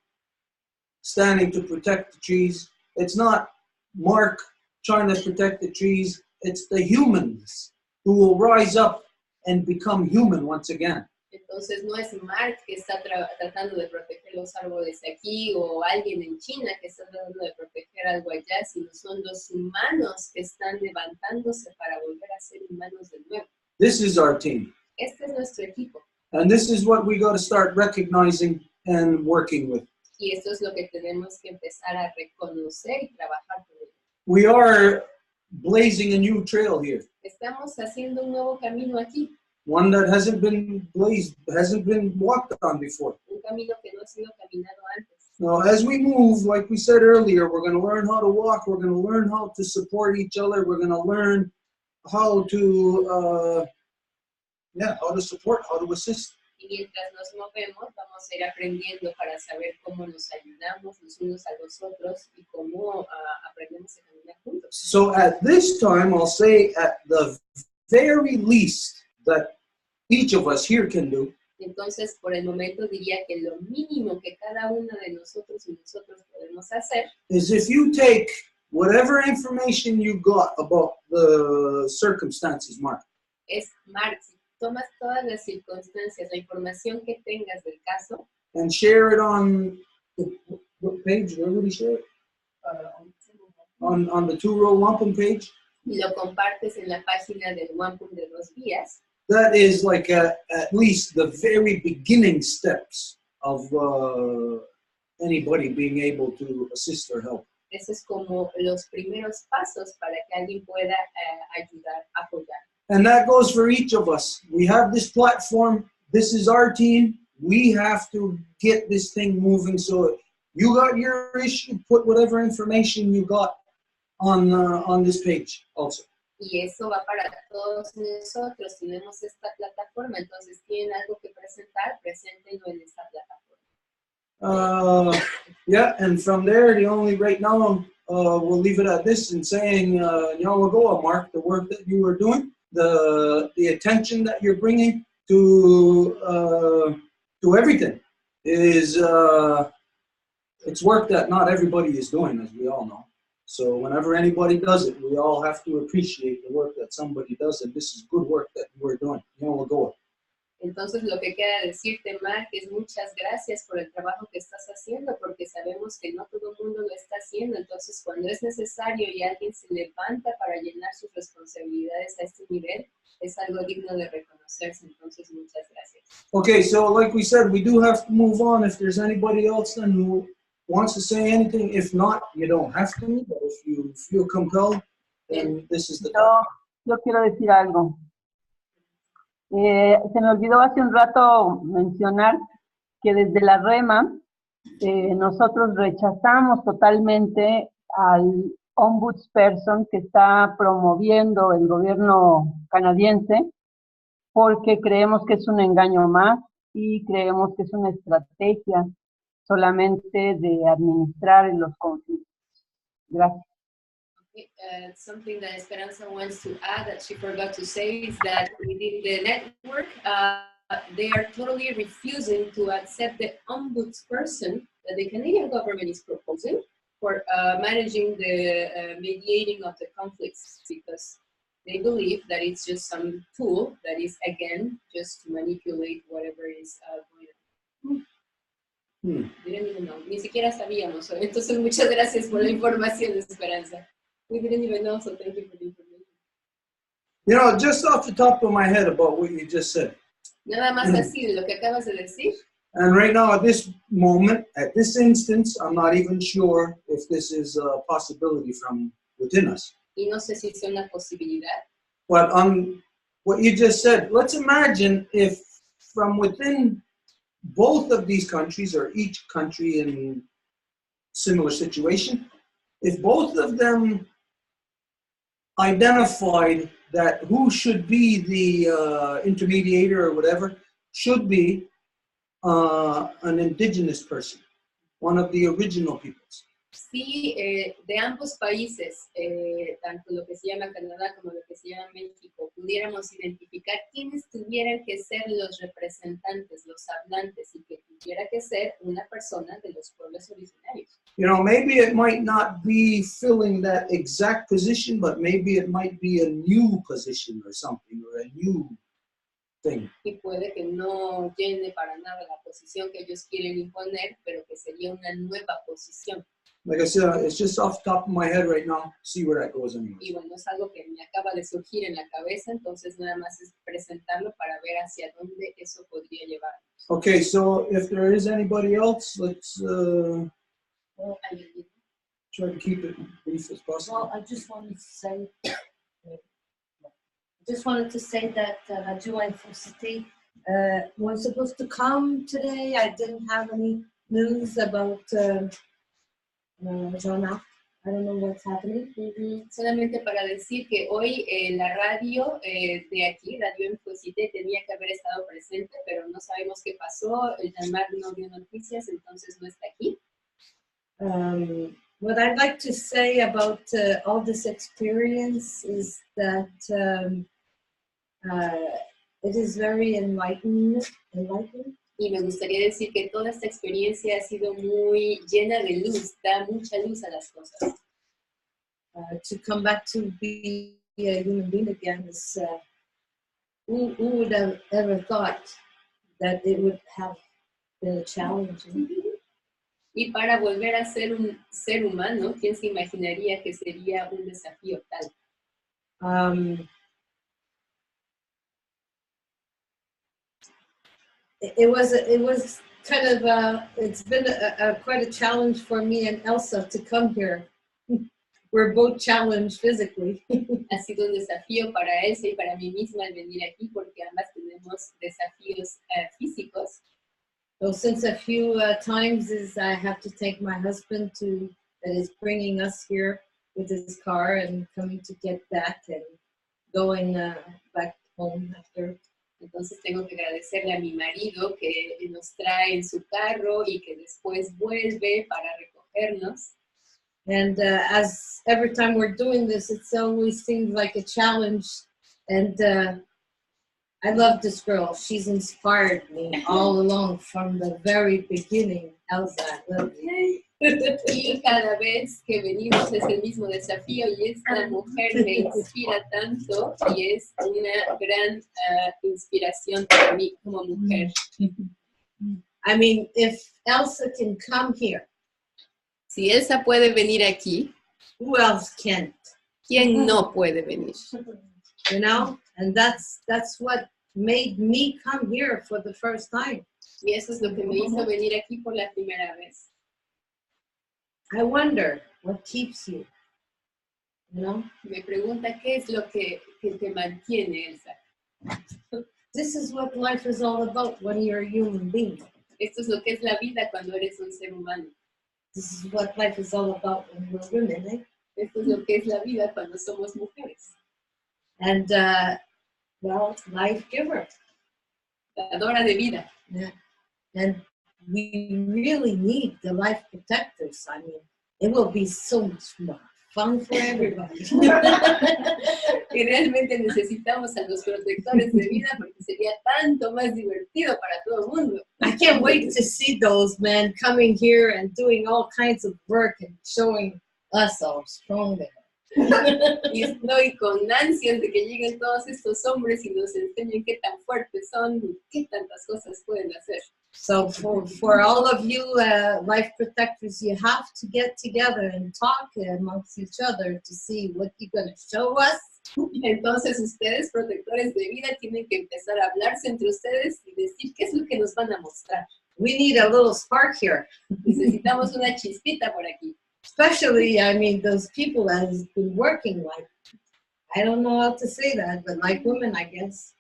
standing to protect the trees. It's not Mark trying to protect the trees. It's the humans who will rise up and become human once again. Entonces no es Mark que está tratando de proteger los árboles aquí o alguien en China que está tratando de proteger algo allá, sino son los humanos que están levantándose para volver a ser humanos de nuevo. This is our team. Este es nuestro equipo. And this is what we got to start recognizing and working with. Y esto es lo que tenemos que empezar a reconocer y trabajar con ello. We are blazing a new trail here. Estamos haciendo un nuevo camino aquí. One that hasn't been blazed, hasn't been walked on before. Un camino que no ha sido caminado antes. Now, as we move, like we said earlier, we're going to learn how to walk. We're going to learn how to support each other. We're going to learn how to, how to support, how to assist. Y mientras nos movemos, vamos a ir aprendiendo para saber cómo nos ayudamos los unos a los otros y cómo aprendemos a caminar juntos. So at this time, I'll say at the very least that each of us here can do Entonces, por el momento diría que lo mínimo que cada uno de nosotros y nosotros podemos hacer is if you take whatever information you got about the circumstances, Mark, es, Mark, si tomas todas las circunstancias, la información que tengas del caso, and share it on what page? Where would we share it? On the two-row wampum page. y lo compartes en la página del Wampum de Dos Vías, That is like at least the very beginning steps of anybody being able to assist or help. eso es como los primeros pasos para que alguien pueda ayudar, apoyar. And that goes for each of us. We have this platform. This is our team. We have to get this thing moving. So you got your issue, put whatever information you got on this page also. Y eso va para todos nosotros. Tenemos esta plataforma, entonces tienen algo que presentar, preséntenlo en esta plataforma. Yeah, and from there, right now, we'll leave it at this and saying, Nyawagawa, Mark, the work that you are doing, the attention that you're bringing to everything is, it's work that not everybody is doing, as we all know. So whenever anybody does it, we all have to appreciate the work that somebody does, and this is good work that we're doing. Nyawagawa. Entonces, lo que queda decirte, Mark, es muchas gracias por el trabajo que estás haciendo, porque sabemos que no todo el mundo lo está haciendo. Entonces, cuando es necesario y alguien se levanta para llenar sus responsabilidades a este nivel, es algo digno de reconocerse. Entonces, muchas gracias. Okay, so like we said, we do have to move on. If there's anybody else then who wants to say anything, if not, you don't have to. But if you feel compelled, then this is the time. Yo quiero decir algo. Se me olvidó hace un rato mencionar que desde la REMA nosotros rechazamos totalmente al ombudsperson que está promoviendo el gobierno canadiense porque creemos que es un engaño más y creemos que es una estrategia solamente de administrar los conflictos. Gracias. Something that Esperanza wants to add that she forgot to say is that within the network, they are totally refusing to accept the ombudsperson that the Canadian government is proposing for managing the mediating of the conflicts, because they believe that it's just some tool that is, again, just to manipulate whatever is going on. Didn't even know. Ni siquiera sabíamos. Entonces, muchas gracias por la información, Esperanza. We didn't even know, so thank you for the information. You know, just off the top of my head about what you just said. Nada más así de lo que acabas de decir. And right now, at this moment, at this instance, I'm not even sure if this is a possibility from within us. Y no sé si es una posibilidad. But on what you just said, let's imagine if from within both of these countries, or each country in similar situation, if both of them identified that who should be the intermediator or whatever should be an indigenous person, one of the original peoples. Si de ambos países, tanto lo que se llama Canadá como lo que se llama México, pudiéramos identificar quiénes tuvieran que ser los representantes, los hablantes, y que tuviera que ser una persona de los pueblos originarios. You know, maybe it might not be filling that exact position, but maybe it might be a new position or something, or a new thing. Y puede que no llene para nada la posición que ellos quieren imponer, pero que sería una nueva posición. Like I said, it's just off the top of my head right now. See where that goes anyway. Y bueno, es algo que me acaba de surgir en la cabeza, entonces nada más es presentarlo para ver hacia dónde eso podría llevar. Okay, so if there is anybody else, let's try to keep it brief as possible. Well, I just wanted to say that Radio Info City was supposed to come today. I didn't have any news about John. I don't know what's happening. Solamente para decir que hoy la radio de aquí, Radio Info City, tenía que haber estado presente, pero no sabemos qué pasó. El llamar no dio noticias, entonces no está aquí. What I'd like to say about all this experience is that it is very enlightening. Y me gustaría decir que toda esta experiencia ha sido muy llena de luz, da mucha luz a las cosas. To come back to be a human being again is, who would have ever thought that it would have been a challenge? Y para volver a ser un ser humano, ¿quién se imaginaría que sería un desafío tal? It was kind of it's been quite a challenge for me and Elsa to come here. We're both challenged physically. Ha sido un desafío para Elsa y para mí misma el venir aquí porque ambas tenemos desafíos físicos. So since a few times I have to take my husband that is bringing us here with his car and coming to get back and going back home after. Entonces tengo que agradecerle a mi marido que nos trae en su carro y que después vuelve para recogernos. And as every time we're doing this, it always seems like a challenge. And I love this girl. She's inspired me all along from the very beginning. Elsa, I love you. Y cada vez que venimos es el mismo desafío y esta mujer me inspira tanto y es una gran inspiración para mí como mujer. I mean, if Elsa can come here, si Elsa puede venir aquí, who else can't? ¿Quién no puede venir? You know, and that's what made me come here for the first time. Y eso es lo que me hizo venir aquí por la primera vez. I wonder what keeps you, you know? Me pregunta qué es lo que te mantiene, Elsa. This is what life is all about when you're a human being. Esto es lo que es la vida cuando eres un ser humano. This is what life is all about when we're women, eh? Esto es lo que es la vida cuando somos mujeres. And, well, life giver. Dadora de vida. Yeah. And we really need the life protectors. I mean, it will be so much more fun for everybody. Y realmente necesitamos a los protectores de vida porque sería tanto más divertido para todo el mundo. I can't wait to see those men coming here and doing all kinds of work and showing us how strong they are. Y estoy con ansias de que lleguen todos estos hombres y nos enseñen qué tan fuertes son y qué tantas cosas pueden hacer. So for all of you life protectors, you have to get together and talk amongst each other to see what you're going to show us. Entonces ustedes, protectores de vida, tienen que empezar a hablarse entre ustedes y decir qué es lo que nos van a mostrar. We need a little spark here. Necesitamos una chispita por aquí. Especially, I mean, those people that has been working like, I don't know how to say that, but like women, I guess.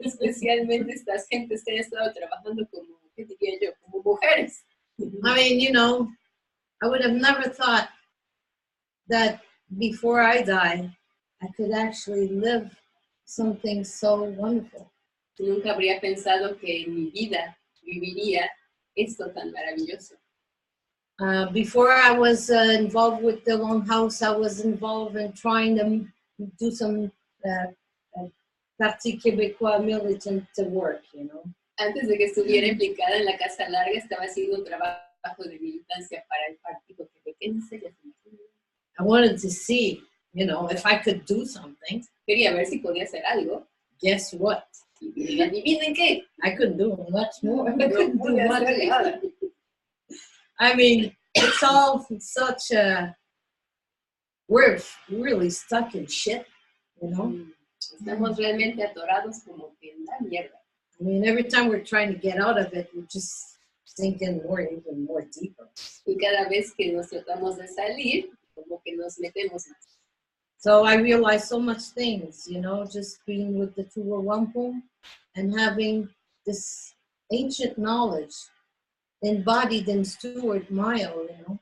Especialmente estas gentes que han estado trabajando como, ¿qué diría yo? Como mujeres. I mean, you know, I would have never thought that before I die, I could actually live something so wonderful. Nunca habría pensado que en mi vida viviría esto tan maravilloso. Before I was involved with the Longhouse, I was involved in trying to do some Parti Québécois militant work, you know. Antes de que estuviera implicada en la Casa Larga, estaba haciendo un trabajo de militancia para el Partido Quebequense. I wanted to see, you know, if I could do something. Quería ver si podía hacer algo. Guess what? Y adivinen qué. I couldn't do much more. I couldn't do podía much. hacer nada. I mean, it's all such a, we're really stuck in shit, you know? Estamos realmente atorados como que en la mierda. I mean, every time we're trying to get out of it, we're just sinking more, even more deeper. Y cada vez que nos tratamos de salir, como que nos metemos más. So I realized so much things, you know, just being with the Tuwawampo and having this ancient knowledge embodied in Stuart Mayo, you know.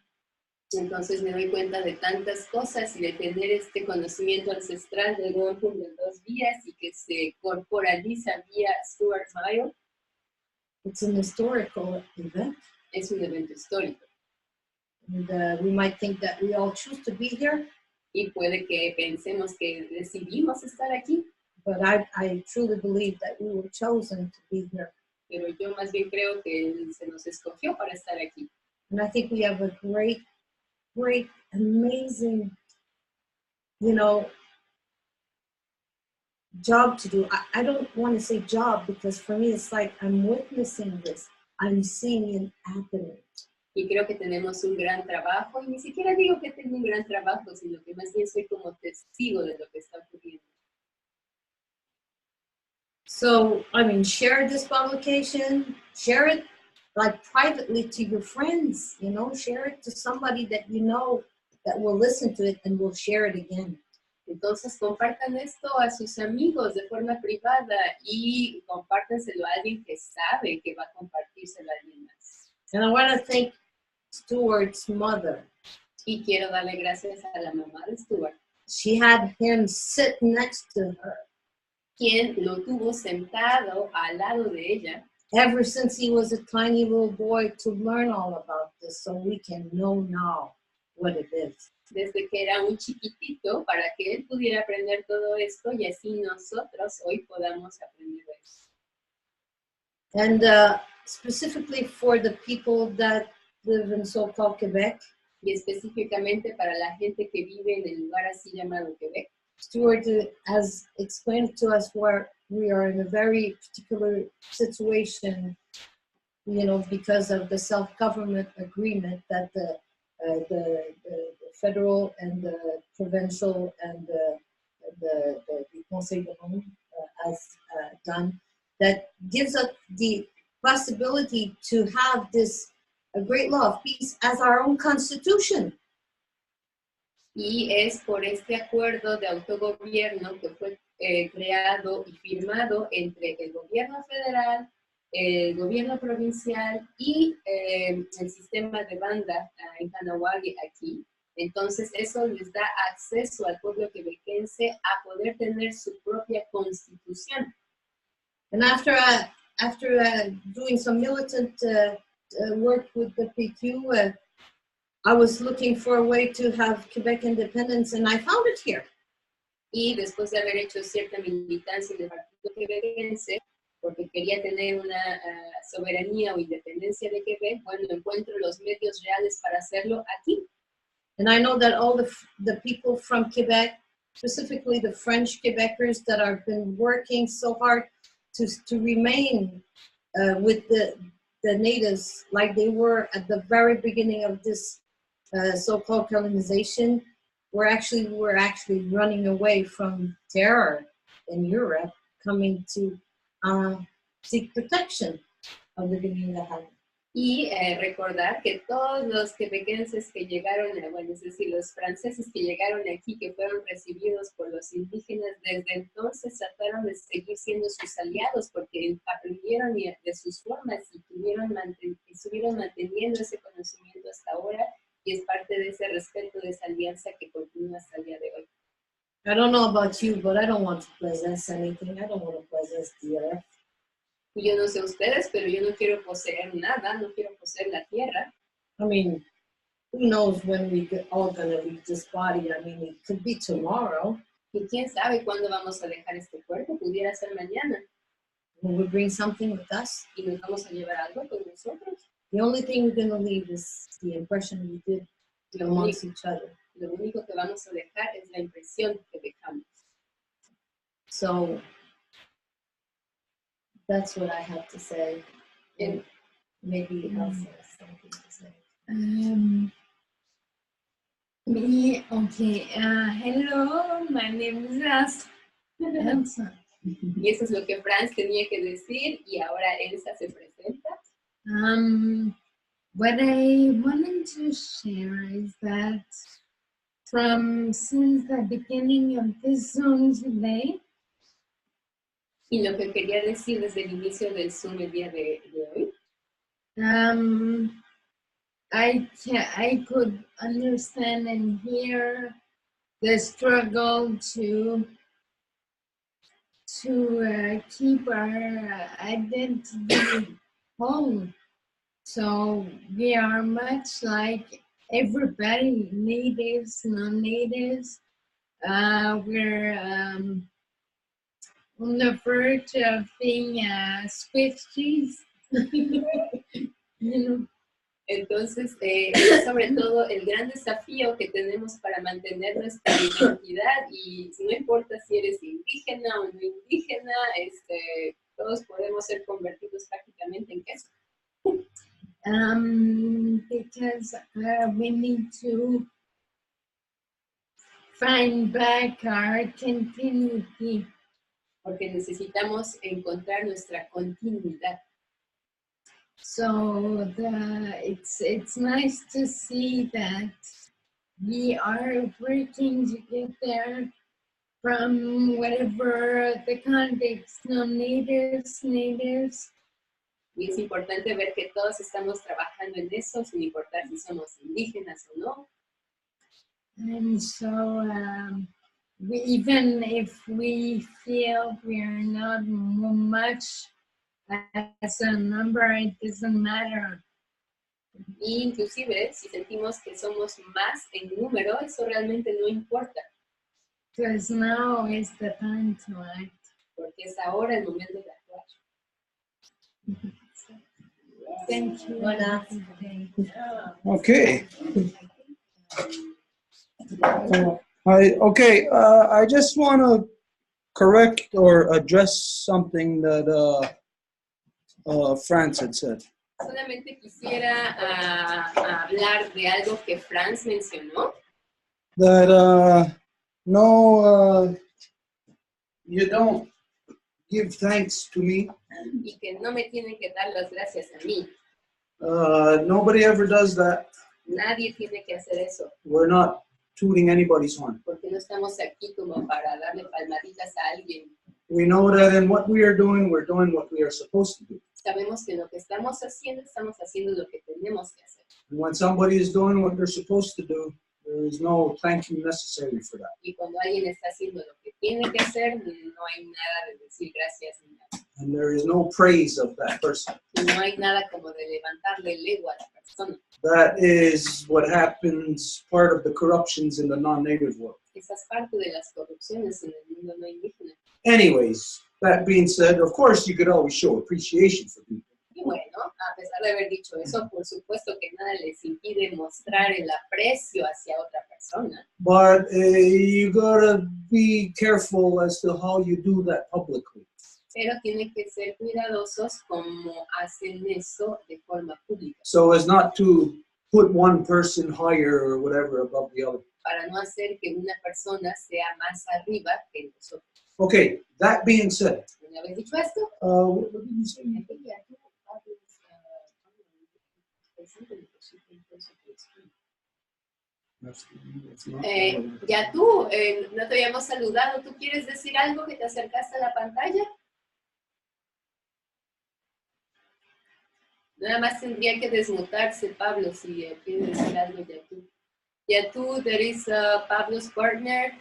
Entonces me doy cuenta de tantas cosas y de tener este conocimiento ancestral del Wampum de 2 vías y que se corporaliza vía Stuart Mayo. It's an historical event. Es un evento histórico. And we might think that we all choose to be here. Y puede que pensemos que decidimos estar aquí. But I truly believe that we were chosen to be here. Pero yo más bien creo que se nos escogió para estar aquí. And I think we have a great, amazing, you know, job to do. I don't want to say job because for me it's like I'm witnessing this. I'm seeing it happening. Y creo que tenemos un gran trabajo, y ni siquiera digo que tengo un gran trabajo, sino que más bien soy como testigo de lo que está ocurriendo. So, I mean, share this publication, share it like privately to your friends, you know, share it to somebody that you know that will listen to it and will share it again. Entonces compartan esto a sus amigos de forma privada y compártenselo a alguien que sabe que va a compartírselo a alguien más. And I want to thank Stuart's mother. Y quiero darle gracias a la mamá de Stuart. She had him sit next to her. Quien lo tuvo sentado al lado de ella. Ever since he was a tiny little boy to learn all about this so we can know now what it is. Desde que era un chiquitito para que él pudiera aprender todo esto y así nosotros hoy podamos aprender eso. And specifically for the people that live in so-called Quebec. Y específicamente para la gente que vive en el lugar así llamado Quebec. Stuart has explained to us where we are in a very particular situation, you know, because of the self-government agreement that the federal and the provincial and the Conseil de l'Homme has done, that gives us the possibility to have this a great law of peace as our own constitution. Y es por este acuerdo de autogobierno que fue creado y firmado entre el gobierno federal, el gobierno provincial y el sistema de banda en Kanawagi aquí. Entonces eso les da acceso al pueblo quebequense a poder tener su propia constitución. And after doing some militant work with the PQ, I was looking for a way to have Quebec independence, and I found it here. Y después de haber hecho cierta militancia del Partido Quebequense, porque quería tener una soberanía o independencia de Quebec, bueno, encuentro los medios reales para hacerlo aquí. And I know that all the people from Quebec, specifically the French Quebecers that have been working so hard to remain with the natives like they were at the very beginning of this so-called colonization, we're actually running away from terror in Europe, coming to seek protection of the Guinea. Y recordar que todos los quebequenses que llegaron, bueno, es decir, los franceses que llegaron aquí, que fueron recibidos por los indígenas, desde entonces trataron de seguir siendo sus aliados porque aprendieron de sus formas y estuvieron manteniendo ese conocimiento hasta ahora, y es parte de ese respeto, de esa alianza que continúa hasta el día de hoy. I don't know about you, but I don't want to possess anything. I don't want to possess the earth. Yo no sé ustedes, pero yo no quiero poseer nada, no quiero poseer la tierra. I mean, Who knows when we all gonna leave this body? I mean, it could be tomorrow. Y quién sabe cuándo vamos a dejar este cuerpo, pudiera ser mañana. Will we bring something with us? Y nos vamos a llevar algo con nosotros. The only thing we're gonna leave is the impression we did amongst each other. Lo único que vamos a dejar es la impresión que dejamos. So that's what I have to say. And maybe Elsa has something to say. Okay. Hello, my name is Elsa. Y eso es lo que Franz tenía que decir y ahora Elsa se presenta. What I wanted to share is that since the beginning of this Zoom today, Y lo que quería decir desde el inicio del Zoom el día de hoy, I could understand and hear the struggle to keep our identity whole. So we are much like everybody, natives, non-natives. We're on the verge of being Swifties. You know. entonces sobre todo el gran desafío que tenemos para mantener nuestra identidad y no importa si eres indígena o no indígena, todos podemos ser convertidos prácticamente en queso. Because we need to find back our continuity. Porque necesitamos encontrar nuestra continuidad. So it's nice to see that we are working to get there from whatever the context, non-natives, natives. Y es importante ver que todos estamos trabajando en eso, sin importar si somos indígenas o no. And so even if we feel we are not much as a number, it doesn't matter. Y inclusive si sentimos que somos más en número, eso realmente no importa. Because now is the time to act. Porque es ahora el momento de actuar. Thank you. Okay. I just want to correct or address something that Franz had said. Solamente quisiera hablar de algo que Franz mencionó. That no, you don't give thanks to me. Y que no me tienen que dar las gracias a mí. Nobody ever does that. Nadie tiene que hacer eso. We're not tooting anybody's horn. Porque no estamos aquí como para darle palmaditas a alguien. We know that in what we are doing, we're doing what we are supposed to do. Sabemos que en lo que estamos haciendo lo que tenemos que hacer. And when somebody is doing what they're supposed to do, there is no thank you necessary for that. Y cuando alguien está haciendo lo que tiene que hacer, no hay nada de decir gracias ni nada. And there is no praise of that person. Y no hay nada como de levantarle el ego a la persona. That is what happens, part of the corruptions in the non-native world. Esa es parte de las corrupciones en el mundo no indígena. Anyways, that being said, of course you could always show appreciation for people. Y bueno, a pesar de haber dicho eso, por supuesto que nada les impide mostrar el aprecio hacia otra persona. But you gotta be careful as to how you do that publicly. Pero tienen que ser cuidadosos como hacen eso de forma pública. So as not to put one person higher or whatever above the other. Para no hacer que una persona sea más arriba que nosotros. Okay, that being said, Una vez dicho esto, what did you say? Ya tú, no te habíamos saludado. ¿Tú quieres decir algo que te acercaste a la pantalla? Nada más tendría que desmutarse Pablo si quiere decir algo ya tú. Ya tú, there is Pablo's partner.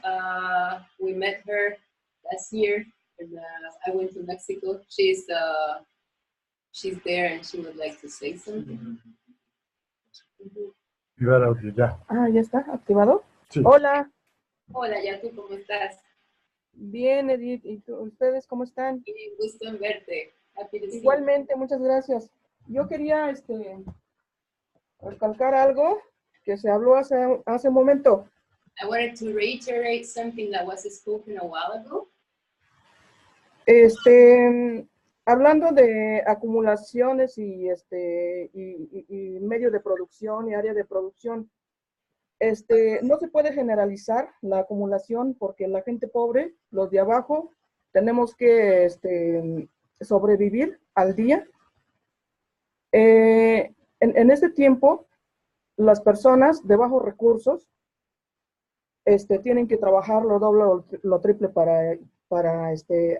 We met her last year. And, I went to Mexico. She's there and she would like to say something. Activar audio, ya. Ah, ya está, activado. Sí. Hola, Hola, Yaku, ¿cómo estás? bien Edith, ¿y ustedes cómo están? Qué gusto en verte. Happy to see you. Igualmente, muchas gracias. Yo quería recalcar algo que se habló hace un momento. I wanted to reiterate something that was spoken a while ago. Hablando de acumulaciones y medios de producción y área de producción, no se puede generalizar la acumulación porque la gente pobre, los de abajo, tenemos que sobrevivir al día. En este tiempo, las personas de bajos recursos tienen que trabajar lo doble o lo triple para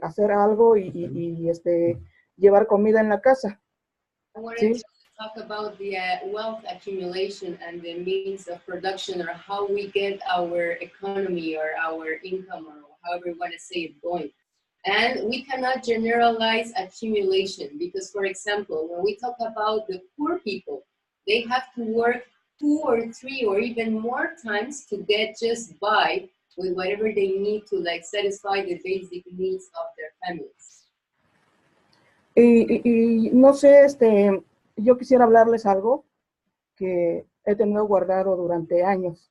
hacer algo y llevar comida en la casa. I wanted ¿Sí? to talk about the wealth accumulation and the means of production, or how we get our economy or our income, or however you want to say it, going. And we cannot generalize accumulation because, for example, when we talk about the poor people, they have to work 2 or 3 or even more times to get just by with whatever they need to satisfy the basic needs of their families. Y no sé, yo quisiera hablarles algo que he tenido guardado durante años.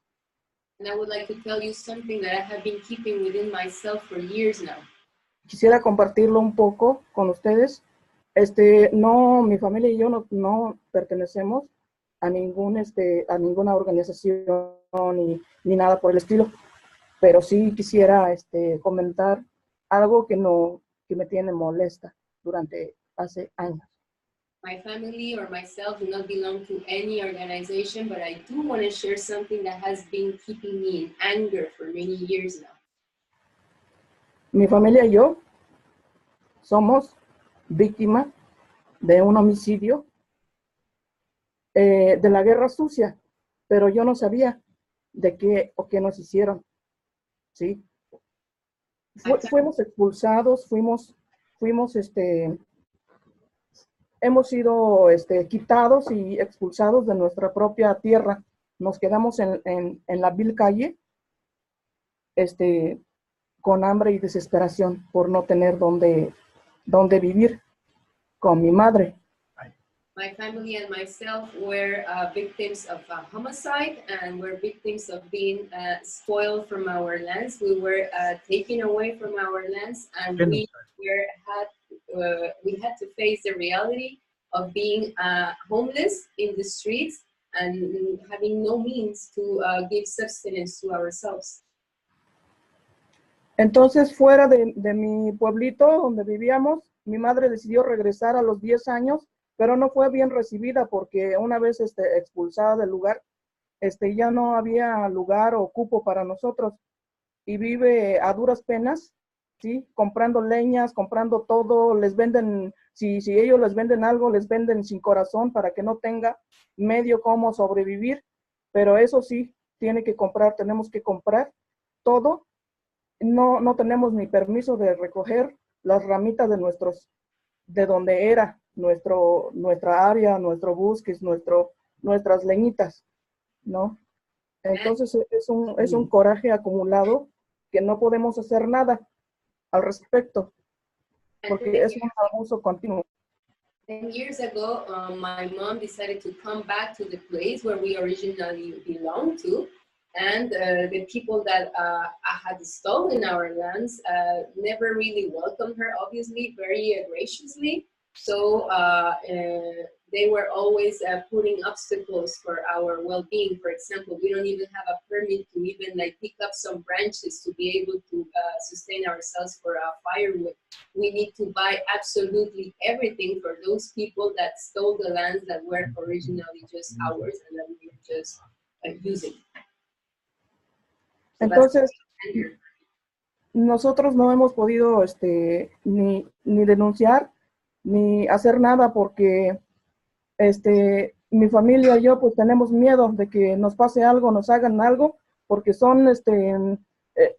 And I would like to tell you something that I have been keeping within myself for years now. Quisiera compartirlo un poco con ustedes. No, mi familia y yo no pertenecemos a ninguna organización ni nada por el estilo, pero sí quisiera comentar algo que me tiene molesta durante hace años. My family or myself do not belong to any organization, but I do want to share something that has been keeping me in anger for many years now. Mi familia y yo somos víctimas de un homicidio de la guerra sucia, pero yo no sabía de qué o qué nos hicieron, ¿sí? Fuimos expulsados, hemos sido quitados y expulsados de nuestra propia tierra. Nos quedamos en la vil calle, con hambre y desesperación por no tener dónde vivir con mi madre. My family and myself were victims of homicide, and were victims of being spoiled from our lands. We were taken away from our lands, and we had to face the reality of being homeless in the streets and having no means to give sustenance to ourselves. Entonces, fuera de mi pueblito donde vivíamos, mi madre decidió regresar a los 10 años, pero no fue bien recibida porque una vez expulsada del lugar, ya no había lugar o cupo para nosotros, y vive a duras penas, ¿sí? Comprando leñas, comprando todo, les venden, si ellos les venden algo, les venden sin corazón para que no tenga medio cómo sobrevivir, pero eso sí, tenemos que comprar todo. No tenemos ni permiso de recoger las ramitas de donde era nuestra área, nuestro bosque, nuestras leñitas, ¿no? Entonces es un coraje acumulado que no podemos hacer nada al respecto, porque es un abuso continuo. 10 years ago, my mom decided to come back to the place where we originally belonged to, and the people that had stolen our lands never really welcomed her, obviously, very graciously. So they were always putting obstacles for our well-being. For example, we don't even have a permit to even pick up some branches to be able to sustain ourselves for firewood. We need to buy absolutely everything for those people that stole the lands that were originally just ours and that we were just using. So entonces, nosotros no hemos podido ni denunciar ni hacer nada porque mi familia y yo pues tenemos miedo de que nos pase algo, nos hagan algo, porque son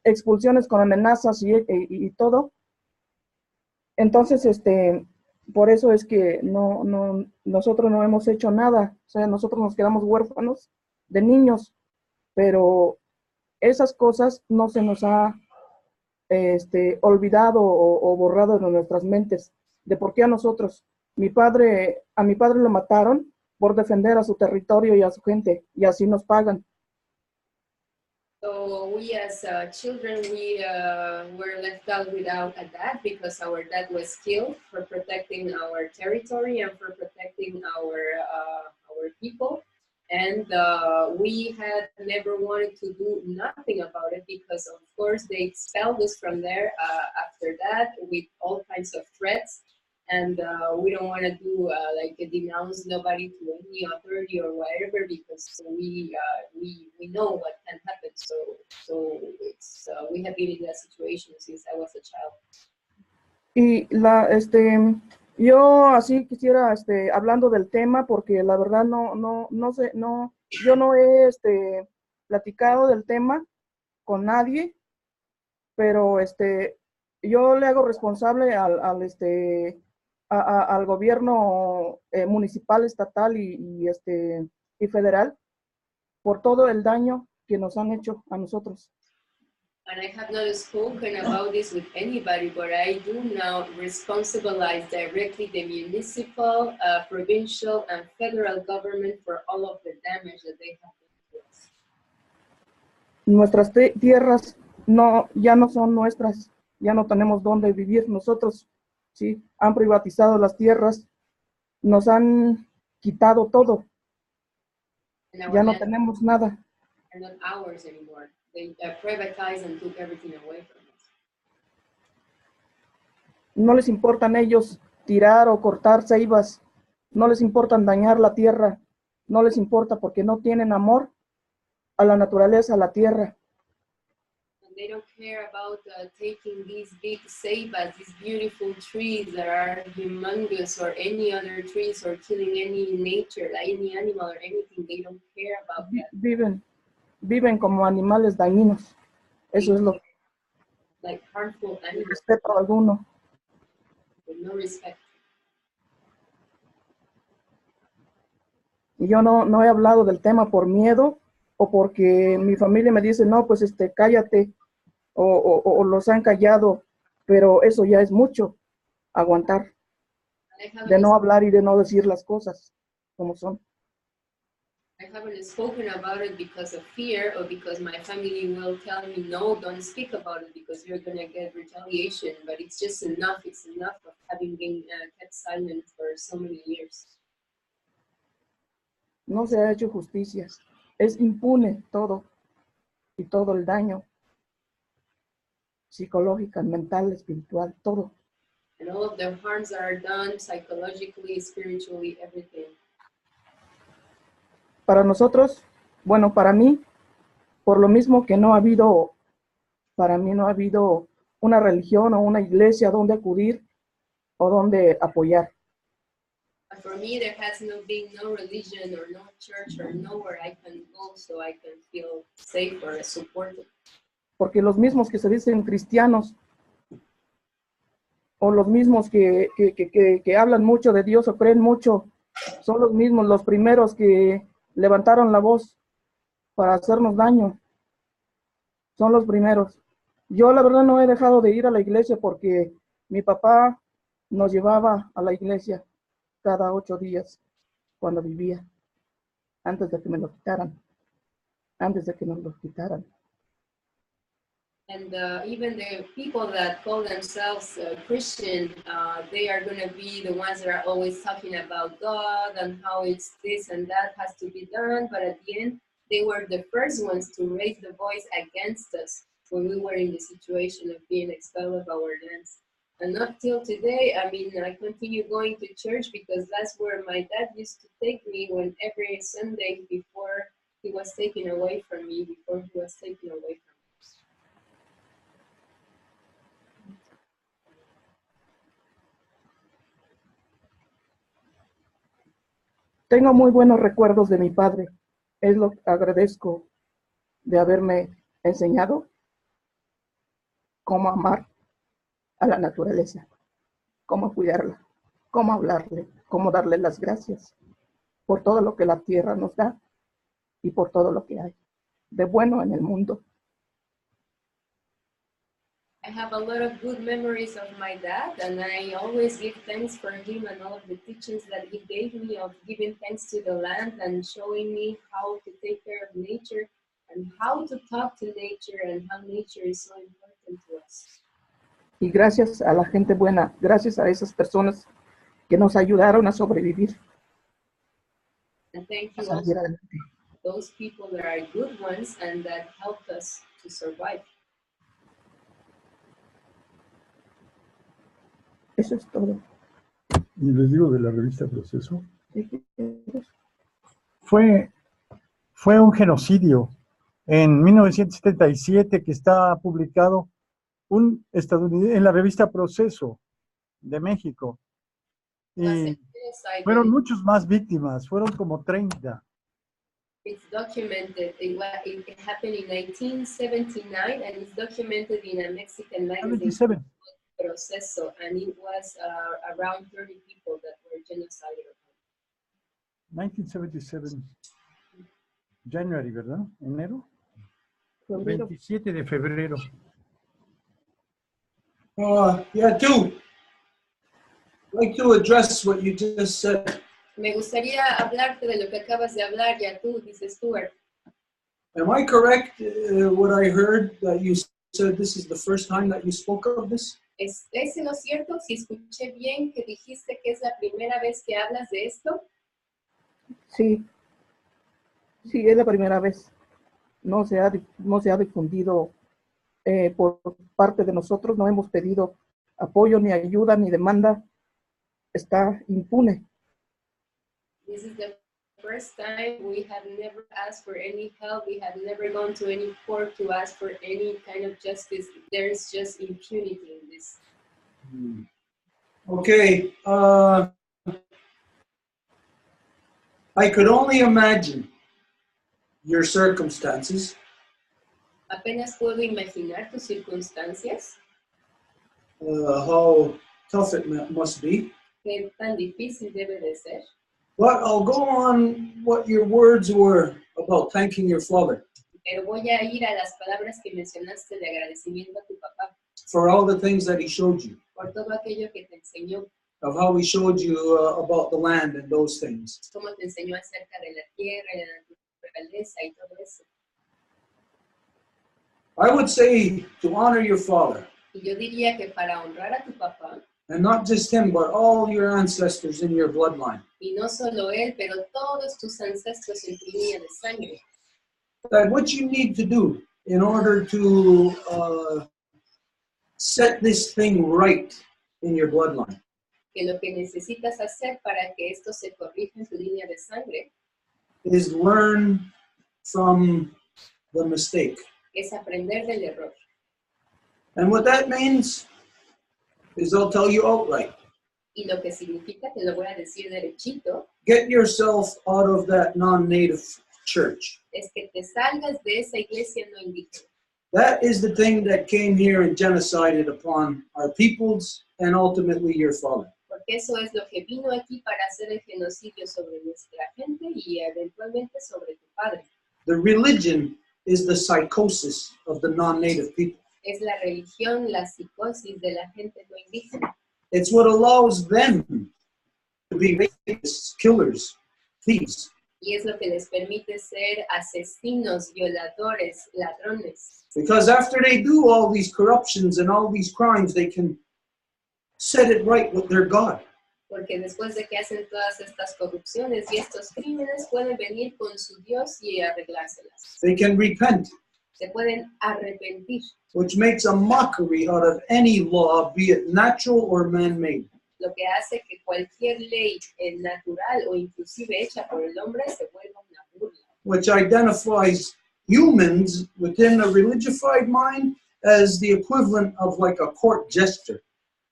expulsiones con amenazas y todo. Entonces, por eso es que nosotros no hemos hecho nada. O sea, nosotros nos quedamos huérfanos de niños, pero esas cosas no se nos ha olvidado o borrado de nuestras mentes, de por qué a nosotros. A mi padre lo mataron por defender a su territorio y a su gente, y así nos pagan. So we as children, we were left out without a dad because our dad was killed for protecting our territory and for protecting our people. And we had never wanted to do nothing about it because, of course, they expelled us from there after that with all kinds of threats. And we don't want to do like denounce nobody to any authority or whatever because we know what can happen. So it's we have been in that situation since I was a child. Y yo así quisiera, hablando del tema, porque la verdad no sé, yo no he platicado del tema con nadie, pero yo le hago responsable al gobierno municipal, estatal y federal por todo el daño que nos han hecho a nosotros. And I have not spoken about this with anybody, but I do now responsibilize directly the municipal, provincial, and federal government for all of the damage that they have done to us. Nuestras tierras ya no son nuestras, ya no tenemos dónde vivir nosotros, ¿sí? Han privatizado las tierras, nos han quitado todo, ya no tenemos nada. Are not ours anymore. They privatized and took everything away from us. No les importan ellos tirar o cortar ceibas, no les importan dañar la tierra, no les importa porque no tienen amor a la naturaleza, a la tierra. And they don't care about taking these big ceibas, these beautiful trees that are humongous, or any other trees, or killing any nature, like any animal or anything. They don't care about that. Viven como animales dañinos. Eso es lo que... Like harmful animals. Respeto alguno. With no respect. Y yo no he hablado del tema por miedo o porque mi familia me dice, no, pues cállate, o los han callado, pero eso ya es mucho, aguantar, de no hablar y de no decir las cosas como son. I haven't spoken about it because of fear or because my family will tell me, no, don't speak about it because you're going to get retaliation. But it's just enough. It's enough of having been kept silent for so many years. No se ha hecho justicia. Es impune todo y todo el daño psicológico, mental, espiritual, todo. And all of the harms that are done psychologically, spiritually, everything. Para nosotros, bueno, para mí, por lo mismo que para mí no ha habido una religión o una iglesia donde acudir o donde apoyar. For me, there has been no religion or no church or nowhere I can go so I can feel safe or supported. Porque los mismos que se dicen cristianos o los mismos que hablan mucho de Dios o creen mucho, son los mismos, los primeros que levantaron la voz para hacernos daño. Son los primeros. Yo la verdad no he dejado de ir a la iglesia porque mi papá nos llevaba a la iglesia cada 8 días cuando vivía, antes de que me lo quitaran, antes de que nos lo quitaran. And even the people that call themselves Christian, they are going to be the ones that are always talking about God and how it's this and that has to be done. But at the end, they were the first ones to raise the voice against us when we were in the situation of being expelled of our lands. And up till today, I mean, I continue going to church because that's where my dad used to take me when every Sunday before he was taken away from me, before he was taken away from me. Tengo muy buenos recuerdos de mi padre. Es lo que agradezco de haberme enseñado cómo amar a la naturaleza, cómo cuidarla, cómo hablarle, cómo darle las gracias por todo lo que la tierra nos da y por todo lo que hay de bueno en el mundo. I have a lot of good memories of my dad, and I always give thanks for him and all of the teachings that he gave me of giving thanks to the land and showing me how to take care of nature and how to talk to nature and how nature is so important to us. Y gracias a la gente buena, gracias a esas personas que nos ayudaron a sobrevivir. And thank A you salir also adelante. to those people that are good ones and that helped us to survive. Eso es todo. Y les digo de la revista Proceso, fue un genocidio en 1977 que está publicado un estadounidense en la revista Proceso de México. Y fueron muchos más víctimas, fueron como 30. It's documented. It happened in 1979, and it's documented in a Mexican magazine 77. called Proceso, and it was around 30 people that were genocided. 1977. January, ¿verdad? ¿Enero? Febrero. 27 de febrero. Yeah, too. I'd like to address what you just said. Me gustaría hablarte de lo que acabas de hablar, ya tú, dice Stuart. Am I correct what I heard that you said this is the first time that you spoke of this? ¿Es lo cierto? Si escuché bien que dijiste que es la primera vez que hablas de esto. Sí, sí, es la primera vez. No se ha difundido por parte de nosotros, no hemos pedido apoyo, ni ayuda, ni demanda. Está impune. This is the first time. We have never asked for any help. We have never gone to any court to ask for any kind of justice. There is just impunity in this. Okay. I could only imagine your circumstances. Apenas puedo imaginar tus circunstancias. How tough it must be. Qué tan difícil debe de ser. But I'll go on what your words were about thanking your father. Pero voy a ir a las palabras que mencionaste de agradecimiento a tu papá. For all the things that he showed you. Por todo aquello que te enseñó. Of how he showed you about the land and those things. Cómo te enseñó acerca de la tierra y de la naturaleza y todo eso. I would say to honor your father. Y yo diría que para honrar a tu papá. And not just him, but all your ancestors in your bloodline. Y no solo él, pero todos tus ancestros en tu línea de sangre. That what you need to do in order to set this thing right in your bloodline. Que lo que necesitas hacer para que esto se corrija en tu línea de sangre. Is learn from the mistake. Es aprender del error. And what that means is I'll tell you outright. Y lo que significa, te lo voy a decir derechito. Get yourself out of that non-native church. Es que te salgas de esa iglesia no indígena. That is the thing that came here and genocided upon our peoples and ultimately your father. Porque eso es lo que vino aquí para hacer el genocidio sobre nuestra gente y eventualmente sobre tu padre. The religion is the psychosis of the non-native people. Es la religión, la psicosis de la gente no indígena. It's what allows them to be rapists, killers, thieves. Y es lo que les permite ser asesinos, violadores, ladrones. Because after they do all these corruptions and all these crimes, they can set it right with their God. Porque después de que hacen todas estas corrupciones y estos crímenes, pueden venir con su Dios y arreglárselas. They can repent. Se pueden arrepentir. Which makes a mockery out of any law, be it natural or man-made. Lo que hace que cualquier ley natural o inclusive hecha por el hombre se vuelva una burla. Which identifies humans within a religified mind as the equivalent of like a court jester.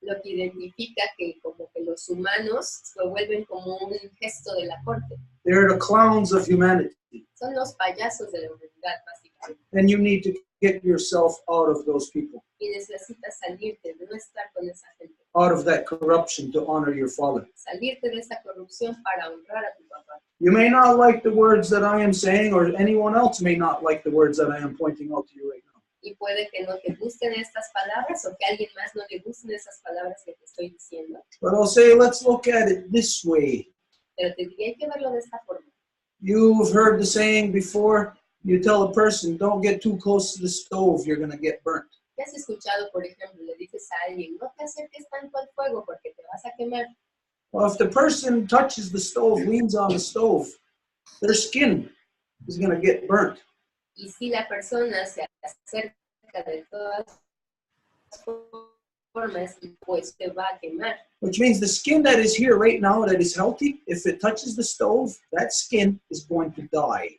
Lo que identifica que como que los humanos se vuelven como un gesto de la corte. They're the clowns of humanity. Son los payasos de la humanidad, básicamente. And you need to get yourself out of those people. Y necesitas salirte, de no estar con esa gente. out of that corruption to honor your father. Salirte de esa corrupción para honrar a tu papá. You may not like the words that I am saying, or anyone else may not like the words that I am pointing out to you right now. Y puede que no te gusten estas palabras o que a alguien más no le gusten esas palabras que te estoy diciendo. But I'll say, let's look at it this way. Pero te diría, hay que verlo de esta forma. You've heard the saying before, you tell a person, don't get too close to the stove, you're going to get burnt. ¿Qué has escuchado, por ejemplo? Le dices a alguien, no te acerques tanto al fuego porque te vas a quemar. Well, if the person touches the stove, leans on the stove, their skin is going to get burnt. Y si la persona se acerca de todas formas, pues te va a quemar. Which means the skin that is here right now that is healthy, if it touches the stove, that skin is going to die.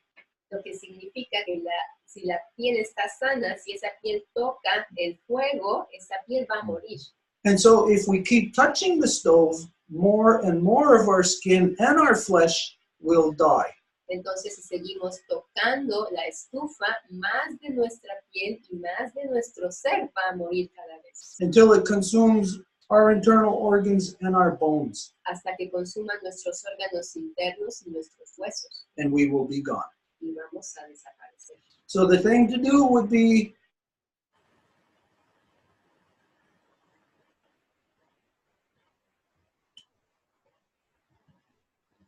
Lo que significa que si la piel está sana, si esa piel toca el fuego, esa piel va a morir. And so if we keep touching the stove, more and more of our skin and our flesh will die. Entonces, si seguimos tocando la estufa, más de nuestra piel y más de nuestro ser va a morir cada vez. Until it consumes our internal organs and our bones, Hasta que consuma nuestros órganos internos y nuestros huesos. and we will be gone. Y vamos a desaparecer. So the thing to do would be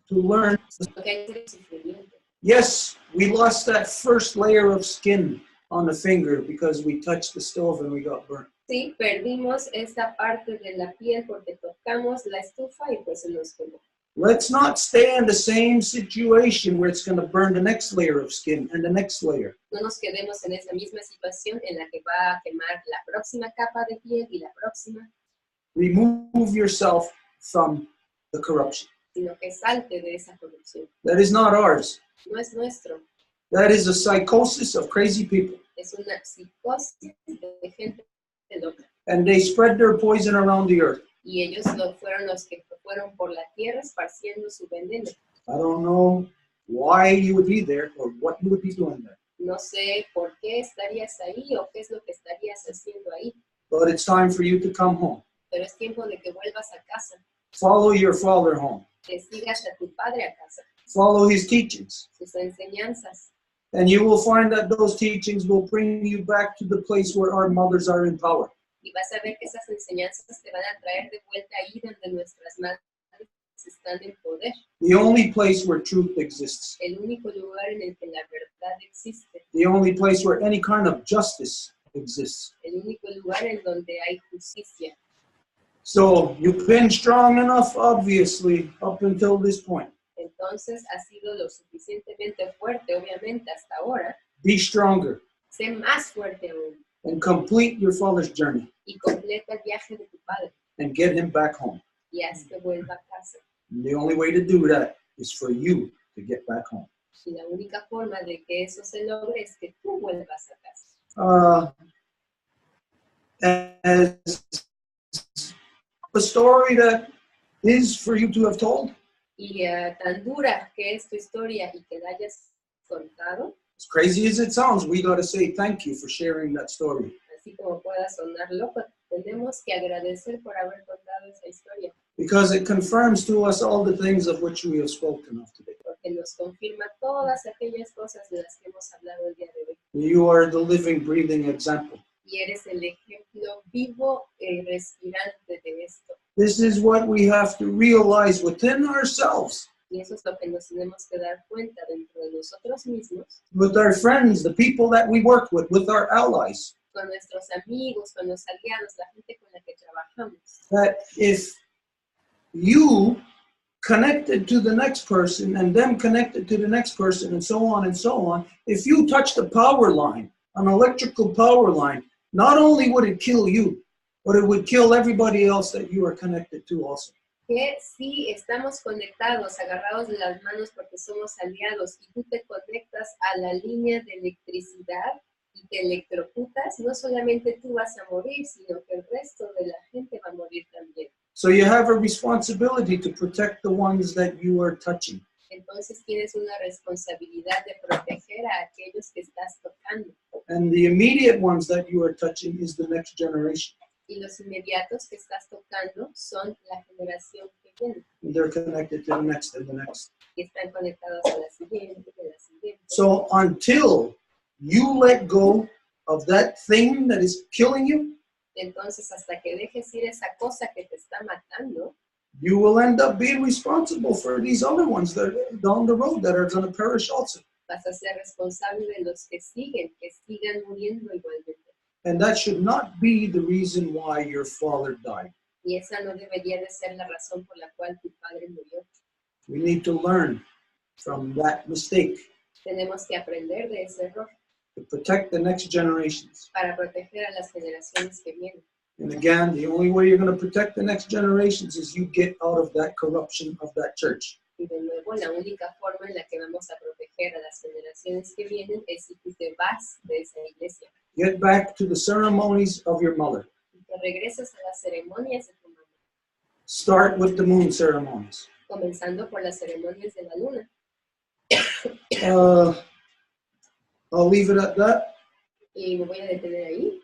to learn. Lo que hay que hacer es sufrimiento. Yes, we lost that first layer of skin on the finger because we touched the stove and we got burnt. Sí, perdimos esa parte de la piel porque tocamos la estufa y pues se nos quemó. Let's not stay in the same situation where it's going to burn the next layer of skin and the next layer. No nos quedemos en esa misma situación en la que va a quemar la próxima capa de piel y la próxima, Remove yourself from the corruption. sino que salte de esa corrupción. That is not ours. No es nuestro, That is a psychosis of crazy people. es una psicosis de gente loca. And they spread their poison around the earth. Y ellos fueron los que fueron por la tierra esparciendo su veneno. I don't know why you would be there or what you would be doing there. No sé por qué estarías ahí o qué es lo que estarías haciendo ahí, But it's time for you to come home. pero es tiempo de que vuelvas a casa, Follow your father home. que sigas a tu padre a casa, Follow his teachings. sus enseñanzas. And you will find that those teachings will bring you back to the place where our mothers are in power. Y vas a ver que esas enseñanzas te van a traer de vuelta ahí donde nuestras madres están en poder. The only place where truth exists. El único lugar en el que la verdad existe. The only place where any kind of justice exists. El único lugar en donde hay justicia. So you've been strong enough, obviously, up until this point. Entonces ha sido lo suficientemente fuerte, obviamente, hasta ahora. Be stronger Sé más fuerte aún and complete your father's journey y completa el viaje de tu padre and get him back home. y haz que vuelva a casa. And the only way to do that is for you to get back home. Y la única forma de que eso se logre es que tú vuelvas a casa. As a story that is for you to have told, Y tan dura que es tu historia y que la hayas contado, as crazy as it sounds, we got to say thank you for sharing that story. así como pueda sonar loco, tenemos que agradecer por haber contado esa historia, Because it confirms to us all the things of which we have spoken of today. porque nos confirma todas aquellas cosas de las que hemos hablado el día de hoy. You are the living, breathing example. Y eres el ejemplo vivo y respirante de esto. This is what we have to realize within ourselves, Y eso es lo que nos tenemos que dar cuenta dentro de nosotros mismos, with our friends, the people that we work with our allies, con nuestros amigos, con los aliados, la gente con la que trabajamos. that if you connected to the next person and them connected to the next person and so on, if you touch the power line, an electrical power line, not only would it kill you, but it would kill everybody else that you are connected to also. Que si estamos conectados, agarrados de las manos porque somos aliados y tú te conectas a la línea de electricidad y te electrocutas, no solamente tú vas a morir, sino que el resto de la gente va a morir también. So you have a responsibility to protect the ones that you are touching. Entonces tienes una responsabilidad de proteger a aquellos que estás tocando. And the immediate ones that you are touching is the next generation. Y los inmediatos que estás tocando son la generación que viene. They're connected to the next and the next. Y están conectados a la siguiente, a la siguiente. So until you let go of that thing that is killing you, Entonces, hasta que dejes ir esa cosa que te está matando, you will end up being responsible for these other ones that are down the road that are going to perish also. vas a ser responsable de los que sigan muriendo igualmente. And that should not be the reason why your father died. Y esa no debería de ser la razón por la cual tu padre murió. We need to learn from that mistake Tenemos que aprender de ese error to protect the next generations. para proteger a las generaciones que vienen. And again, the only way you're going to protect the next generations is you get out of that corruption of that church. Y de nuevo, la única forma en la que vamos a proteger a las generaciones que vienen es si tú te vas de esa iglesia. Get back to the ceremonies of your mother. Y te regresas a las ceremonias de tu mamá, Start with the moon ceremonies. comenzando por las ceremonias de la luna. I'll leave it at that. Y me voy a detener ahí.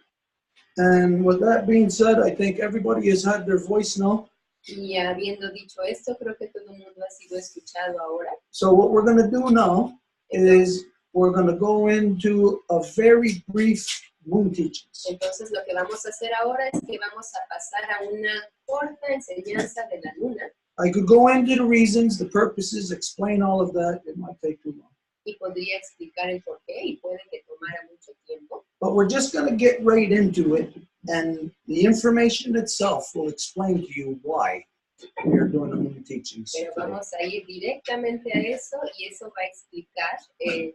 And with that being said, I think everybody has had their voice now. Y habiendo dicho esto, creo que todo el mundo ha sido escuchado ahora. So what we're going to do now is we're going to go into a very brief moon teachings. Entonces, lo que vamos a hacer ahora es que vamos a pasar a una corta enseñanza de la luna. I could go into the reasons, the purposes, explain all of that. It might take too long. Y podría explicar el por qué y puede que tomara mucho tiempo. But we're just going to get right into it, and the information itself will explain to you why we're doing the moon teachings Pero today. vamos a ir directamente a eso y eso va a explicar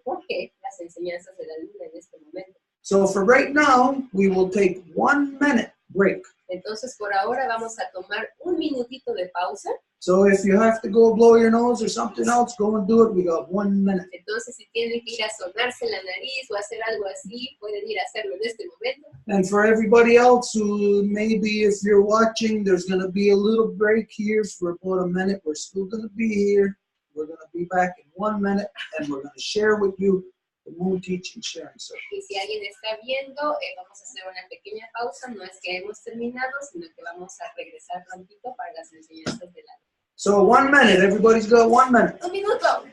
por qué las enseñanzas de la luna en este momento. So for right now, we will take 1 minute break. Entonces, por ahora vamos a tomar un minutito de pausa. So if you have to go blow your nose or something else, go and do it. We got 1 minute. Entonces, si tienen que ir a sonarse la nariz o hacer algo así, pueden ir a hacerlo en este momento. And for everybody else who maybe if you're watching, there's going to be a little break here for about a minute. We're still going to be here. We're going to be back in 1 minute, and we're going to share with you the moon teaching sharing session. Y si alguien está viendo, vamos a hacer una pequeña pausa. No es que hemos terminado, sino que vamos a regresar prontito para las enseñanzas de la luna. So 1 minute. Everybody's got 1 minute. ¡Un minuto!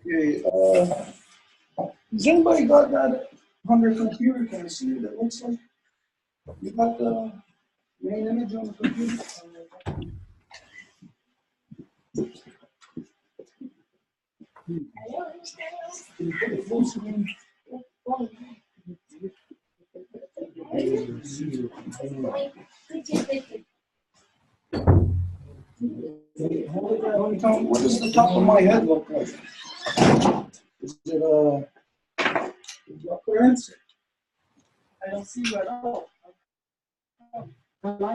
Okay, has anybody got that on their computer? Can I see what it looks like? You got the main image on the computer? Can you put it full screen? Hold it down. What does the top of my head look like? Is it clearance? I don't see you at all. Oh,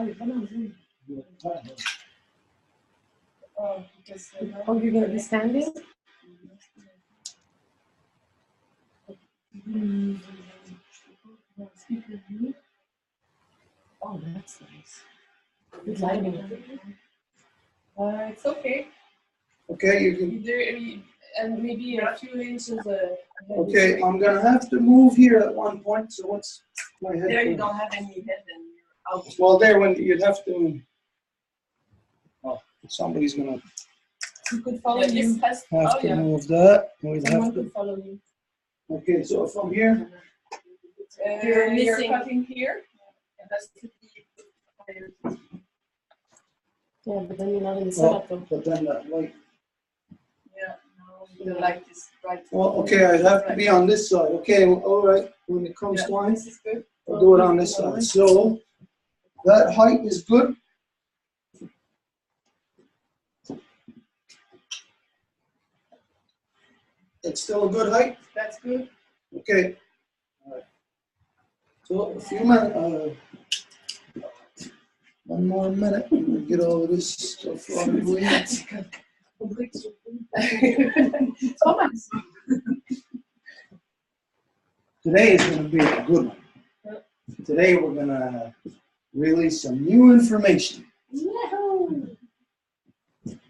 you're going to be standing? Oh, that's nice. Good lighting. It's okay. Okay, you can. And maybe a few inches. Okay, I'm gonna have to move here at one point. So what's my head? There, you doing? don't have any head, then you're out. Well, there when you'd have to. Oh, somebody's gonna You could follow you. have to move that. We'd Someone have to. could follow you. Okay, so from here. You're missing. cutting here. And that's to be. Yeah, but then you're not in the Well, setup. but then that light. Yeah, no, the light is right. Well, okay, I'd have to be on this side. Okay, well, all right. When it comes time, This is good. I'll do it on this side. So that height is good. It's still a good height. That's good. Okay. All right. So a few minutes. 1 more minute. We'll get all of this stuff out of the way. Thomas. Today is going to be a good one. today we're gonna release some new information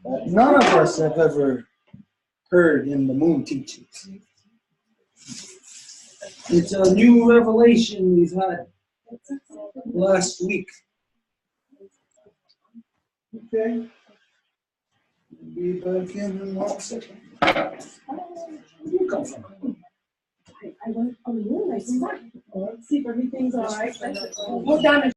that none of us have ever heard in the moon teachings. It's a new revelation we've had last week. Okay. Be back in 1 second. Where do you come from? I went on the moon. I saw. Let's see if everything's all right. What damage?